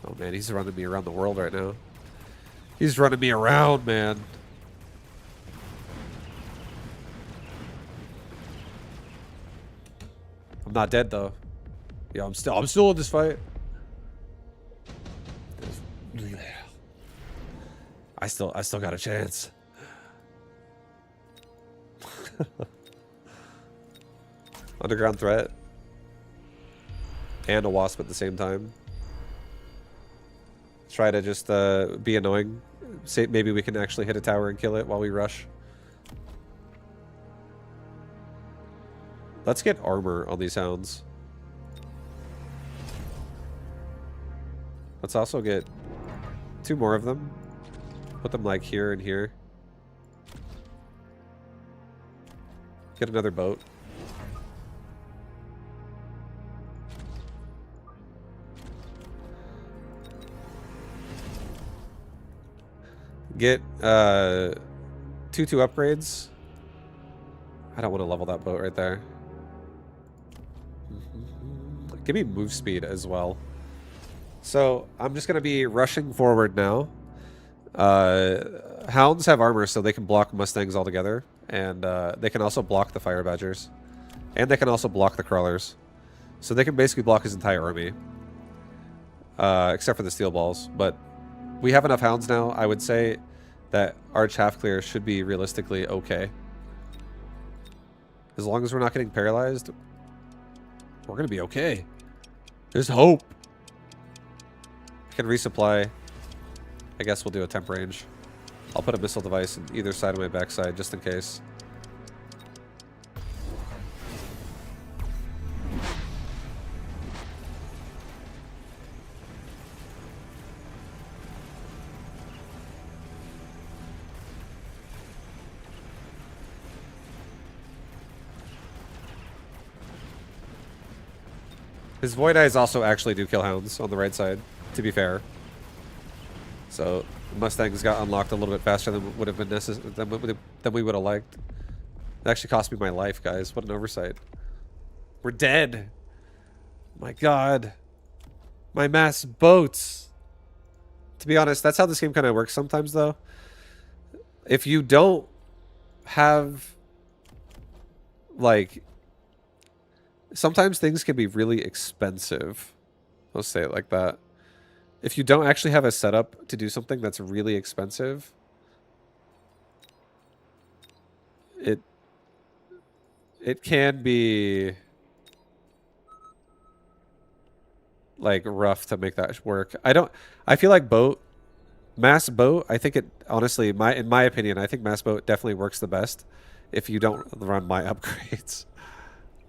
Oh man, he's running me around the world right now. He's running me around, man. I'm not dead though. Yeah, I'm still in this fight. I still got a chance. Underground threat. And a wasp at the same time. Try to just be annoying. Say maybe we can actually hit a tower and kill it while we rush. Let's get armor on these hounds. Let's also get 2 more of them. Put them like here and here. Get another boat. Get 2 upgrades. I don't want to level that boat right there. Give me move speed as well. So I'm just going to be rushing forward now. Hounds have armor, so they can block Mustangs altogether. And they can also block the Fire Badgers. And they can also block the Crawlers. So they can basically block his entire army. Except for the Steel Balls. But we have enough Hounds now. I would say that our chaff clear should be realistically okay. As long as we're not getting paralyzed, we're going to be okay. There's hope. Can resupply. I guess we'll do a temp range. I'll put a missile device in either side of my backside just in case. His Void Eyes also actually do kill hounds on the right side, to be fair. So Mustangs got unlocked a little bit faster than would have been necessary than we would have liked. It actually cost me my life, guys. What an oversight. We're dead. My god. My mass boats. To be honest, that's how this game kind of works sometimes, though. If you don't have, like, sometimes things can be really expensive. Let's say it like that. If you don't actually have a setup to do something that's really expensive, it can be like rough to make that work. I feel like boat Mass boat, I think it honestly, in my opinion, I think mass boat definitely works the best if you don't run my upgrades.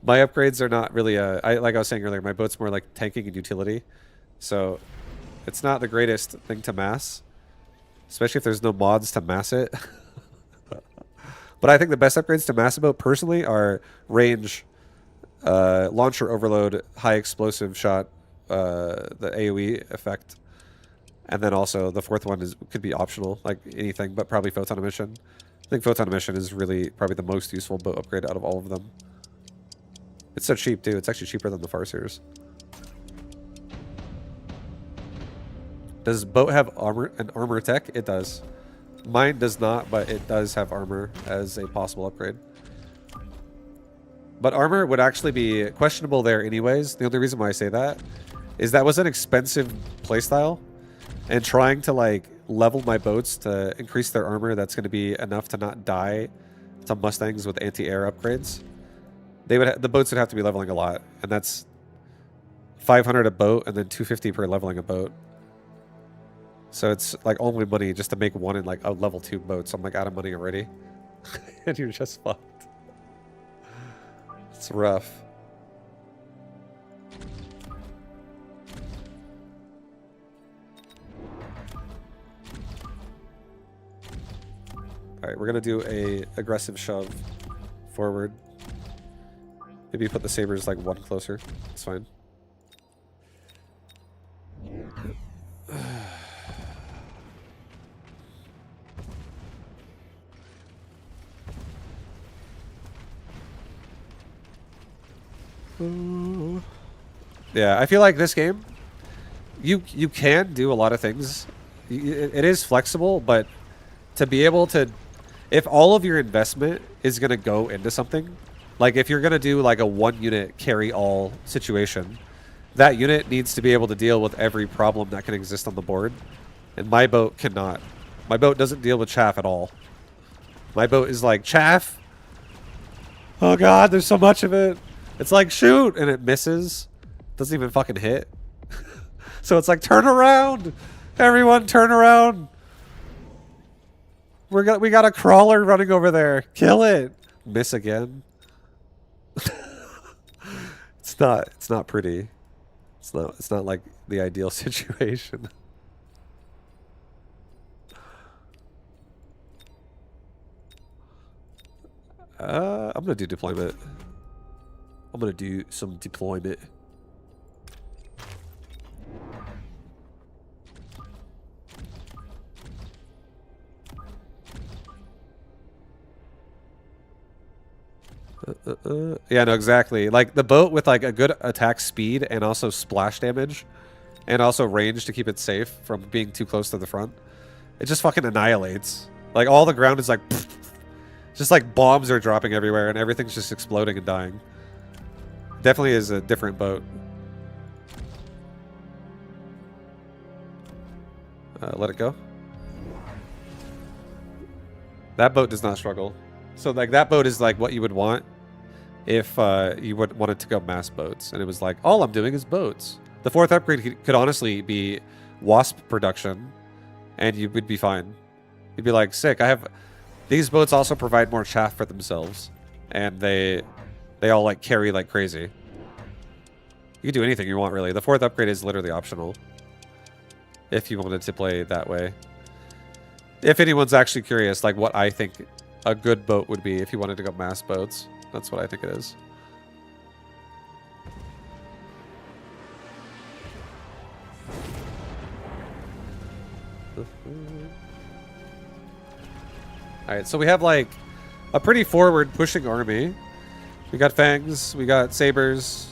My upgrades are not really like I was saying earlier, my boat's more like tanking and utility. So it's not the greatest thing to mass, especially if there's no mods to mass it. But I think the best upgrades to mass a boat personally are range, launcher overload, high explosive shot, the AoE effect. And then also the fourth one could be optional, like anything, but probably photon emission. I think photon emission is really probably the most useful boat upgrade out of all of them. It's so cheap too. It's actually cheaper than the Farseers. Does boat have armor and armor tech? It does. Mine does not, but it does have armor as a possible upgrade. But armor would actually be questionable there anyways. The only reason why I say that is that was an expensive playstyle. And trying to like level my boats to increase their armor that's going to be enough to not die to Mustangs with anti-air upgrades. The boats would have to be leveling a lot, and that's 500 a boat and then 250 per leveling a boat. So it's like only money just to make one in like a level 2 boat. So I'm like out of money already. And you're just fucked. It's rough. Alright, we're gonna do a aggressive shove forward. Maybe put the sabers like one closer. It's fine. Yeah, I feel like this game, you can do a lot of things. It is flexible, but to be able to, if all of your investment is going to go into something, like if you're going to do like a 1 unit carry all situation, that unit needs to be able to deal with every problem that can exist on the board. And my boat cannot. My boat doesn't deal with chaff at all. My boat is like, chaff? Oh god, there's so much of it. It's like, shoot, and it misses. Doesn't even fucking hit. So it's like, turn around! Everyone, turn around! We got a crawler running over there. Kill it! Miss again. It's not pretty. It's not like the ideal situation. I'm gonna do deployment. I'm gonna do some deployment. Yeah, no, exactly. Like the boat with like a good attack speed and also splash damage and also range to keep it safe from being too close to the front. It just fucking annihilates. Like all the ground is like just like bombs are dropping everywhere and everything's just exploding and dying. Definitely is a different boat. Let it go. That boat does not struggle. So like that boat is like what you would want if you wanted to go mass boats. And it was like, all I'm doing is boats. The fourth upgrade could honestly be Wasp production and you would be fine. You'd be like, sick, these boats also provide more chaff for themselves. And they all like carry like crazy. You can do anything you want really. The fourth upgrade is literally optional. If you wanted to play that way. If anyone's actually curious, like what I think a good boat would be if you wanted to go mass boats. That's what I think it is. Alright, so we have like a pretty forward pushing army. We got fangs, we got sabers.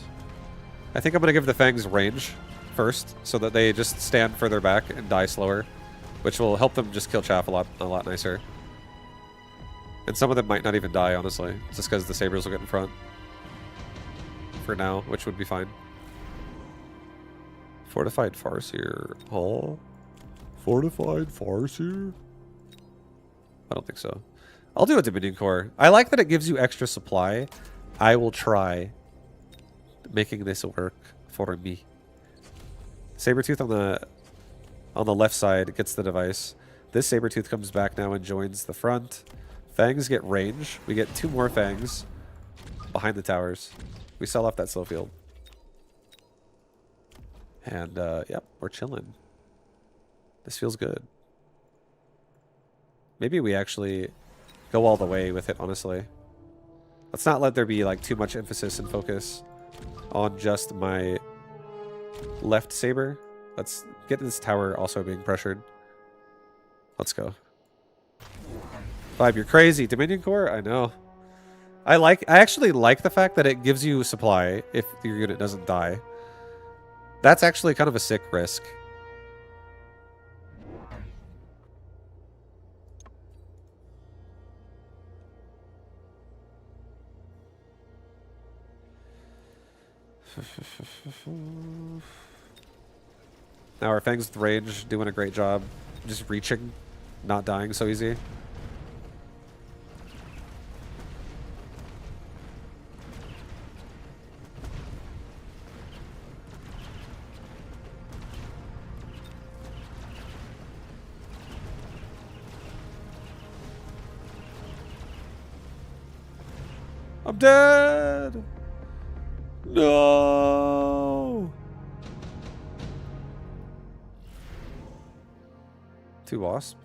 I think I'm going to give the fangs range first so that they just stand further back and die slower, which will help them just kill chaff a lot nicer. And some of them might not even die, honestly, just because the sabers will get in front for now, which would be fine. Fortified Farseer. Huh? Fortified Farseer? I don't think so. I'll do a Dominion Core. I like that it gives you extra supply. I will try making this work for me. Sabertooth on the on the left side gets the device. This Sabertooth comes back now and joins the front. Fangs get range. We get 2 more Fangs behind the towers. We sell off that slow field. And, yep, we're chilling. This feels good. Maybe we actually go all the way with it, honestly. Let's not let there be, like, too much emphasis and focus on just my left saber. Let's get this tower also being pressured. Let's go. 5, you're crazy. Dominion Core? I know. I actually like the fact that it gives you supply if your unit doesn't die. That's actually kind of a sick risk. Now our Fangs with range doing a great job. Just reaching, not dying so easy. I'm dead! No! 2 wasp.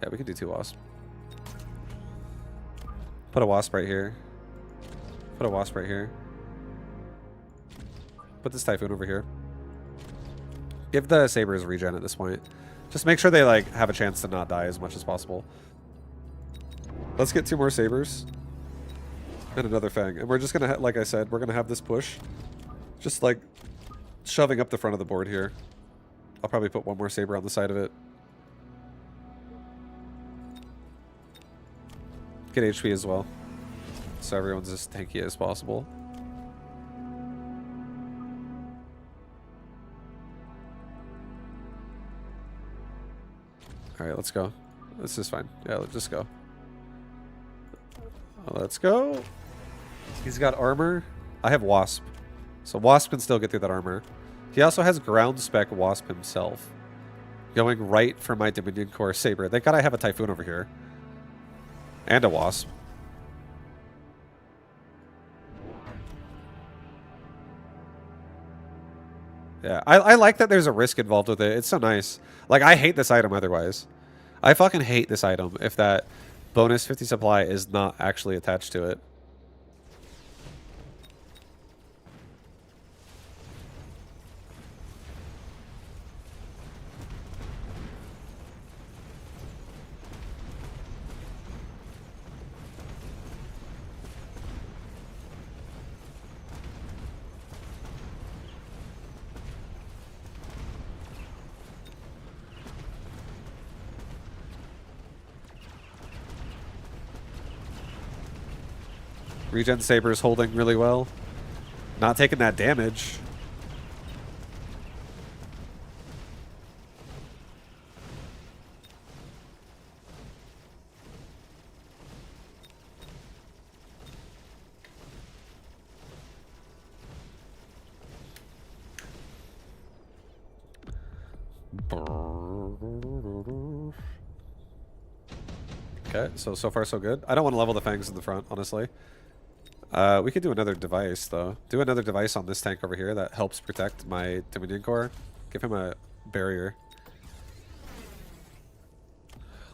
Yeah, we can do 2 wasp. Put a wasp right here. Put a wasp right here. Put this typhoon over here. Give the sabers regen at this point. Just make sure they like have a chance to not die as much as possible. Let's get 2 more sabers and another fang, and we're just gonna like I said, we're gonna have this push, just like shoving up the front of the board here. I'll probably put 1 more saber on the side of it. Get HP as well, so everyone's as tanky as possible. All right, let's go. This is fine. Yeah, let's just go. Let's go. He's got armor. I have Wasp. So Wasp can still get through that armor. He also has ground spec Wasp himself. Going right for my Dominion Core Saber. Thank God I have a Typhoon over here. And a Wasp. Yeah, I like that there's a risk involved with it. It's so nice. Like, I hate this item otherwise. I fucking hate this item if that bonus 50 supply is not actually attached to it. Regen Saber's holding really well. Not taking that damage. Okay, so far so good. I don't want to level the fangs in the front, honestly. We could do another device, though. Do another device on this tank over here that helps protect my Dominion Core. Give him a barrier.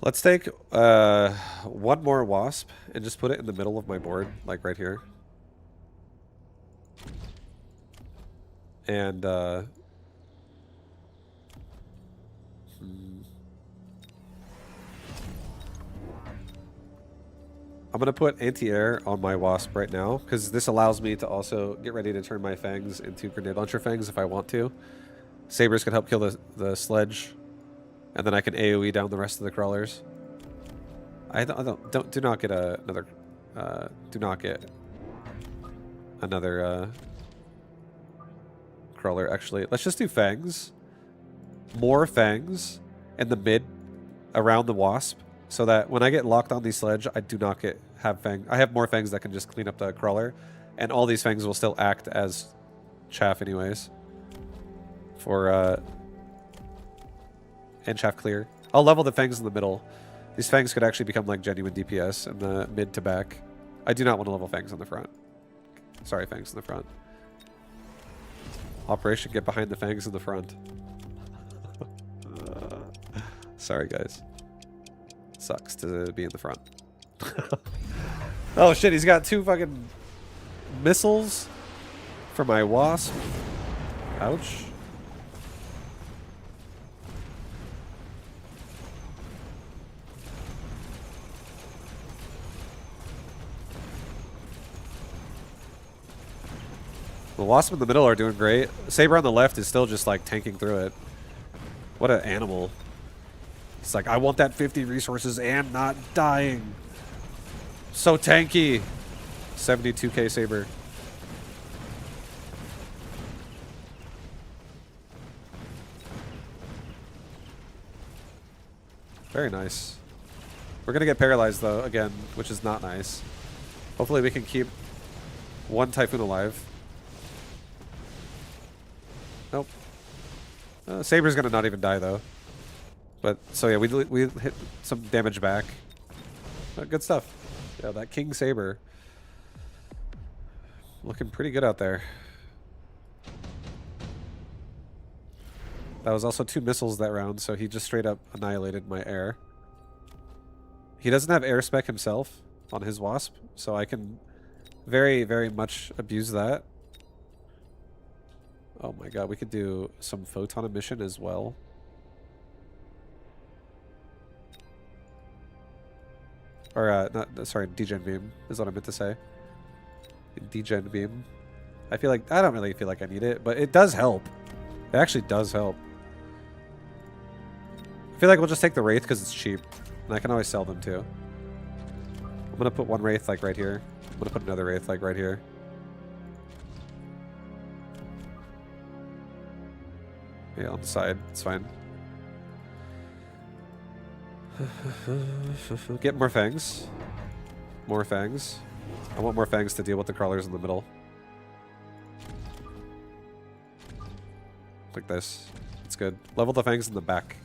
Let's take 1 more Wasp and just put it in the middle of my board, like right here. And, I'm going to put anti-air on my Wasp right now, because this allows me to also get ready to turn my Fangs into Grenade Launcher Fangs if I want to. Sabers can help kill the sledge, and then I can AoE down the rest of the crawlers. Do not get another crawler, actually. Let's just do Fangs. More Fangs in the mid around the Wasp, so that when I get locked on the sledge, I do not have Fang. I have more Fangs that can just clean up the crawler, and all these Fangs will still act as chaff anyways. for and shaft clear. I'll level the fangs in the middle. These fangs could actually become like genuine DPS in the mid to back. I do not want to level fangs on the front. Sorry, fangs in the front. Operation get behind the fangs in the front. Sorry, guys. Sucks to be in the front. Oh shit, he's got 2 fucking missiles for my wasp. Ouch. The wasp in the middle are doing great. Saber on the left is still just like tanking through it. What an animal. It's like, I want that 50 resources and not dying. So tanky. 72k Saber. Very nice. We're gonna get paralyzed though, again, which is not nice. Hopefully we can keep one Typhoon alive. Nope. Saber's gonna not even die though. But so yeah, we hit some damage back. Good stuff. Yeah, that King Saber looking pretty good out there. That was also 2 missiles that round, so he just straight up annihilated my air. He doesn't have air spec himself on his wasp, so I can very, very much abuse that. Oh my god, we could do some photon emission as well. Or, sorry, degen beam is what I meant to say. Degen beam. I don't really feel like I need it, but it does help. It actually does help. I feel like we'll just take the Wraith because it's cheap. And I can always sell them too. I'm going to put one Wraith like right here. I'm going to put another Wraith like right here. Yeah, on the side. It's fine. Get more fangs. More fangs. I want more fangs to deal with the crawlers in the middle. Like this. It's good. Level the fangs in the back.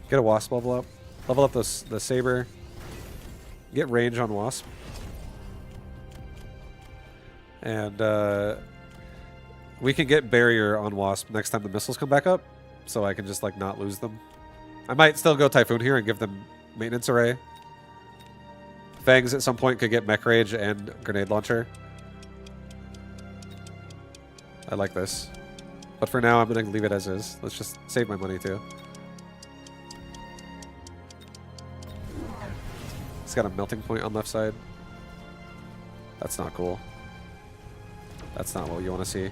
Get a wasp level up. Level up the saber. Get range on wasp. And we can get barrier on wasp next time the missiles come back up. So I can just like not lose them. I might still go Typhoon here and give them maintenance array. Fangs at some point could get mech rage and grenade launcher. I like this. But for now, I'm going to leave it as is. Let's just save my money too. It's got a melting point on left side. That's not cool. That's not what you want to see.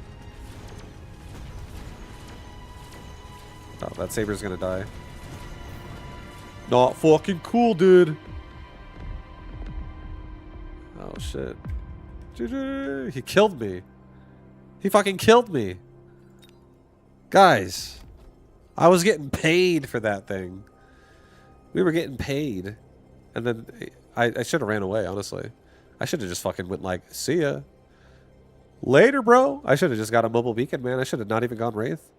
Oh, that saber's going to die. Not fucking cool, dude. Oh, shit. He killed me. He fucking killed me. Guys, I was getting paid for that thing. We were getting paid. And then I should have ran away, honestly. I should have just fucking went like, see ya. Later, bro. I should have just got a mobile beacon, man. I should have not even gone Wraith.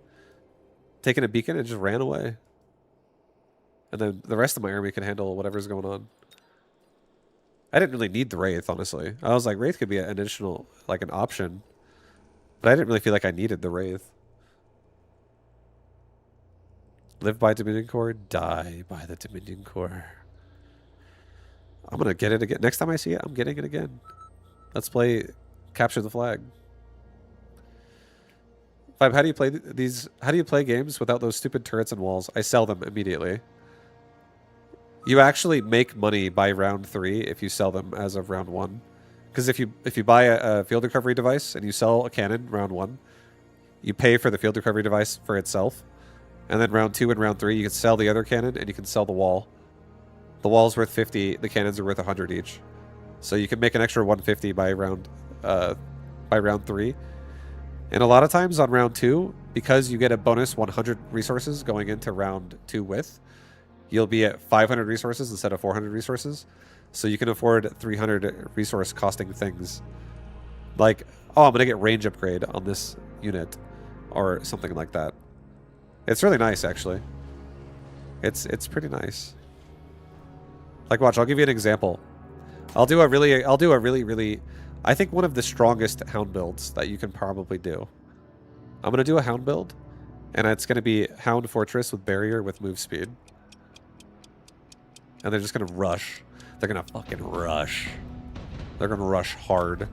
Taken a beacon and just ran away. And then the rest of my army can handle whatever's going on. I didn't really need the Wraith, honestly. I was like, Wraith could be an additional, like an option. But I didn't really feel like I needed the Wraith. Live by Dominion Core, die by the Dominion Core. I'm going to get it again. Next time I see it, I'm getting it again. Let's play Capture the Flag. Vibe, how do you play these? How do you play games without those stupid turrets and walls? I sell them immediately. You actually make money by round 3 if you sell them as of round 1. Because if you buy a field recovery device and you sell a cannon round 1, you pay for the field recovery device for itself. And then round 2 and round 3, you can sell the other cannon and you can sell the wall. The wall's worth 50, the cannons are worth 100 each. So you can make an extra 150 by round 3. And a lot of times on round 2, because you get a bonus 100 resources going into round 2 with, you'll be at 500 resources instead of 400 resources. So you can afford 300 resource costing things. Like, oh, I'm going to get range upgrade on this unit or something like that. It's really nice, actually. It's pretty nice. Like, watch, I'll give you an example. I'll do a really, I think one of the strongest hound builds that you can probably do. I'm going to do a hound build, and it's going to be Hound Fortress with barrier with move speed. And they're just going to rush. They're going to fucking rush. They're going to rush hard.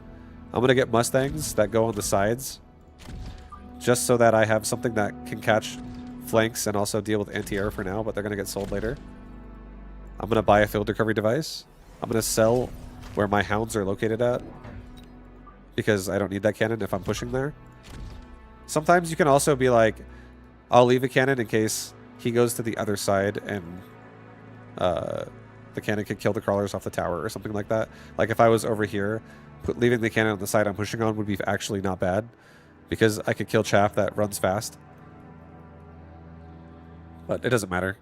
I'm going to get Mustangs that go on the sides, just so that I have something that can catch flanks and also deal with anti-air for now, but they're going to get sold later. I'm going to buy a field recovery device. I'm going to sell where my hounds are located at, because I don't need that cannon if I'm pushing there. Sometimes you can also be like, I'll leave a cannon in case he goes to the other side and the cannon could kill the crawlers off the tower or something like that. Like if I was over here, leaving the cannon on the side I'm pushing on would be actually not bad, because I could kill chaff that runs fast. But it doesn't matter.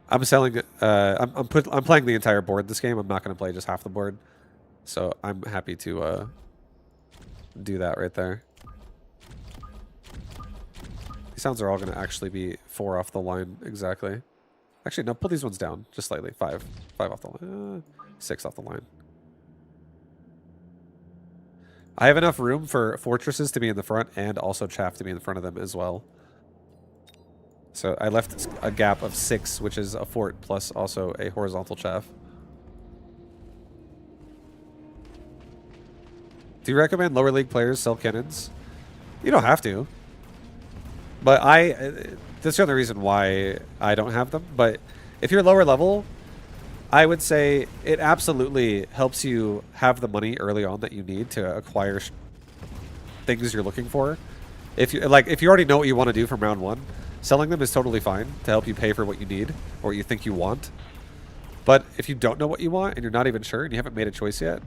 I'm selling. I'm playing the entire board this game. I'm not going to play just half the board, so I'm happy to do that right there. These sounds are all going to actually be 4 off the line exactly. Actually, no, pull these ones down just slightly. 5 off the line. 6 off the line. I have enough room for fortresses to be in the front and also chaff to be in front of them as well. So I left a gap of 6, which is a fort plus also a horizontal chaff. Do you recommend lower league players sell cannons? You don't have to. But that's the only reason why I don't have them. But if you're lower level, I would say it absolutely helps you have the money early on that you need to acquire things you're looking for. If you already know what you want to do from round 1, selling them is totally fine to help you pay for what you need or what you think you want. But if you don't know what you want and you're not even sure and you haven't made a choice yet,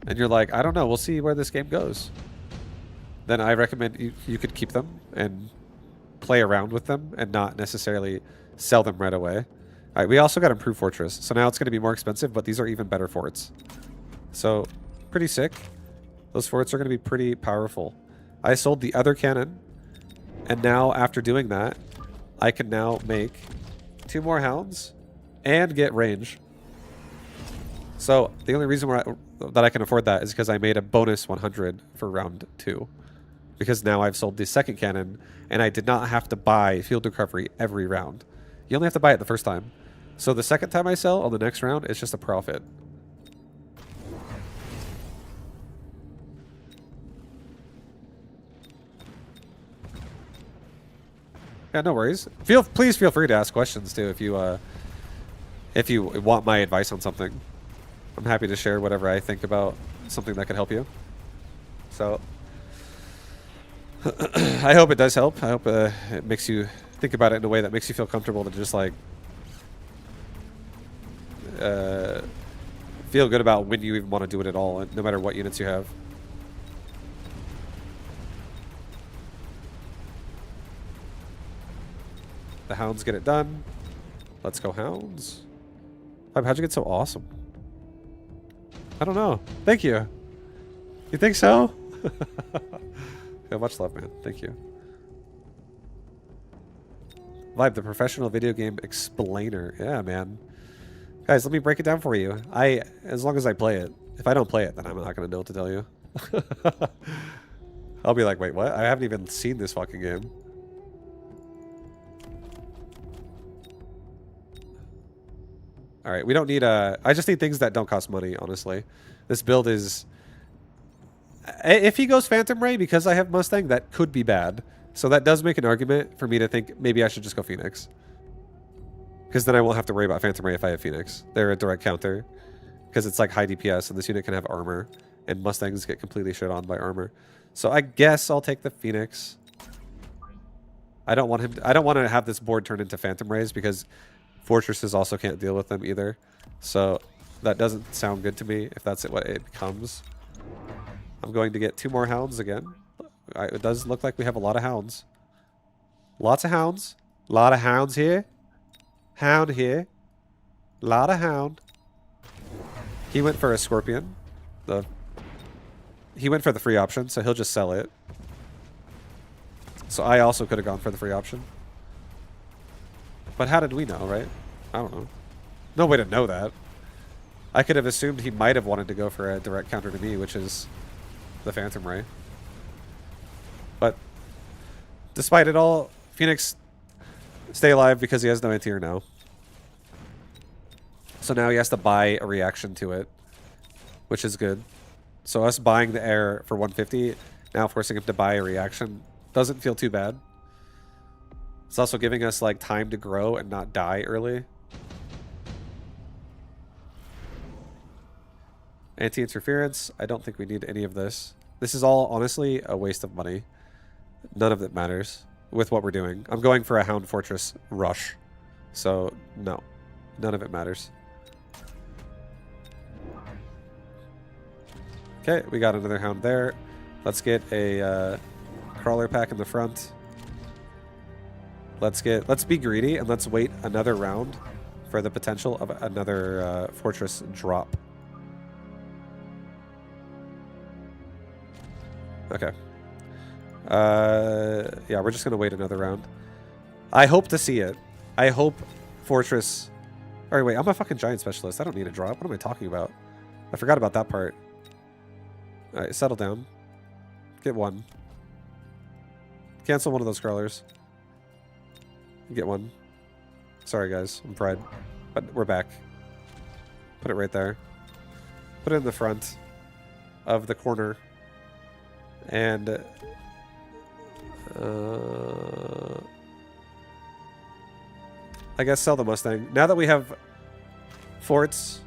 and you're like, I don't know, we'll see where this game goes, then I recommend you could keep them and play around with them and not necessarily sell them right away. All right, we also got Improved Fortress. So now it's going to be more expensive, but these are even better forts. So, pretty sick. Those forts are going to be pretty powerful. I sold the other cannon, and now after doing that, I can now make 2 more hounds and get range. So, the only reason that I can afford that is because I made a bonus 100 for round 2. Because now I've sold the second cannon, and I did not have to buy field recovery every round. You only have to buy it the first time. So the second time I sell on the next round, it's just a profit. Yeah, no worries. Please feel free to ask questions too if you want my advice on something. I'm happy to share whatever I think about something that could help you. So I hope it does help. I hope it makes you think about it in a way that makes you feel comfortable to just like feel good about when you even want to do it at all, no matter what units you have. The hounds get it done. Let's go hounds. How'd you get so awesome? I don't know. Thank you. You think so? Yeah, much love, man. Thank you. Vibe, the professional video game explainer. Yeah, man. Guys, let me break it down for you. As long as I play it. If I don't play it, then I'm not going to know what to tell you. I'll be like, wait, what? I haven't even seen this fucking game. Alright, we don't need I just need things that don't cost money, honestly. This build is... If he goes Phantom Ray, because I have Mustang, that could be bad. So that does make an argument for me to think maybe I should just go Phoenix. Because then I won't have to worry about Phantom Ray if I have Phoenix. They're a direct counter. Because it's like high DPS, and this unit can have armor. And Mustangs get completely shit on by armor. So I guess I'll take the Phoenix. I don't want to have this board turn into Phantom Rays, because Fortresses also can't deal with them either. So that doesn't sound good to me if that's what it becomes. I'm going to get 2 more hounds again. It does look like we have a lot of hounds. Lots of hounds. A lot of hounds here. Hound here. Lot of hound. He went for a scorpion. He went for the free option, so he'll just sell it. So I also could have gone for the free option. But how did we know, right? I don't know. No way to know that. I could have assumed he might have wanted to go for a direct counter to me, which is the Phantom Ray. But despite it all, Phoenix stay alive because he has no anti-air now. So now he has to buy a reaction to it, which is good. So us buying the air for 150, now forcing him to buy a reaction, doesn't feel too bad. It's also giving us like time to grow and not die early. Anti-interference, I don't think we need any of this. This is all honestly a waste of money. None of it matters with what we're doing. I'm going for a Hound Fortress rush. So no, none of it matters. Okay, we got another Hound there. Let's get a crawler pack in the front. Let's be greedy and let's wait another round for the potential of another fortress drop. Okay. Yeah, we're just gonna wait another round. I hope to see it. I hope fortress. All right, wait. I'm a fucking giant specialist. I don't need a drop. What am I talking about? I forgot about that part. All right, settle down. Get one. Cancel one of those crawlers. Get one. Sorry, guys. I'm pride. But we're back. Put it right there. Put it in the front of the corner. And I guess sell the Mustang. Now that we have forts,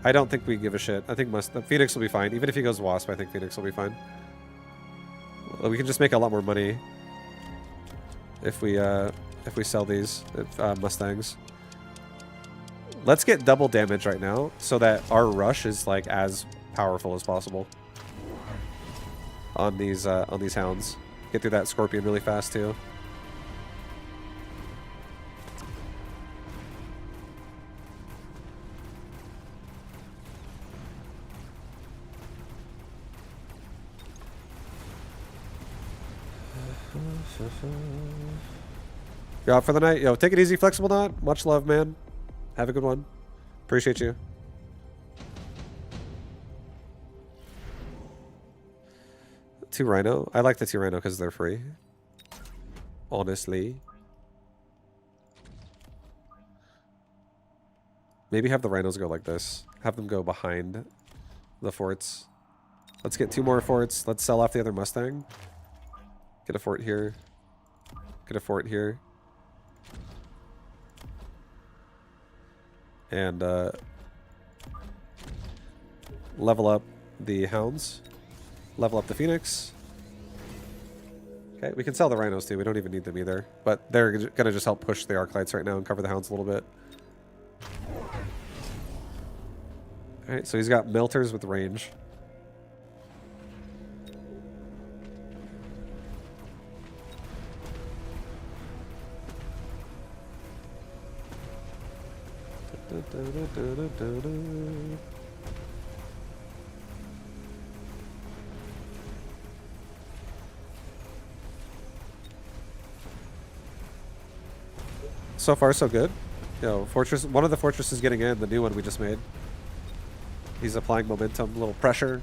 I don't think we give a shit. I think Phoenix will be fine. Even if he goes Wasp, I think Phoenix will be fine. We can just make a lot more money if we sell these Mustangs. Let's get double damage right now so that our rush is like as powerful as possible on these hounds. Get through that Scorpion really fast too. You're out for the night? Yo, take it easy, Flexible Knot. Much love, man. Have a good one. Appreciate you. Two Rhino. I like the two Rhino because they're free. Honestly. Maybe have the Rhinos go like this. Have them go behind the forts. Let's get two more forts. Let's sell off the other Mustang. Get a fort here. Get a fort here. And level up the Hounds. Level up the Phoenix. Okay, we can sell the Rhinos too. We don't even need them either. But they're going to just help push the Arclights right now and cover the Hounds a little bit. Alright, so he's got Melters with range. So far, so good. Yo, fortress. One of the fortresses getting in. The new one we just made. He's applying momentum, a little pressure.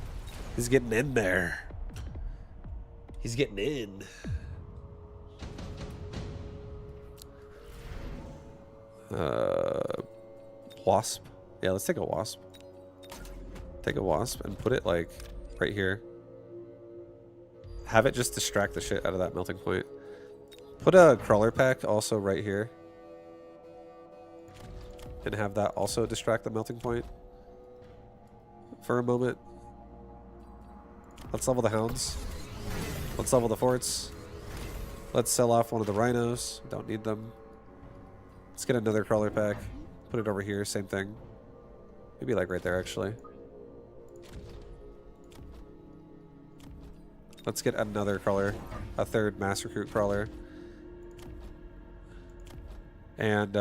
He's getting in there. He's getting in. Wasp. Yeah, let's take a Wasp. Take a Wasp and put it like right here. Have it just distract the shit out of that melting point. Put a crawler pack also right here. And have that also distract the melting point for a moment. Let's level the Hounds. Let's level the forts. Let's sell off one of the Rhinos. Don't need them. Let's get another crawler pack. Put it over here. Same thing. Maybe like right there, actually. Let's get another crawler. A third mass recruit crawler. And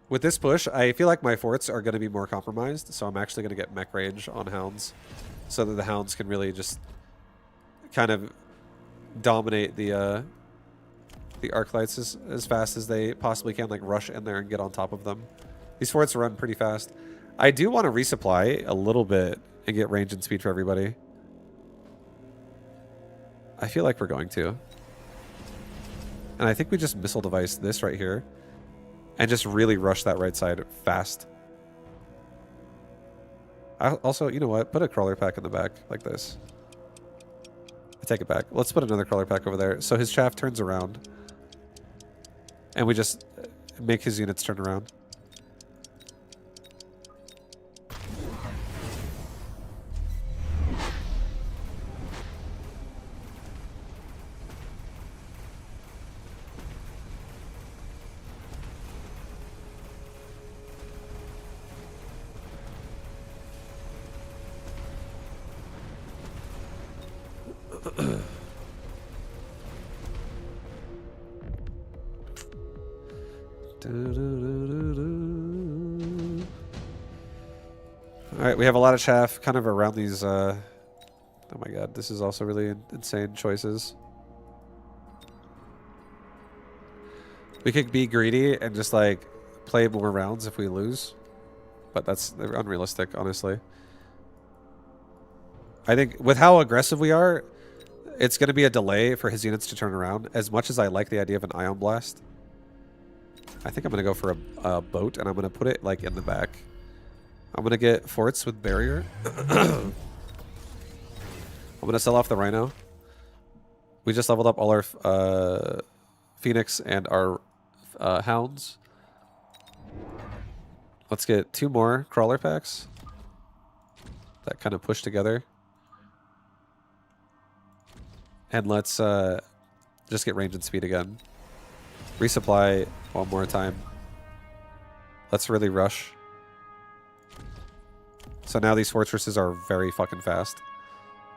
with this push, I feel like my forts are going to be more compromised. So I'm actually going to get mech range on Hounds. So that the Hounds can really just kind of dominate the the arc lights as fast as they possibly can, like rush in there and get on top of them. These forts run pretty fast. I do want to resupply a little bit and get range and speed for everybody. I feel like we're going to. And I think we just missile device this right here and just really rush that right side fast. Also, you know what? Put a crawler pack in the back like this. I take it back. Let's put another crawler pack over there. So his shaft turns around. And we just make his units turn around. Alright, we have a lot of chaff kind of around these, oh my god, this is also really insane choices. We could be greedy and just, like, play more rounds if we lose. But that's unrealistic, honestly. I think with how aggressive we are, it's going to be a delay for his units to turn around. As much as I like the idea of an ion blast, I think I'm going to go for a boat, and I'm going to put it, like, in the back. I'm going to get forts with barrier. I'm going to sell off the Rhino. We just leveled up all our Phoenix and our Hounds. Let's get 2 more crawler packs that kind of push together. And let's just get range and speed again. Resupply one more time. Let's really rush. So now these fortresses are very fucking fast.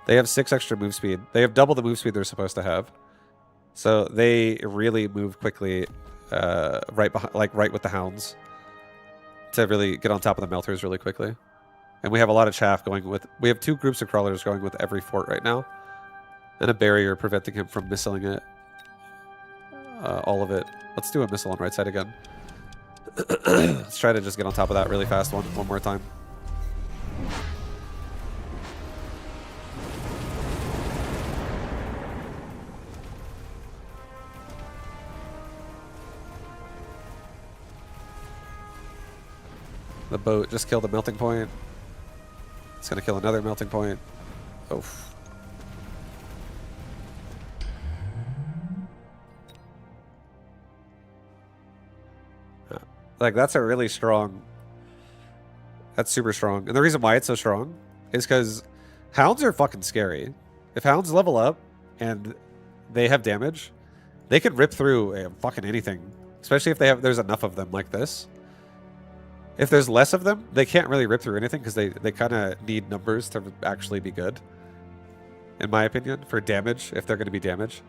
They have 6 extra move speed. They have double the move speed they're supposed to have. So they really move quickly, right behind, like right with the hounds, to really get on top of the melters really quickly. And we have a lot of chaff going with. We have 2 groups of crawlers going with every fort right now, and a barrier preventing him from missiling it. All of it. Let's do a missile on right side again. Let's try to just get on top of that really fast one more time. The boat just killed a melting point. It's going to kill another melting point. Oof. Like, that's a really strong... That's super strong. And the reason why it's so strong is because hounds are fucking scary. If hounds level up and they have damage, they can rip through fucking anything. Especially if there's enough of them like this. If there's less of them, they can't really rip through anything because they kind of need numbers to actually be good. In my opinion, for damage, if they're going to be damage.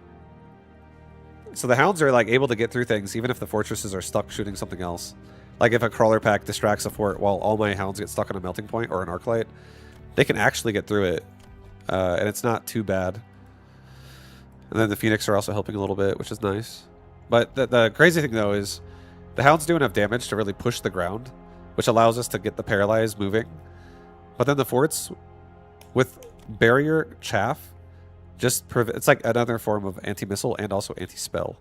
So the hounds are like able to get through things even if the fortresses are stuck shooting something else. Like if a crawler pack distracts a fort while all my hounds get stuck on a melting point or an arc light, they can actually get through it. And it's not too bad. And then the Phoenix are also helping a little bit, which is nice. But the crazy thing though is the hounds do enough damage to really push the ground, which allows us to get the paralyzed moving. But then the forts with barrier chaff just it's like another form of anti-missile and also anti-spell.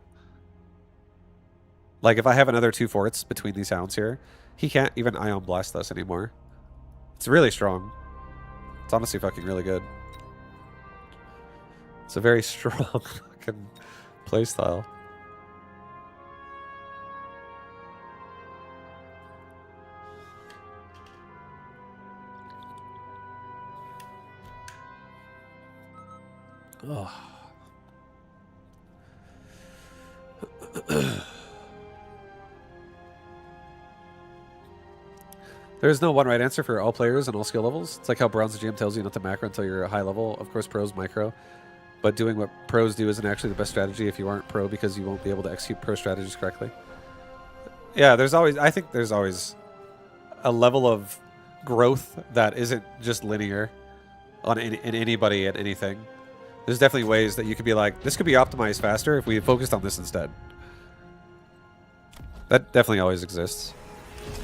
Like if I have another 2 forts between these hounds here, he can't even ion blast us anymore. It's really strong. It's honestly fucking really good. It's a very strong fucking playstyle. Oh. There's no one right answer for all players and all skill levels. It's like how Bronze GM tells you not to macro until you're a high level. Of course, pros micro. But doing what pros do isn't actually the best strategy if you aren't pro because you won't be able to execute pro strategies correctly. Yeah, I think there's always a level of growth that isn't just linear in anybody at anything. There's definitely ways that you could be like, this could be optimized faster if we focused on this instead. That definitely always exists.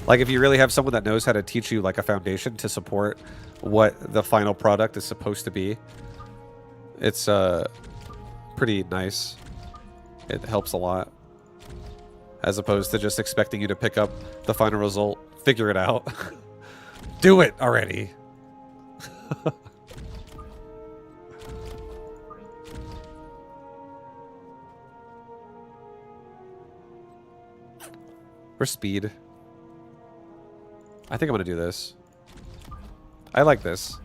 Like if you really have someone that knows how to teach you like a foundation to support what the final product is supposed to be, it's pretty nice. It helps a lot. As opposed to just expecting you to pick up the final result, figure it out. Do it already. For speed. I think I'm gonna do this. I like this.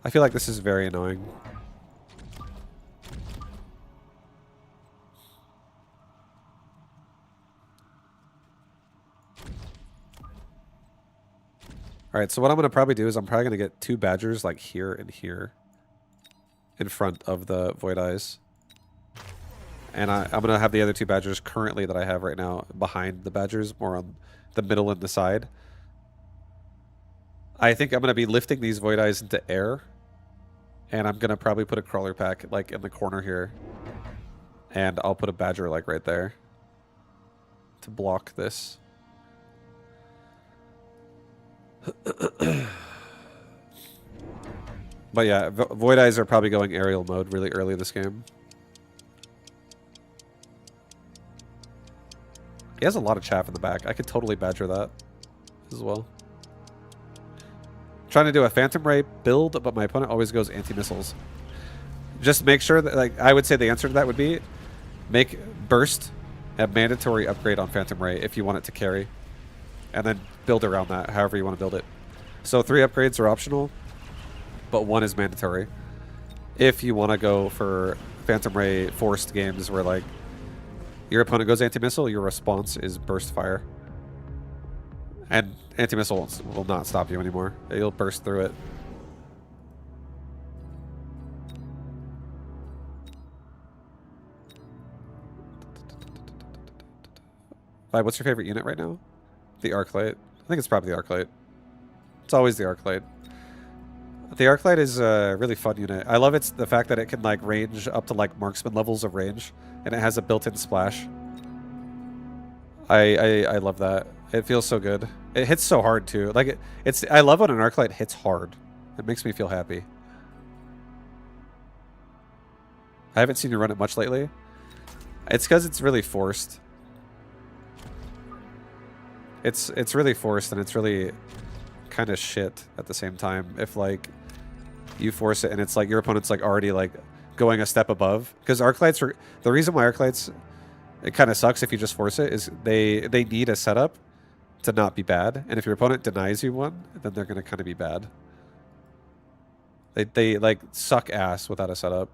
I feel like this is very annoying. Alright, so what I'm gonna probably do is I'm probably gonna get 2 badgers like here and here. In front of the Void Eyes. And I'm going to have the other 2 badgers currently that I have right now behind the badgers, more on the middle and the side. I think I'm going to be lifting these Void Eyes into air. And I'm going to probably put a crawler pack like in the corner here. And I'll put a badger like right there. To block this. But yeah, Void Eyes are probably going aerial mode really early this game. He has a lot of chaff in the back. I could totally badger that as well. Trying to do a Phantom Ray build, but my opponent always goes anti-missiles. Just make sure that, like, I would say the answer to that would be make Burst a mandatory upgrade on Phantom Ray if you want it to carry. And then build around that, however you want to build it. So 3 upgrades are optional, but 1 is mandatory. If you want to go for Phantom Ray forced games where, like, your opponent goes anti-missile, your response is burst fire. And anti-missile will not stop you anymore. You'll burst through it. What's your favorite unit right now? The Arclight. I think it's probably the Arclight. It's always the Arclight. The Arclight is a really fun unit. I love the fact that it can like range up to like marksman levels of range, and it has a built-in splash. I love that. It feels so good. It hits so hard too. Like I love when an Arclight hits hard. It makes me feel happy. I haven't seen you run it much lately. It's because it's really forced. It's really forced, and it's really kind of shit at the same time. If like you force it and it's like your opponent's like already like going a step above, because Arclights are the reason why Arclights, it kind of sucks if you just force it, is they need a setup to not be bad, and if your opponent denies you one, then they're gonna kind of be bad. They like suck ass without a setup.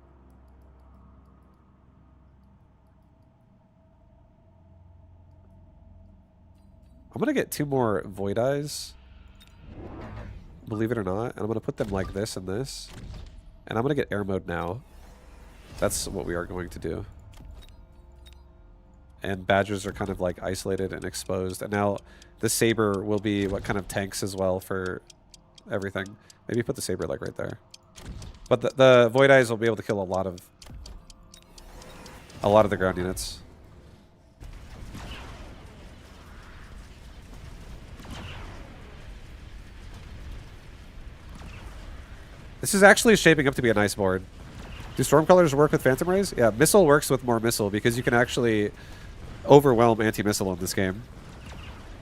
I'm gonna get 2 more Void Eyes, believe it or not, and I'm gonna put them like this and this, and I'm gonna get air mode now. That's what we are going to do. And badgers are kind of like isolated and exposed, and now the saber will be what kind of tanks as well for everything. Maybe put the saber like right there, but the Void Eyes will be able to kill a lot of the ground units. This is actually shaping up to be a nice board. Do Stormcallers work with Phantom Rays? Yeah, Missile works with more Missile because you can actually overwhelm anti-missile in this game.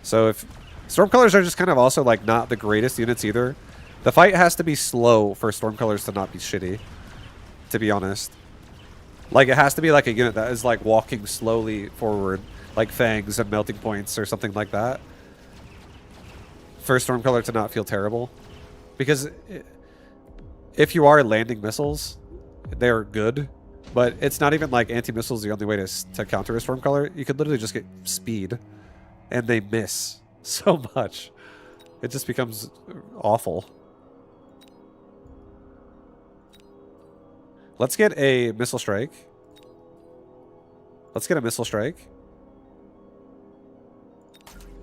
So if Stormcallers are just kind of also like not the greatest units either. The fight has to be slow for Stormcallers to not be shitty, to be honest. Like it has to be like a unit that is like walking slowly forward, like Fangs and Melting Points or something like that, for Stormcaller to not feel terrible. Because if you are landing missiles, they're good, but it's not even like anti-missile is the only way to counter a Stormcaller. You could literally just get speed, and they miss so much. It just becomes awful. Let's get a Missile Strike. Let's get a Missile Strike.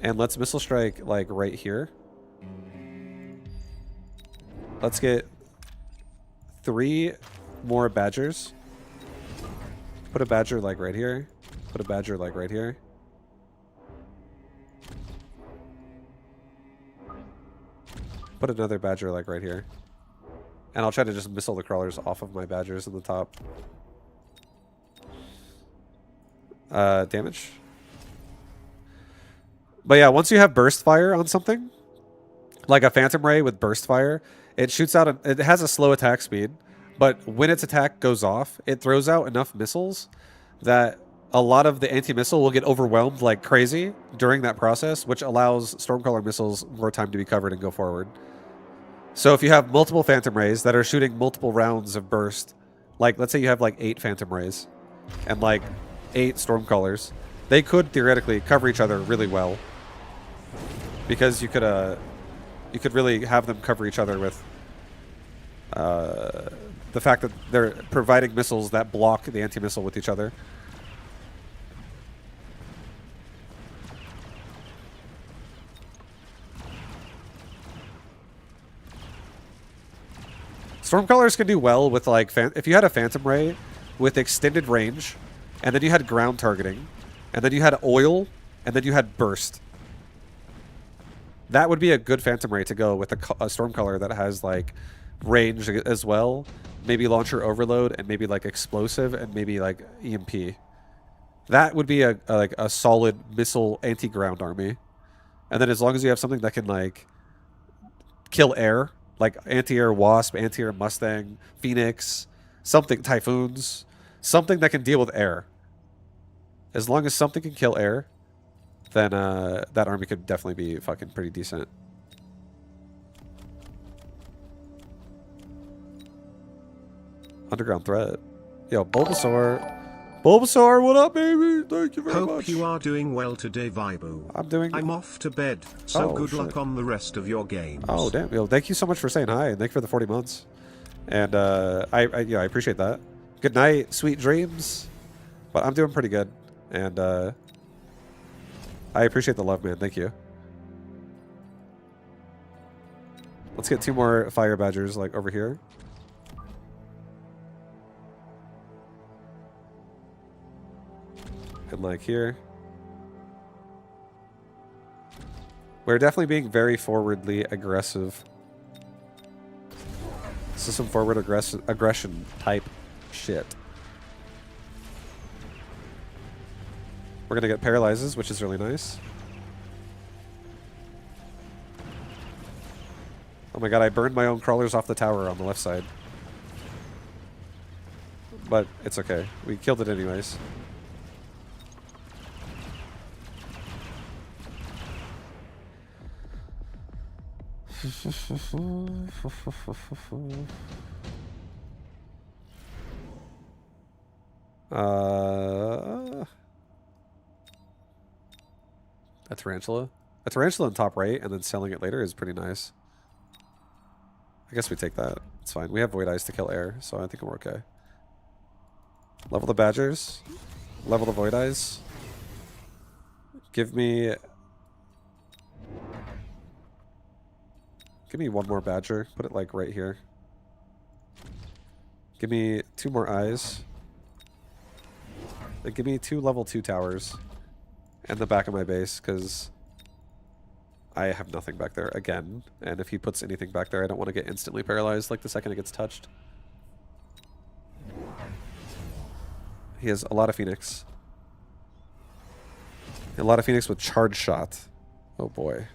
And let's Missile Strike like right here. Let's get 3 more badgers. Put a badger like right here. Put a badger like right here. Put another badger like right here. And I'll try to just missile the crawlers off of my badgers in the top. Damage. But yeah, once you have burst fire on something, like a phantom ray with burst fire, it shoots out, it has a slow attack speed, but when its attack goes off, it throws out enough missiles that a lot of the anti-missile will get overwhelmed like crazy during that process, which allows Stormcaller missiles more time to be covered and go forward. So if you have multiple phantom rays that are shooting multiple rounds of burst, like let's say you have like 8 phantom rays and like 8 Stormcallers, they could theoretically cover each other really well, because you could really have them cover each other with the fact that they're providing missiles that block the anti-missile with each other. Stormcallers can do well with like if you had a phantom ray with extended range, and then you had ground targeting, and then you had oil, and then you had burst. That would be a good phantom ray to go with a Stormcaller that has like range as well, maybe launcher overload, and maybe like explosive, and maybe like EMP. That would be like a solid missile anti-ground army. And then as long as you have something that can like kill air, like anti-air Wasp, anti-air Mustang, Phoenix, something, Typhoons, something that can deal with air. As long as something can kill air, then that army could definitely be fucking pretty decent. Underground threat. Yo, Bulbasaur. Bulbasaur, what up, baby? Thank you very much. Hope you are doing well today, Vibo. I'm off to bed, so Oh, good shit. luck on the rest of your games. Oh, damn. Yo, thank you so much for saying hi, and thank you for the 40 months. And yeah, I appreciate that. Good night, sweet dreams. But I'm doing pretty good. And I appreciate the love, man. Thank you. Let's get 2 more fire badgers like over here. And like here. We're definitely being very forwardly aggressive. This is some forward aggression type shit. We're gonna get paralyzes, which is really nice. Oh my god, I burned my own crawlers off the tower on the left side. But it's okay. We killed it anyways. A tarantula? A tarantula in top right and then selling it later is pretty nice. I guess we take that. It's fine. We have Void Eyes to kill air, so I think we're okay. Level the badgers. Level the Void Eyes. Give me 1 more badger. Put it like right here. Give me 2 more eyes. Give me 2 level 2 towers. And the back of my base, because I have nothing back there again. And if he puts anything back there, I don't want to get instantly paralyzed like the second it gets touched. He has a lot of Phoenix. A lot of Phoenix with charge shot. Oh boy.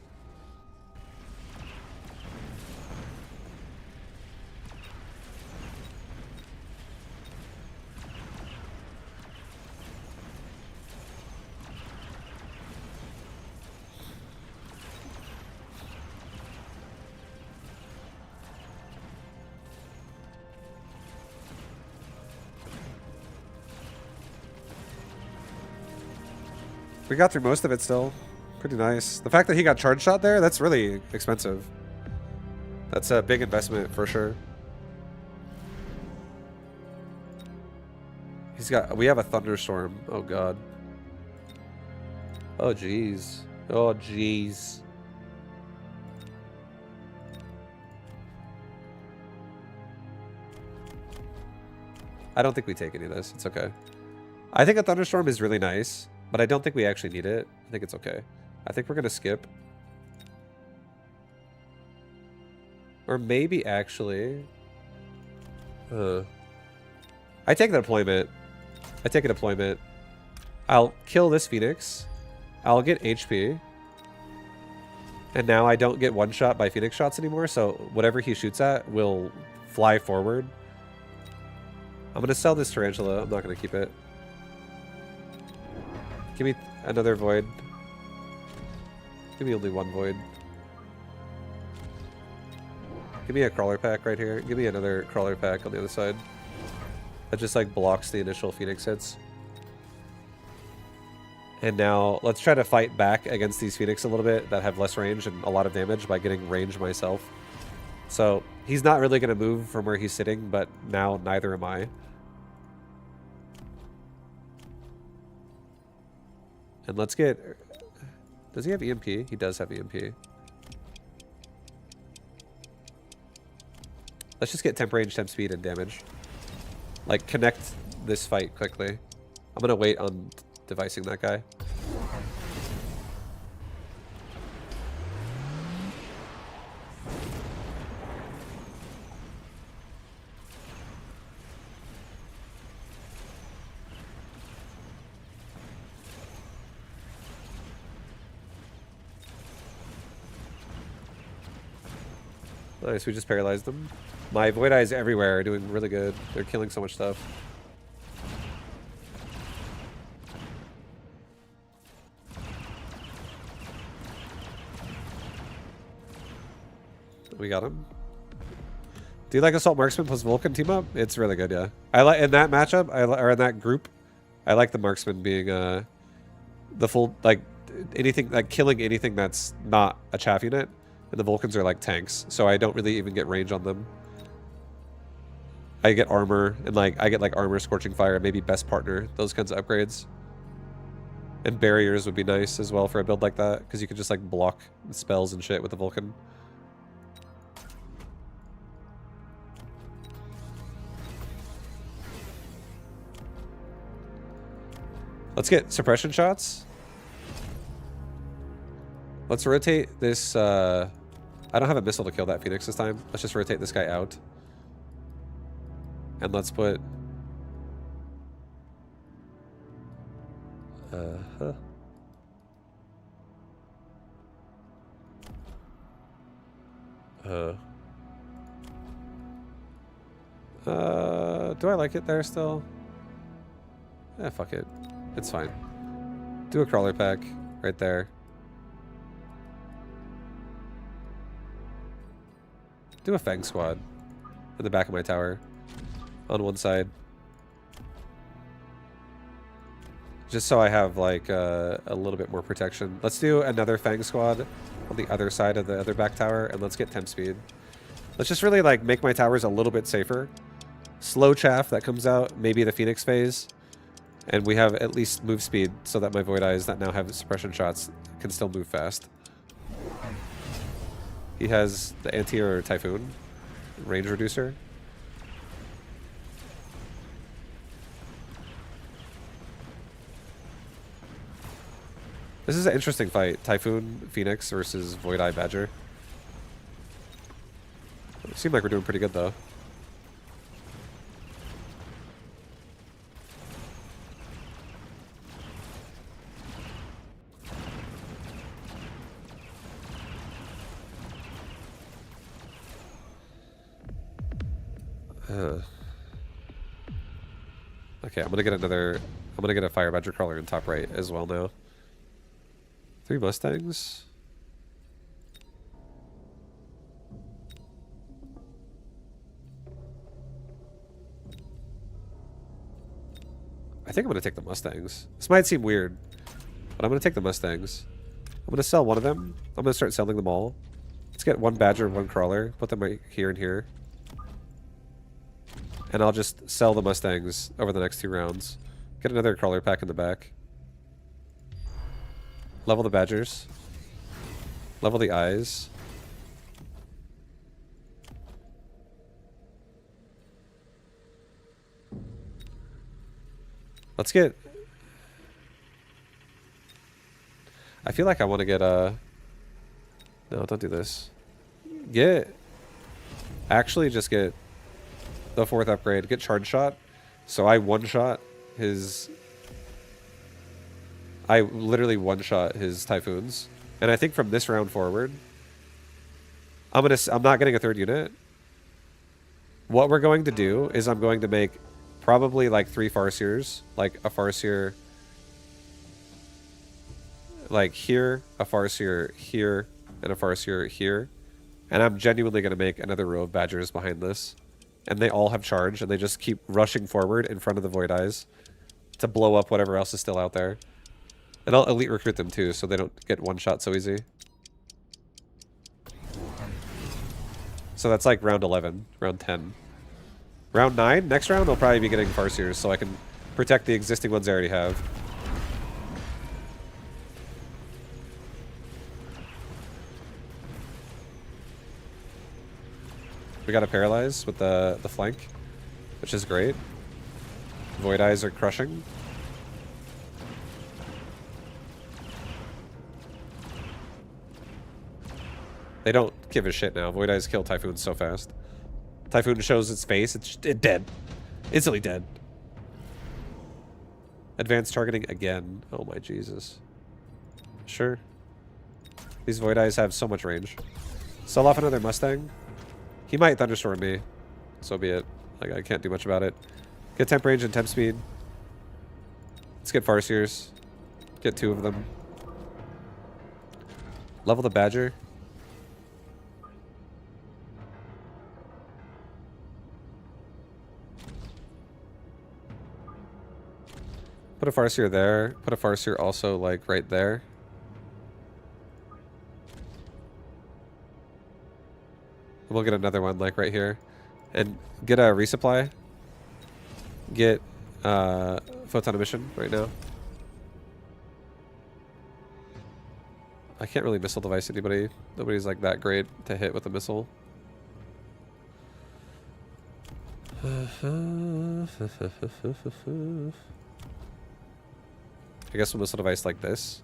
We got through most of it still. Pretty nice. The fact that he got charge shot there, that's really expensive. That's a big investment for sure. We have a thunderstorm. Oh god. Oh jeez. Oh jeez. I don't think we take any of this. It's okay. I think a thunderstorm is really nice, but I don't think we actually need it. I think it's okay. I think we're going to skip. Or maybe actually... I take the deployment. I take a deployment. I'll kill this Phoenix. I'll get HP. And now I don't get one shot by Phoenix shots anymore, so whatever he shoots at will fly forward. I'm going to sell this Tarantula. I'm not going to keep it. Give me another Void. Give me only one Void. Give me a Crawler Pack right here. Give me another Crawler Pack on the other side. That just like blocks the initial Phoenix hits. And now let's try to fight back against these Phoenix a little bit that have less range and a lot of damage by getting range myself. So he's not really going to move from where he's sitting, but now neither am I. And let's get... Does he have EMP? He does have EMP. Let's just get temp range, temp speed, and damage. Like, connect this fight quickly. I'm going to wait on devicing that guy. Nice, we just paralyzed them. My Void Eyes everywhere are doing really good. They're killing so much stuff. We got him. Do you like Assault Marksman plus Vulcan team up? It's really good, yeah. I like in that matchup, or in that group, I like the Marksman being the full, like, anything, like killing anything that's not a chaff unit. And the Vulcans are like tanks, so I don't really even get range on them. I get armor, and like I get like armor, Scorching Fire, maybe Best Partner, those kinds of upgrades. And barriers would be nice as well for a build like that, because you can just like block spells and shit with the Vulcan. Let's get suppression shots. Let's rotate this. I don't have a missile to kill that Phoenix this time. Let's just rotate this guy out. And let's put... do I like it there still? Eh, fuck it. It's fine. Do a Crawler Pack right there. Do a Fang Squad in the back of my tower on one side. Just so I have like a little bit more protection. Let's do another Fang Squad on the other side of the other back tower, and let's get temp speed. Let's just really like make my towers a little bit safer. Slow chaff that comes out, maybe the Phoenix phase. And we have at least move speed so that my Void Eyes that now have suppression shots can still move fast. He has the anti-air Typhoon, range reducer. This is an interesting fight. Typhoon, Phoenix versus Void Eye Badger. It seems like we're doing pretty good though. Okay, I'm gonna get a Fire Badger Crawler in top right as well now. 3 Mustangs. I think I'm gonna take the Mustangs. This might seem weird, but I'm gonna take the Mustangs. I'm gonna sell one of them. I'm gonna start selling them all. Let's get 1 Badger, 1 Crawler. Put them right here and here. And I'll just sell the Mustangs over the next 2 rounds. Get another Crawler Pack in the back. Level the Badgers. Level the Eyes. Let's get... I feel like I want to get a... No, don't do this. Actually, just get the 4th upgrade. Get charge shot. So I one-shot his... I literally one-shot his Typhoons. And I think from this round forward, I'm not getting a 3rd unit. What we're going to do is I'm going to make probably like 3 Farseers. Like a Farseer like here, a Farseer here, and a Farseer here. And I'm genuinely going to make another row of Badgers behind this. And they all have charge, and they just keep rushing forward in front of the Void Eyes to blow up whatever else is still out there. And I'll elite recruit them too, so they don't get one shot so easy. So that's like round 11, round 10. Round 9, next round, I'll probably be getting Farseers, so I can protect the existing ones I already have. We got a Paralyze with the flank, which is great. Void Eyes are crushing. They don't give a shit now. Void Eyes kill Typhoons so fast. Typhoon shows its face, it's dead. Instantly dead. Advanced targeting again. Oh my Jesus. Sure. These Void Eyes have so much range. Sell off another Mustang. He might Thunderstorm me. So be it. Like, I can't do much about it. Get temp range and temp speed. Let's get Farseers. Get 2 of them. Level the Badger. Put a Farseer there. Put a Farseer also, like, right there. We'll get another one, like, right here. And get a resupply. Get Photon Emission right now. I can't really missile device anybody. Nobody's, like, that great to hit with a missile. I guess we'll missile device like this.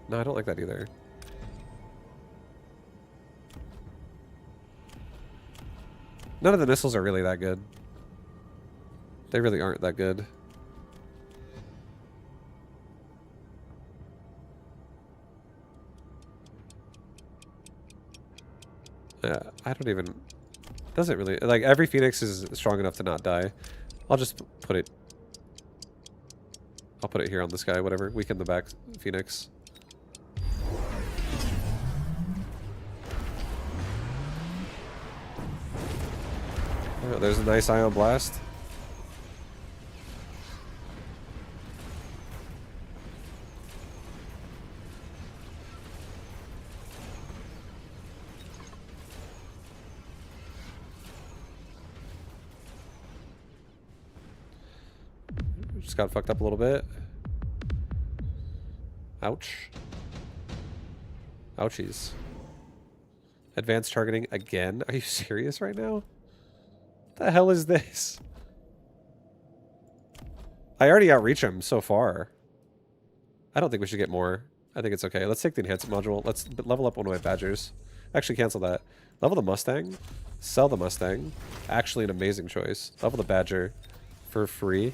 No, I don't like that either. None of the missiles are really that good. They really aren't that good. Yeah, I don't even... Doesn't really... Like, every Phoenix is strong enough to not die. I'll just put it... I'll put it here on this guy, whatever. Weaken the back Phoenix. Oh, there's a nice Ion Blast. Just got fucked up a little bit. Ouch. Ouchies. Advanced targeting again? Are you serious right now? What the hell is this? I already outreach him so far. I don't think we should get more. I think it's okay. Let's take the enhancement module. Let's level up one of my Badgers. Actually, cancel that. Level the Mustang. Sell the Mustang. Actually, an amazing choice. Level the Badger for free.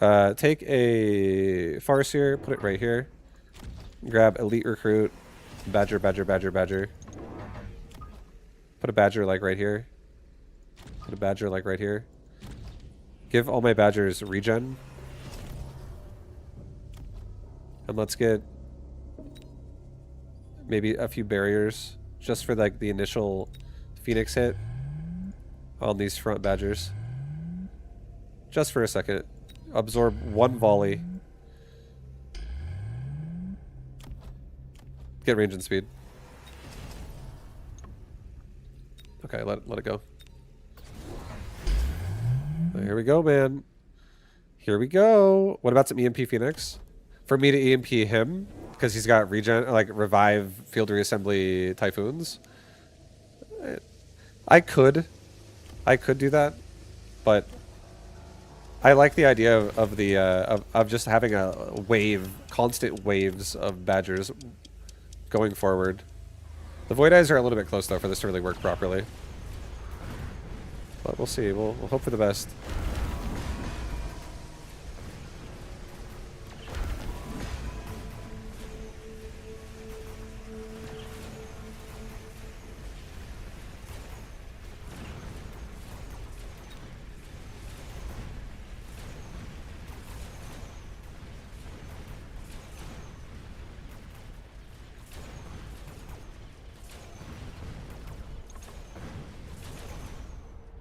Take a Farseer, put it right here. Grab Elite Recruit. Badger, Badger, Badger, Badger. Put a Badger like right here. Put a Badger like right here. Give all my Badgers regen. And let's get maybe a few barriers just for like the initial Phoenix hit on these front Badgers. Just for a second. Absorb one volley. Get range and speed. Okay, let it go. Here we go, man. Here we go. What about some EMP Phoenix? For me to EMP him, because he's got regen, like revive field reassembly Typhoons. I could do that, but I like the idea of the of just having a wave, constant waves of badgers going forward. The Void Eyes are a little bit close though for this to really work properly. But we'll see. We'll hope for the best.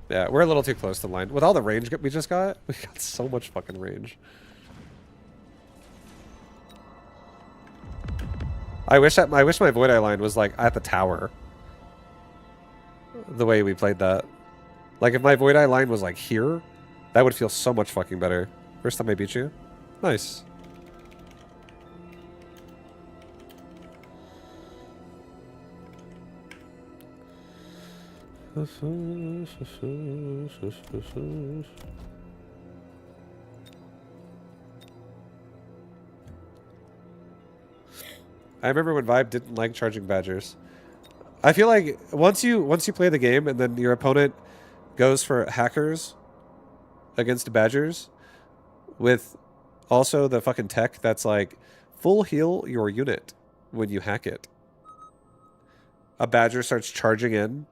Yeah, we're a little too close to the line. With all the range we just got, we got so much fucking range. I wish my Void Eye line was like at the tower. The way we played that. Like if my Void Eye line was like here, that would feel so much fucking better. First time I beat you. Nice. I remember when Vibe didn't like charging badgers. I feel like once you play the game and then your opponent goes for hackers against badgers with also the fucking tech that's like full heal your unit when you hack it. A badger starts charging in,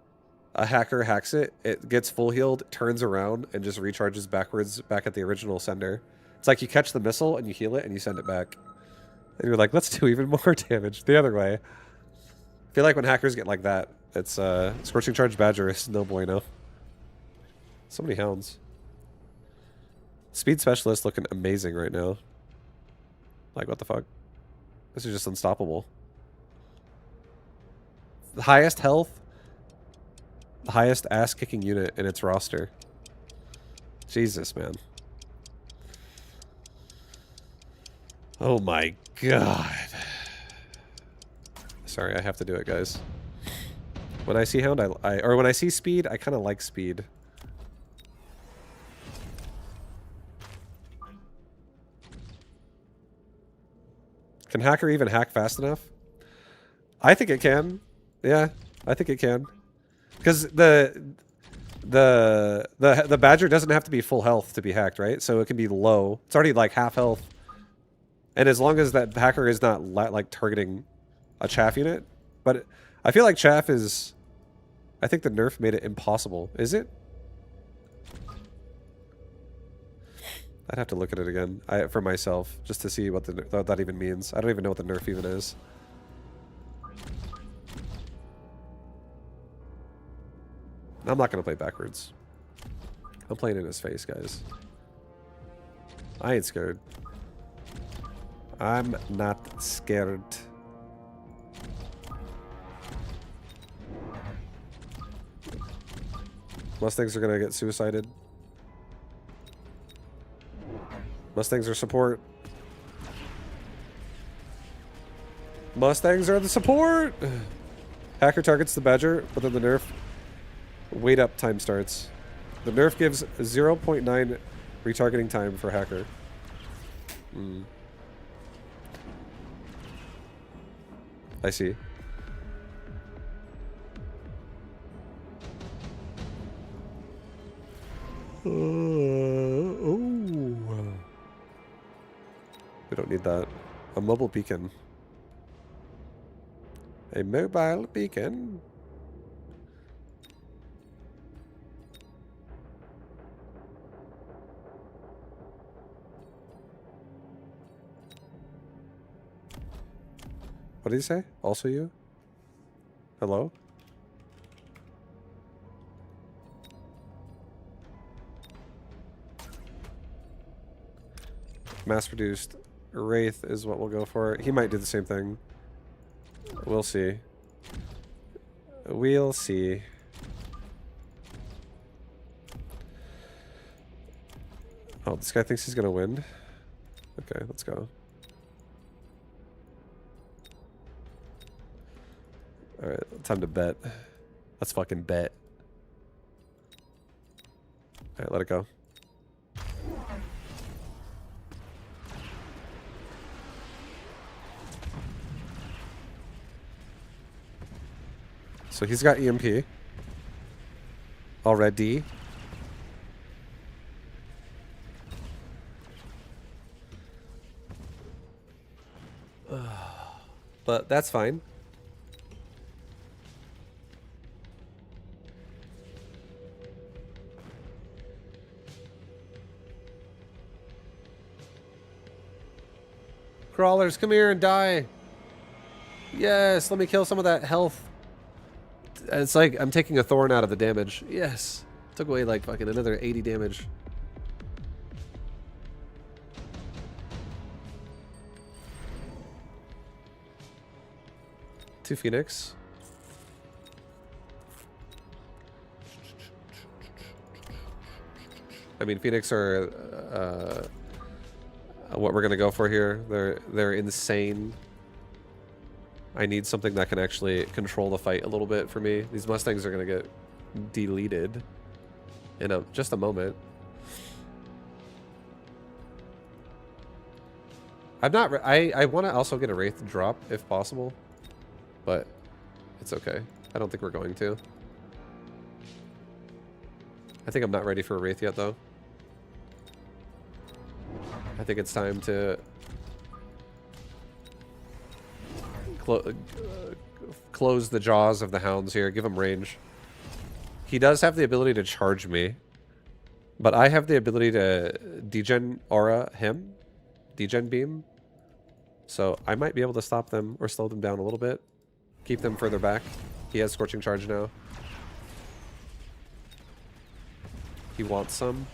a hacker hacks it, it gets full healed, turns around, and just recharges backwards back at the original sender. It's like you catch the missile and you heal it and you send it back. And you're like, let's do even more damage the other way. I feel like when hackers get like that, it's Scorching Charge Badger is no bueno. So many hounds. Speed Specialist looking amazing right now. Like, what the fuck? This is just unstoppable. The highest health, the highest ass-kicking unit in its roster. Jesus, man. Oh my god. Sorry, I have to do it, guys. When I see Hound, or when I see Speed, I kind of like Speed. Can Hacker even hack fast enough? I think it can. Yeah, I think it can. Because the Badger doesn't have to be full health to be hacked, right? So it can be low. It's already like half health. And as long as that hacker is not like targeting a chaff unit. But I feel like chaff is... I think the nerf made it impossible. Is it? I'd have to look at it again for myself, just to see what that even means. I don't even know what the nerf even is. I'm not going to play backwards. I'm playing in his face, guys. I ain't scared. I'm not scared. Mustangs are going to get suicided. Mustangs are support. Mustangs are the support! Hacker targets the Badger, but then the nerf wait up time starts. The nerf gives 0.9 retargeting time for Hacker. I see. Oh. We don't need that. A mobile beacon. A mobile beacon. What did he say? Also you? Hello? Mass-produced Wraith is what we'll go for. He might do the same thing. We'll see. We'll see. Oh, this guy thinks he's gonna win? Okay, let's go. Alright, time to bet. Let's fucking bet. Alright, let it go. So he's got EMP. Already. But that's fine. Crawlers, come here and die. Yes, let me kill some of that health. It's like I'm taking a thorn out of the damage. Yes. Took away like fucking another 80 damage. Two Phoenix. I mean, Phoenix are what we're gonna go for here. They're insane. I need something that can actually control the fight a little bit for me. These Mustangs are gonna get deleted in just a moment. I'm not. I want to also get a Wraith drop if possible, but it's okay. I don't think we're going to. I think I'm not ready for a Wraith yet, though. I think it's time to close the jaws of the hounds here. Give him range. He does have the ability to charge me, but I have the ability to degen aura him, degen beam. So I might be able to stop them or slow them down a little bit. Keep them further back. He has Scorching Charge now. He wants some.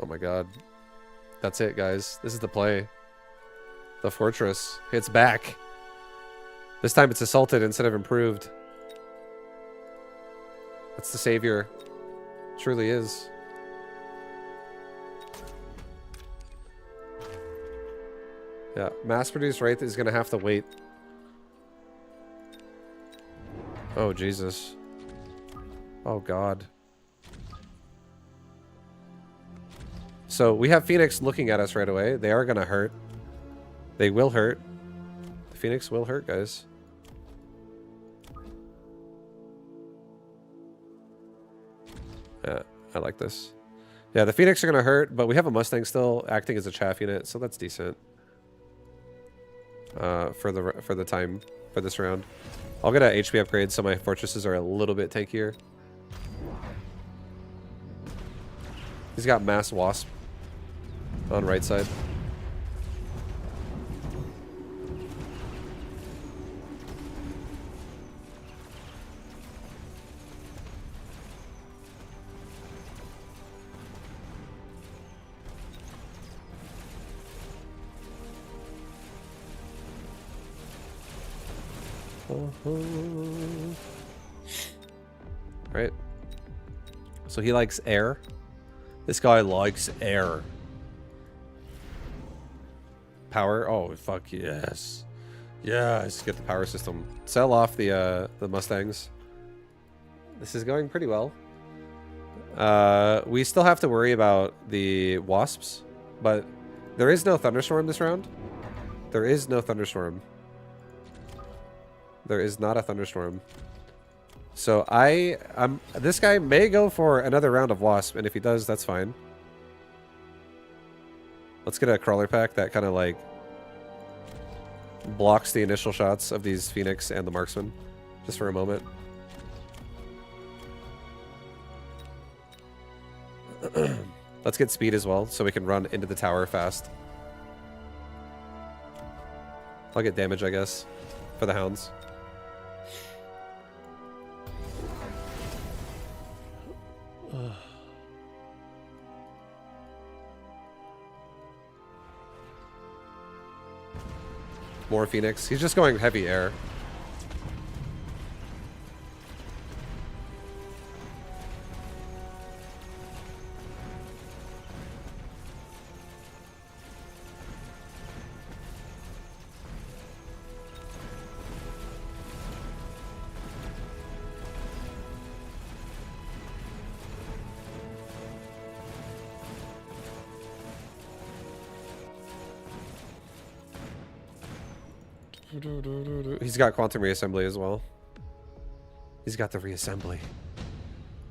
Oh my god. That's it, guys. This is the play. The fortress. It's back. This time it's assaulted instead of improved. That's the savior. Truly is. Yeah, mass-produced Wraith is gonna have to wait. Oh, Jesus. Oh, God. So, we have Phoenix looking at us right away. They are gonna hurt. They will hurt. The Phoenix will hurt, guys. Yeah, I like this. Yeah, the Phoenix are gonna hurt, but we have a Mustang still acting as a chaff unit, so that's decent. For the time for this round. I'll get a HP upgrade so my fortresses are a little bit tankier. He's got mass wasp on right side. Right. So he likes air. This guy likes air. Power. Oh fuck yes. Yes, get the power system. Sell off the Mustangs. This is going pretty well. We still have to worry about the wasps, but there is no thunderstorm this round. There is no thunderstorm. There is not a thunderstorm. So this guy may go for another round of wasp, and if he does, that's fine. Let's get a crawler pack that kind of like blocks the initial shots of these Phoenix and the marksman, just for a moment. Let's get speed as well, so we can run into the tower fast. I'll get damage, I guess, for the hounds. More Phoenix. He's just going heavy air. He's got quantum reassembly as well. He's got the reassembly.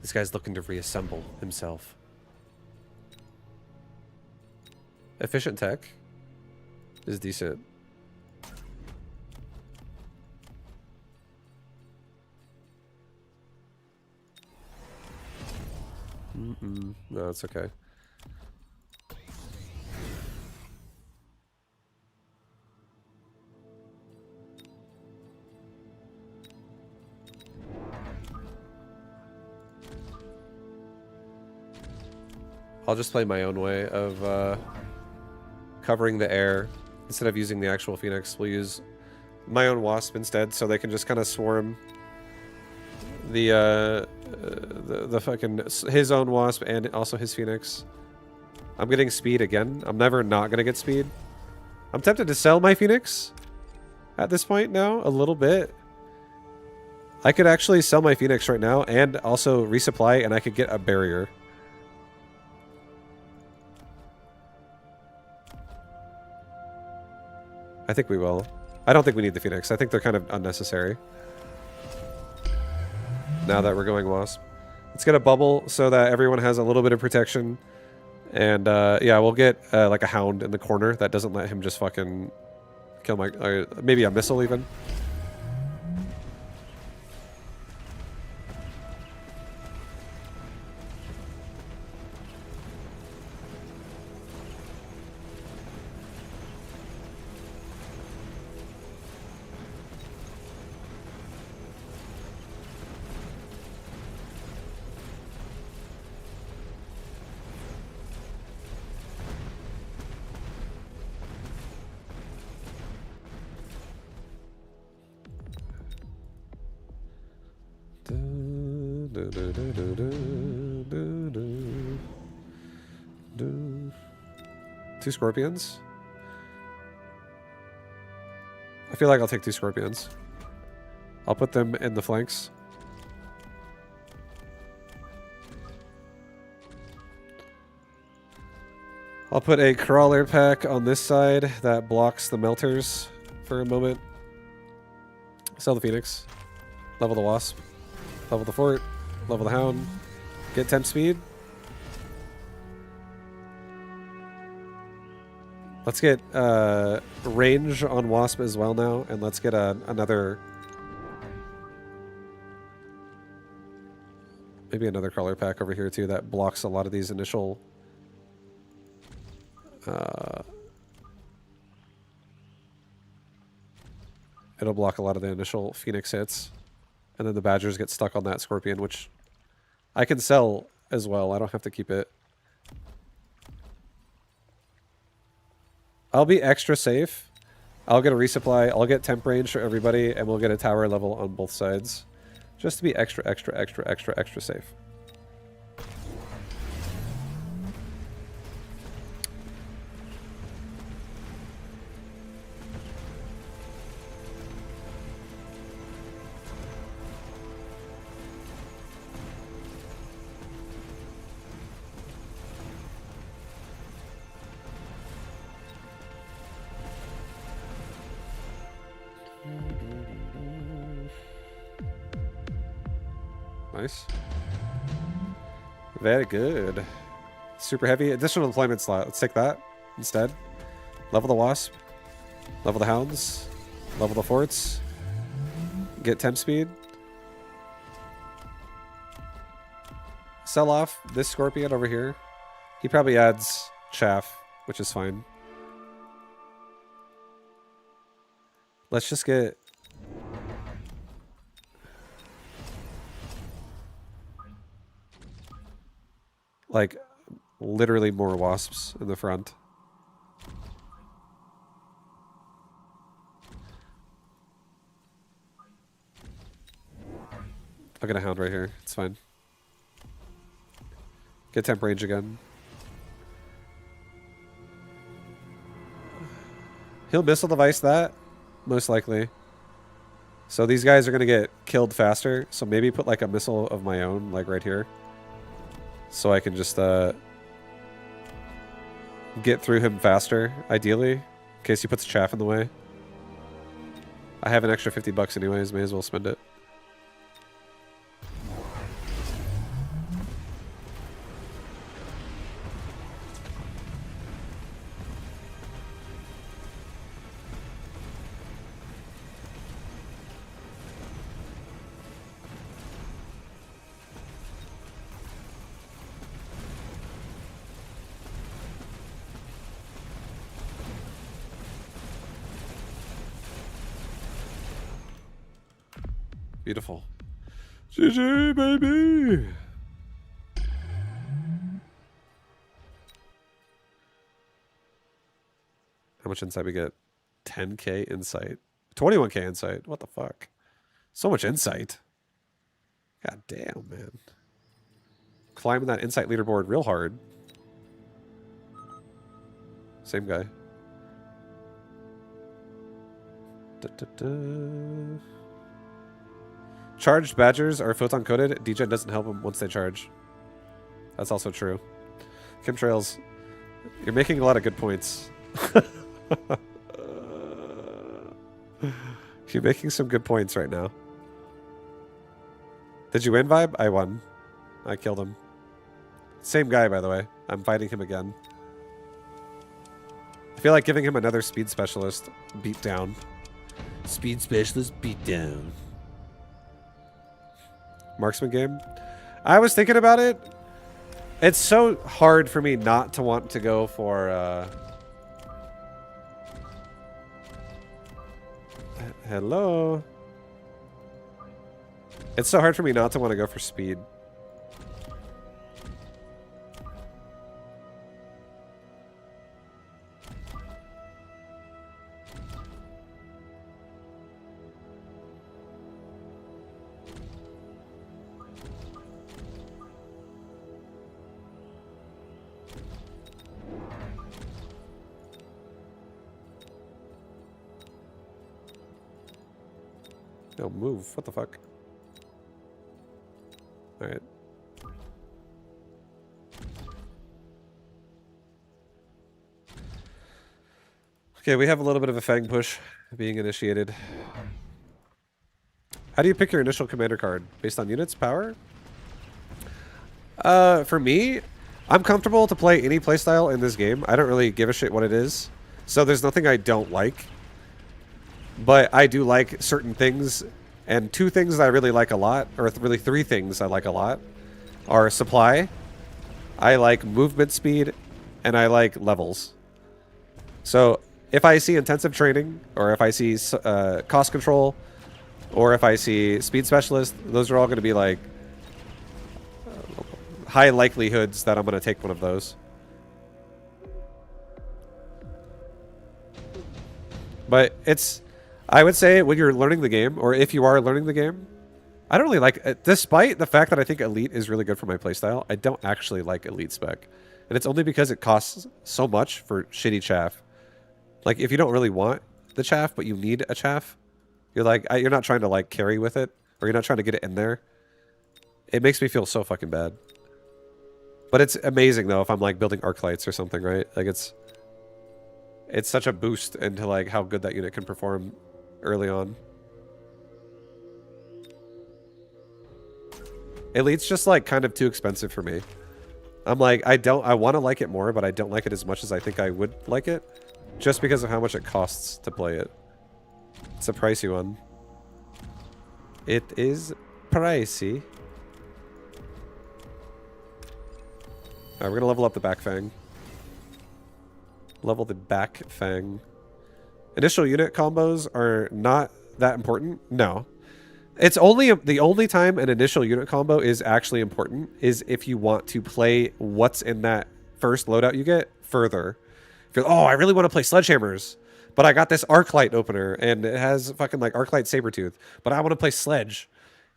This guy's looking to reassemble himself. Efficient tech is decent. No, it's okay. I'll just play my own way of covering the air. Instead of using the actual Phoenix, we'll use my own Wasp instead, so they can just kind of swarm the fucking his own Wasp and also his Phoenix. I'm getting speed again. I'm never not gonna get speed. I'm tempted to sell my Phoenix at this point now a little bit. I could actually sell my Phoenix right now and also resupply, and I could get a barrier. I think we will. I don't think we need the Phoenix. I think they're kind of unnecessary. Now that we're going Wasp. Let's get a bubble so that everyone has a little bit of protection. And yeah, we'll get like a Hound in the corner that doesn't let him just fucking kill my... maybe a missile even. Two Scorpions? I feel like I'll take two Scorpions. I'll put them in the flanks. I'll put a crawler pack on this side that blocks the melters for a moment. Sell the Phoenix. Level the Wasp. Level the Fort. Level the Hound. Get temp speed. Let's get range on Wasp as well now, and let's get another... maybe another crawler pack over here too that blocks a lot of these initial... it'll block a lot of the initial Phoenix hits. And then the Badgers get stuck on that Scorpion, which I can sell as well. I don't have to keep it. I'll be extra safe. I'll get a resupply. I'll get temp range for everybody, and we'll get a tower level on both sides. Just to be extra safe. Nice. Very good. Super heavy. Additional deployment slot. Let's take that instead. Level the Wasp. Level the Hounds. Level the Forts. Get temp speed. Sell off this Scorpion over here. He probably adds chaff, which is fine. Let's just get... like, literally more Wasps in the front. I'll get a hound right here. It's fine. Get temp range again. He'll missile device that, most likely. So these guys are going to get killed faster. So maybe put like a missile of my own, like right here. So I can just get through him faster, ideally. In case he puts chaff in the way. I have an extra 50 bucks anyways, may as well spend it. Beautiful. GG, baby! How much insight we get? 10k insight. 21k insight. What the fuck? So much insight. God damn, man. Climbing that insight leaderboard real hard. Same guy. Charged badgers are photon coated. Degen doesn't help them once they charge. That's also true. Chemtrails, you're making a lot of good points. You're making some good points right now. Did you win, Vibe? I won. I killed him. Same guy, by the way. I'm fighting him again. I feel like giving him another speed specialist beat down. Speed specialist beat down. Marksman game? I was thinking about it. It's so hard for me not to want to go for hello. It's so hard for me not to want to go for speed. No, move. What the fuck? Alright. Okay, we have a little bit of a fang push being initiated. How do you pick your initial commander card? Based on units, power? For me, I'm comfortable to play any playstyle in this game. I don't really give a shit what it is. So there's nothing I don't like. But I do like certain things, and two things that I really like a lot, or really three things I like a lot, are supply, I like movement speed, and I like levels. So if I see intensive training, or if I see cost control, or if I see speed specialist, those are all going to be like high likelihoods that I'm going to take one of those. But it's... I would say when you're learning the game, or if you are learning the game, I don't really like, despite the fact that I think Elite is really good for my playstyle, I don't actually like Elite spec. And it's only because it costs so much for shitty chaff. Like, if you don't really want the chaff, but you need a chaff, you're like, you're not trying to like carry with it, or you're not trying to get it in there. It makes me feel so fucking bad. But it's amazing though if I'm like building arc lights or something, right? Like it's such a boost into like how good that unit can perform early on. Elite's just like kind of too expensive for me. I'm like, I want to like it more, but I don't like it as much as I think I would like it, just because of how much it costs to play it. It's a pricey one. It is pricey. Alright, we're gonna level up the back fang. Level the back fang. Initial unit combos are not that important. No. It's only the only time an initial unit combo is actually important is if you want to play what's in that first loadout you get further. If you're, oh, I really want to play sledgehammers, but I got this arc light opener and it has fucking like arc light sabertooth, but I want to play sledge.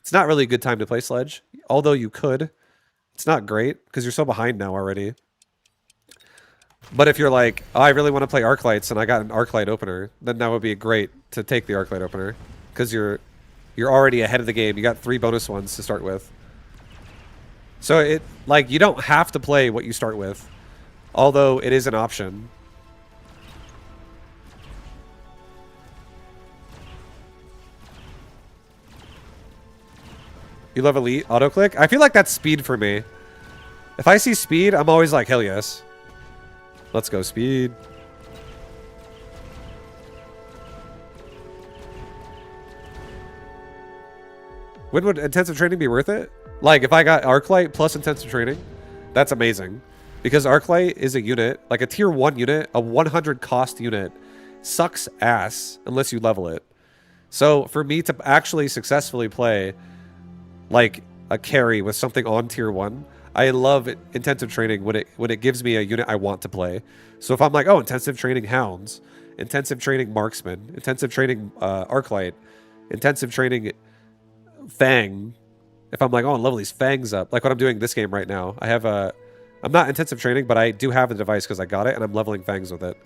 It's not really a good time to play Sledge, although you could. It's not great because you're so behind now already. But if you're like, oh, I really want to play Arclights and I got an Arclight opener, then that would be great to take the Arclight opener because you're already ahead of the game. You got 3 bonus ones to start with. So it like you don't have to play what you start with, although it is an option. You love Elite autoclick? I feel like that's speed for me. If I see speed, I'm always like, hell yes. Let's go speed. When would intensive training be worth it? Like, if I got Arclight plus intensive training, that's amazing. Because Arclight is a unit, like a tier 1 unit, a 100 cost unit, sucks ass unless you level it. So, for me to actually successfully play, like, a carry with something on tier 1, I love intensive training when it gives me a unit I want to play. So, if I'm like, oh, intensive training Hounds, intensive training Marksman, intensive training Arclight, intensive training Fang, if I'm like, oh, level these Fangs up, like what I'm doing this game right now. I have a, I'm not intensive training, but I do have the device because I got it, and I'm leveling Fangs with it.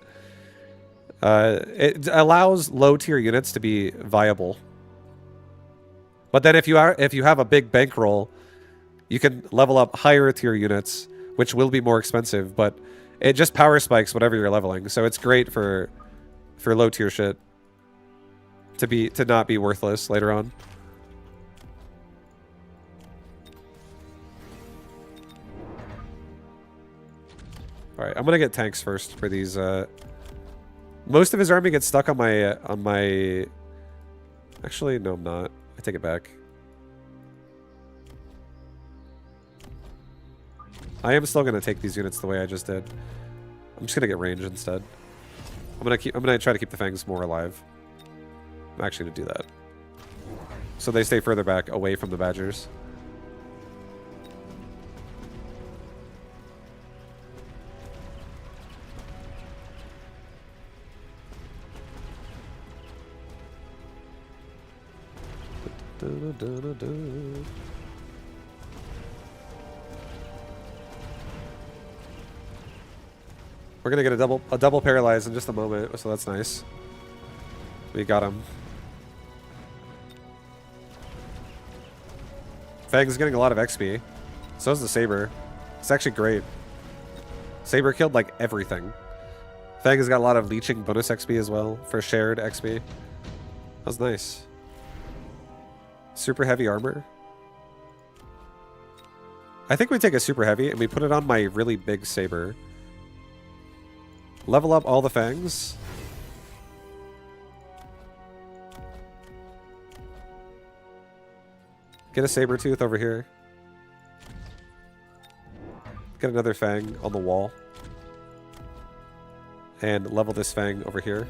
It allows low tier units to be viable. But then if you have a big bankroll, you can level up higher tier units, which will be more expensive, but it just power spikes whatever you're leveling. So it's great for low tier shit to not be worthless later on. All right, I'm gonna get tanks first for these. Most of his army gets stuck on my. Actually, no, I'm not. I take it back. I am still gonna take these units the way I just did. I'm just gonna get range instead. I'm gonna try to keep the Fangs more alive. I'm actually gonna do that. So they stay further back, away from the Badgers. We're gonna get a double paralyze in just a moment, so that's nice. We got him. Fang's getting a lot of XP. So is the Saber. It's actually great. Saber killed like everything. Fang has got a lot of leeching bonus XP as well for shared XP. That was nice. Super heavy armor. I think we take a super heavy and we put it on my really big Saber. Level up all the Fangs. Get a saber tooth over here. Get another Fang on the wall. And level this Fang over here.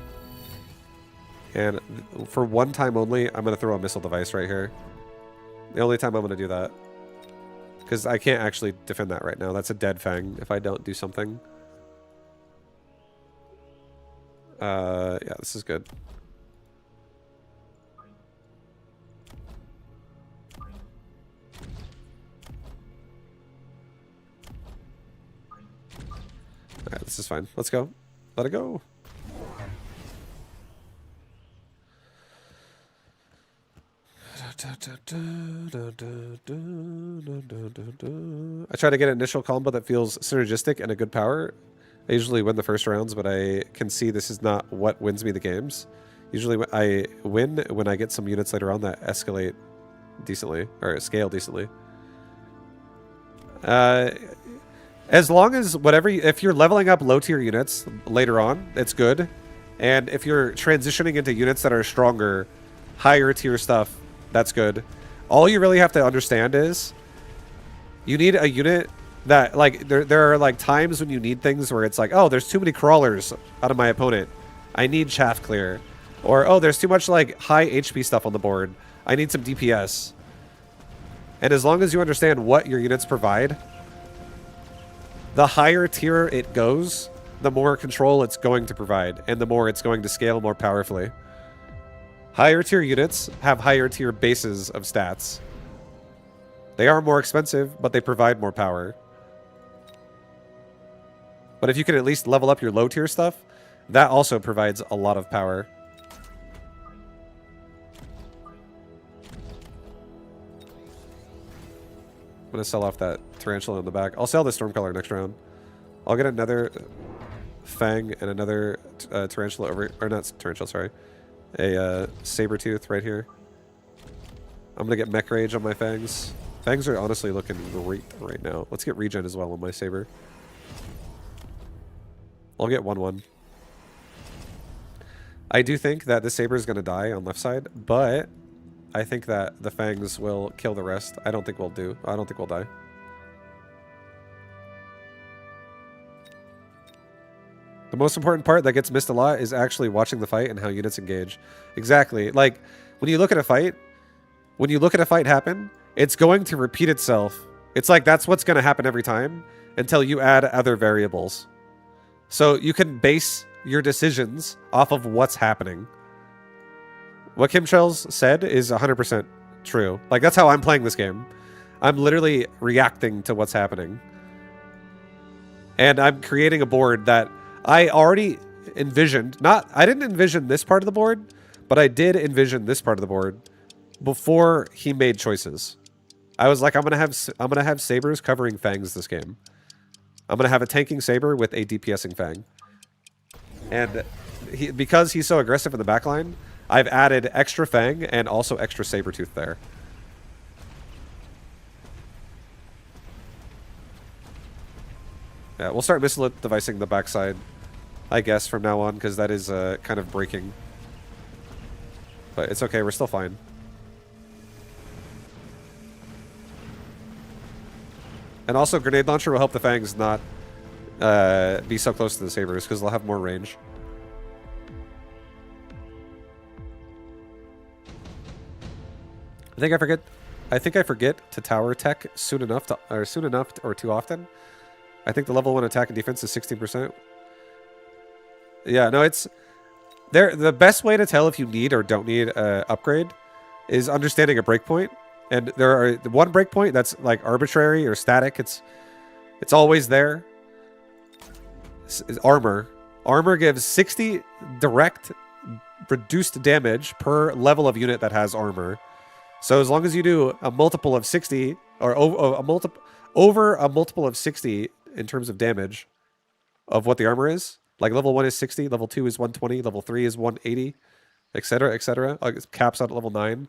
And for one time only, I'm going to throw a missile device right here. The only time I'm going to do that. Because I can't actually defend that right now. That's a dead Fang if I don't do something. Yeah, this is good. Alright, this is fine. Let's go. Let it go. I try to get an initial combo that feels synergistic and a good power. I usually win the first rounds, but I can see this is not what wins me the games. Usually I win when I get some units later on that escalate decently, or scale decently. As long as if you're leveling up low tier units later on, it's good. And if you're transitioning into units that are stronger, higher tier stuff, that's good. All you really have to understand is you need a unit that, like, there are like times when you need things where it's like, oh, there's too many crawlers out of my opponent. I need chaff clear. Or, oh, there's too much like high HP stuff on the board. I need some DPS. And as long as you understand what your units provide, the higher tier it goes, the more control it's going to provide, and the more it's going to scale more powerfully. Higher tier units have higher tier bases of stats. They are more expensive, but they provide more power. But if you can at least level up your low tier stuff, that also provides a lot of power. I'm going to sell off that Tarantula in the back. I'll sell the Stormcaller next round. I'll get another Fang and another Tarantula over... Or not Tarantula, sorry. A Sabertooth right here. I'm going to get Mech Rage on my Fangs. Fangs are honestly looking great right now. Let's get Regen as well on my Saber. I'll get 1-1. I do think that the Saber is going to die on left side, but I think that the Fangs will kill the rest. I don't think we'll die. The most important part that gets missed a lot is actually watching the fight and how units engage. Exactly. Like, when you look at a fight happen, it's going to repeat itself. It's like that's what's going to happen every time until you add other variables. So you can base your decisions off of what's happening. What Kim Shells said is 100% true. Like, that's how I'm playing this game. I'm literally reacting to what's happening. And I'm creating a board that I already envisioned. I didn't envision this part of the board, but I did envision this part of the board before he made choices. I was like, I'm gonna have Sabers covering Fangs this game. I'm gonna have a tanking Saber with a DPSing Fang. And because he's so aggressive in the backline, I've added extra Fang and also extra Sabertooth there. Yeah, we'll start missile devicing the backside, I guess, from now on, because that is kind of breaking. But it's okay, we're still fine. And also, Grenade Launcher will help the Fangs not be so close to the Sabers, because they'll have more range. I think I forget to tower tech soon enough or too often. I think the level 1 attack and defense is 16%. Yeah, no, it's the best way to tell if you need or don't need an upgrade is understanding a breakpoint. And there are one breakpoint that's like arbitrary or static. It's always there. It's armor. Armor gives 60 direct reduced damage per level of unit that has armor. So as long as you do a multiple of 60 or over a multiple of 60 in terms of damage of what the armor is, like level 1 is 60, level 2 is 120, level 3 is 180, etc., etc. It caps out at level 9.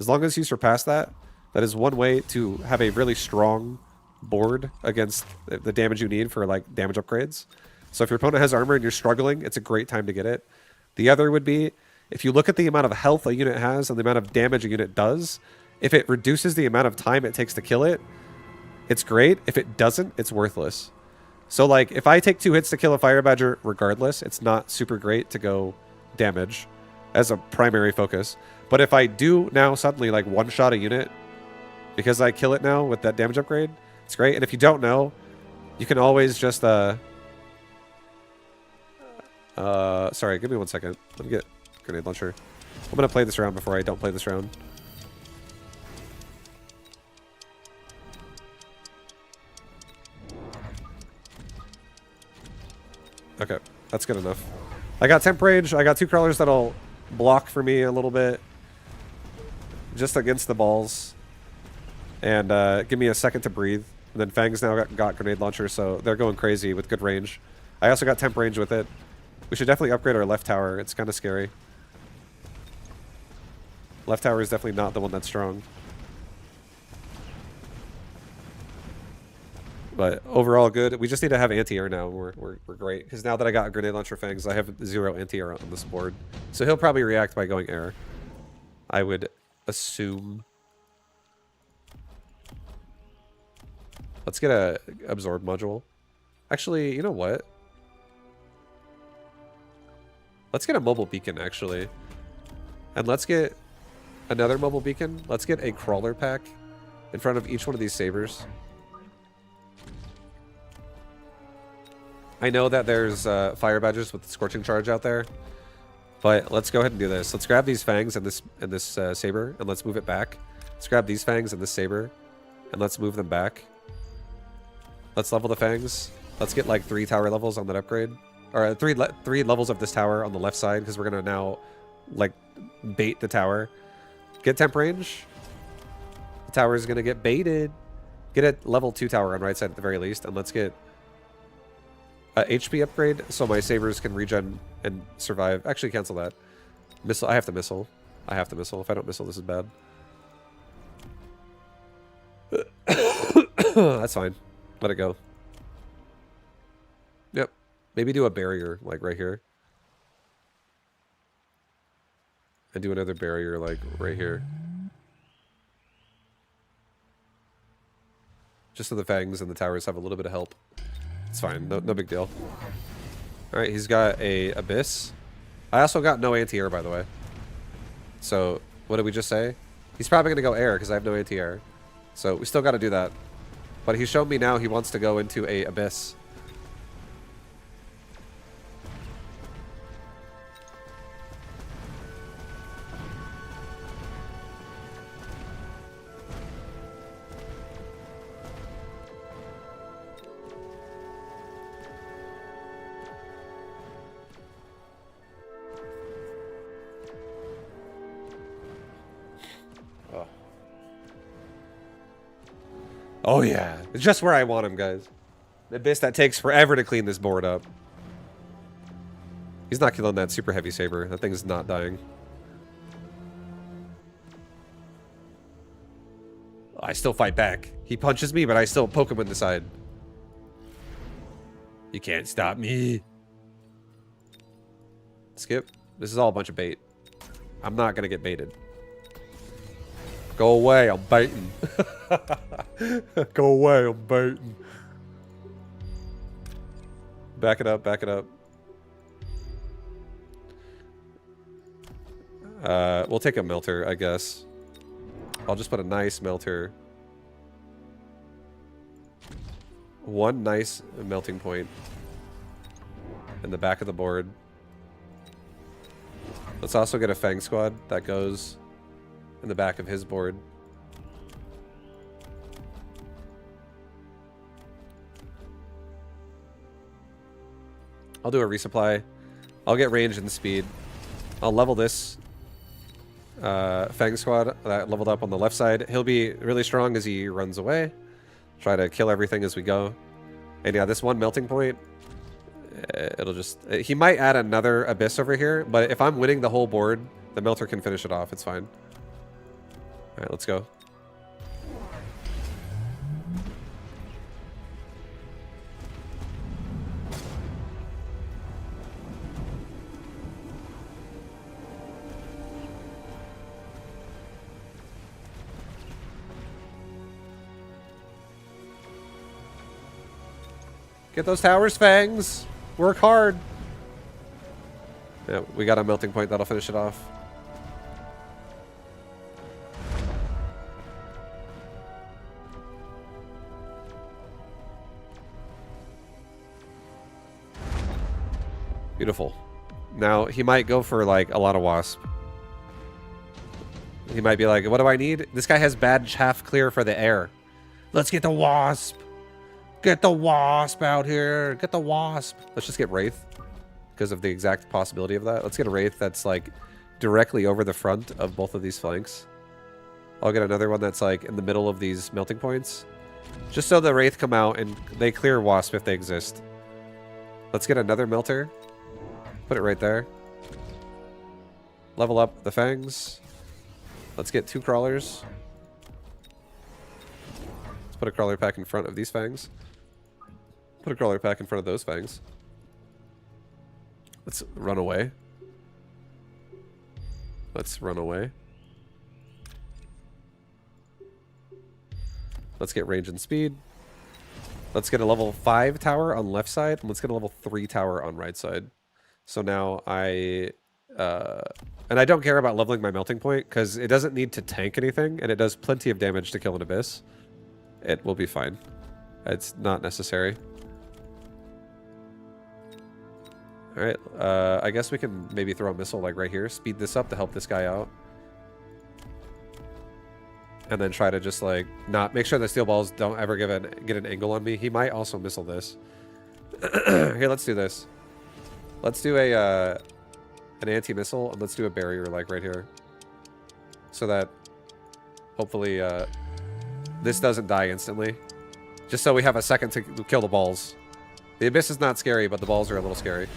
As long as you surpass that, that is one way to have a really strong board against the damage you need for like damage upgrades. So if your opponent has armor and you're struggling, it's a great time to get it. The other would be, if you look at the amount of health a unit has and the amount of damage a unit does, if it reduces the amount of time it takes to kill it, it's great. If it doesn't, it's worthless. So like, if I take 2 hits to kill a Fire Badger regardless, it's not super great to go damage as a primary focus. But if I do now suddenly like one-shot a unit because I kill it now with that damage upgrade, it's great. And if you don't know, you can always just sorry, give me 1 second. Let me get Grenade Launcher. I'm gonna play this round before I don't play this round. Okay, that's good enough. I got Temp Rage. I got 2 crawlers that'll block for me a little bit. Just against the balls. And give me a second to breathe. And then Fang's now got Grenade Launcher, so they're going crazy with good range. I also got Temp Range with it. We should definitely upgrade our left tower. It's kind of scary. Left tower is definitely not the one that's strong. But overall good. We just need to have anti-air now. We're great. Because now that I got Grenade Launcher Fangs, I have 0 anti-air on this board. So he'll probably react by going air. I would assume. Let's get a absorb module. Actually, you know what? Let's get a mobile beacon, actually. And let's get another mobile beacon. Let's get a crawler pack in front of each one of these sabers. I know that there's Fire Badgers with the Scorching Charge out there, but let's go ahead and do this. Let's grab these Fangs and this Saber, and let's move it back. Let's grab these Fangs and this Saber, And let's move them back. Let's level the fangs. Let's get like 3 tower levels on that upgrade. Or three levels of this tower on the left side, because we're going to now like bait the tower. Get temp range. The tower is going to get baited. Get a level 2 tower on right side at the very least. And let's get a HP upgrade so my sabers can regen and survive. Actually, cancel that. Missile. I have to missile. I have to missile. If I don't missile, this is bad. That's fine. Let it go. Yep. Maybe do a barrier, like, right here. And do another barrier, like, right here. Just so the fangs and the towers have a little bit of help. It's fine. No big deal. Alright, he's got a abyss. I also got no anti-air, by the way. So, what did we just say? He's probably going to go air, because I have no anti-air. So, we still got to do that. But he's shown me now he wants to go into a abyss. Oh yeah, it's just where I want him, guys. The abyss that takes forever to clean this board up. He's not killing that super heavy saber. That thing's not dying. I still fight back. He punches me, but I still poke him in the side. You can't stop me. Skip. This is all a bunch of bait. I'm not gonna get baited. Go away, I'm baiting. Go away, I'm baiting. Back it up, back it up. We'll take a melter, I guess. I'll just put a nice melter. One nice melting point in the back of the board. Let's also get a Fang Squad that goes in the back of his board. I'll do a resupply. I'll get range and speed. I'll level this Fang Squad that leveled up on the left side. He'll be really strong as he runs away. Try to kill everything as we go. And yeah, this one melting point, it'll just... He might add another abyss over here, but if I'm winning the whole board, the melter can finish it off. It's fine. Alright, let's go. Get those towers, Fangs! Work hard! Yeah, we got a melting point that'll finish it off. Beautiful. Now, he might go for, like, a lot of Wasp. He might be like, what do I need? This guy has badge half clear for the air. Let's get the Wasp! Get the Wasp out here! Get the Wasp! Let's just get Wraith. Because of the exact possibility of that. Let's get a Wraith that's, like, directly over the front of both of these flanks. I'll get another one that's, like, in the middle of these melting points. Just so the Wraith come out and they clear Wasp if they exist. Let's get another Melter. Put it right there. Level up the Fangs. Let's get 2 Crawlers. Let's put a Crawler pack in front of these Fangs. Put a Crawler pack in front of those Fangs. Let's run away. Let's run away. Let's get range and speed. Let's get a level 5 tower on left side. And let's get a level 3 tower on right side. So now and I don't care about leveling my melting point because it doesn't need to tank anything and it does plenty of damage to kill an abyss. It will be fine. It's not necessary. Alright, I guess we can maybe throw a missile like right here. Speed this up to help this guy out. And then try to just like not make sure the steel balls don't ever get an angle on me. He might also missile this. Here, let's do this. Let's do a an anti-missile, and let's do a barrier like right here. So that hopefully this doesn't die instantly. Just so we have a second to kill the balls. The abyss is not scary, but the balls are a little scary.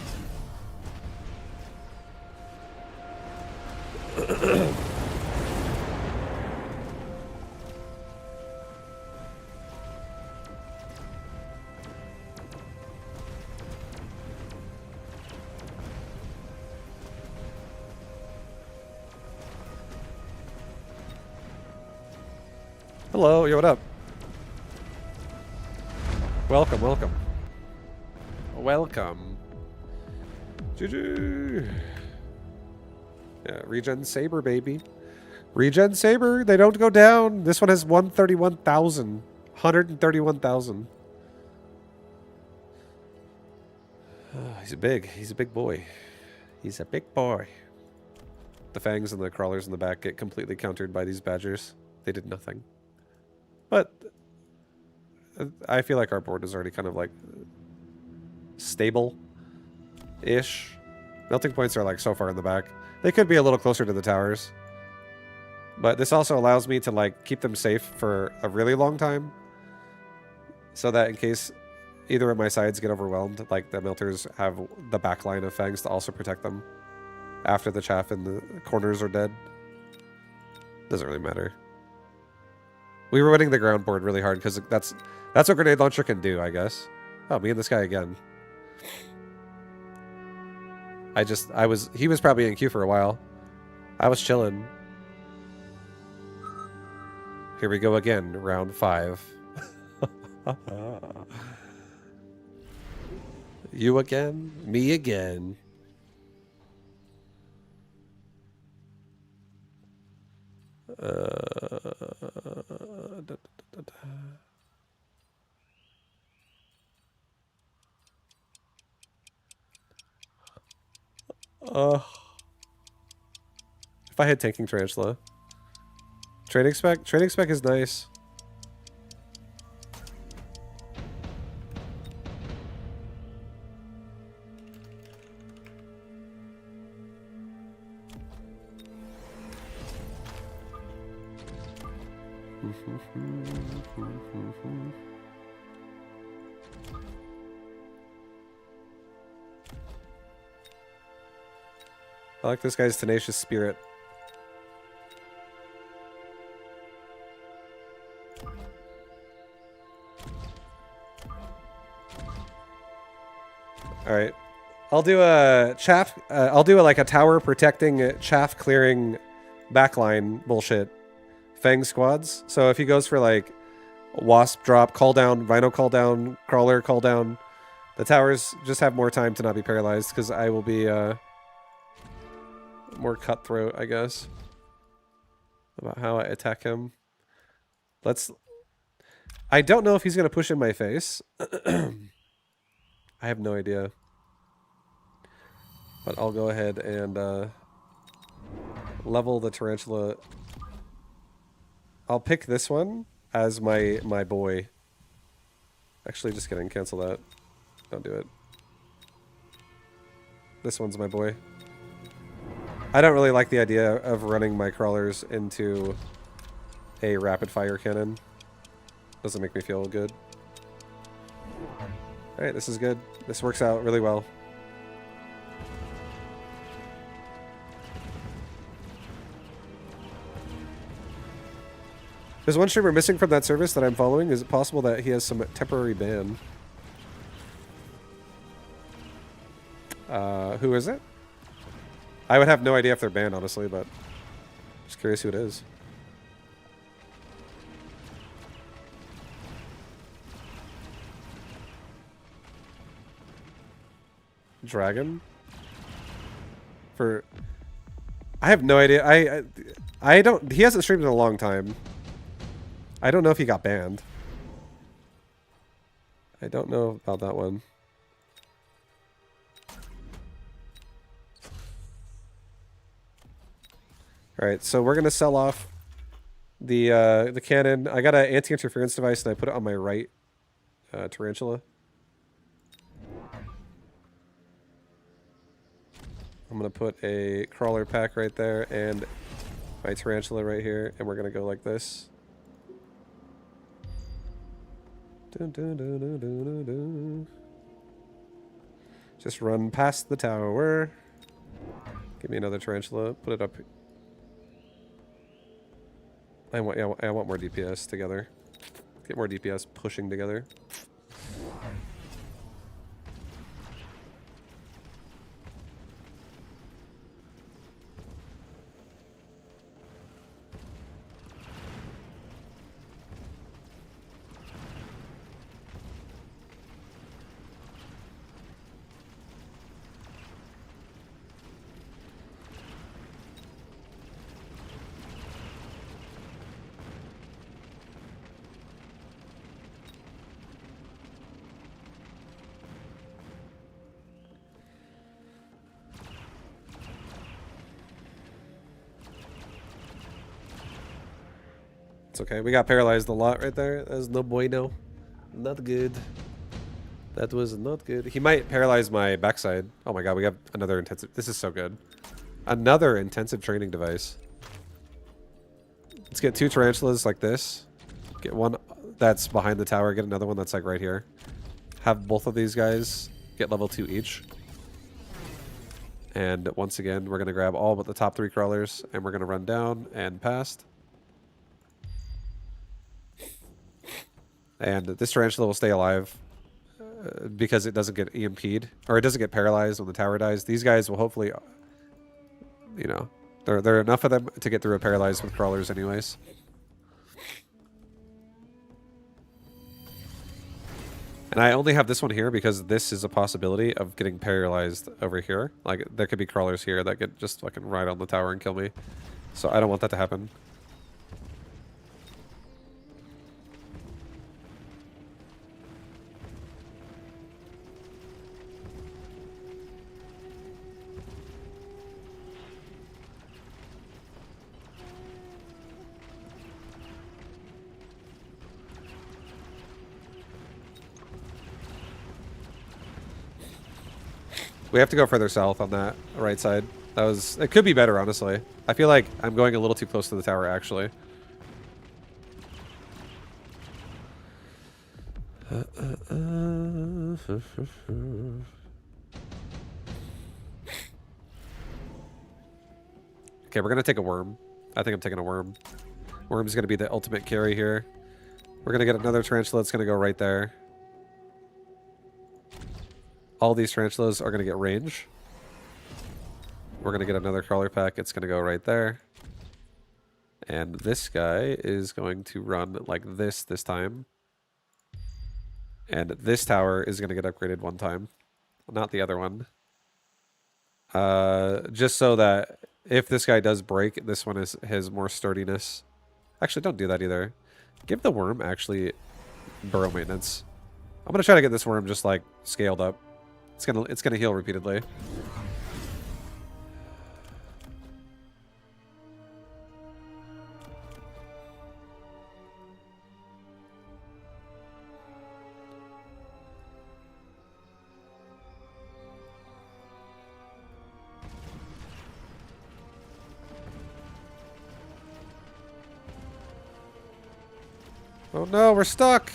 Hello, yo, what up? Welcome, welcome. Welcome. GG. Yeah, regen saber, baby. Regen saber, they don't go down. This one has 131,000. 131,000. Oh, he's a big boy. He's a big boy. The fangs and the crawlers in the back get completely countered by these badgers. They did nothing. But I feel like our board is already kind of like stable-ish. Melting points are like so far in the back. They could be a little closer to the towers. But this also allows me to like keep them safe for a really long time. So that in case either of my sides get overwhelmed, like the melters have the back line of fangs to also protect them after the chaff and the corners are dead. Doesn't really matter. We were winning the ground board really hard because that's what grenade launcher can do, I guess. Oh, me and this guy again. He was probably in queue for a while. I was chilling. Here we go again, round 5. You again, me again. If I had tanking tarantula. Training spec is nice. I like this guy's tenacious spirit. All right, I'll do a chaff. I'll do like a tower protecting chaff clearing backline bullshit. Fang squads. So if he goes for like wasp drop, call down, rhino call down, crawler call down, the towers just have more time to not be paralyzed because I will be more cutthroat, I guess, about how I attack him. I don't know if he's gonna push in my face. I have no idea. But I'll go ahead and level the tarantula. I'll pick this one as my boy. Actually, just kidding. Cancel that. Don't do it. This one's my boy. I don't really like the idea of running my crawlers into a rapid fire cannon. Doesn't make me feel good. Alright, this is good. This works out really well. There's one streamer missing from that service that I'm following. Is it possible that he has some temporary ban? Who is it? I would have no idea if they're banned, honestly, but just curious who it is. Dragon? For... I have no idea. I don't... He hasn't streamed in a long time. I don't know if he got banned. I don't know about that one. Alright, so we're going to sell off The cannon. I got an anti-interference device and I put it on my right tarantula. I'm gonna put a crawler pack right there and my tarantula right here, and we're gonna go like this. Dun, dun, dun, dun, dun, dun, dun. Just run past the tower. Give me another tarantula. Put it up. I want more DPS together. Get more DPS pushing together. It's okay. We got paralyzed a lot right there. That was no bueno. Not good. That was not good. He might paralyze my backside. Oh my god, we have another intensive... This is so good. Another intensive training device. Let's get 2 tarantulas like this. Get one that's behind the tower. Get another one that's like right here. Have both of these guys get level 2 each. And once again, we're going to grab all but the top 3 crawlers. And we're going to run down and past. And this tarantula will stay alive because it doesn't get EMP'd, or it doesn't get paralyzed when the tower dies. These guys will hopefully, you know, there are enough of them to get through a paralyzed with crawlers anyways. And I only have this one here because this is a possibility of getting paralyzed over here. Like, there could be crawlers here that could just fucking ride on the tower and kill me. So I don't want that to happen. We have to go further south on that right side. That was... It could be better, honestly. I feel like I'm going a little too close to the tower, actually. Okay, we're going to take a worm. I think I'm taking a worm. Worm's going to be the ultimate carry here. We're going to get another tarantula that's going to go right there. All these tarantulas are going to get range. We're going to get another crawler pack. It's going to go right there. And this guy is going to run like this time. And this tower is going to get upgraded one time. Not the other one. Just so that if this guy does break, this one has more sturdiness. Actually, don't do that either. Give the worm actually burrow maintenance. I'm going to try to get this worm just like scaled up. It's gonna heal repeatedly. Oh no, we're stuck!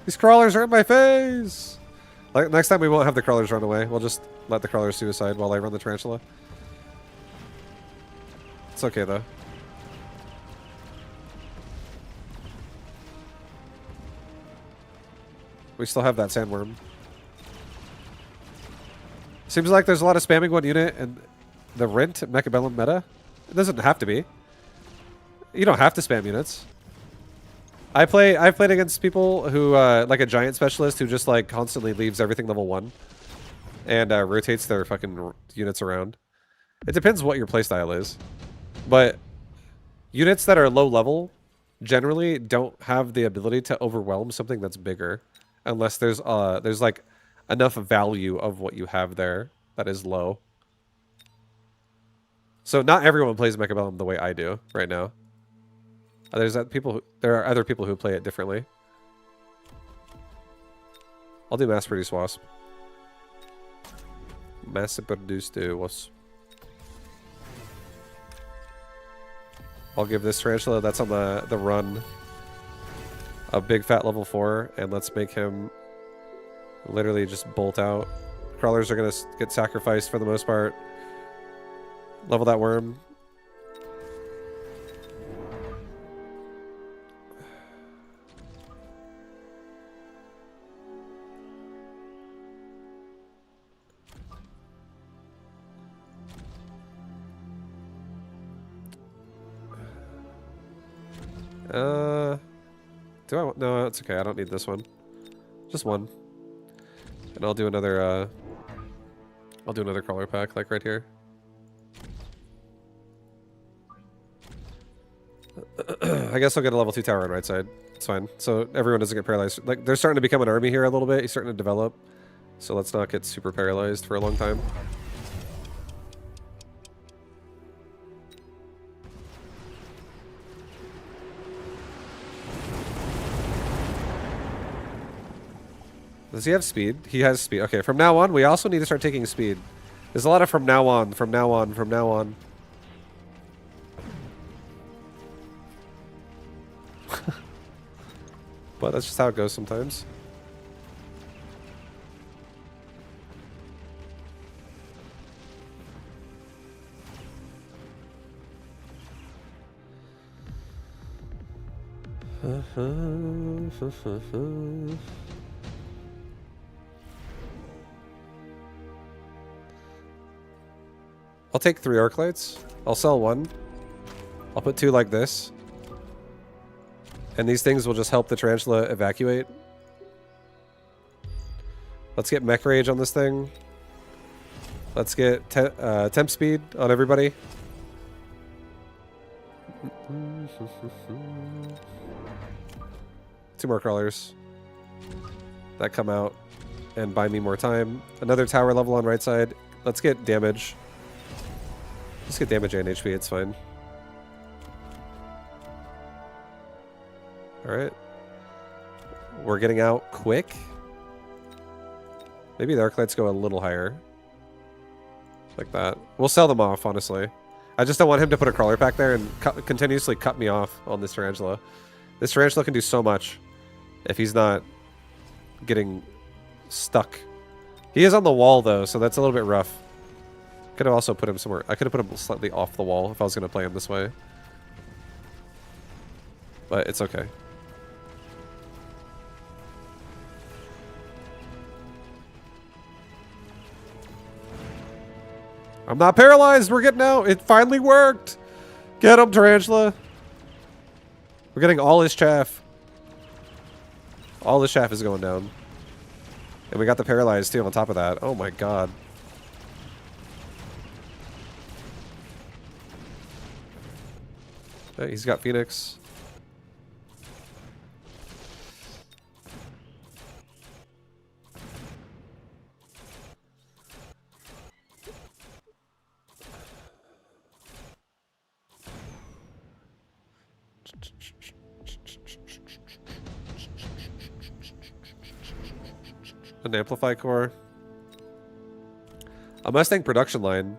These crawlers are in my face! Like, next time we won't have the crawlers run away. We'll just let the crawlers suicide while I run the tarantula. It's okay, though. We still have that sandworm. Seems like there's a lot of spamming one unit and the Rent Mechabellum meta. It doesn't have to be. You don't have to spam units. I've played against people who, like a giant specialist who just, like, constantly leaves everything level 1 and rotates their fucking units around. It depends what your playstyle is. But units that are low level generally don't have the ability to overwhelm something that's bigger unless there's like, enough value of what you have there that is low. So not everyone plays Mechabellum the way I do right now. There are other people who play it differently. I'll do mass produce wasp. Mass produce wasp. I'll give this tarantula that's on the run a big fat level 4, and let's make him literally just bolt out. Crawlers are gonna get sacrificed for the most part. Level that worm. Do I? No, it's okay. I don't need this one. Just one. And I'll do another crawler pack, like right here. I guess I'll get a level 2 tower on right side. It's fine. So everyone doesn't get paralyzed. Like, they're starting to become an army here a little bit. He's starting to develop. So let's not get super paralyzed for a long time. Does he have speed? He has speed. Okay, from now on, we also need to start taking speed. There's a lot of from now on, from now on, from now on. But that's just how it goes sometimes. I'll take 3 arc lights. I'll sell 1. I'll put 2 like this. And these things will just help the tarantula evacuate. Let's get mech rage on this thing. Let's get temp speed on everybody. Two more crawlers that come out and buy me more time. Another tower level on right side. Let's get damage. Let's get damage and HP. It's fine. Alright. We're getting out quick. Maybe the arc lights go a little higher. Like that. We'll sell them off, honestly. I just don't want him to put a crawler pack there and continuously cut me off on this tarantula. This tarantula can do so much if he's not getting stuck. He is on the wall, though, so that's a little bit rough. Could have also put him somewhere. I could have put him slightly off the wall if I was going to play him this way. But it's okay. I'm not paralyzed. We're getting out. It finally worked. Get him, tarantula. We're getting all his chaff. All the chaff is going down. And we got the paralyzed too on top of that. Oh my god. Hey, he's got Phoenix. An amplify core. A Mustang production line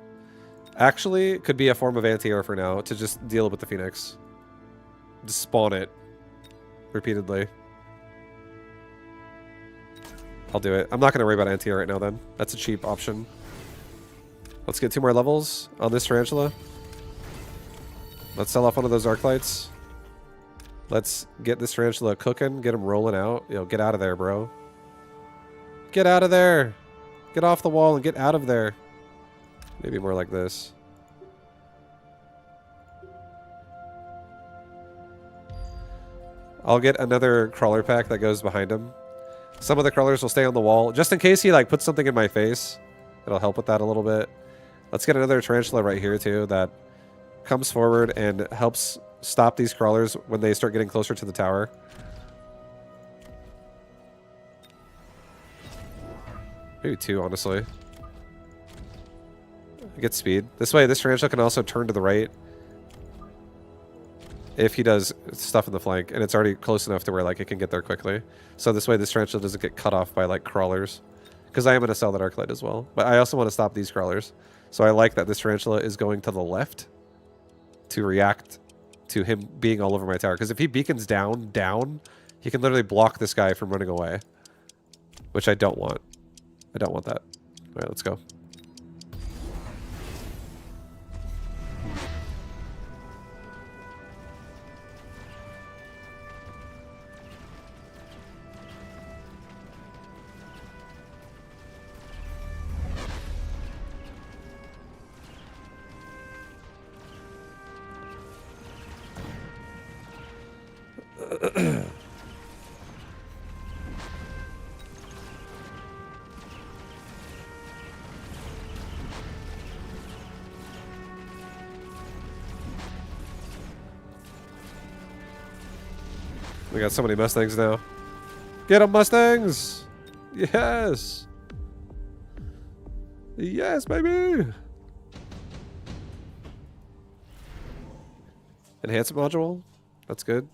actually could be a form of anti-air for now to just deal with the Phoenix. Just spawn it repeatedly. I'll do it. I'm not going to worry about anti-air right now then. That's a cheap option. Let's get 2 more levels on this tarantula. Let's sell off one of those arc lights. Let's get this tarantula cooking, get him rolling out. Yo, get out of there, bro. Get out of there. Get off the wall and get out of there. Maybe more like this. I'll get another crawler pack that goes behind him. Some of the crawlers will stay on the wall, just in case he like puts something in my face. It'll help with that a little bit. Let's get another tarantula right here too that comes forward and helps stop these crawlers when they start getting closer to the tower. Maybe 2, honestly. Get speed. This way, this tarantula can also turn to the right if he does stuff in the flank, and it's already close enough to where like it can get there quickly. So this way this tarantula doesn't get cut off by like crawlers. Because I am going to sell that Arclight as well. But I also want to stop these crawlers. So I like that this tarantula is going to the left to react to him being all over my tower. Because if he beacons down, he can literally block this guy from running away. Which I don't want. I don't want that. Alright, let's go. We got so many Mustangs now. Get them, Mustangs! Yes! Yes, baby! Enhancement module? That's good.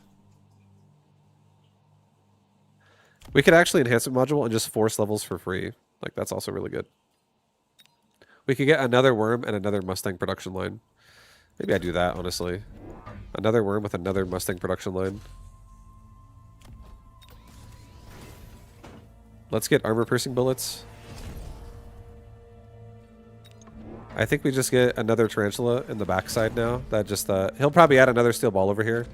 We could actually enhance a module and just force levels for free. Like, that's also really good. We could get another worm and another Mustang production line. Maybe I do that, honestly. Another worm with another Mustang production line. Let's get armor-piercing bullets. I think we just get another tarantula in the backside now. That just, he'll probably add another steel ball over here.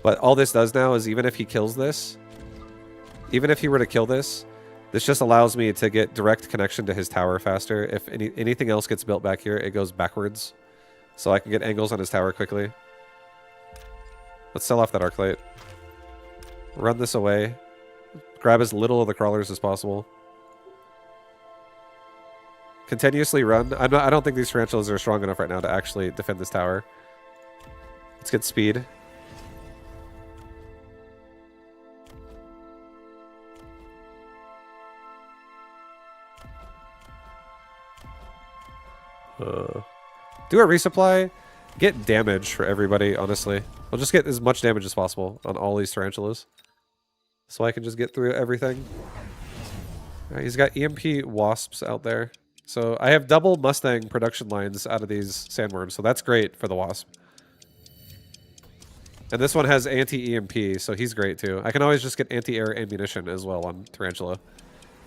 But all this does now is even if he kills this, even if he were to kill this, this just allows me to get direct connection to his tower faster. If anything else gets built back here, it goes backwards. So I can get angles on his tower quickly. Let's sell off that Arclight. Run this away. Grab as little of the crawlers as possible. Continuously run. I don't think these tarantulas are strong enough right now to actually defend this tower. Let's get speed. Do a resupply. Get damage for everybody, honestly. We'll just get as much damage as possible on all these tarantulas. So I can just get through everything. Alright, he's got EMP wasps out there. So I have double Mustang production lines out of these sandworms, so that's great for the wasp. And this one has anti-EMP, so he's great too. I can always just get anti-air ammunition as well on Tarantula,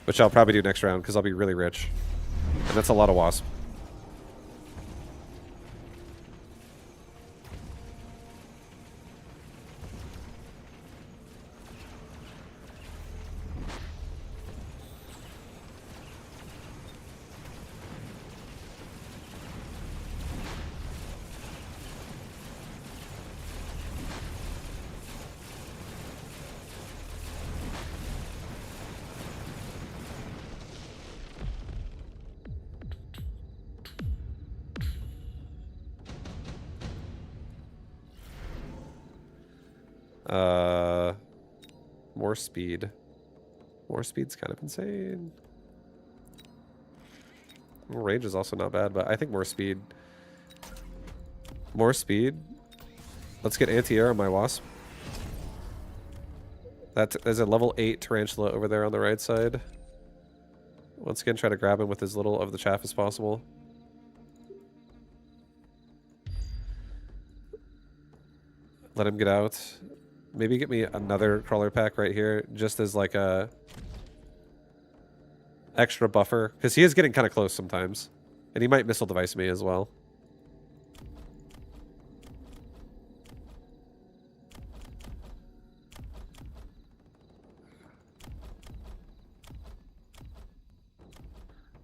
which I'll probably do next round because I'll be really rich. And that's a lot of wasp. More speed. More speed's kind of insane. Range is also not bad, but I think more speed. More speed. Let's get anti-air on my wasp. There's a level 8 tarantula over there on the right side. Once again, try to grab him with as little of the chaff as possible. Let him get out. Maybe get me another crawler pack right here, just as like a extra buffer, because he is getting kind of close sometimes, and he might missile device me as well.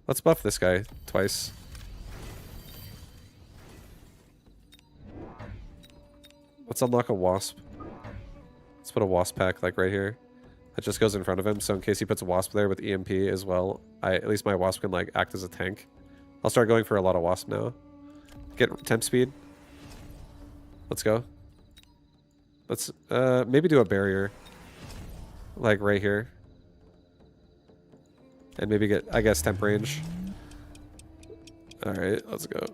Let's buff this guy twice. Let's unlock a wasp. Let's put a wasp pack like right here. That just goes in front of him, so in case he puts a wasp there with EMP as well, at least my wasp can like act as a tank. I'll start going for a lot of wasp now. Get temp speed. Let's go. Let's maybe do a barrier. Like right here. And maybe get, I guess, temp range. Alright, let's go.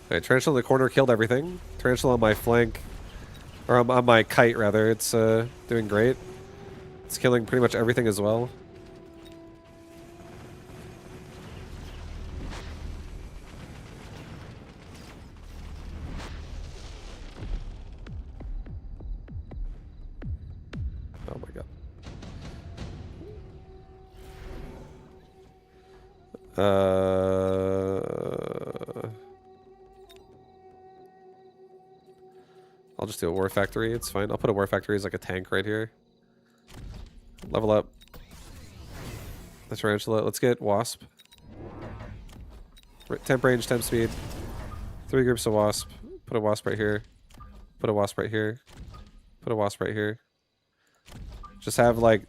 Alright, Tarantula in the corner killed everything. Tarantula on my flank, or on my kite rather, it's doing great. It's killing pretty much everything as well. Oh my god. I'll just do a war factory. It's fine. I'll put a war factory as like a tank right here. Level up. The Tarantula. Let's get Wasp. Temp range, temp speed. 3 groups of Wasp. Put a Wasp right here. Put a Wasp right here. Put a Wasp right here. Just have like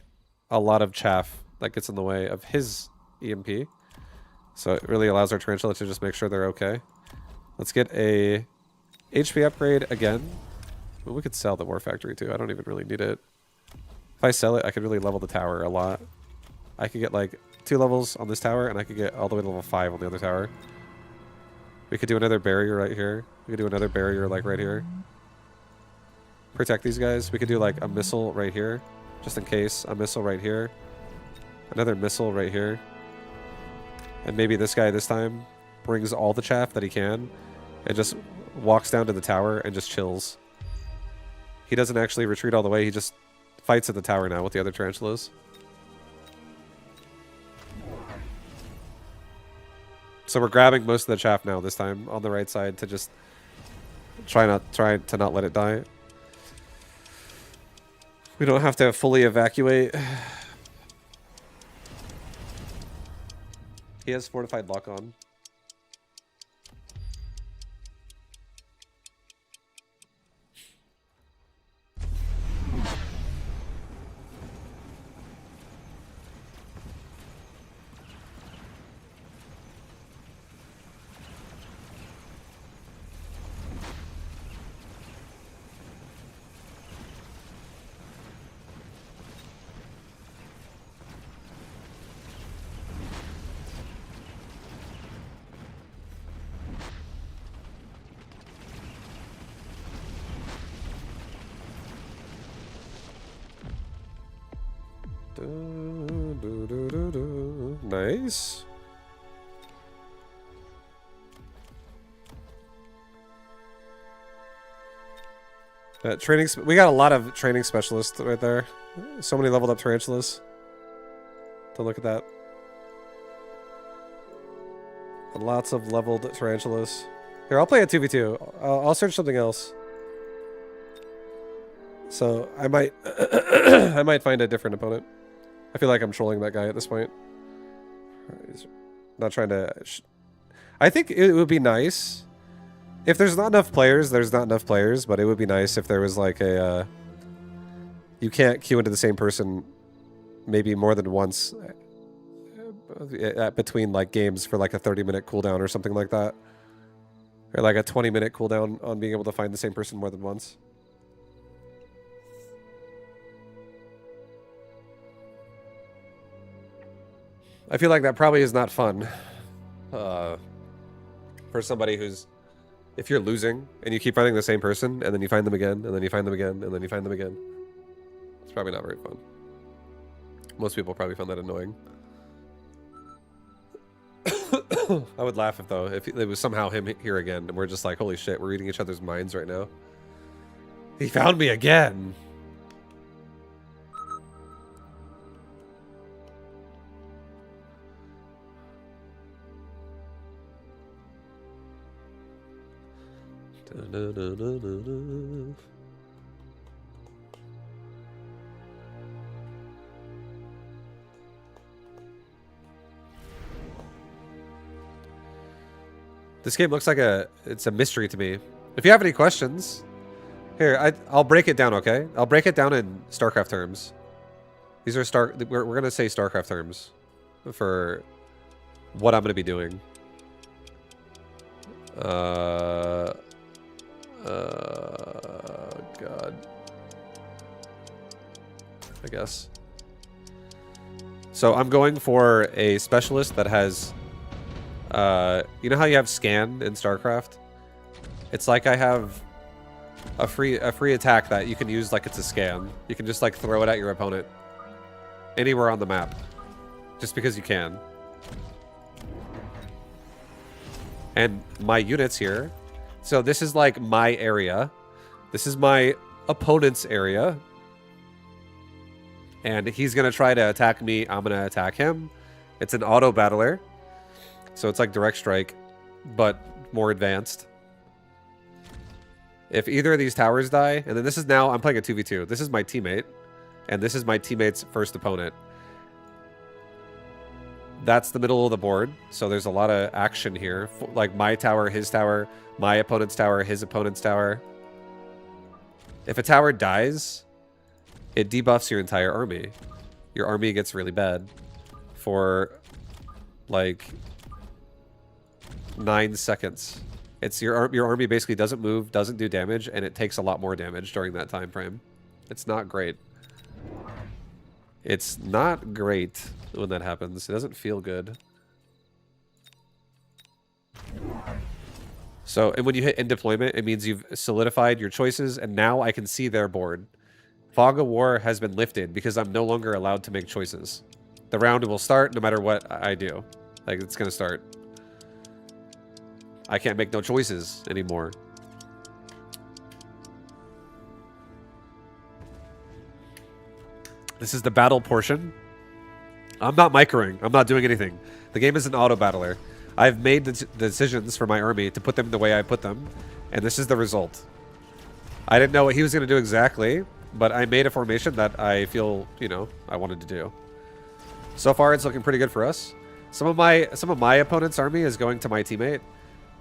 a lot of chaff that gets in the way of his EMP. So it really allows our Tarantula to just make sure they're okay. Let's get a HP upgrade again. Well, we could sell the War Factory too. I don't even really need it. If I sell it, I could really level the tower a lot. I could get like 2 levels on this tower, and I could get all the way to level 5 on the other tower. We could do another barrier right here. We could do another barrier like right here. Protect these guys. We could do like a missile right here, just in case. A missile right here. Another missile right here. And maybe this guy this time brings all the chaff that he can and just walks down to the tower and just chills. He doesn't actually retreat all the way. He just fights at the tower now with the other tarantulas. So we're grabbing most of the chaff now this time on the right side to just try to not let it die. We don't have to fully evacuate. He has fortified lock on. Nice. We got a lot of training specialists right there. So many leveled up tarantulas. Don't look at that. Lots of leveled tarantulas. Here, I'll play a 2v2. I'll search something else. So I might I might find a different opponent. I feel like I'm trolling that guy at this point. He's not trying to... I think it would be nice... If there's not enough players, there's not enough players, but it would be nice if there was like a... you can't queue into the same person maybe more than once between like games for like a 30-minute cooldown or something like that. Or like a 20-minute cooldown on being able to find the same person more than once. I feel like that probably is not fun for somebody who's, if you're losing and you keep finding the same person and then you find them again and then you find them again and then you find them again. It's probably not very fun. Most people probably find that annoying. I would laugh if it was somehow him here again and we're just like, holy shit, we're reading each other's minds right now. He found me again. This game looks like it's a mystery to me. If you have any questions, here, I'll break it down, okay? I'll break it down in StarCraft terms. These are we're gonna say StarCraft terms for what I'm gonna be doing. God. I guess. So I'm going for a specialist that has, you know how you have scan in StarCraft? It's like I have a free attack that you can use like it's a scan. You can just like throw it at your opponent anywhere on the map, just because you can. And my units here. So this is like my area. This is my opponent's area. And he's going to try to attack me. I'm going to attack him. It's an auto battler. So it's like direct strike, but more advanced. If either of these towers die, and then this is now, I'm playing a 2v2. This is my teammate, and this is my teammate's first opponent. That's the middle of the board, so there's a lot of action here. Like my tower, his tower, my opponent's tower, his opponent's tower. If a tower dies, it debuffs your entire army. Your army gets really bad for like 9 seconds. It's your army basically doesn't move, doesn't do damage, and it takes a lot more damage during that time frame. It's not great. It's not great when that happens. It doesn't feel good. So, and when you hit end deployment, it means you've solidified your choices, and now I can see their board. Fog of War has been lifted because I'm no longer allowed to make choices. The round will start no matter what I do. Like, it's going to start. I can't make no choices anymore. This is the battle portion. I'm not microing. I'm not doing anything. The game is an auto battler. I've made the decisions for my army to put them the way I put them, and this is the result. I didn't know what he was going to do exactly, but I made a formation that I feel, you know, I wanted to do. So far, it's looking pretty good for us. Some of my opponent's army is going to my teammate,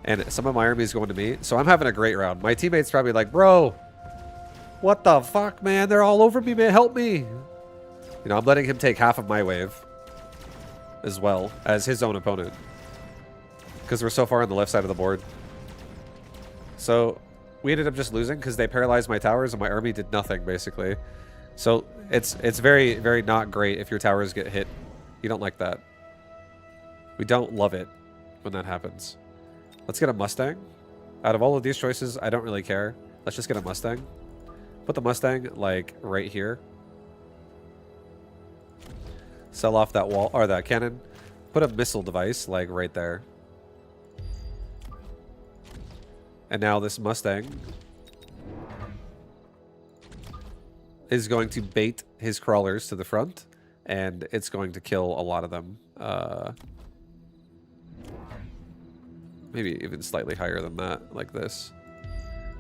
and some of my army is going to me. So I'm having a great round. My teammate's probably like, bro, what the fuck, man? They're all over me, man. Help me. You know, I'm letting him take half of my wave as well as his own opponent, because we're so far on the left side of the board. So we ended up just losing because they paralyzed my towers and my army did nothing, basically. So it's very, very not great if your towers get hit. You don't like that. We don't love it when that happens. Let's get a Mustang. Out of all of these choices, I don't really care. Let's just get a Mustang. Put the Mustang, like, right here. Sell off that wall, or that cannon. Put a missile device, like, right there. And now this Mustang is going to bait his crawlers to the front, and it's going to kill a lot of them. Maybe even slightly higher than that, like this.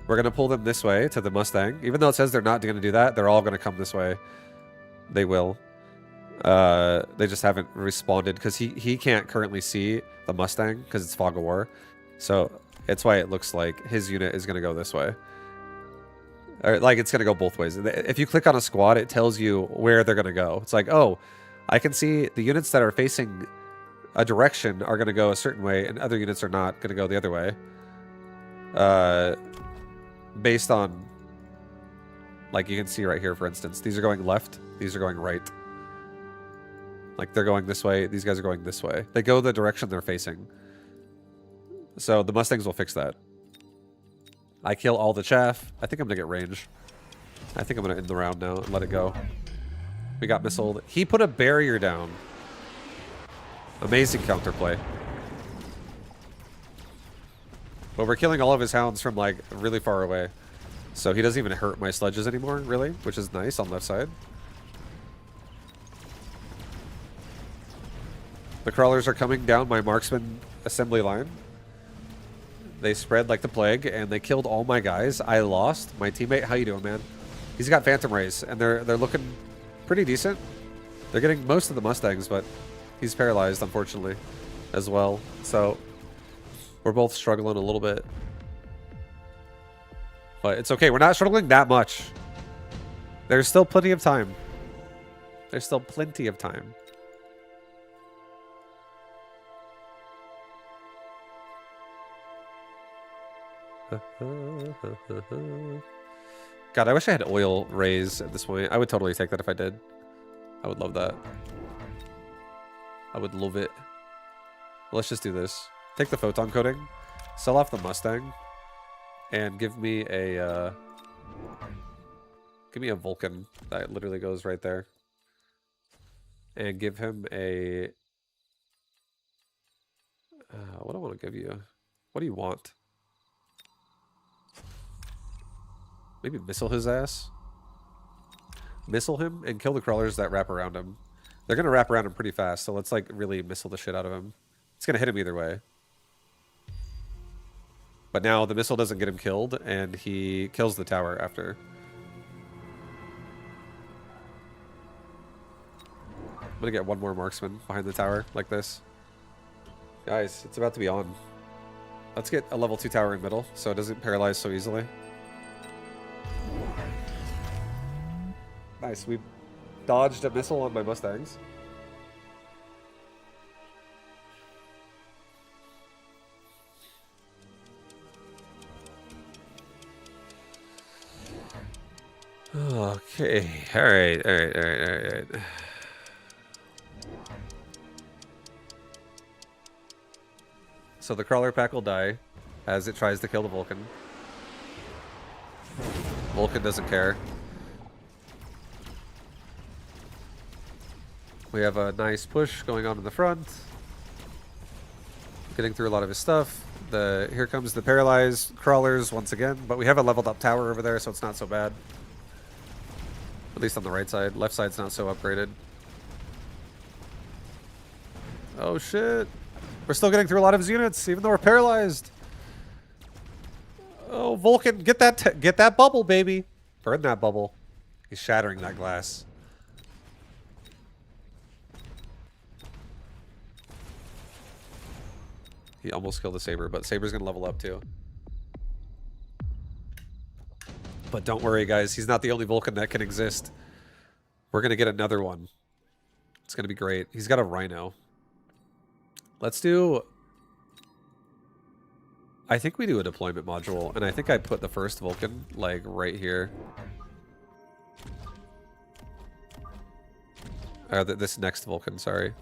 We're going to pull them this way to the Mustang. Even though it says they're not going to do that, they're all going to come this way. They will. They just haven't responded because he can't currently see the Mustang because it's Fog of War. So it's why it looks like his unit is going to go this way. Or like it's going to go both ways. If you click on a squad, it tells you where they're going to go. It's like, oh, I can see the units that are facing a direction are going to go a certain way and other units are not going to go the other way. Based on, like you can see right here, for instance, these are going left, these are going right. Like they're going this way, these guys are going this way. They go the direction they're facing. So the Mustangs will fix that. I kill all the chaff. I think I'm going to get range. I think I'm going to end the round now and let it go. We got missiled. He put a barrier down. Amazing counterplay. But we're killing all of his hounds from like really far away. So he doesn't even hurt my sledges anymore, really, which is nice on left side. The crawlers are coming down my marksman assembly line. They spread like the plague and they killed all my guys. I lost. My teammate, how you doing, man? He's got Phantom Rays and they're looking pretty decent. They're getting most of the Mustangs, but he's paralyzed, unfortunately, as well. So we're both struggling a little bit. But it's okay. We're not struggling that much. There's still plenty of time. There's still plenty of time. God, I wish I had oil rays at this point. I would totally take that if I did. I would love that. I would love it. Let's just do this. Take the photon coating. Sell off the Mustang. and give me a Vulcan that literally goes right there. And give him a what do I want to give you? What do you want? Maybe missile his ass? Missile him and kill the crawlers that wrap around him. They're going to wrap around him pretty fast, so let's like really missile the shit out of him. It's going to hit him either way. But now the missile doesn't get him killed, and he kills the tower after. I'm going to get one more marksman behind the tower like this. Guys, it's about to be on. Let's get a level 2 tower in middle so it doesn't paralyze so easily. Nice, we dodged a missile on my Mustangs. Okay, alright. So the crawler pack will die as it tries to kill the Vulcan. Vulcan doesn't care. We have a nice push going on in the front. Getting through a lot of his stuff. Here comes the paralyzed crawlers once again, but we have a leveled up tower over there, so it's not so bad. At least on the right side. Left side's not so upgraded. Oh shit. We're still getting through a lot of his units, even though we're paralyzed. Oh, Vulcan, get that bubble, baby. Burn that bubble. He's shattering that glass. He almost killed the Saber, but Saber's gonna level up too. But don't worry, guys. He's not the only Vulcan that can exist. We're gonna get another one. It's gonna be great. He's got a Rhino. Let's do... I think we do a deployment module, and I think I put the first Vulcan, like, right here. This next Vulcan, sorry.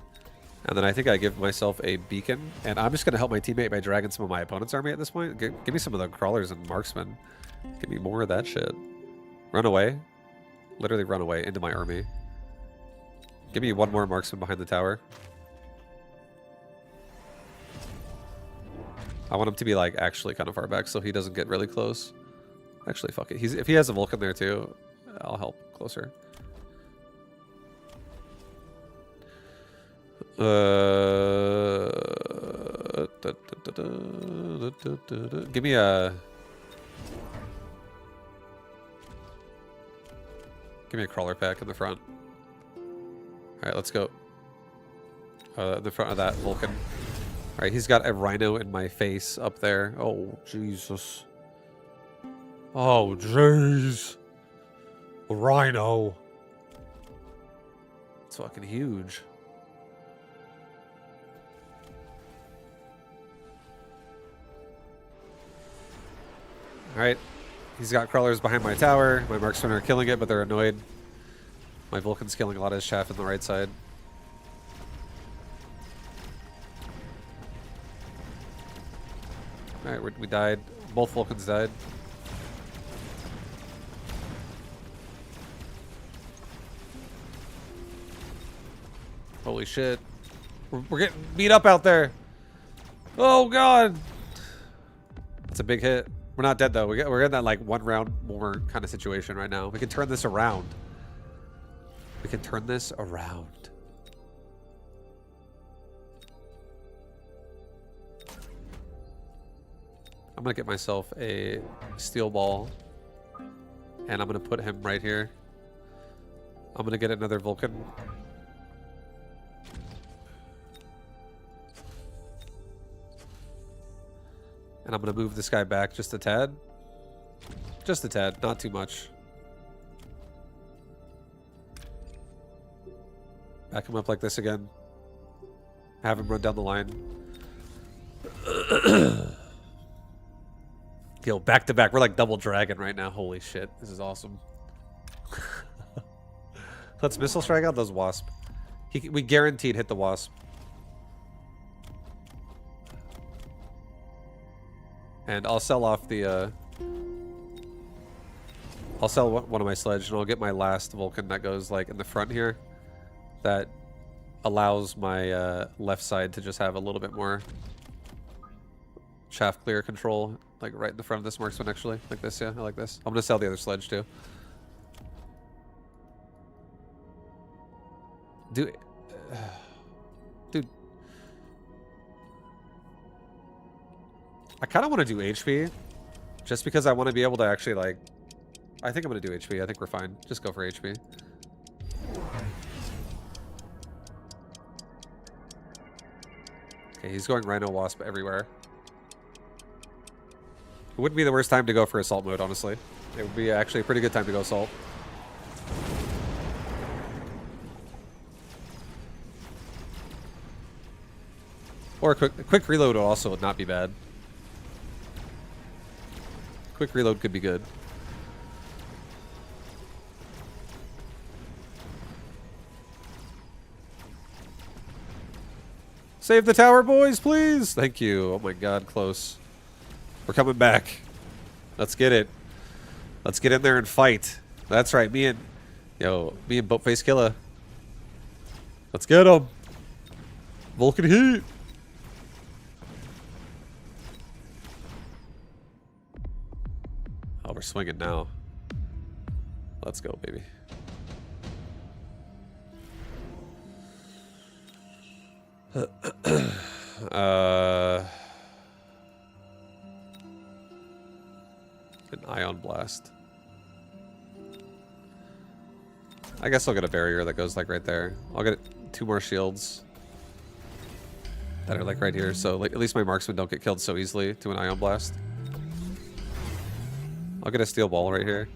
And then I think I give myself a beacon, and I'm just going to help my teammate by dragging some of my opponent's army at this point. Give me some of the crawlers and marksmen. Give me more of that shit. Run away. Literally run away into my army. Give me one more marksman behind the tower. I want him to be like actually kind of far back so he doesn't get really close. Actually, fuck it. If he has a Vulcan there too, I'll help closer. Give me a crawler pack in the front. All right, let's go. In the front of that Vulcan. All right, he's got a Rhino in my face up there. Oh, Jesus. Oh, jeez. A Rhino. It's fucking huge. All right. He's got crawlers behind my tower. My marksmen are killing it, but they're annoyed. My Vulcan's killing a lot of his chaff on the right side. Alright, we died. Both Vulcans died. Holy shit. We're getting beat up out there. Oh god. That's a big hit. We're not dead though. We're in that like one round more kind of situation right now. We can turn this around. We can turn this around. I'm gonna get myself a steel ball, and I'm gonna put him right here. I'm gonna get another Vulcan. And I'm gonna move this guy back just a tad. Just a tad, not too much. Back him up like this again. Have him run down the line. Yo, back to back. We're like double dragon right now. Holy shit. This is awesome. Let's missile strike out those wasp. We guaranteed hit the wasp. And I'll sell off the I'll sell one of my sledge, and I'll get my last Vulcan that goes like in the front here. That allows my left side to just have a little bit more shaft clear control, like right in the front of this marksman. Actually, like this. Yeah, I like this. I'm gonna sell the other sledge too. Dude. I kind of want to do HP, just because I want to be able to actually, like... I think I'm going to do HP. I think we're fine. Just go for HP. Okay, he's going Rhino Wasp everywhere. It wouldn't be the worst time to go for assault mode, honestly. It would be actually a pretty good time to go assault. Or a quick reload would also not be bad. Quick reload could be good. Save the tower, boys, please! Thank you. Oh my god, close. We're coming back. Let's get it. Let's get in there and fight. That's right, me and Boatface Killa. Let's get him. Vulcan heat. Oh, we're swinging now. Let's go, baby. An ion blast. I guess I'll get a barrier that goes like right there. I'll get 2 more shields that are like right here, so like at least my marksmen don't get killed so easily to an ion blast. I'll get a steel ball right here.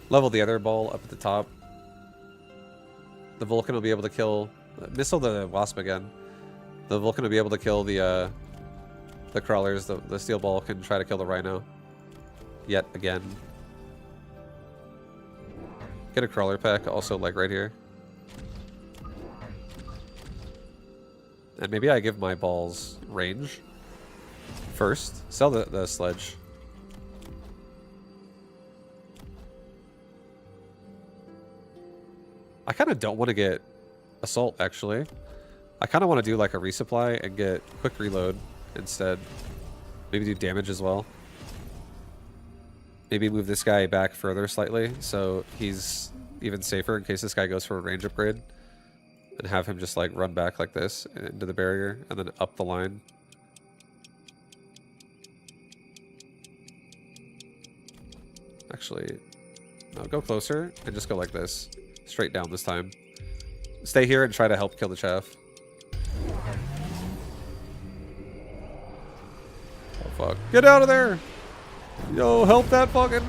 Level the other ball up at the top. The Vulcan will be able to kill... Missile the Wasp again. The Vulcan will be able to kill the crawlers. The steel ball can try to kill the Rhino. Yet again. Get a crawler pack also like right here. And maybe I give my balls range first. Sell the sledge. I kind of don't want to get assault, actually. I kind of want to do like a resupply and get quick reload instead. Maybe do damage as well. Maybe move this guy back further slightly so he's even safer in case this guy goes for a range upgrade. And have him just like run back like this into the barrier and then up the line. Actually, no, go closer and just go like this. Straight down this time. Stay here and try to help kill the chaff. Oh fuck. Get out of there! Yo, help that Vulcan!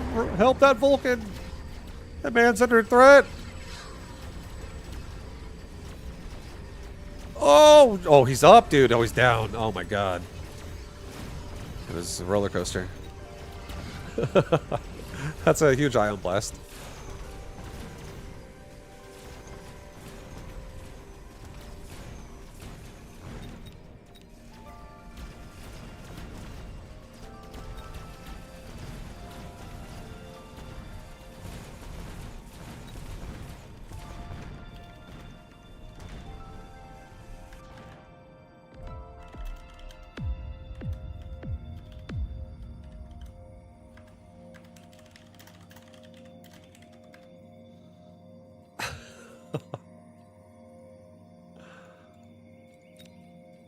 That man's under threat! Oh, he's up, dude. Oh, he's down. Oh my god. It was a roller coaster. That's a huge ion blast.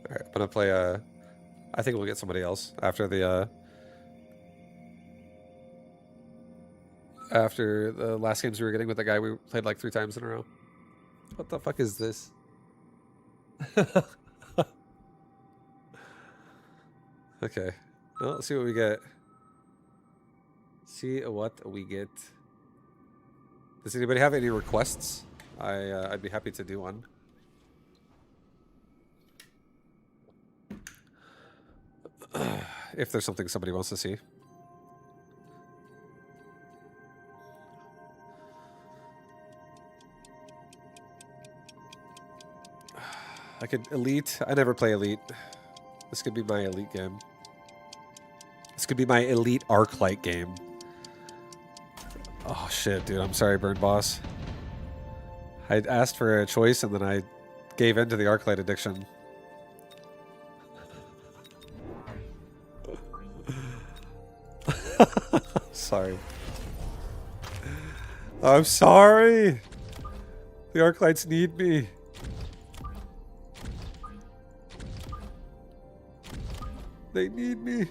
Alright, I'm gonna play I think we'll get somebody else after the last games we were getting with the guy we played like 3 times in a row. What the fuck is this? Okay. Well, let's see what we get. See what we get. Does anybody have any requests? I'd be happy to do one. If there's something somebody wants to see. I could Elite. I never play Elite. This could be my Elite game. This could be my elite Arclight game. Oh shit, dude. I'm sorry, Burn Boss. I asked for a choice and then I gave in to the Arclight addiction. Sorry. I'm sorry. The Arclights need me. They need me.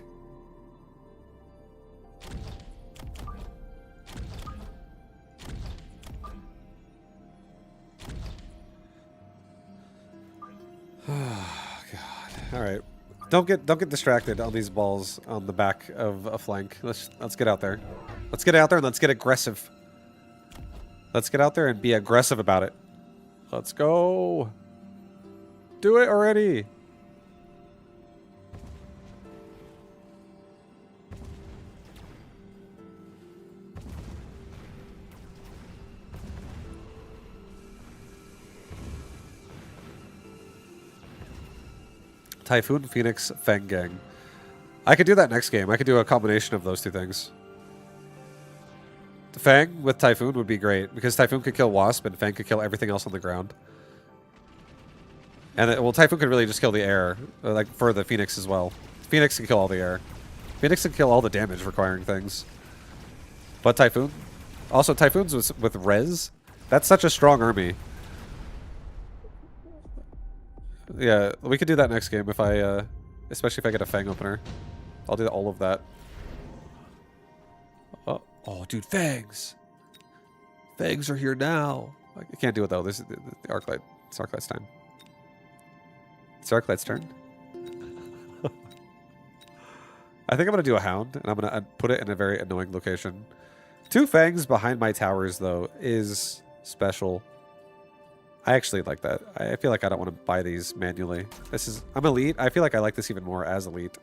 Oh God! All right, don't get distracted on these balls on the back of a flank. Let's get out there. Let's get out there and let's get aggressive. Let's get out there and be aggressive about it. Let's go. Do it already. Typhoon, Phoenix, Fang Gang. I could do that next game. I could do a combination of those two things. The Fang with Typhoon would be great because Typhoon could kill Wasp and Fang could kill everything else on the ground. And well, Typhoon could really just kill the air, like for the Phoenix as well. Phoenix can kill all the air. Phoenix can kill all the damage requiring things. But Typhoon, also Typhoons with Res, that's such a strong army. Yeah, we could do that next game if I, especially if I get a Fang opener. I'll do all of that. Oh, dude, Fangs! Fangs are here now. I can't do it though. This is the Arclight. It's Arclight's time. It's Arclight's turn. I think I'm gonna do a Hound, and I'm gonna put it in a very annoying location. 2 Fangs behind my towers though is special. I actually like that. I feel like I don't want to buy these manually. I'm elite. I feel like I like this even more as elite.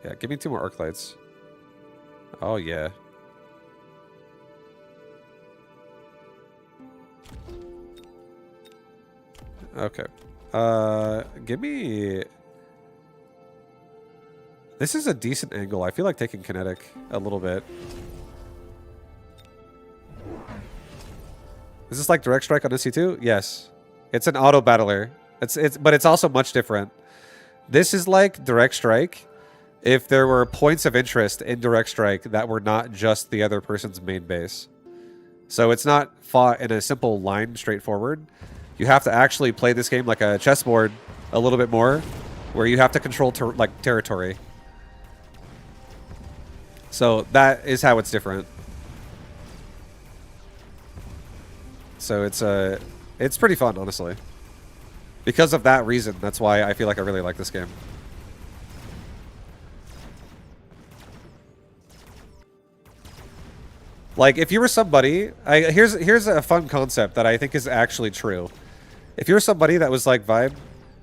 Yeah, give me 2 more Arclights. Oh yeah. Okay. Give me... This is a decent angle. I feel like taking kinetic a little bit. Is this like direct strike on SC2? Yes. It's an auto battler. But it's also much different. This is like direct strike if there were points of interest in direct strike that were not just the other person's main base. So it's not fought in a simple line straightforward. You have to actually play this game like a chessboard a little bit more, where you have to control territory. So that is how it's different. So it's pretty fun, honestly. Because of that reason, that's why I feel like I really like this game. Like, if you were somebody... here's a fun concept that I think is actually true. If you're somebody that was like, Vibe,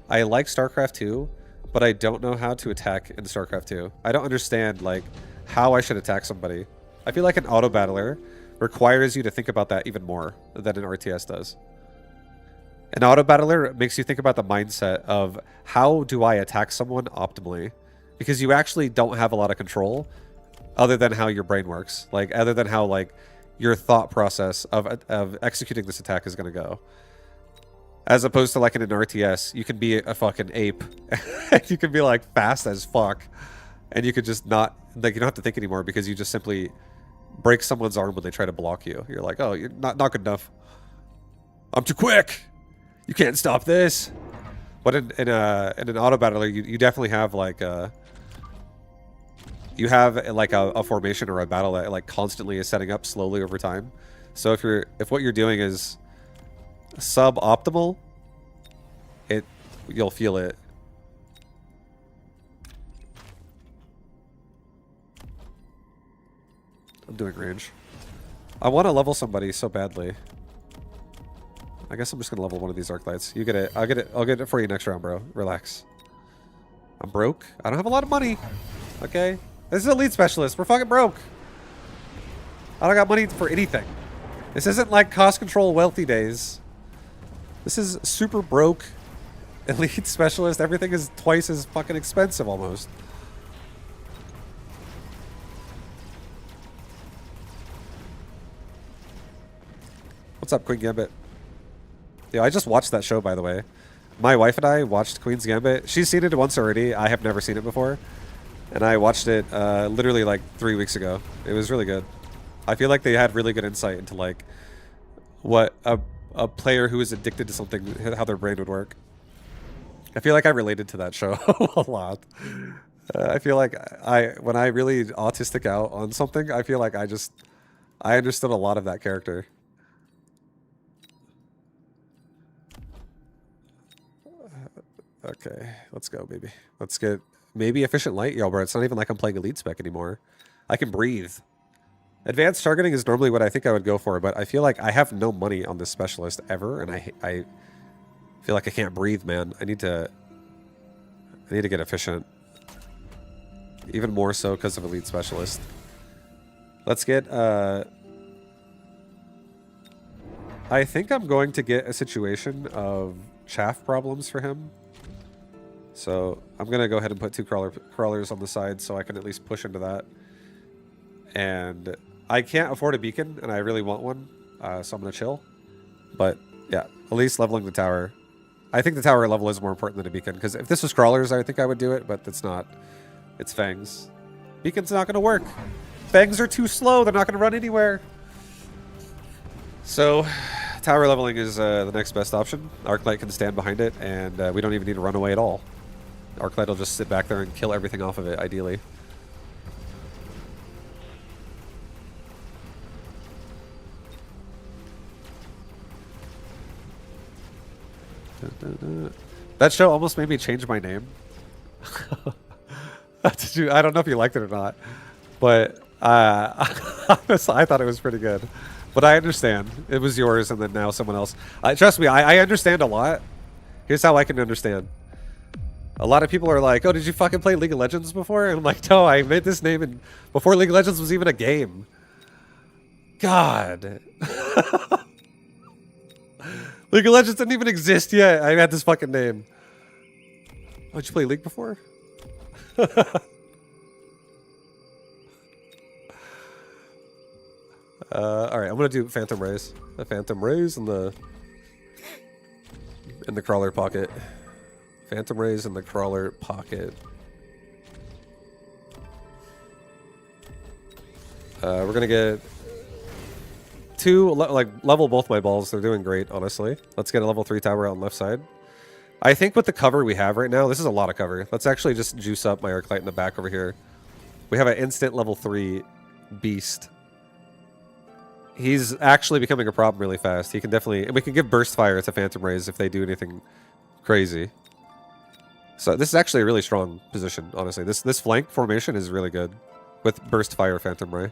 I like StarCraft 2, but I don't know how to attack in StarCraft 2. I don't understand, like, how I should attack somebody. I feel like an auto battler requires you to think about that even more than an RTS does. An auto battler makes you think about the mindset of how do I attack someone optimally? Because you actually don't have a lot of control other than how your brain works. Like, other than how, like, your thought process of executing this attack is going to go. As opposed to, like, in an RTS, you can be a fucking ape. You can be, like, fast as fuck. And you could just not, like, you don't have to think anymore because you just simply break someone's arm when they try to block you. You're like, oh, you're not good enough. I'm too quick. You can't stop this. But in an auto battler, you definitely have, like, you have like a formation or a battle that like constantly is setting up slowly over time. So if what you're doing is suboptimal, you'll feel it. I'm doing range. I want to level somebody so badly. I guess I'm just gonna level one of these Arclights. You get it. I'll get it for you next round, bro. Relax. I'm broke. I don't have a lot of money. Okay. This is a lead specialist. We're fucking broke. I don't got money for anything. This isn't like cost control wealthy days. This is super broke, elite specialist. Everything is twice as fucking expensive almost. What's up, Queen Gambit? Yeah, I just watched that show, by the way. My wife and I watched Queen's Gambit. She's seen it once already. I have never seen it before. And I watched it literally like 3 weeks ago. It was really good. I feel like they had really good insight into like what a player who is addicted to something, how their brain would work. I feel like I related to that show a lot. I feel like when I really autistic out on something, I feel like I understood a lot of that character. Okay, let's go, baby. Let's get maybe efficient light. Yo, bro, it's not even like I'm playing elite spec anymore. I can breathe. Advanced targeting is normally what I think I would go for, but I feel like I have no money on this specialist ever, and I feel like I can't breathe, man. I need to get efficient. Even more so because of elite specialist. Let's get I think I'm going to get a situation of chaff problems for him. So I'm going to go ahead and put 2 crawlers on the side so I can at least push into that. And I can't afford a beacon, and I really want one, so I'm going to chill. But yeah, at least leveling the tower. I think the tower level is more important than a beacon, because if this was crawlers, I think I would do it, but it's not. It's fangs. Beacon's not going to work. Fangs are too slow. They're not going to run anywhere. So tower leveling is the next best option. Arclight can stand behind it, and we don't even need to run away at all. Arclight will just sit back there and kill everything off of it, ideally. That show almost made me change my name. I don't know if you liked it or not, but I thought it was pretty good. But I understand. It was yours and then now someone else. Trust me, I understand a lot. Here's how I can understand. A lot of people are like, oh, did you fucking play League of Legends before? And I'm like, no, I made this name before League of Legends was even a game. God. League of Legends didn't even exist yet. I had this fucking name. Oh, did you play League before? Alright, I'm gonna do Phantom Rays. The Phantom Rays in the crawler pocket. Phantom Rays in the crawler pocket. We're gonna get 2, level both my balls. They're doing great, honestly. Let's get a level 3 tower on left side. I think with the cover we have right now, this is a lot of cover. Let's actually just juice up my Arclight in the back over here. We have an instant level 3 beast. He's actually becoming a problem really fast. He can definitely... And we can give burst fire to Phantom Rays if they do anything crazy. So this is actually a really strong position, honestly. This flank formation is really good with burst fire Phantom Ray.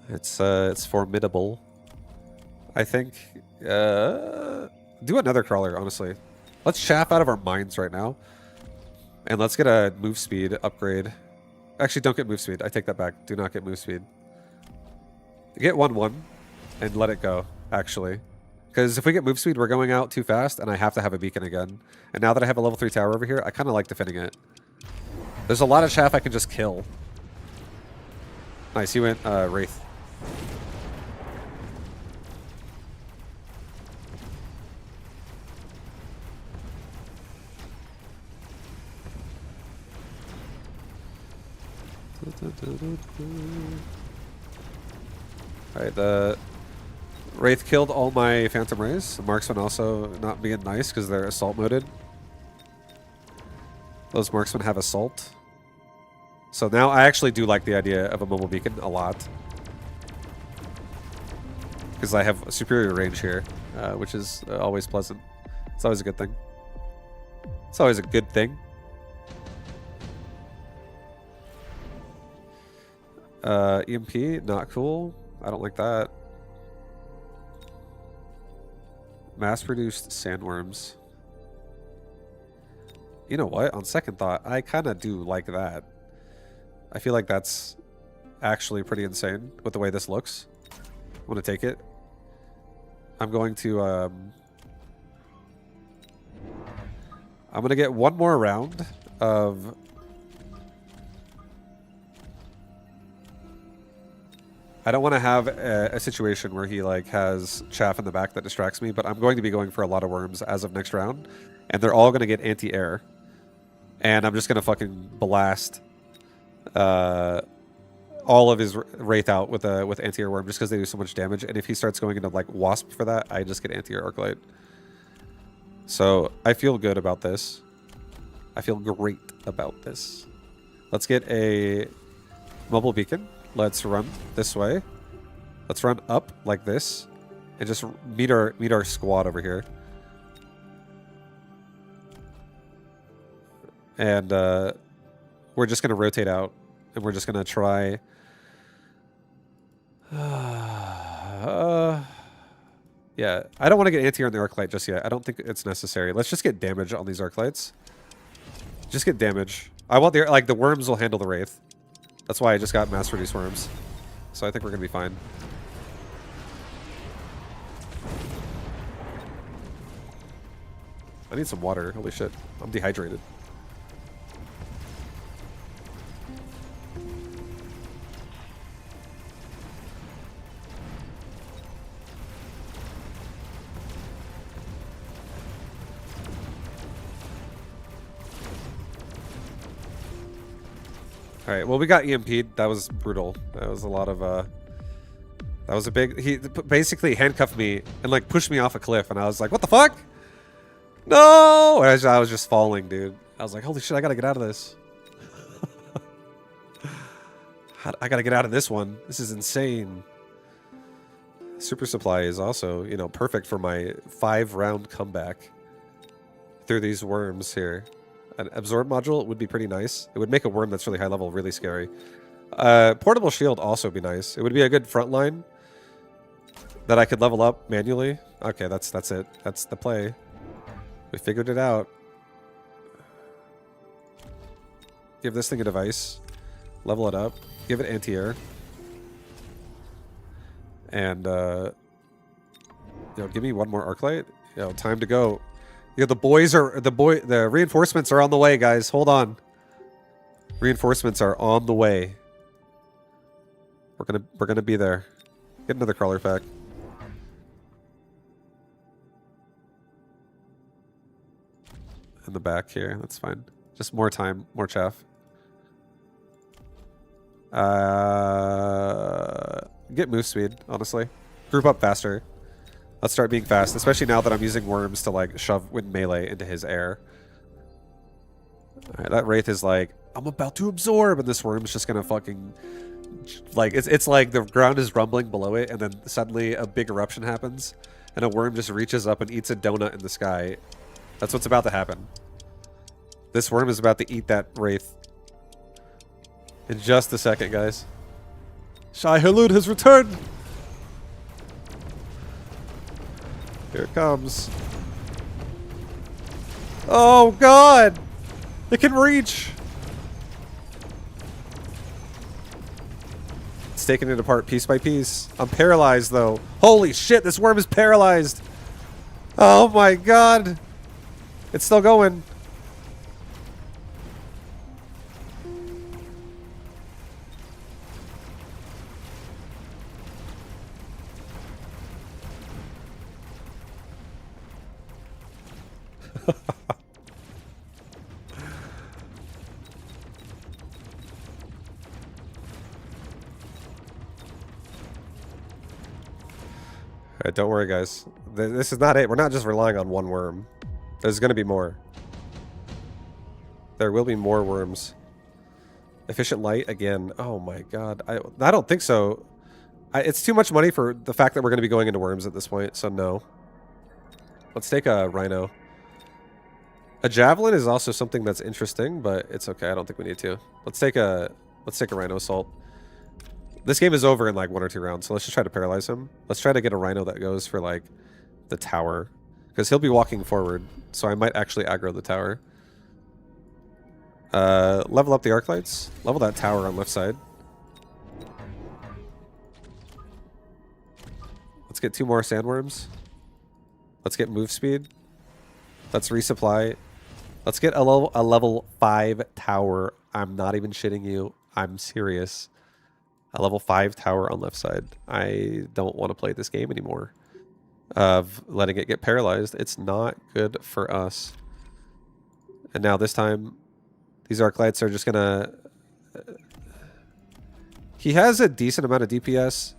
It's formidable. I think... do another crawler, honestly. Let's chaff out of our minds right now. And let's get a move speed upgrade. Actually, don't get move speed. I take that back. Do not get move speed. Get 1-1 and let it go, actually. Because if we get move speed, we're going out too fast, and I have to have a beacon again. And now that I have a level 3 tower over here, I kind of like defending it. There's a lot of chaff I can just kill. Nice, he went Wraith. Alright, the Wraith killed all my Phantom Rays. Marksman also not being nice because they're assault moded. Those marksmen have assault. So now I actually do like the idea of a mobile beacon a lot. Because I have a superior range here, which is always pleasant. It's always a good thing. It's always a good thing. EMP, not cool. I don't like that. Mass-produced sandworms. You know what? On second thought, I kind of do like that. I feel like that's actually pretty insane with the way this looks. I'm gonna take it. I'm going to I'm gonna get one more round of I don't want to have a situation where he like has chaff in the back that distracts me, but I'm going to be going for a lot of worms as of next round, and they're all going to get anti-air, and I'm just going to fucking blast all of his wraith out with anti-air worm just because they do so much damage. And if he starts going into like wasp for that, I just get anti-air arclight. So I feel good about this. I feel great about this. Let's get a mobile beacon. Let's run this way. Let's run up like this, and just meet our squad over here. And we're just gonna rotate out, and we're just gonna try. Yeah, I don't want to get anti-air on the arc light just yet. I don't think it's necessary. Let's just get damage on these arc lights. Just get damage. I want the worms will handle the wraith. That's why I just got mass reduce worms. So I think we're gonna be fine. I need some water. Holy shit. I'm dehydrated. Alright, well, we got EMP'd. That was brutal. That was a lot of, that was a big... He basically handcuffed me and, like, pushed me off a cliff, and I was like, what the fuck? No! And I was just falling, dude. I was like, holy shit, I gotta get out of this. I gotta get out of this one. This is insane. Super Supply is also, you know, perfect for my 5-round comeback through these worms here. An absorb module would be pretty nice. It would make a worm that's really high level really scary. Portable shield also be nice. It would be a good front line that I could level up manually. Okay, that's it. That's the play. We figured it out. Give this thing a device. Level it up. Give it anti-air. And give me one more arc light. Time to go. The reinforcements are on the way, guys. Hold on. Reinforcements are on the way. We're gonna be there. Get another crawler pack. In the back here, that's fine. Just more time, more chaff. Get move speed, honestly. Group up faster. Let's start being fast, especially now that I'm using worms to like shove wind melee into his air. Alright, that wraith is like, I'm about to absorb, and this worm's just gonna fucking like it's like the ground is rumbling below it, and then suddenly a big eruption happens, and a worm just reaches up and eats a donut in the sky. That's what's about to happen. This worm is about to eat that wraith. In just a second, guys. Shai Hulud has returned! Here it comes. Oh god! It can reach! It's taking it apart piece by piece. I'm paralyzed though. Holy shit, this worm is paralyzed! Oh my god! It's still going. Alright, don't worry, guys. This is not it. We're not just relying on one worm. There's going to be more. There will be more worms. Efficient light again. Oh my god. I don't think so. It's too much money for the fact that we're going to be going into worms at this point, so no. Let's take a rhino. A javelin is also something that's interesting, but it's okay. I don't think we need to. Let's take a rhino assault. This game is over in like 1 or 2 rounds, so let's just try to paralyze him. Let's try to get a rhino that goes for like the tower, because he'll be walking forward, so I might actually aggro the tower. Level up the arc lights. Level that tower on left side. Let's get 2 more sandworms. Let's get move speed. Let's resupply. Let's get a level 5 tower. I'm not even shitting you. I'm serious. A level 5 tower on left side. I don't want to play this game anymore. Of letting it get paralyzed. It's not good for us. And now this time, these Arclights are just gonna... He has a decent amount of DPS.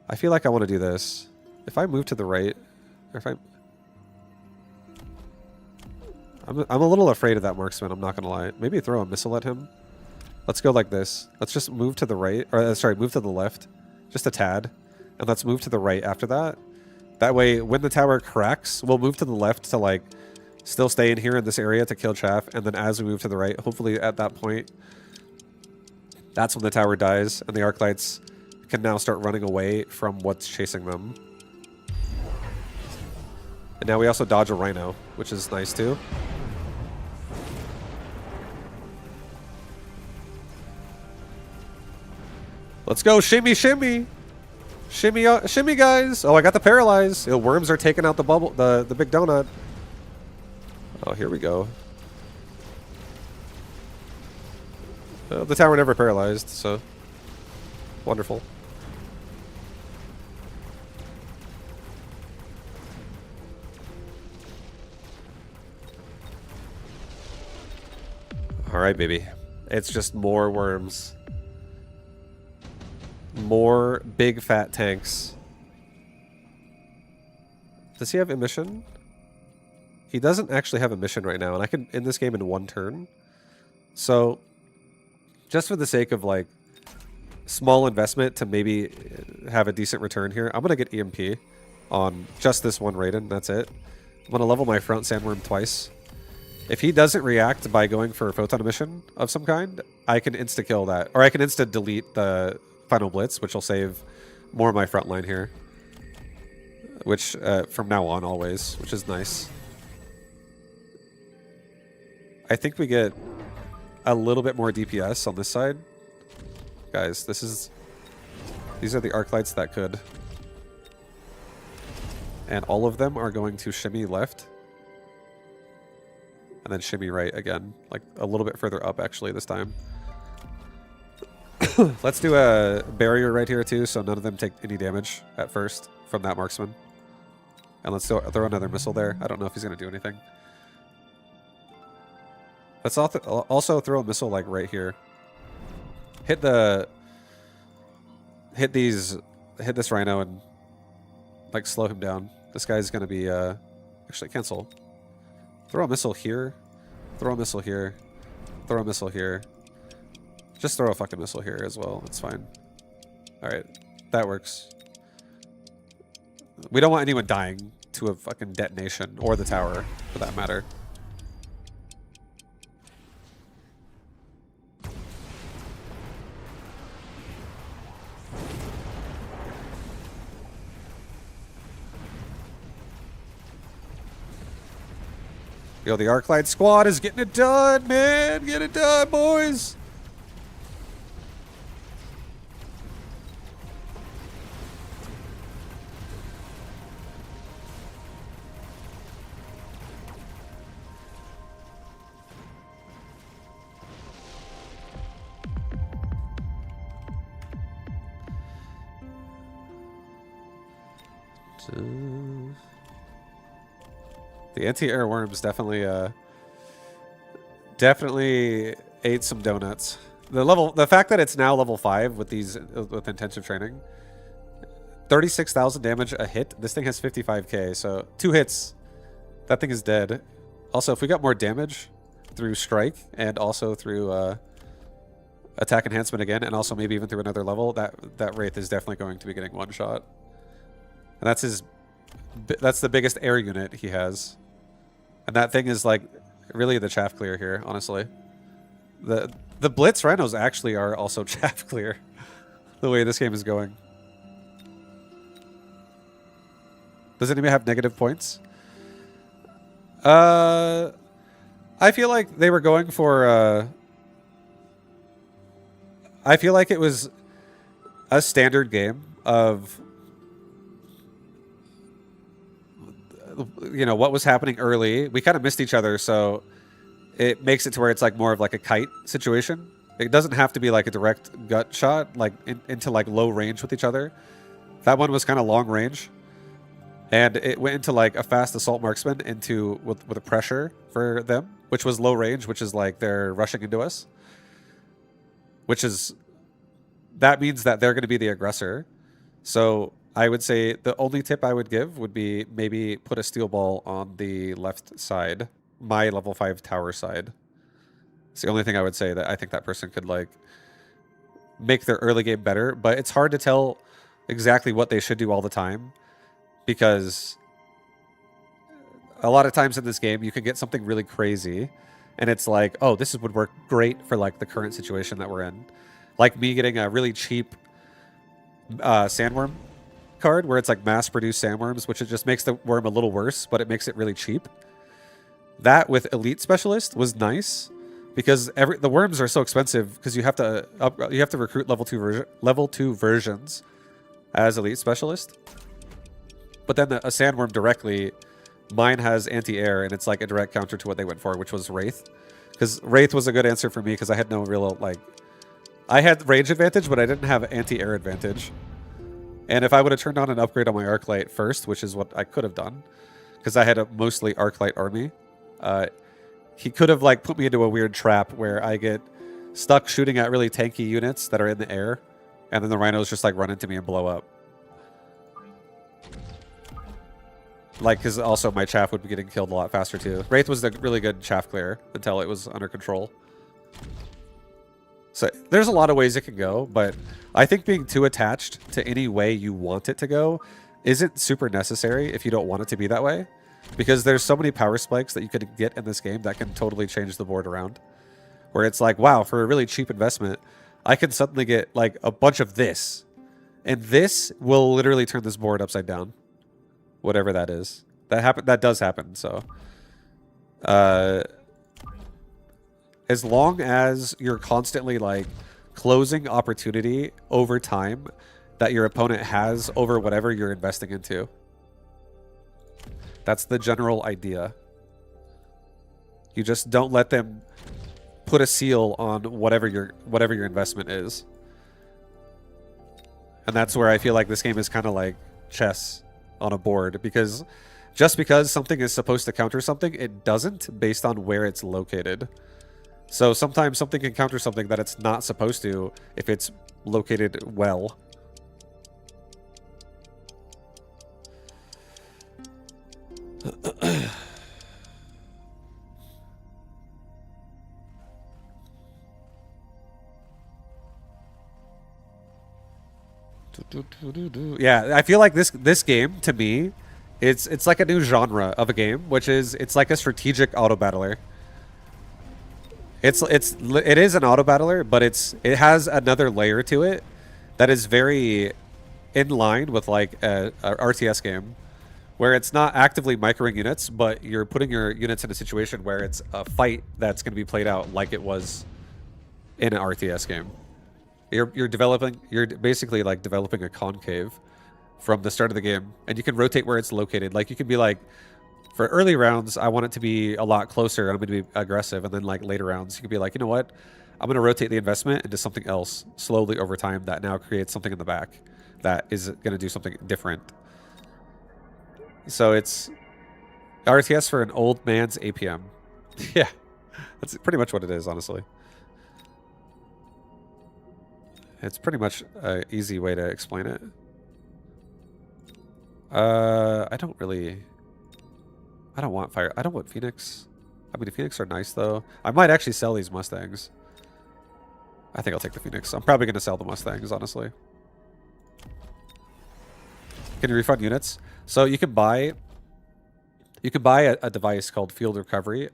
I feel like I want to do this. If I move to the right, or if I'm a little afraid of that marksman, I'm not gonna lie. Maybe throw a missile at him. Let's go like this. Let's just move to the right, or sorry, move to the left. Just a tad. And let's move to the right after that. That way, when the tower cracks, we'll move to the left to, like, still stay in here in this area to kill chaff. And then as we move to the right, hopefully at that point, that's when the tower dies. And the Arclights can now start running away from what's chasing them. And now we also dodge a Rhino, which is nice too. Let's go, shimmy, shimmy! Shimmy, shimmy, guys! Oh, I got the paralyze. The worms are taking out the bubble, the big donut. Oh, here we go. The tower never paralyzed, so wonderful. All right, baby. It's just more worms. More big fat tanks. Does he have emission? He doesn't actually have emission right now, and I can end this game in 1 turn. So, just for the sake of, like, small investment to maybe have a decent return here, I'm going to get EMP on just this one Raiden. That's it. I'm going to level my front sandworm twice. If he doesn't react by going for a photon emission of some kind, I can insta-kill that. Or I can insta-delete the final blitz, which will save more of my front line here. Which, from now on, always, which is nice. I think we get a little bit more DPS on this side. Guys, these are the Arclights that could. And all of them are going to shimmy left. And then shimmy right again. Like, a little bit further up, actually, this time. Let's do a barrier right here, too, so none of them take any damage at first from that marksman. And let's throw another missile there. I don't know if he's going to do anything. Let's also throw a missile, like, right here. Hit this Rhino and, like, slow him down. This guy's going to be, actually, cancel. Throw a missile here. Throw a missile here. Throw a missile here. Just throw a fucking missile here as well. It's fine. Alright. That works. We don't want anyone dying to a fucking detonation. Or the tower, for that matter. Yo, the Arclight squad is getting it done, man! Get it done, boys! The anti-air worms definitely ate some donuts. The fact that it's now level 5 with with intensive training, 36,000 damage a hit. This thing has 55k, so 2 hits, that thing is dead. Also, if we got more damage through strike and also through attack enhancement again, and also maybe even through another level, that Wraith is definitely going to be getting one shot. And that's the biggest air unit he has. And that thing is, like, really the chaff clear here, honestly. The Blitz Rhinos actually are also chaff clear, the way this game is going. Does anybody have negative points? I feel like they were going for... I feel like it was a standard game of you know, what was happening early. We kind of missed each other, so it makes it to where it's like more of like a kite situation. It doesn't have to be like a direct gut shot, like into like low range with each other. That one was kind of long range, and it went into like a fast assault marksman into with a pressure for them, which was low range, which is like they're rushing into us, which is that means that they're going to be the aggressor. So I would say the only tip I would give would be maybe put a steel ball on the left side, my level 5 tower side. It's the only thing I would say that I think that person could like make their early game better, but it's hard to tell exactly what they should do all the time, because a lot of times in this game you can get something really crazy and it's like, oh, this would work great for like the current situation that we're in. Like me getting a really cheap sandworm card where it's like mass-produced sandworms, which it just makes the worm a little worse, but it makes it really cheap. That with Elite Specialist was nice because the worms are so expensive because you have to recruit level 2 versions as Elite Specialist. But then a sandworm directly, mine has anti-air and it's like a direct counter to what they went for, which was Wraith. Because Wraith was a good answer for me because I had no real like... I had range advantage, but I didn't have anti-air advantage. And if I would have turned on an upgrade on my Arclight first, which is what I could have done, because I had a mostly Arclight army, he could have like put me into a weird trap where I get stuck shooting at really tanky units that are in the air, and then the rhinos just like run into me and blow up. Like, because also my chaff would be getting killed a lot faster too. Wraith was the really good chaff clear until it was under control. So there's a lot of ways it can go, but I think being too attached to any way you want it to go isn't super necessary if you don't want it to be that way. Because there's so many power spikes that you could get in this game that can totally change the board around. Where it's like, wow, for a really cheap investment, I can suddenly get like a bunch of this. And this will literally turn this board upside down. Whatever that is. That does happen, so. As long as you're constantly like closing opportunity over time that your opponent has over whatever you're investing into. That's the general idea. You just don't let them put a seal on whatever your investment is. And that's where I feel like this game is kind of like chess on a board, because just because something is supposed to counter something, it doesn't based on where it's located. So sometimes something can counter something that it's not supposed to if it's located well. Yeah, I feel like this game to me, it's like a new genre of a game, which is it's like a strategic auto battler. It is an auto battler, but it has another layer to it that is very in line with like a RTS game, where it's not actively microing units, but you're putting your units in a situation where it's a fight that's going to be played out like it was in an RTS game. You're basically like developing a concave from the start of the game, and you can rotate where it's located. Like you can be like, for early rounds, I want it to be a lot closer, and I'm going to be aggressive, and then like later rounds, you can be like, you know what? I'm going to rotate the investment into something else slowly over time that now creates something in the back that is going to do something different. So it's RTS for an old man's APM. Yeah, that's pretty much what it is, honestly. It's pretty much an easy way to explain it. I don't want fire. I don't want Phoenix. I mean, the Phoenix are nice, though. I might actually sell these Mustangs. I think I'll take the Phoenix. I'm probably going to sell the Mustangs, honestly. Can you refund units? So you can buy a device called Field Recovery.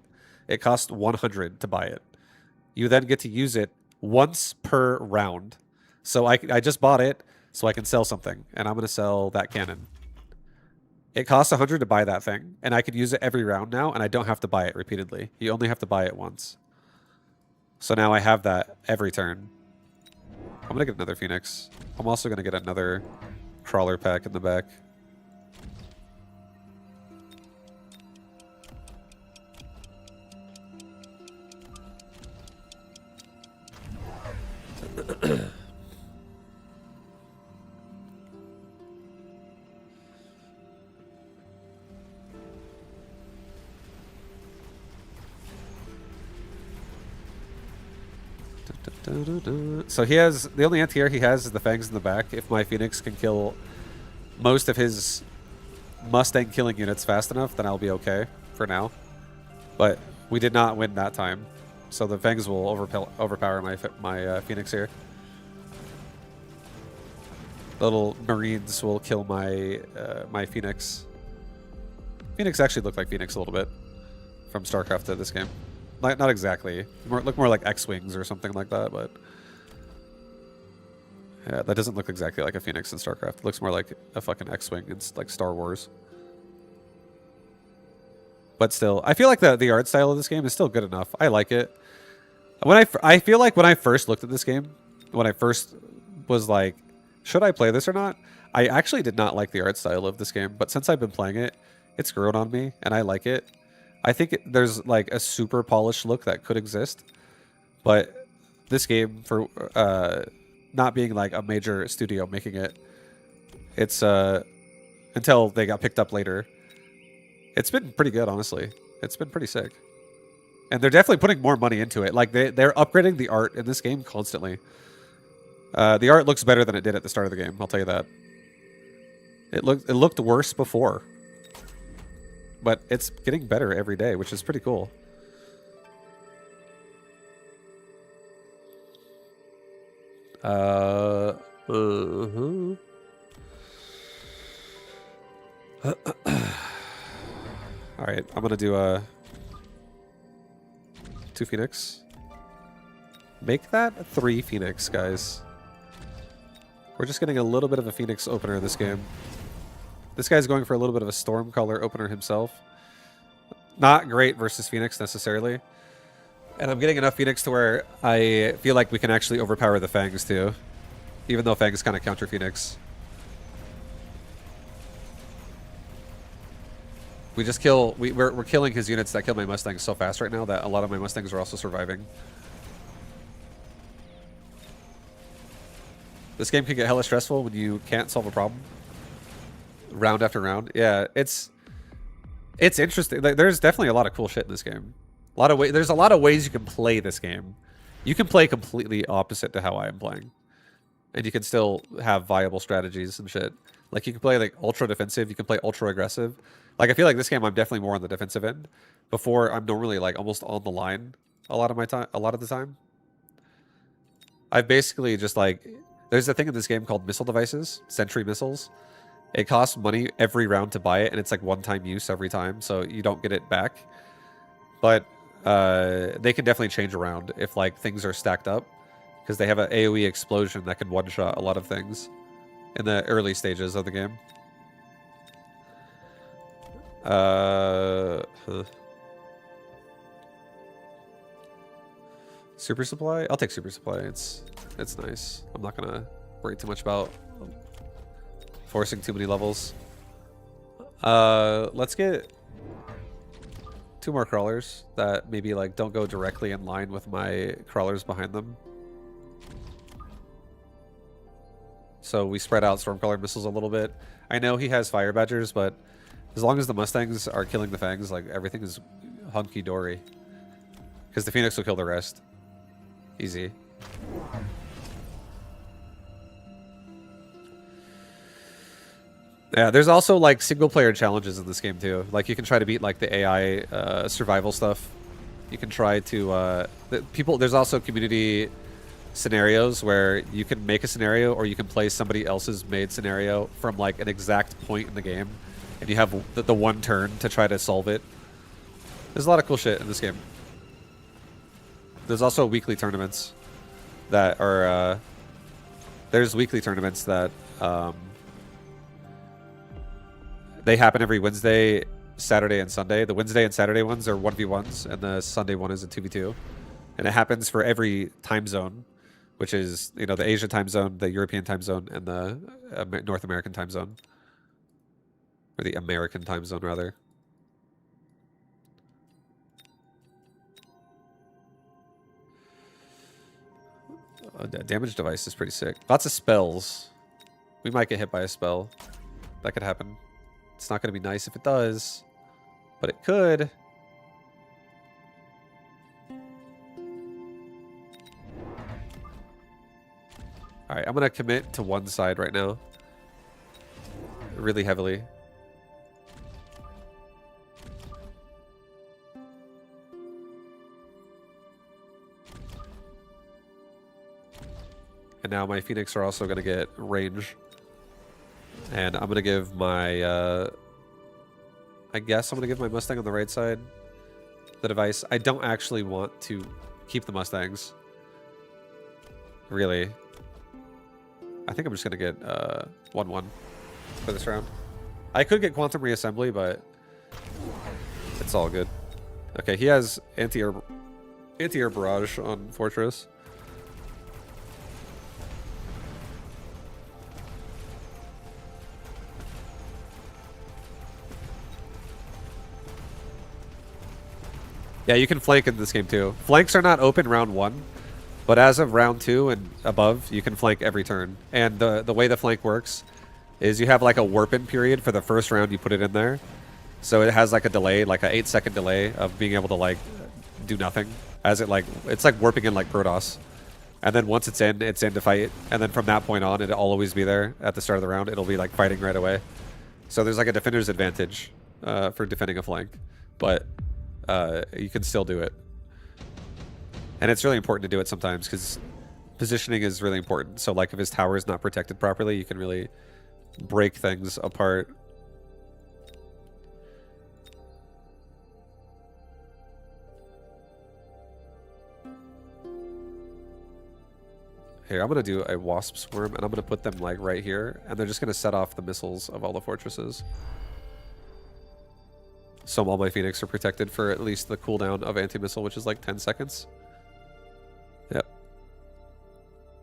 It costs 100 to buy it. You then get to use it once per round. So I just bought it so I can sell something, and I'm going to sell that cannon. It costs 100 to buy that thing, and I could use it every round now, and I don't have to buy it repeatedly. You only have to buy it once. So now I have that every turn. I'm going to get another Phoenix. I'm also going to get another crawler pack in the back. So he has the only anti-air he has is the fangs in the back. If my Phoenix can kill most of his Mustang killing units fast enough, then I'll be okay for now. But we did not win that time, so the fangs will overpower my Phoenix here. The little Marines will kill my my Phoenix. Phoenix actually looked like Phoenix a little bit from StarCraft to this game. Not exactly. Look more like X-Wings or something like that, but... Yeah, that doesn't look exactly like a Phoenix in StarCraft. It looks more like a fucking X-Wing in like Star Wars. But still, I feel like the art style of this game is still good enough. I like it. I feel like when I first looked at this game, when I first was like, should I play this or not? I actually did not like the art style of this game, but since I've been playing it, it's grown on me, and I like it. I think there's like a super polished look that could exist, but this game, for not being like a major studio making it, it's until they got picked up later, it's been pretty good, honestly. It's been pretty sick, and they're definitely putting more money into it. Like they're upgrading the art in this game constantly. The art looks better than it did at the start of the game, I'll tell you that. It looked worse before, but it's getting better every day, which is pretty cool. All right, I'm gonna do a 2 Phoenix. Make that 3 Phoenix, guys. We're just getting a little bit of a Phoenix opener this game. This guy's going for a little bit of a Stormcaller opener himself. Not great versus Phoenix necessarily. And I'm getting enough Phoenix to where I feel like we can actually overpower the Fangs too. Even though Fangs kind of counter Phoenix. We just kill... We're killing his units that kill my Mustangs so fast right now that a lot of my Mustangs are also surviving. This game can get hella stressful when you can't solve a problem. Round after round. Yeah, it's interesting. There's definitely a lot of cool shit in this game. There's a lot of ways you can play this game. You can play completely opposite to how I am playing. And you can still have viable strategies and shit. Like you can play like ultra defensive, you can play ultra aggressive. Like I feel like this game I'm definitely more on the defensive end. Before I'm normally like almost on the line a lot of the time. I've basically just like there's a thing in this game called missile devices, sentry missiles. It costs money every round to buy it, and it's like one-time use every time, so you don't get it back. But they can definitely change around if like things are stacked up, because they have an AoE explosion that can one-shot a lot of things in the early stages of the game. Super supply? I'll take super supply. It's nice. I'm not gonna worry too much about forcing too many levels. Let's get 2 more crawlers that maybe like don't go directly in line with my crawlers behind them. So we spread out Stormcaller missiles a little bit. I know he has Fire Badgers, but as long as the Mustangs are killing the Fangs, like everything is hunky-dory. Because the Phoenix will kill the rest. Easy. Yeah, there's also like single-player challenges in this game too. Like you can try to beat like the AI survival stuff. You can try to there's also community scenarios where you can make a scenario or you can play somebody else's made scenario from like an exact point in the game, and you have the one turn to try to solve it. There's a lot of cool shit in this game. There's also weekly tournaments that are there's weekly tournaments that they happen every Wednesday, Saturday, and Sunday. The Wednesday and Saturday ones are 1v1s, and the Sunday one is a 2v2. And it happens for every time zone, which is, you know, the Asia time zone, the European time zone, and the North American time zone. Or the American time zone, rather. damage device is pretty sick. Lots of spells. We might get hit by a spell. That could happen. It's not going to be nice if it does, but it could. All right, I'm going to commit to one side right now. Really heavily. And now my Phoenix are also going to get range. And I'm going to give my... I guess I'm going to give my Mustang on the right side the device. I don't actually want to keep the Mustangs. Really. I think I'm just going to get 1-1 for this round. I could get Quantum Reassembly, but it's all good. Okay, he has anti-air barrage on Fortress. Yeah, you can flank in this game too. Flanks are not open round 1, but as of round 2 and above, you can flank every turn. And the way the flank works is you have like a warp-in period for the first round you put it in there. So it has like a delay, like an 8-second delay of being able to like do nothing. As it like, it's like warping in like Protoss. And then once it's in to fight. And then from that point on, it'll always be there at the start of the round. It'll be like fighting right away. So there's like a defender's advantage for defending a flank. But you can still do it. And it's really important to do it sometimes because positioning is really important. So like if his tower is not protected properly, you can really break things apart. Here, I'm going to do a wasp swarm and I'm going to put them like right here. And they're just going to set off the missiles of all the fortresses. So all my Phoenix are protected for at least the cooldown of anti-missile, which is like 10 seconds. Yep.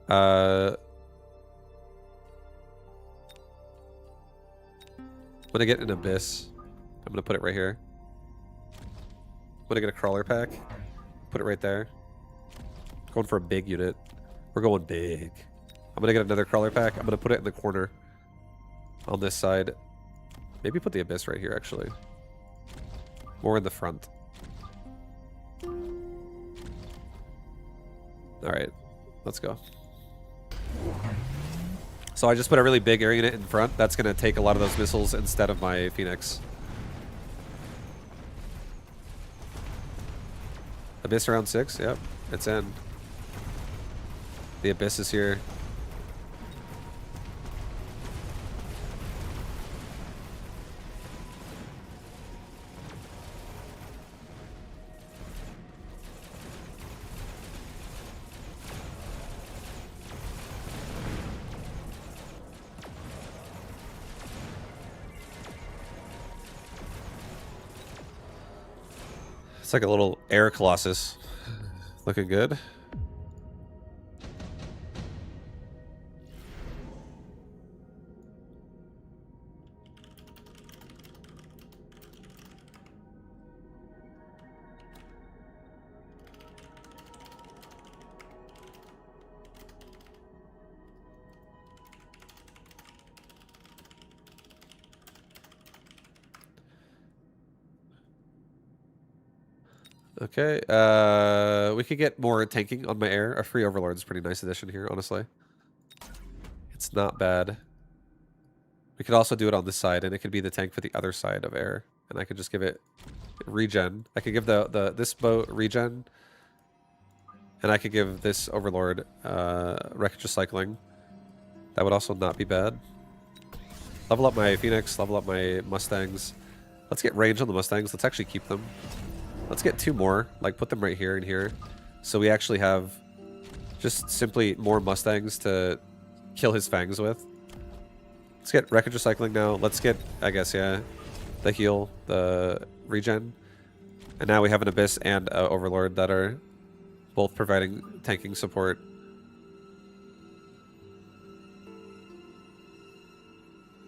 I'm gonna get an Abyss. I'm gonna put it right here. I'm gonna get a crawler pack. Put it right there. Going for a big unit. We're going big. I'm gonna get another crawler pack. I'm gonna put it in the corner on this side. Maybe put the Abyss right here, actually. More in the front. Alright, let's go. So I just put a really big air unit in front. That's going to take a lot of those missiles instead of my Phoenix. Abyss around 6? Yep, it's in. The Abyss is here. It's like a little air colossus. Looking good. Okay, we could get more tanking on my air. A free Overlord is a pretty nice addition here, honestly. It's not bad. We could also do it on this side, and it could be the tank for the other side of air. And I could just give it regen. I could give this boat regen. And I could give this Overlord wreckage recycling. That would also not be bad. Level up my Phoenix, level up my Mustangs. Let's get range on the Mustangs. Let's actually keep them. Let's get 2 more, like put them right here and here. So we actually have just simply more Mustangs to kill his fangs with. Let's get wreckage recycling now. Let's get, I guess, yeah, the heal, the regen. And now we have an Abyss and Overlord that are both providing tanking support.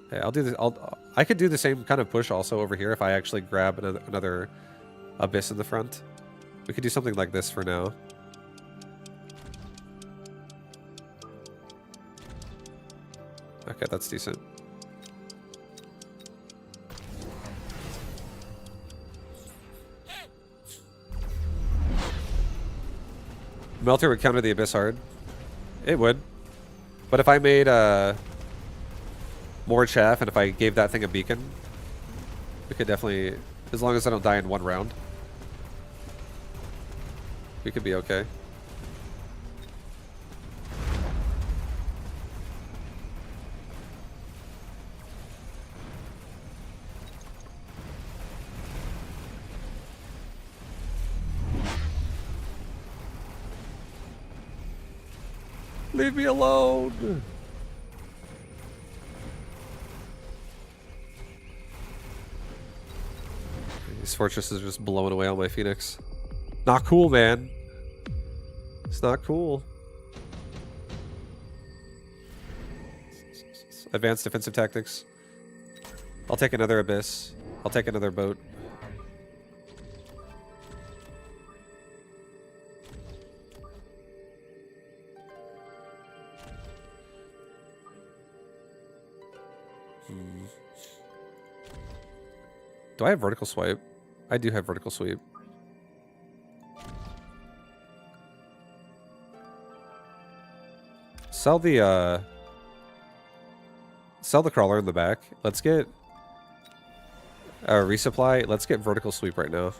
Okay, I'll do this. I could do the same kind of push also over here if I actually grab another Abyss in the front. We could do something like this for now. Okay, that's decent. Melter would counter the Abyss hard. It would. But if I made more chaff and if I gave that thing a beacon, we could definitely, as long as I don't die in one round, we could be okay. Leave me alone! These fortresses are just blowing away all my Phoenix. Not cool, man. It's not cool. Advanced defensive tactics. I'll take another Abyss. I'll take another boat. Do I have vertical swipe? I do have vertical sweep. Sell the crawler in the back. Let's get a resupply. Let's get vertical sweep right now.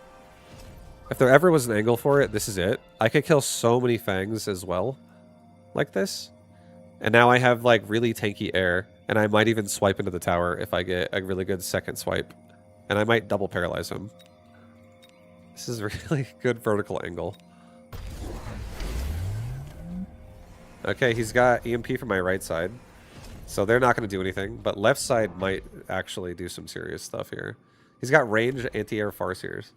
If there ever was an angle for it, this is it. I could kill so many fangs as well, like this. And now I have like really tanky air, and I might even swipe into the tower if I get a really good second swipe. And I might double paralyze him. This is a really good vertical angle. Okay, he's got EMP from my right side. So they're not going to do anything. But left side might actually do some serious stuff here. He's got range anti-air Farseers.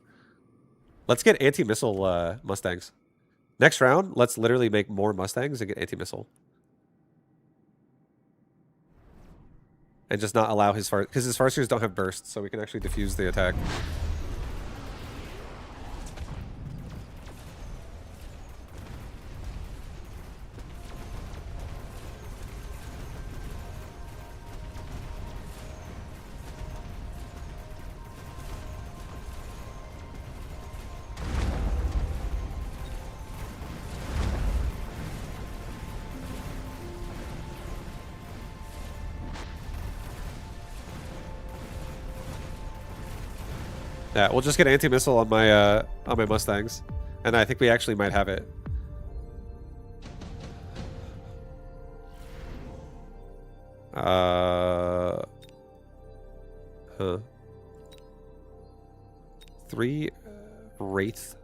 Let's get anti-missile Mustangs. Next round, let's literally make more Mustangs and get anti-missile. And just not allow his because his Farseers don't have burst, so we can actually defuse the attack. Yeah, we'll just get anti-missile on my Mustangs, and I think we actually might have it. Three Wraith.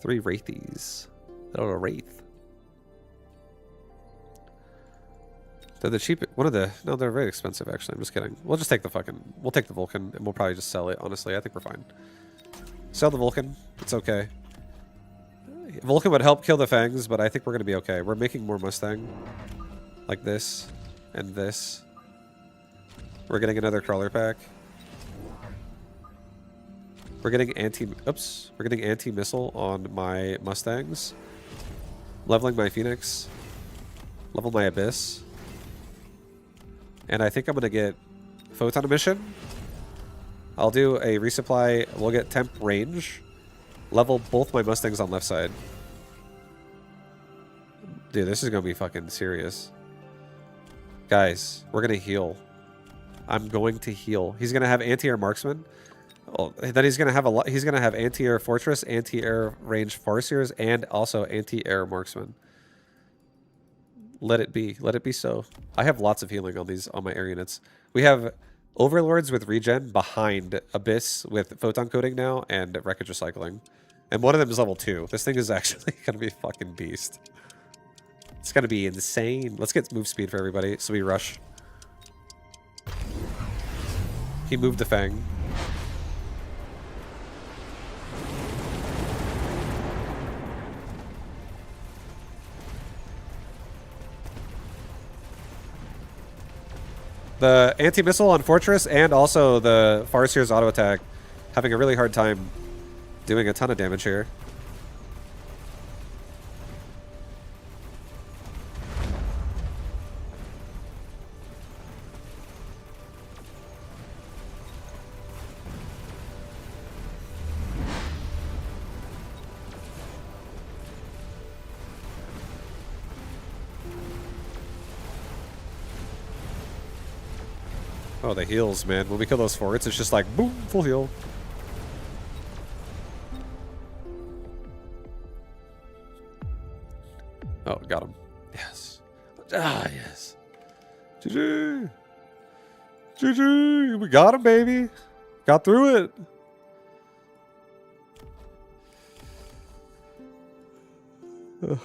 3 Wraithies. I don't know, Wraith. They're the cheap. One of the. No, they're very expensive, actually. I'm just kidding. We'll just take the fucking. We'll take the Vulcan, and we'll probably just sell it, honestly. I think we're fine. Sell the Vulcan. It's okay. Vulcan would help kill the Fangs, but I think we're going to be okay. We're making more Mustang. Like this. And this. We're getting another Crawler pack. We're getting Oops. We're getting anti-missile on my Mustangs. Leveling my Phoenix. Level my Abyss. And I think I'm going to get Photon Emission. I'll do a resupply. We'll get temp range. Level both my Mustangs on left side. Dude, this is going to be fucking serious. Guys, we're going to heal. I'm going to heal. He's going to have anti-air marksman. Oh, then he's going to have he's going to have anti-air fortress, anti-air range farseers, and also anti-air marksman. Let it be. Let it be so. I have lots of healing on my air units. We have Overlords with regen behind Abyss with photon coating now and wreckage recycling. And one of them is level 2. This thing is actually going to be a fucking beast. It's going to be insane. Let's get move speed for everybody so we rush. He moved the Fang. The anti-missile on Fortress and also the Farseer's auto attack having a really hard time doing a ton of damage here. Oh, the heals, man. When we kill those forts, it's just like, boom, full heal. Oh, got him. Yes. Ah, yes. GG. GG. We got him, baby. Got through it. Ugh.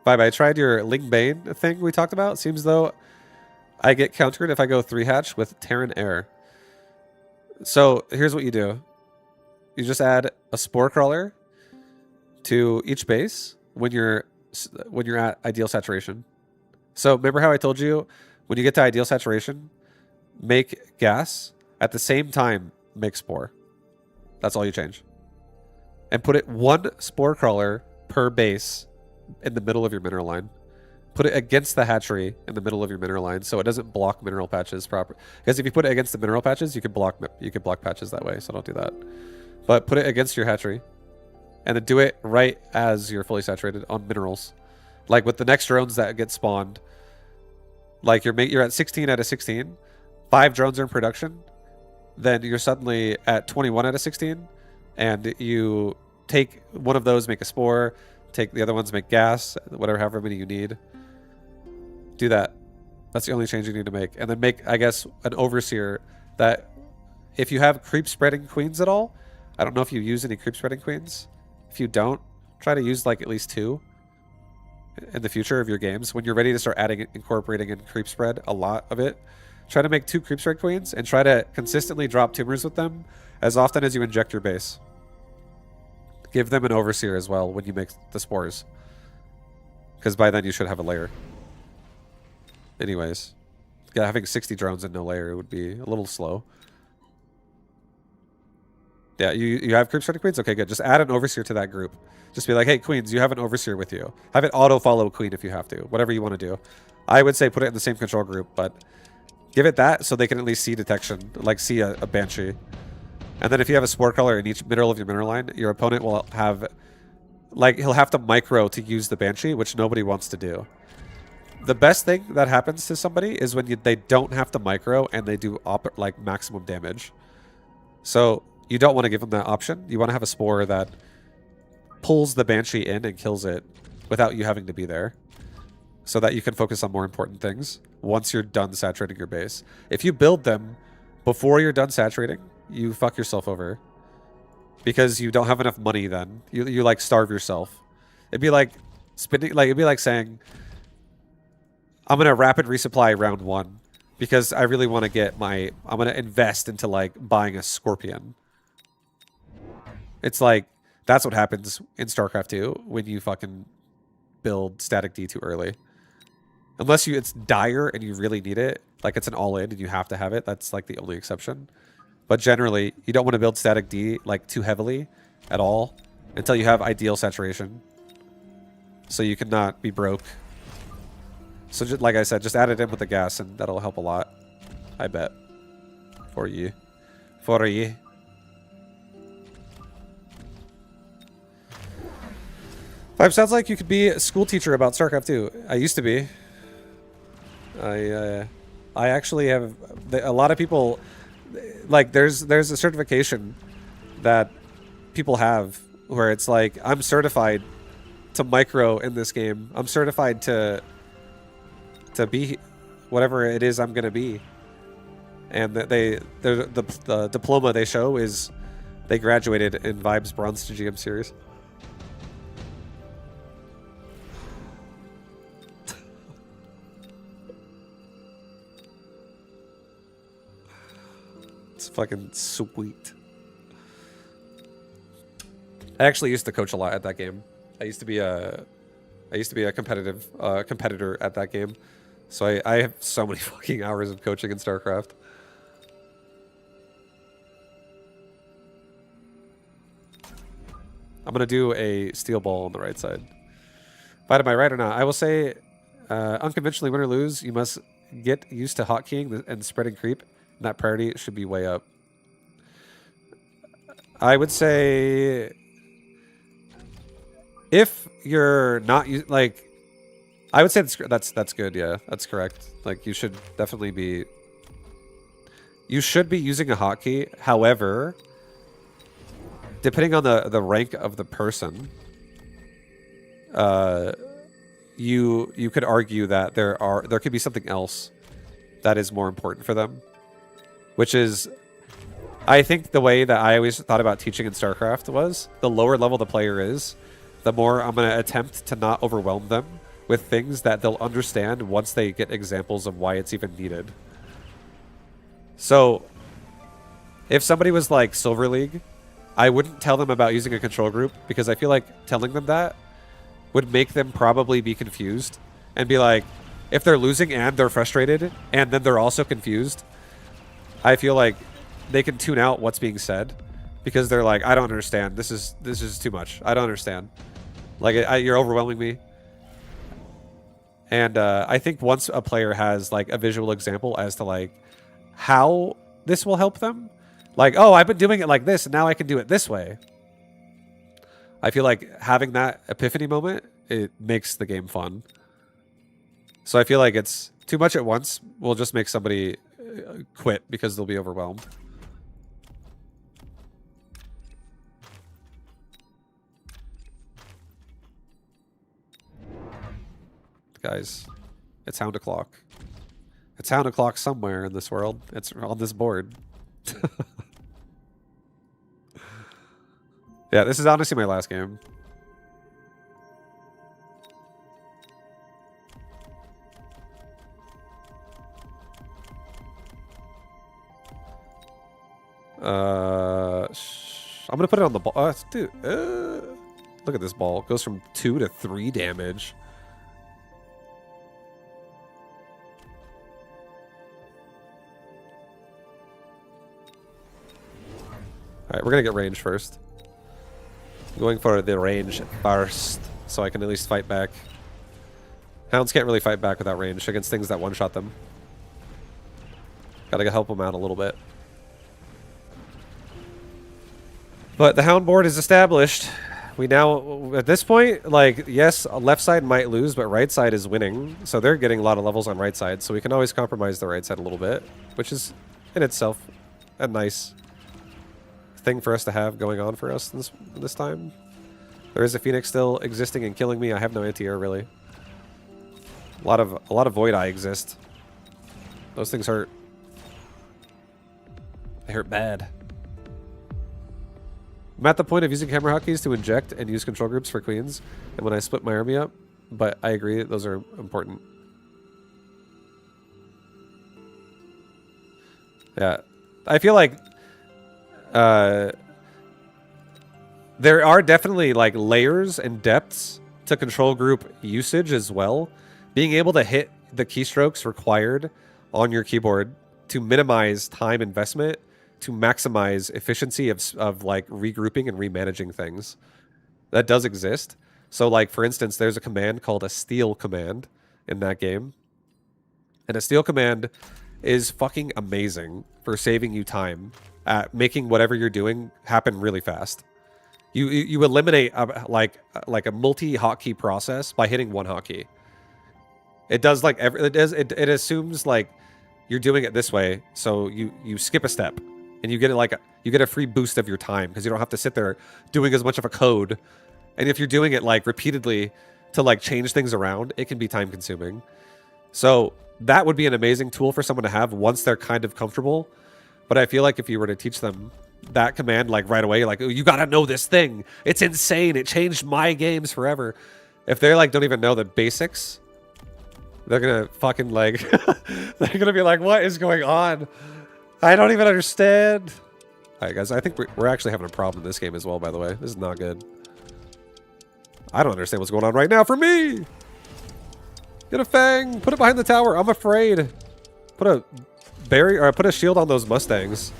Vibe, I tried your Ling Bane thing we talked about. Seems though I get countered if I go 3-hatch with Terran Air. So here's what you do. You just add a Spore Crawler to each base when you're at ideal saturation. So remember how I told you when you get to ideal saturation, make gas. At the same time, make Spore. That's all you change. And put it 1 Spore Crawler per base in the middle of your mineral line. Put it against the hatchery in the middle of your mineral line so it doesn't block mineral patches proper. Because if you put it against the mineral patches, you could block patches that way. So don't do that. But put it against your hatchery, and then do it right as you're fully saturated on minerals. Like with the next drones that get spawned, like you're at 16 out of 16, 5 drones are in production, then you're suddenly at 21 out of 16, and you take one of those, make a spore. Take the other ones, make gas, however many you need. Do that. That's the only change you need to make. And then make, I guess, an overseer that if you have creep spreading queens at all, I don't know if you use any creep spreading queens. If you don't, try to use like at least 2 in the future of your games. When you're ready to start incorporating in creep spread, a lot of it, try to make 2 creep spread queens and try to consistently drop tumors with them as often as you inject your base. Give them an overseer as well when you make the spores. Because by then you should have a layer. Anyways. Yeah, having 60 drones and no layer would be a little slow. Yeah, you have creep starting queens? Okay, good. Just add an overseer to that group. Just be like, hey, queens, you have an overseer with you. Have it auto-follow queen if you have to. Whatever you want to do. I would say put it in the same control group, but give it that so they can at least see detection. Like see a banshee. And then if you have a Spore Crawler in each middle of your mineral line, your opponent will have, like, he'll have to micro to use the Banshee, which nobody wants to do. The best thing that happens to somebody is when they don't have to micro and they do, like, maximum damage. So you don't want to give them that option. You want to have a Spore that pulls the Banshee in and kills it without you having to be there. So that you can focus on more important things once you're done saturating your base. If you build them before you're done saturating, you fuck yourself over because you don't have enough money. Then you like starve yourself. It'd be like spending, like it'd be like saying, I'm gonna rapid resupply round 1 because I really want to get I'm gonna invest into like buying a Scorpion. It's like that's what happens in StarCraft 2 when you fucking build static D too early. Unless it's dire and you really need it, like it's an all-in and you have to have it. That's like the only exception. But generally, you don't want to build static D like too heavily at all until you have ideal saturation. So you cannot be broke. So just, like I said, just add it in with the gas and that'll help a lot. I bet. For you. For you. Vibe, sounds like you could be a school teacher about StarCraft 2. I used to be. I actually have a lot of people. Like there's a certification that people have where it's like I'm certified to micro in this game. I'm certified to be whatever it is I'm gonna be. And the diploma they show is they graduated in Vibe's Bronze to GM series. It's fucking sweet. I actually used to coach a lot at that game. I used to be a competitive competitor at that game. So I have so many fucking hours of coaching in StarCraft. I'm gonna do a steel ball on the right side. But am I right or not? I will say, unconventionally, win or lose, you must get used to hotkeying and spreading creep. And that priority should be way up. I would say, if you're not like, I would say that's good. Yeah, that's correct. Like you should definitely be. You should be using a hotkey. However, depending on the rank of the person, you could argue that there could be something else that is more important for them, which is, I think the way that I always thought about teaching in StarCraft was the lower level the player is, the more I'm going to attempt to not overwhelm them with things that they'll understand once they get examples of why it's even needed. So, if somebody was like Silver League, I wouldn't tell them about using a control group because I feel like telling them that would make them probably be confused and be like, if they're losing and they're frustrated and then they're also confused, I feel like they can tune out what's being said because they're like, I don't understand. This is too much. I don't understand. Like you're overwhelming me. And I think once a player has like a visual example as to like how this will help them, like, oh, I've been doing it like this and now I can do it this way. I feel like having that epiphany moment, it makes the game fun. So I feel like it's too much at once will just make somebody quit because they'll be overwhelmed. Guys, it's Hound O'Clock. It's Hound O'Clock somewhere in this world. It's on this board. Yeah, this is honestly my last game. I'm gonna put it on the ball. Dude, look at this ball. It goes from 2 to 3 damage. Alright, we're gonna get range first. Going for the range first, so I can at least fight back. Hounds can't really fight back without range against things that one-shot them. Gotta help them out a little bit. But the Hound board is established. We now, at this point, like, yes, left side might lose, but right side is winning. So they're getting a lot of levels on right side, so we can always compromise the right side a little bit, which is, in itself, a nice thing for us to have going on for us this time. There is a Phoenix still existing and killing me. I have no anti-air really. A lot of Void Eye exist. Those things hurt. They hurt bad. I'm at the point of using hammer hotkeys to inject and use control groups for queens, and when I split my army up, but I agree that those are important. Yeah, I feel like there are definitely like layers and depths to control group usage as well. Being able to hit the keystrokes required on your keyboard to minimize time investment, to maximize efficiency of like regrouping and remanaging things. That does exist. So like, for instance, there's a command called a steal command in that game. And a steal command is fucking amazing for saving you time at making whatever you're doing happen really fast. You eliminate like a multi-hotkey process by hitting one hotkey. It does like it assumes like you're doing it this way, so you skip a step and you get you get a free boost of your time because you don't have to sit there doing as much of a code. And if you're doing it like repeatedly to like change things around, it can be time consuming. So that would be an amazing tool for someone to have once they're kind of comfortable. But I feel like if you were to teach them that command like right away, like, oh, you gotta know this thing. It's insane. It changed my games forever. If they like don't even know the basics, they're gonna fucking like they're gonna be like, what is going on? I don't even understand. All right, guys, I think we're actually having a problem in this game as well, by the way. This is not good. I don't understand what's going on right now for me. Get a fang. Put it behind the tower. I'm afraid. Put a barrier, or put a shield on those Mustangs.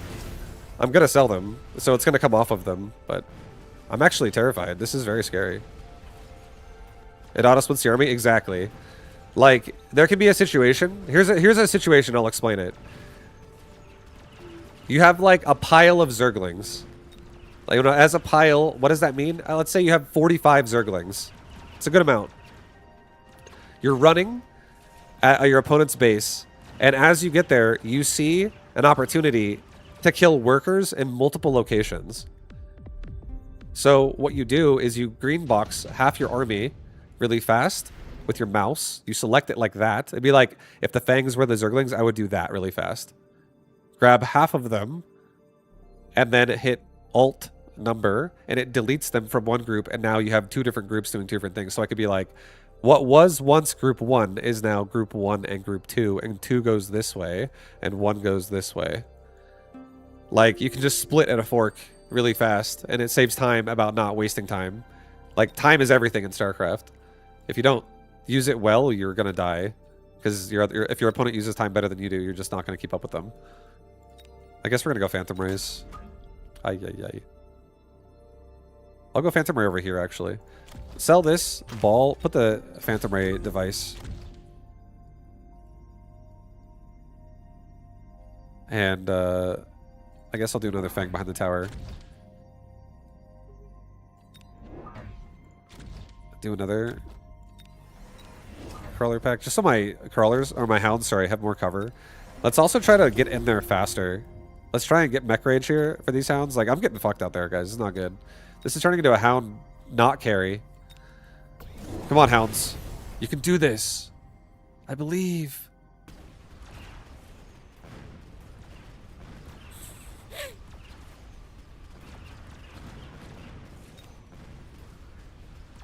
I'm gonna sell them, so it's gonna come off of them, but I'm actually terrified. This is very scary. It auto-splits the army? Exactly. Like, there can be a situation. Here's a situation, I'll explain it. You have, like, a pile of Zerglings. Like, you know, as a pile, what does that mean? Let's say you have 45 Zerglings. It's a good amount. You're running at your opponent's base, and as you get there, you see an opportunity to kill workers in multiple locations. So what you do is you green box half your army really fast with your mouse. You select it like that. It'd be like if the Fangs were the Zerglings, I would do that really fast. Grab half of them, and then hit Alt number, and it deletes them from one group, and now you have two different groups doing two different things. So I could be like, what was once group 1 is now group 1 and group 2, and 2 goes this way, and 1 goes this way. Like, you can just split at a fork really fast, and it saves time about not wasting time. Like, time is everything in StarCraft. If you don't use it well, you're gonna die. Because if your opponent uses time better than you do, you're just not gonna keep up with them. I guess we're gonna go Phantom Rays. Ay, ay, ay. I'll go Phantom Ray over here, actually. Sell this ball. Put the Phantom Ray device. And, I guess I'll do another Fang behind the tower. Do another crawler pack. Just so my crawlers, or my hounds, sorry, have more cover. Let's also try to get in there faster. Let's try and get mech rage here for these hounds. Like, I'm getting fucked out there, guys. This is not good. This is turning into a hound not carry. Come on, hounds. You can do this. I believe.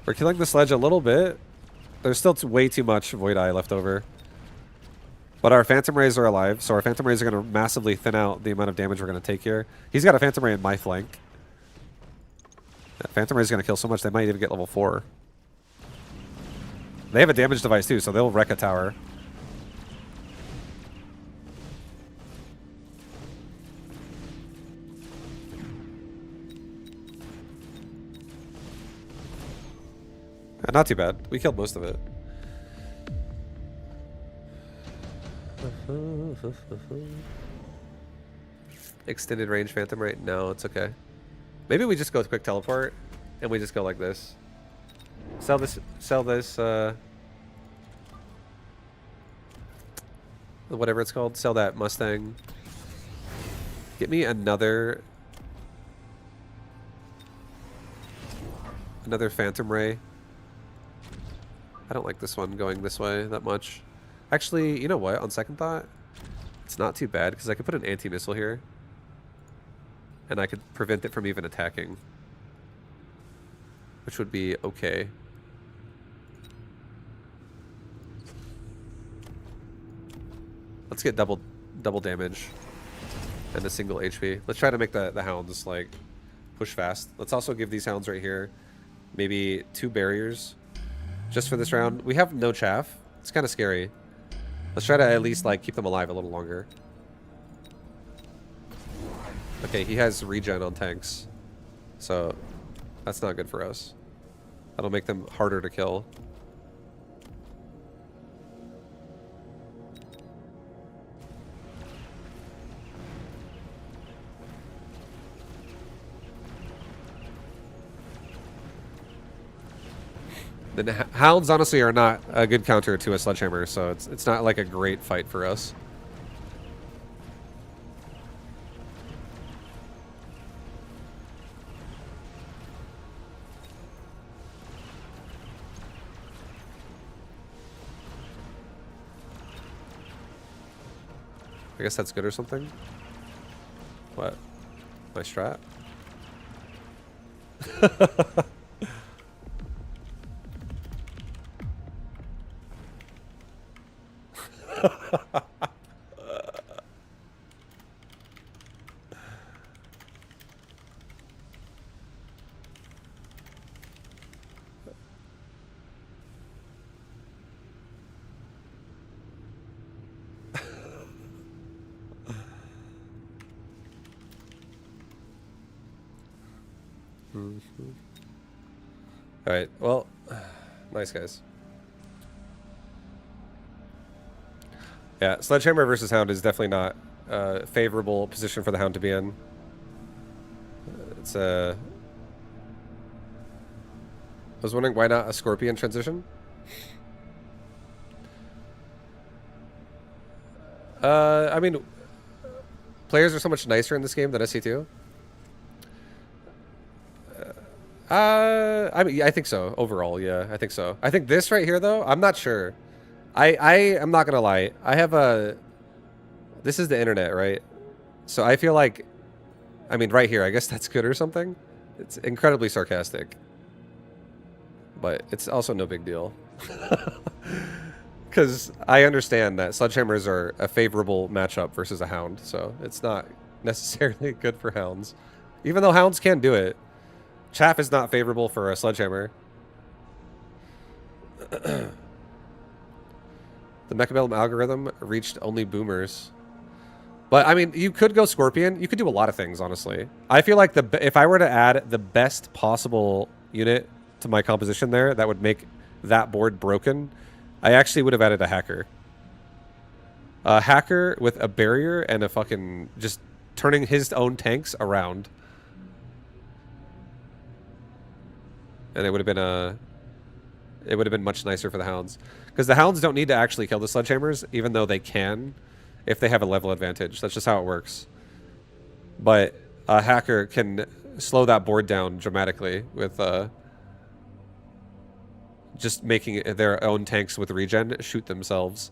We're killing the sledge a little bit. There's still way too much Void Eye left over. But our Phantom Rays are alive, so our Phantom Rays are going to massively thin out the amount of damage we're going to take here. He's got a Phantom Ray in my flank. That Phantom Ray is going to kill so much they might even get level 4. They have a damage device too, so they'll wreck a tower. Not too bad. We killed most of it. Extended range Phantom Ray? No, it's okay. Maybe we just go with quick teleport and we just go like this. Sell this, whatever it's called. Sell that Mustang. Get me another Phantom Ray. I don't like this one going this way that much. Actually, you know what? On second thought, it's not too bad because I could put an anti-missile here. And I could prevent it from even attacking. Which would be okay. Let's get double damage and a single HP. Let's try to make the hounds like push fast. Let's also give these hounds right here maybe 2 barriers just for this round. We have no chaff. It's kind of scary. Let's try to at least like keep them alive a little longer. Okay, he has regen on tanks, so that's not good for us. That'll make them harder to kill. The hounds honestly are not a good counter to a sledgehammer, so it's not like a great fight for us. I guess that's good or something. What? My strat? Alright, well, nice guys. Yeah, Sledgehammer versus Hound is definitely not a favorable position for the Hound to be in. It's a... I was wondering why not a Scorpion transition? I mean, players are so much nicer in this game than SC2. I mean, yeah, I think so. Overall, yeah, I think so. I think this right here, though, I'm not sure. I am not gonna lie. I have a. This is the internet, right? So I feel like, I mean, right here, I guess that's good or something. It's incredibly sarcastic, but it's also no big deal. Because I understand that sledgehammers are a favorable matchup versus a hound, so it's not necessarily good for hounds, even though hounds can do it. Chaff is not favorable for a sledgehammer. The Mechabellum algorithm reached only boomers. But, I mean, you could go Scorpion. You could do a lot of things, honestly. I feel like if I were to add the best possible unit to my composition there that would make that board broken, I actually would have added a hacker. A hacker with a barrier and a fucking... just turning his own tanks around. And it would have been a... It would have been much nicer for the hounds. Because the hounds don't need to actually kill the sledgehammers, even though they can, if they have a level advantage. That's just how it works. But a hacker can slow that board down dramatically with just making their own tanks with regen shoot themselves.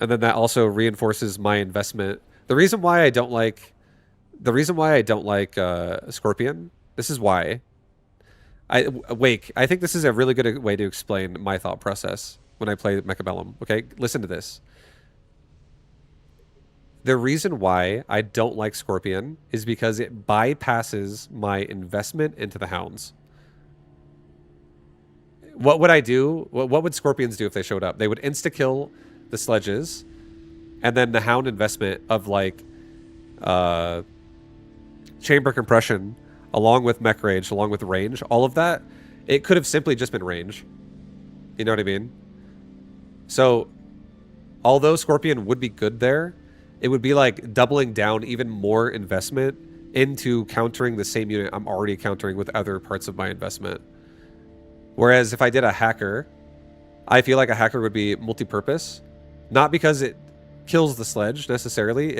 And then that also reinforces my investment. The reason why I don't like Scorpion, this is why. Wake, I think this is a really good way to explain my thought process when I play Mechabellum. Okay, listen to this. The reason why I don't like Scorpion is because it bypasses my investment into the hounds. What would I do? What would Scorpions do if they showed up? They would insta-kill the sledges, and then the hound investment of like chamber compression, along with mech rage, along with range, all of that, it could have simply just been range. You know what I mean? So, although Scorpion would be good there, it would be like doubling down even more investment into countering the same unit I'm already countering with other parts of my investment. Whereas if I did a hacker, I feel like a hacker would be multi-purpose. Not because it kills the sledge necessarily.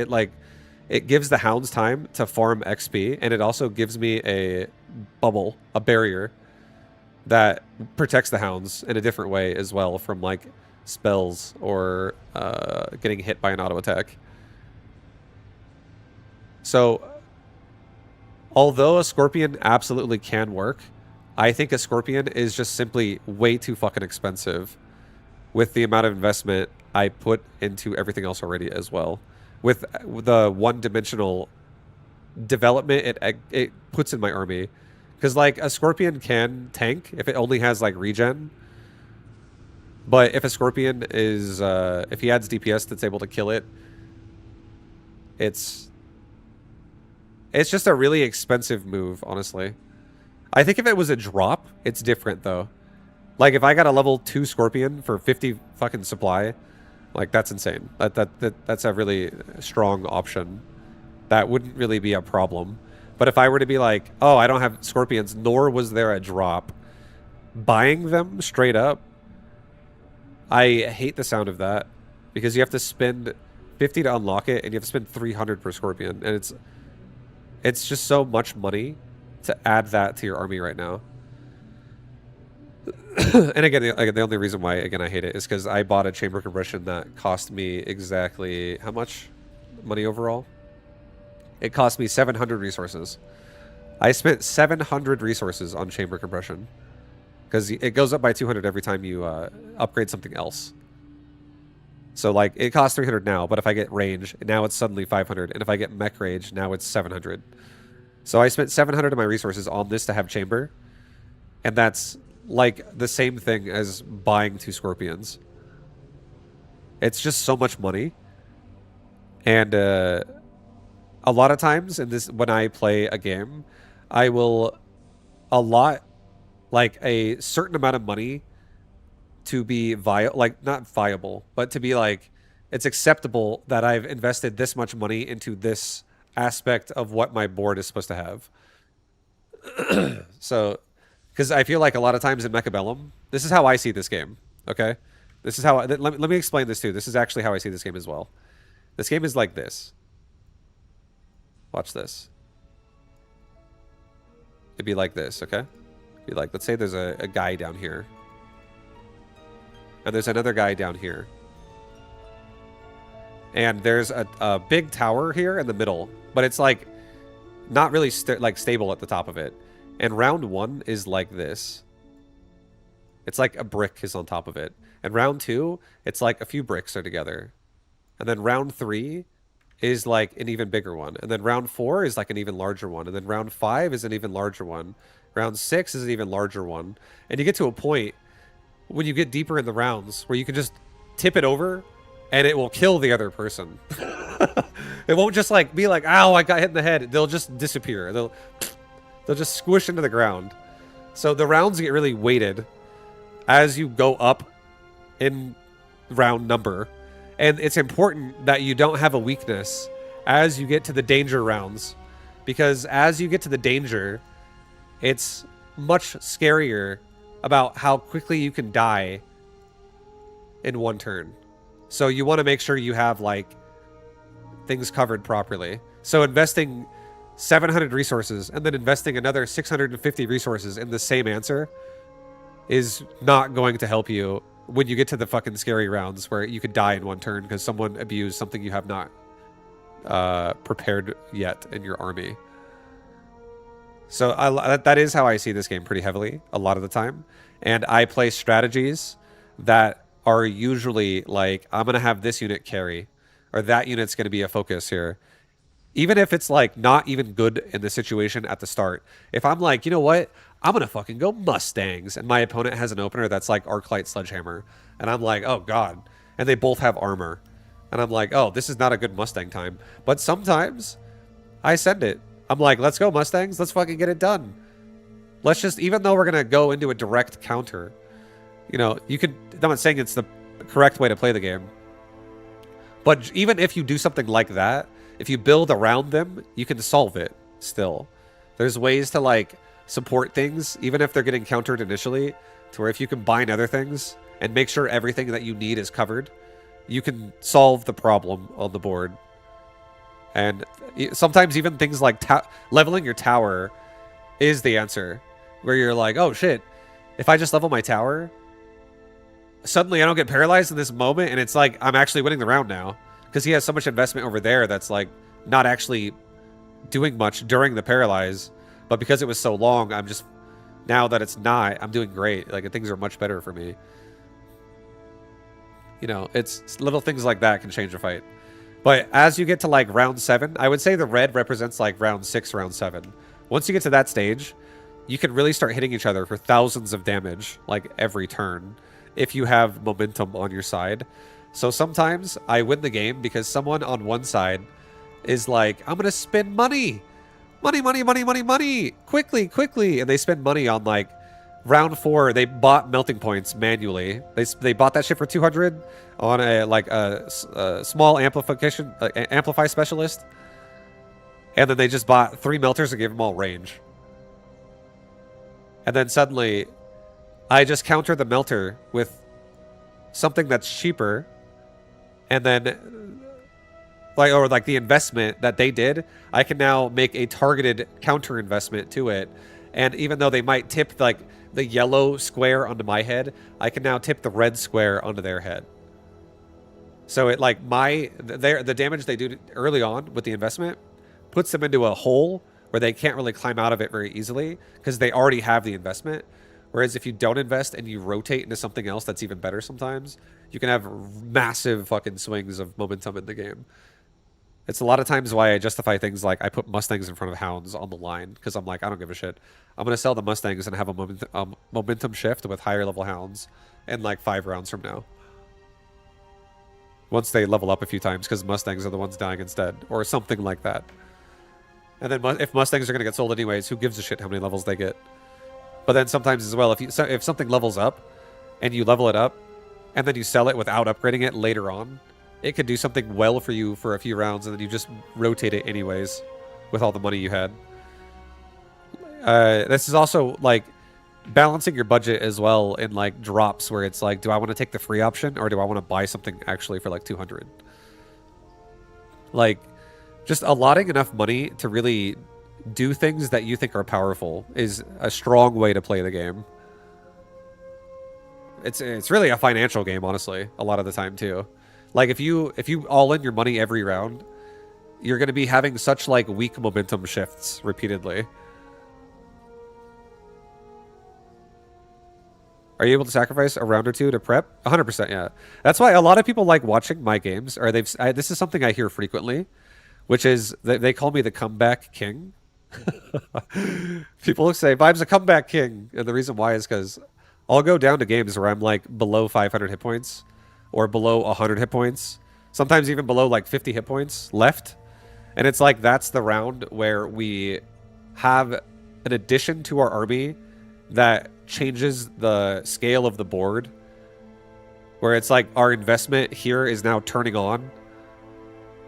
It gives the hounds time to farm XP, and it also gives me a bubble, a barrier, that protects the hounds in a different way as well from like spells or getting hit by an auto attack. So, although a Scorpion absolutely can work, I think a Scorpion is just simply way too fucking expensive with the amount of investment I put into everything else already as well. With the one-dimensional development it puts in my army. Because, like, a Scorpion can tank if it only has, like, regen. But if a Scorpion is... if he adds DPS that's able to kill it, it's just a really expensive move, honestly. I think if it was a drop, it's different, though. Like, if I got a level 2 Scorpion for 50 fucking supply, like, that's insane. That's a really strong option. That wouldn't really be a problem. But if I were to be like, oh, I don't have Scorpions, nor was there a drop, buying them straight up, I hate the sound of that. Because you have to spend 50 to unlock it, and you have to spend 300 per Scorpion. And it's just so much money to add that to your army right now. And again, the only reason why, again, I hate it is because I bought a chamber compression that cost me exactly how much money overall? It cost me 700 resources. I spent 700 resources on chamber compression because it goes up by 200 every time you upgrade something else. So, like, it costs 300 now, but if I get range, now it's suddenly 500. And if I get mech rage, now it's 700. So I spent 700 of my resources on this to have chamber. And that's like the same thing as buying 2 Scorpions. It's just so much money. And a lot of times in this, when I play a game, I will allot like a certain amount of money to be like not viable, but to be like, it's acceptable that I've invested this much money into this aspect of what my board is supposed to have. So Because I feel like a lot of times in Mechabellum, this is how I see this game, okay? This is how... let me explain this too. This is actually how I see this game as well. This game is like this. Watch this. It'd be like this, okay? It'd be like, let's say there's a guy down here. And there's another guy down here. And there's a big tower here in the middle. But it's like not really stable at the top of it. And round 1 is like this. It's like a brick is on top of it. And round 2, it's like a few bricks are together. And then round 3 is like an even bigger one. And then round 4 is like an even larger one. And then round 5 is an even larger one. Round 6 is an even larger one. And you get to a point when you get deeper in the rounds where you can just tip it over and it will kill the other person. It won't just like be like, ow, I got hit in the head. They'll just disappear. They'll just squish into the ground. So the rounds get really weighted as you go up in round number. And it's important that you don't have a weakness as you get to the danger rounds. Because as you get to the danger, it's much scarier about how quickly you can die in one turn. So you want to make sure you have like things covered properly. So investing 700 resources and then investing another 650 resources in the same answer is not going to help you when you get to the fucking scary rounds where you could die in one turn because someone abused something you have not prepared yet in your army. So that is how I see this game pretty heavily a lot of the time. And I play strategies that are usually like, I'm going to have this unit carry, or that unit's going to be a focus here. Even if it's like not even good in the situation at the start. If I'm like, you know what? I'm going to fucking go Mustangs. And my opponent has an opener that's like Arclight Sledgehammer. And I'm like, oh God. And they both have armor. And I'm like, oh, this is not a good Mustang time. But sometimes I send it. I'm like, let's go Mustangs. Let's fucking get it done. Let's just, even though we're going to go into a direct counter, you know, you can, I'm not saying it's the correct way to play the game. But even if you do something like that, if you build around them, you can solve it still. There's ways to like support things, even if they're getting countered initially, to where if you combine other things and make sure everything that you need is covered, you can solve the problem on the board. And sometimes even things like leveling your tower is the answer. Where you're like, oh shit, if I just level my tower, suddenly I don't get paralyzed in this moment, and it's like I'm actually winning the round now. Because he has so much investment over there that's like not actually doing much during the paralyze. But because it was so long, I'm just, now that it's not, I'm doing great. Like things are much better for me. You know, it's little things like that can change a fight. But as you get to like round 7, I would say the red represents like round 6, round 7. Once you get to that stage, you can really start hitting each other for thousands of damage like every turn if you have momentum on your side. So sometimes I win the game because someone on one side is like, I'm going to spend money. Money, money, money, money, money. Quickly, quickly. And they spend money on like round 4. They bought melting points manually. They bought that shit for 200 on a small amplify specialist. And then they just bought 3 melters and gave them all range. And then suddenly I just counter the melter with something that's cheaper. And then, like the investment that they did, I can now make a targeted counter investment to it. And even though they might tip like the yellow square onto my head, I can now tip the red square onto their head. So it like the damage they do early on with the investment puts them into a hole where they can't really climb out of it very easily because they already have the investment. Whereas if you don't invest and you rotate into something else that's even better sometimes, you can have massive fucking swings of momentum in the game. It's a lot of times why I justify things like I put Mustangs in front of Hounds on the line because I'm like, I don't give a shit. I'm going to sell the Mustangs and have a momentum shift with higher level Hounds in like 5 rounds from now. Once they level up a few times because Mustangs are the ones dying instead or something like that. And then if Mustangs are going to get sold anyways, who gives a shit how many levels they get? But then sometimes as well, if something levels up and you level it up and then you sell it without upgrading it later on, it could do something well for you for a few rounds and then you just rotate it anyways with all the money you had. This is also like balancing your budget as well in like drops where it's like, do I want to take the free option or do I want to buy something actually for like 200? Like, just allotting enough money to really do things that you think are powerful is a strong way to play the game. It's really a financial game, honestly, a lot of the time too. Like if you all in your money every round, you're going to be having such like weak momentum shifts repeatedly. Are you able to sacrifice a round or two to prep? 100%, yeah. That's why a lot of people like watching my games, or this is something I hear frequently, which is they call me the comeback king. People say, Vibe's a comeback king. And the reason why is because I'll go down to games where I'm like below 500 hit points or below 100 hit points, sometimes even below like 50 hit points left. And it's like that's the round where we have an addition to our army that changes the scale of the board, where it's like our investment here is now turning on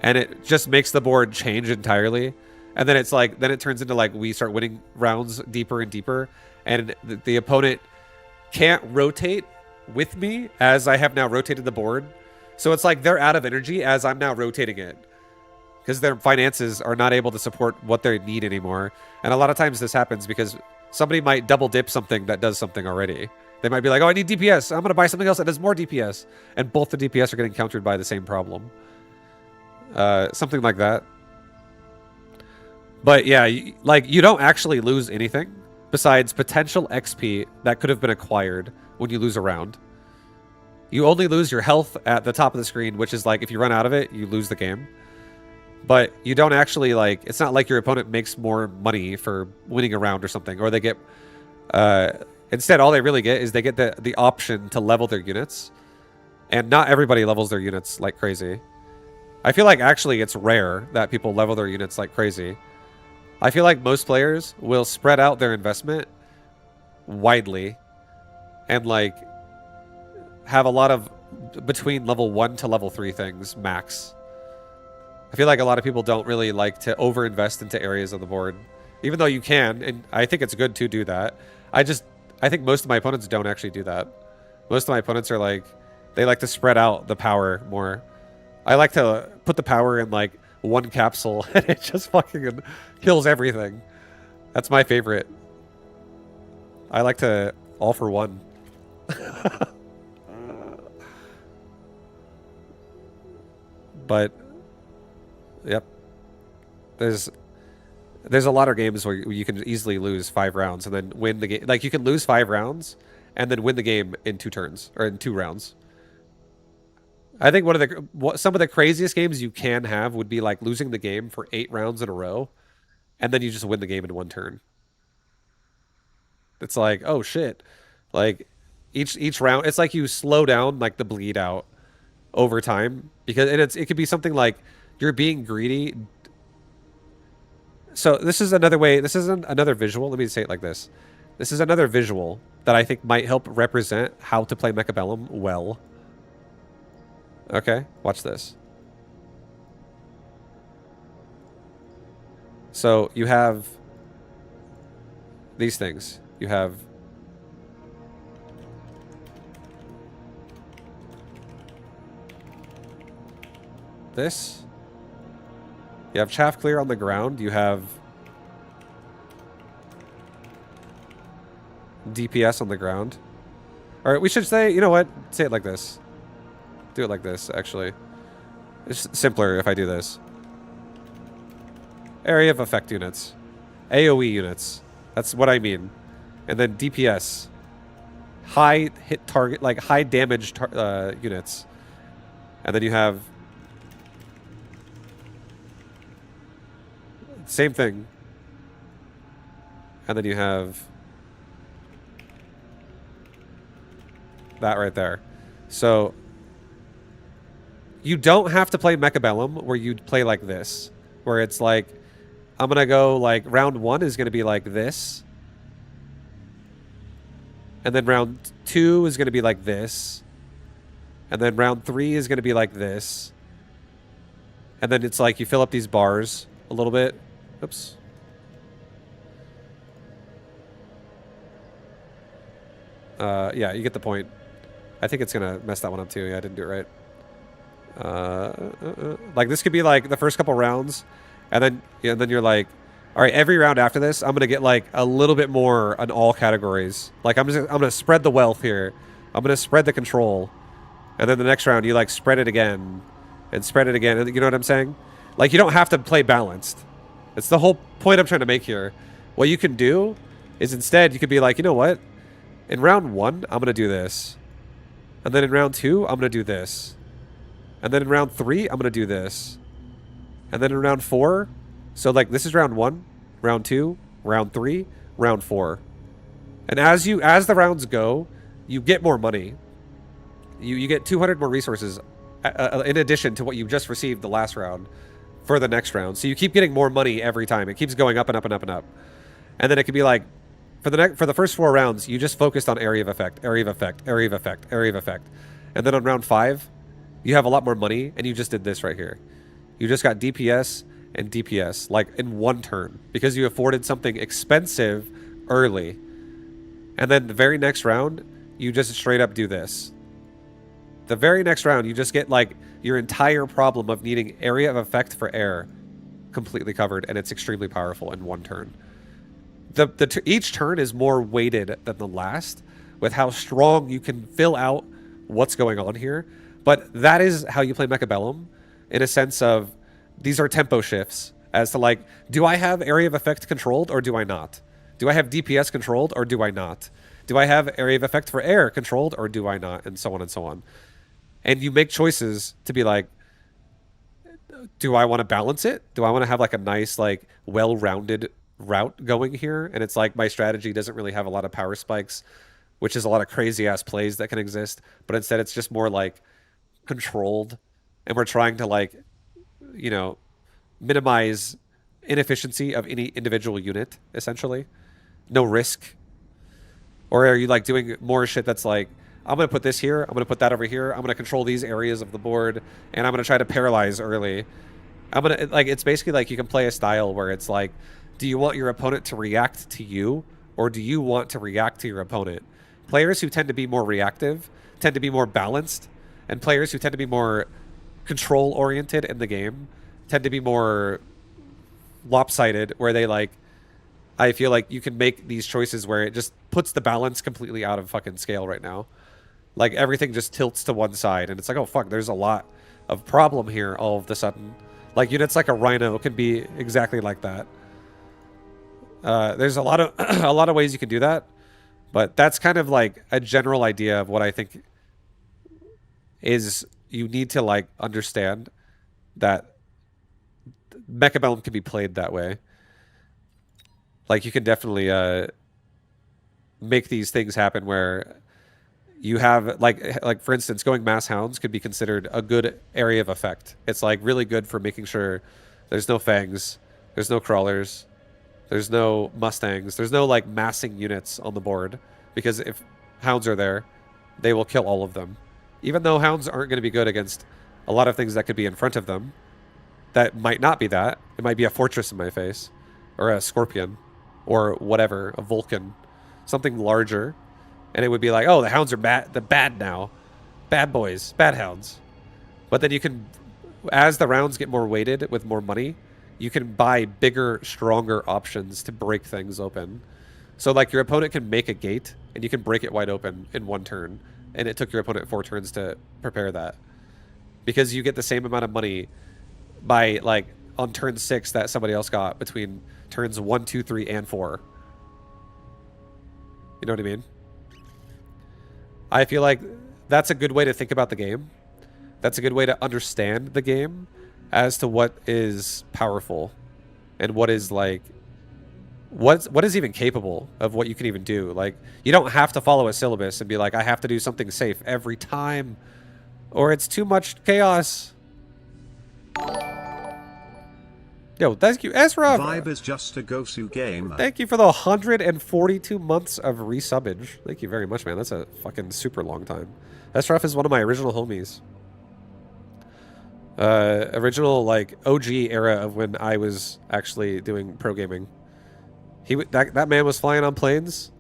and it just makes the board change entirely. And then it's like, then it turns into like we start winning rounds deeper and deeper, and the opponent can't rotate with me as I have now rotated the board. So it's like they're out of energy as I'm now rotating it because their finances are not able to support what they need anymore. And a lot of times this happens because somebody might double dip something that does something already. They might be like, oh, I need DPS. I'm going to buy something else that does more DPS. And both the DPS are getting countered by the same problem. Something like that. But yeah, you don't actually lose anything besides potential XP that could have been acquired when you lose a round. You only lose your health at the top of the screen, which is like if you run out of it, you lose the game. But you don't actually like, it's not like your opponent makes more money for winning a round or something, or they get, instead all they really get is they get the option to level their units. And not everybody levels their units like crazy. I feel like actually it's rare that people level their units like crazy. I feel like most players will spread out their investment widely and like have a lot of between level 1 to level 3 things max. I feel like a lot of people don't really like to overinvest into areas of the board, even though you can, and I think it's good to do that. I think most of my opponents don't actually do that. Most of my opponents are like, they like to spread out the power more. I like to put the power in like one capsule and it just fucking kills everything. That's my favorite. I like to all for one. But yep. There's a lot of games where you can easily lose 5 rounds and then win the game. Like you can lose 5 rounds and then win the game in 2 turns or in 2 rounds. I think some of the craziest games you can have would be like losing the game for 8 rounds in a row, and then you just win the game in 1 turn. It's like, oh shit, like each round, it's like you slow down like the bleed out over time because it could be something like you're being greedy. So this is another way. This is another visual. Let me say it like this. This is another visual that I think might help represent how to play Mechabellum well. Okay, watch this. So you have these things. You have this. You have chaff clear on the ground. You have DPS on the ground. All right, we should say, you know what? Say it like this. Do it like this, actually. It's simpler if I do this. Area of effect units. AoE units. That's what I mean. And then DPS. High hit target, like high damage units. And then you have... same thing. And then you have... that right there. So... you don't have to play Mechabellum where you play like this. Where it's like, I'm going to go like round 1 is going to be like this. And then round 2 is going to be like this. And then round 3 is going to be like this. And then it's like you fill up these bars a little bit. Oops. Yeah, you get the point. I think it's gonna mess that one up too. Yeah, I didn't do it right. Like this could be like the first couple rounds, and then you're like, all right, every round after this, I'm gonna get like a little bit more on all categories. Like I'm gonna spread the wealth here. I'm gonna spread the control, and then the next round you like spread it again, and spread it again. You know what I'm saying? Like you don't have to play balanced. It's the whole point I'm trying to make here. What you can do is instead you could be like, you know what? In round 1, I'm gonna do this, and then in round 2, I'm gonna do this, and then in round 3, I'm gonna do this, and then in round 4. So like this is round 1, round 2, round 3, round 4. And as the rounds go, you get more money. You get 200 more resources in addition to what you just received the last round for the next round. So you keep getting more money every time. It keeps going up and up and up and up. And then it could be like for the first 4 rounds, you just focused on area of effect, area of effect, area of effect, area of effect. And then on round 5, you have a lot more money and you just did this right here. You just got DPS and DPS like in one turn because you afforded something expensive early. And then the very next round, you just straight up do this. The very next round, you just get like your entire problem of needing area of effect for air completely covered, and it's extremely powerful in one turn. Each turn is more weighted than the last with how strong you can fill out what's going on here. But that is how you play Mechabellum in a sense of these are tempo shifts as to like, do I have area of effect controlled or do I not? Do I have DPS controlled or do I not? Do I have area of effect for air controlled or do I not? And so on and so on. And you make choices to be like, do I want to balance it? Do I want to have like a nice, like well-rounded route going here? And it's like my strategy doesn't really have a lot of power spikes, which is a lot of crazy ass plays that can exist. But instead it's just more like controlled. And we're trying to like, you know, minimize inefficiency of any individual unit, essentially. No risk. Or are you like doing more shit that's like, I'm going to put this here, I'm going to put that over here, I'm going to control these areas of the board, and I'm going to try to paralyze early. I'm going to, like, it's basically like you can play a style where it's like, do you want your opponent to react to you, or do you want to react to your opponent? Players who tend to be more reactive tend to be more balanced, and players who tend to be more control-oriented in the game tend to be more lopsided, where they like, I feel like you can make these choices where it just puts the balance completely out of fucking scale right now. Like everything just tilts to one side and it's like, oh fuck, there's a lot of problem here all of a sudden. Like units like a Rhino can be exactly like that. There's a lot of ways you can do that, but that's kind of like a general idea of what I think is you need to like understand that Mechabellum can be played that way. Like you can definitely make these things happen where you have like for instance, going mass hounds could be considered a good area of effect. It's like really good for making sure there's no fangs, there's no crawlers, there's no mustangs, there's no like massing units on the board, because if hounds are there, they will kill all of them. Even though hounds aren't going to be good against a lot of things that could be in front of them, that might not be that. It might be a fortress in my face, or a scorpion, or whatever, a Vulcan, something larger, and it would be like, oh, the hounds are bad now, bad boys, bad hounds. But then you can, as the rounds get more weighted with more money, you can buy bigger, stronger options to break things open. So like your opponent can make a gate, and you can break it wide open in one turn, and it took your opponent 4 turns to prepare that, because you get the same amount of money by like on turn 6 that somebody else got between turns 1, 2, 3, and 4. You know what I mean? I feel like that's a good way to think about the game. That's a good way to understand the game as to what is powerful and what is like what is even capable of what you can even do. Like you don't have to follow a syllabus and be like, I have to do something safe every time or it's too much chaos. Yo, thank you, Ezra. Vibe is just a Gosu game. Thank you for the 142 months of resubbage. Thank you very much, man. That's a fucking super long time. Esraf is one of my original homies. Original, like, OG era of when I was actually doing pro gaming. That man was flying on planes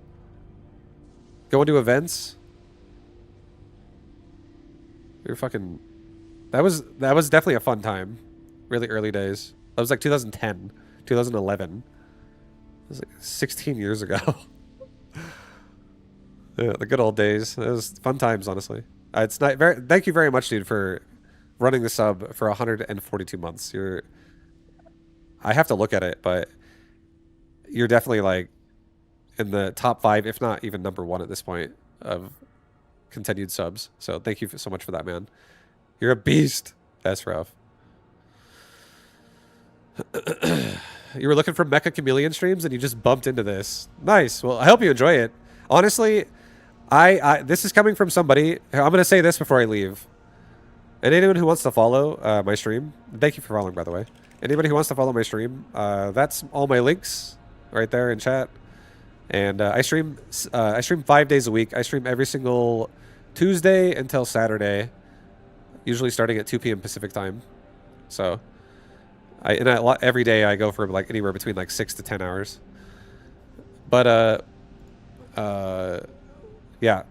Going to events. We were fucking. That was definitely a fun time. Really early days. That was like 2010, 2011. It was like 16 years ago. Yeah, the good old days. It was fun times, honestly. It's not very. Thank you very much, dude, for running the sub for 142 months. You're. I have to look at it, but you're definitely like in the top 5, if not even number 1 at this point of continued subs. So thank you so much for that, man. You're a beast. That's rough. You were looking for Mecha Chameleon streams and you just bumped into this. Nice. Well, I hope you enjoy it. Honestly, this is coming from somebody. I'm going to say this before I leave. And anyone who wants to follow my stream, thank you for following, by the way. Anybody who wants to follow my stream, that's all my links right there in chat. And I stream 5 days a week. I stream every single Tuesday until Saturday, usually starting at 2 p.m. Pacific time. So, every day I go for like anywhere between like 6 to 10 hours. But yeah,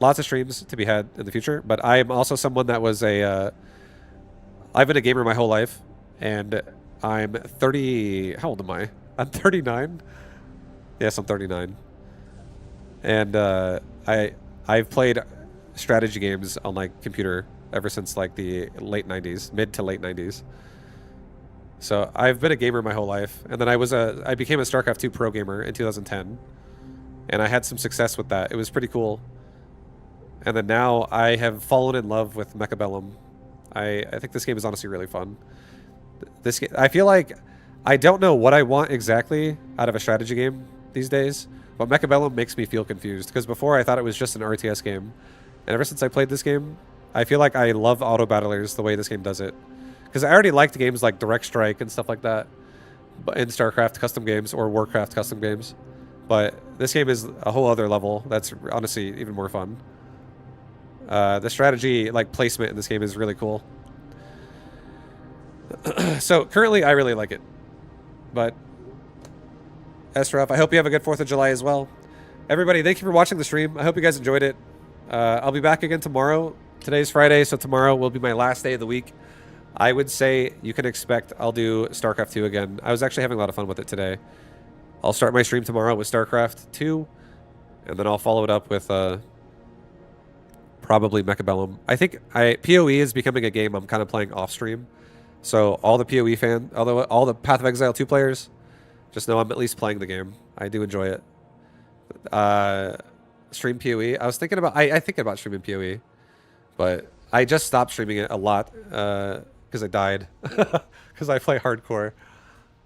lots of streams to be had in the future. But I am also someone that was I've been a gamer my whole life, and I'm 30. How old am I? I'm 39. Yes, I'm 39. And I've played strategy games on like computer ever since like the late 90s, mid to late 90s. So I've been a gamer my whole life, and then I became a StarCraft 2 pro gamer in 2010, and I had some success with that. It was pretty cool. And then now I have fallen in love with Mechabellum. I think this game is honestly really fun. This game, I feel like I don't know what I want exactly out of a strategy game these days, but Mechabellum makes me feel confused, because before I thought it was just an RTS game, and ever since I played this game, I feel like I love auto battlers the way this game does it. Because I already liked games like Direct Strike and stuff like that in StarCraft custom games or Warcraft custom games, but this game is a whole other level that's honestly even more fun. The strategy like placement in this game is really cool. So currently I really like it. But Esraf, I hope you have a good 4th of July as well. Everybody, thank you for watching the stream. I hope you guys enjoyed it. I'll be back again tomorrow. Today's Friday, so tomorrow will be my last day of the week. I would say you can expect I'll do StarCraft 2 again. I was actually having a lot of fun with it today. I'll start my stream tomorrow with StarCraft 2, and then I'll follow it up with probably Mechabellum. I think PoE is becoming a game I'm kind of playing off stream. So all the PoE all the Path of Exile 2 players, just know I'm at least playing the game. I do enjoy it. Stream PoE. I was thinking about I think about streaming PoE, but I just stopped streaming it a lot because I died. Because I play hardcore.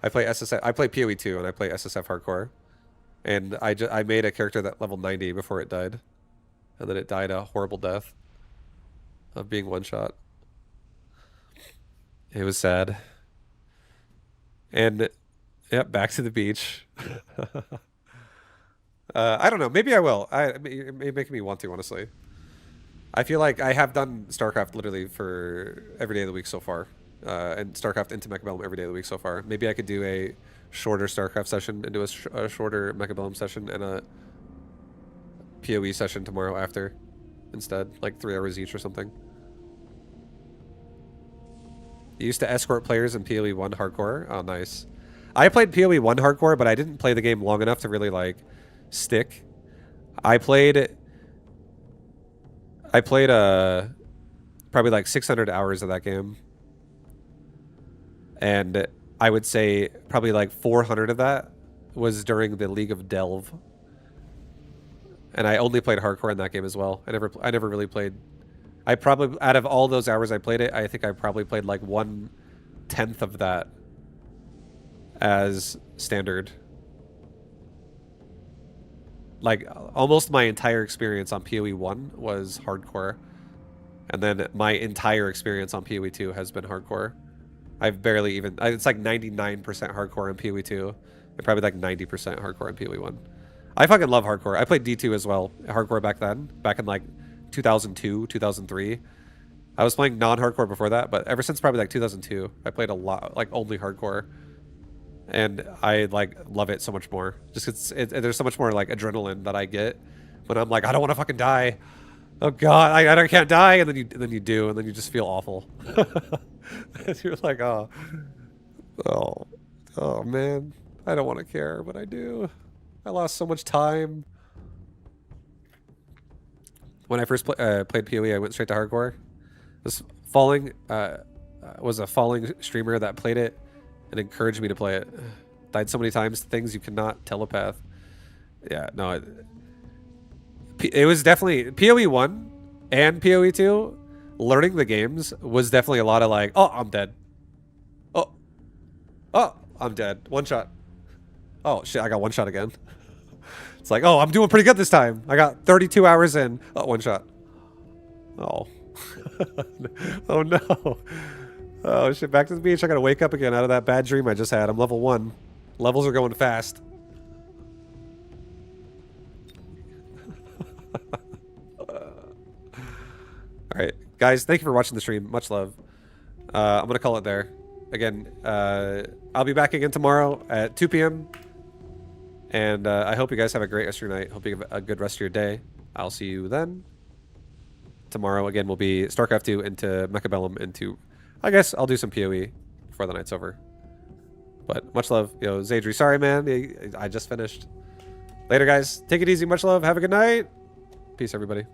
I play SSF. I play PoE 2 and I play SSF hardcore, and I made a character that level 90 before it died, and then it died a horrible death of being one shot. It was sad. And yep, back to the beach. I don't know. Maybe I will. It may make me want to, honestly. I feel like I have done StarCraft literally for every day of the week so far. And StarCraft into Mechabellum every day of the week so far. Maybe I could do a shorter StarCraft session and do a shorter Mechabellum session and a PoE session tomorrow after instead. Like 3 hours each or something. You used to escort players in PoE 1 hardcore. Oh, nice. I played PoE 1 hardcore, but I didn't play the game long enough to really like stick. I played probably like 600 hours of that game, and I would say probably like 400 of that was during the League of Delve, and I only played hardcore in that game as well. I never really played. I probably, out of all those hours I played it, I think I probably played like 1/10 of that as standard. Like, almost my entire experience on PoE 1 was hardcore. And then my entire experience on PoE 2 has been hardcore. I've barely even... It's like 99% hardcore in PoE 2. And probably like 90% hardcore in PoE 1. I fucking love hardcore. I played D2 as well. Hardcore back then. Back in like 2002, 2003. I was playing non-hardcore before that, but ever since probably like 2002, I played a lot, like only hardcore. And I like love it so much more. Just there's so much more like adrenaline that I get when I'm like, I don't want to fucking die. Oh god, I can't die, and then you do, and then you just feel awful. You're like, oh, oh man, I don't want to care, but I do. I lost so much time. When I first played PoE, I went straight to hardcore. This falling was a falling streamer that played it and encouraged me to play it. Died so many times to things you cannot telepath. Yeah, no, it was definitely PoE 1 and PoE 2. Learning the games was definitely a lot of like, oh, I'm dead. Oh, I'm dead. One shot. Oh shit, I got one shot again. It's like, oh, I'm doing pretty good this time. I got 32 hours in. Oh, one shot. Oh. Oh no. Oh shit, back to the beach. I gotta wake up again out of that bad dream I just had. I'm level 1. Levels are going fast. Alright, guys, thank you for watching the stream. Much love. I'm gonna call it there. Again, I'll be back again tomorrow at 2 p.m. And I hope you guys have a great rest of your night. Hope you have a good rest of your day. I'll see you then. Tomorrow, again, will be StarCraft 2 into Mechabellum into... I guess I'll do some PoE before the night's over. But much love. Yo, Zadri, sorry, man. I just finished. Later, guys. Take it easy. Much love. Have a good night. Peace, everybody.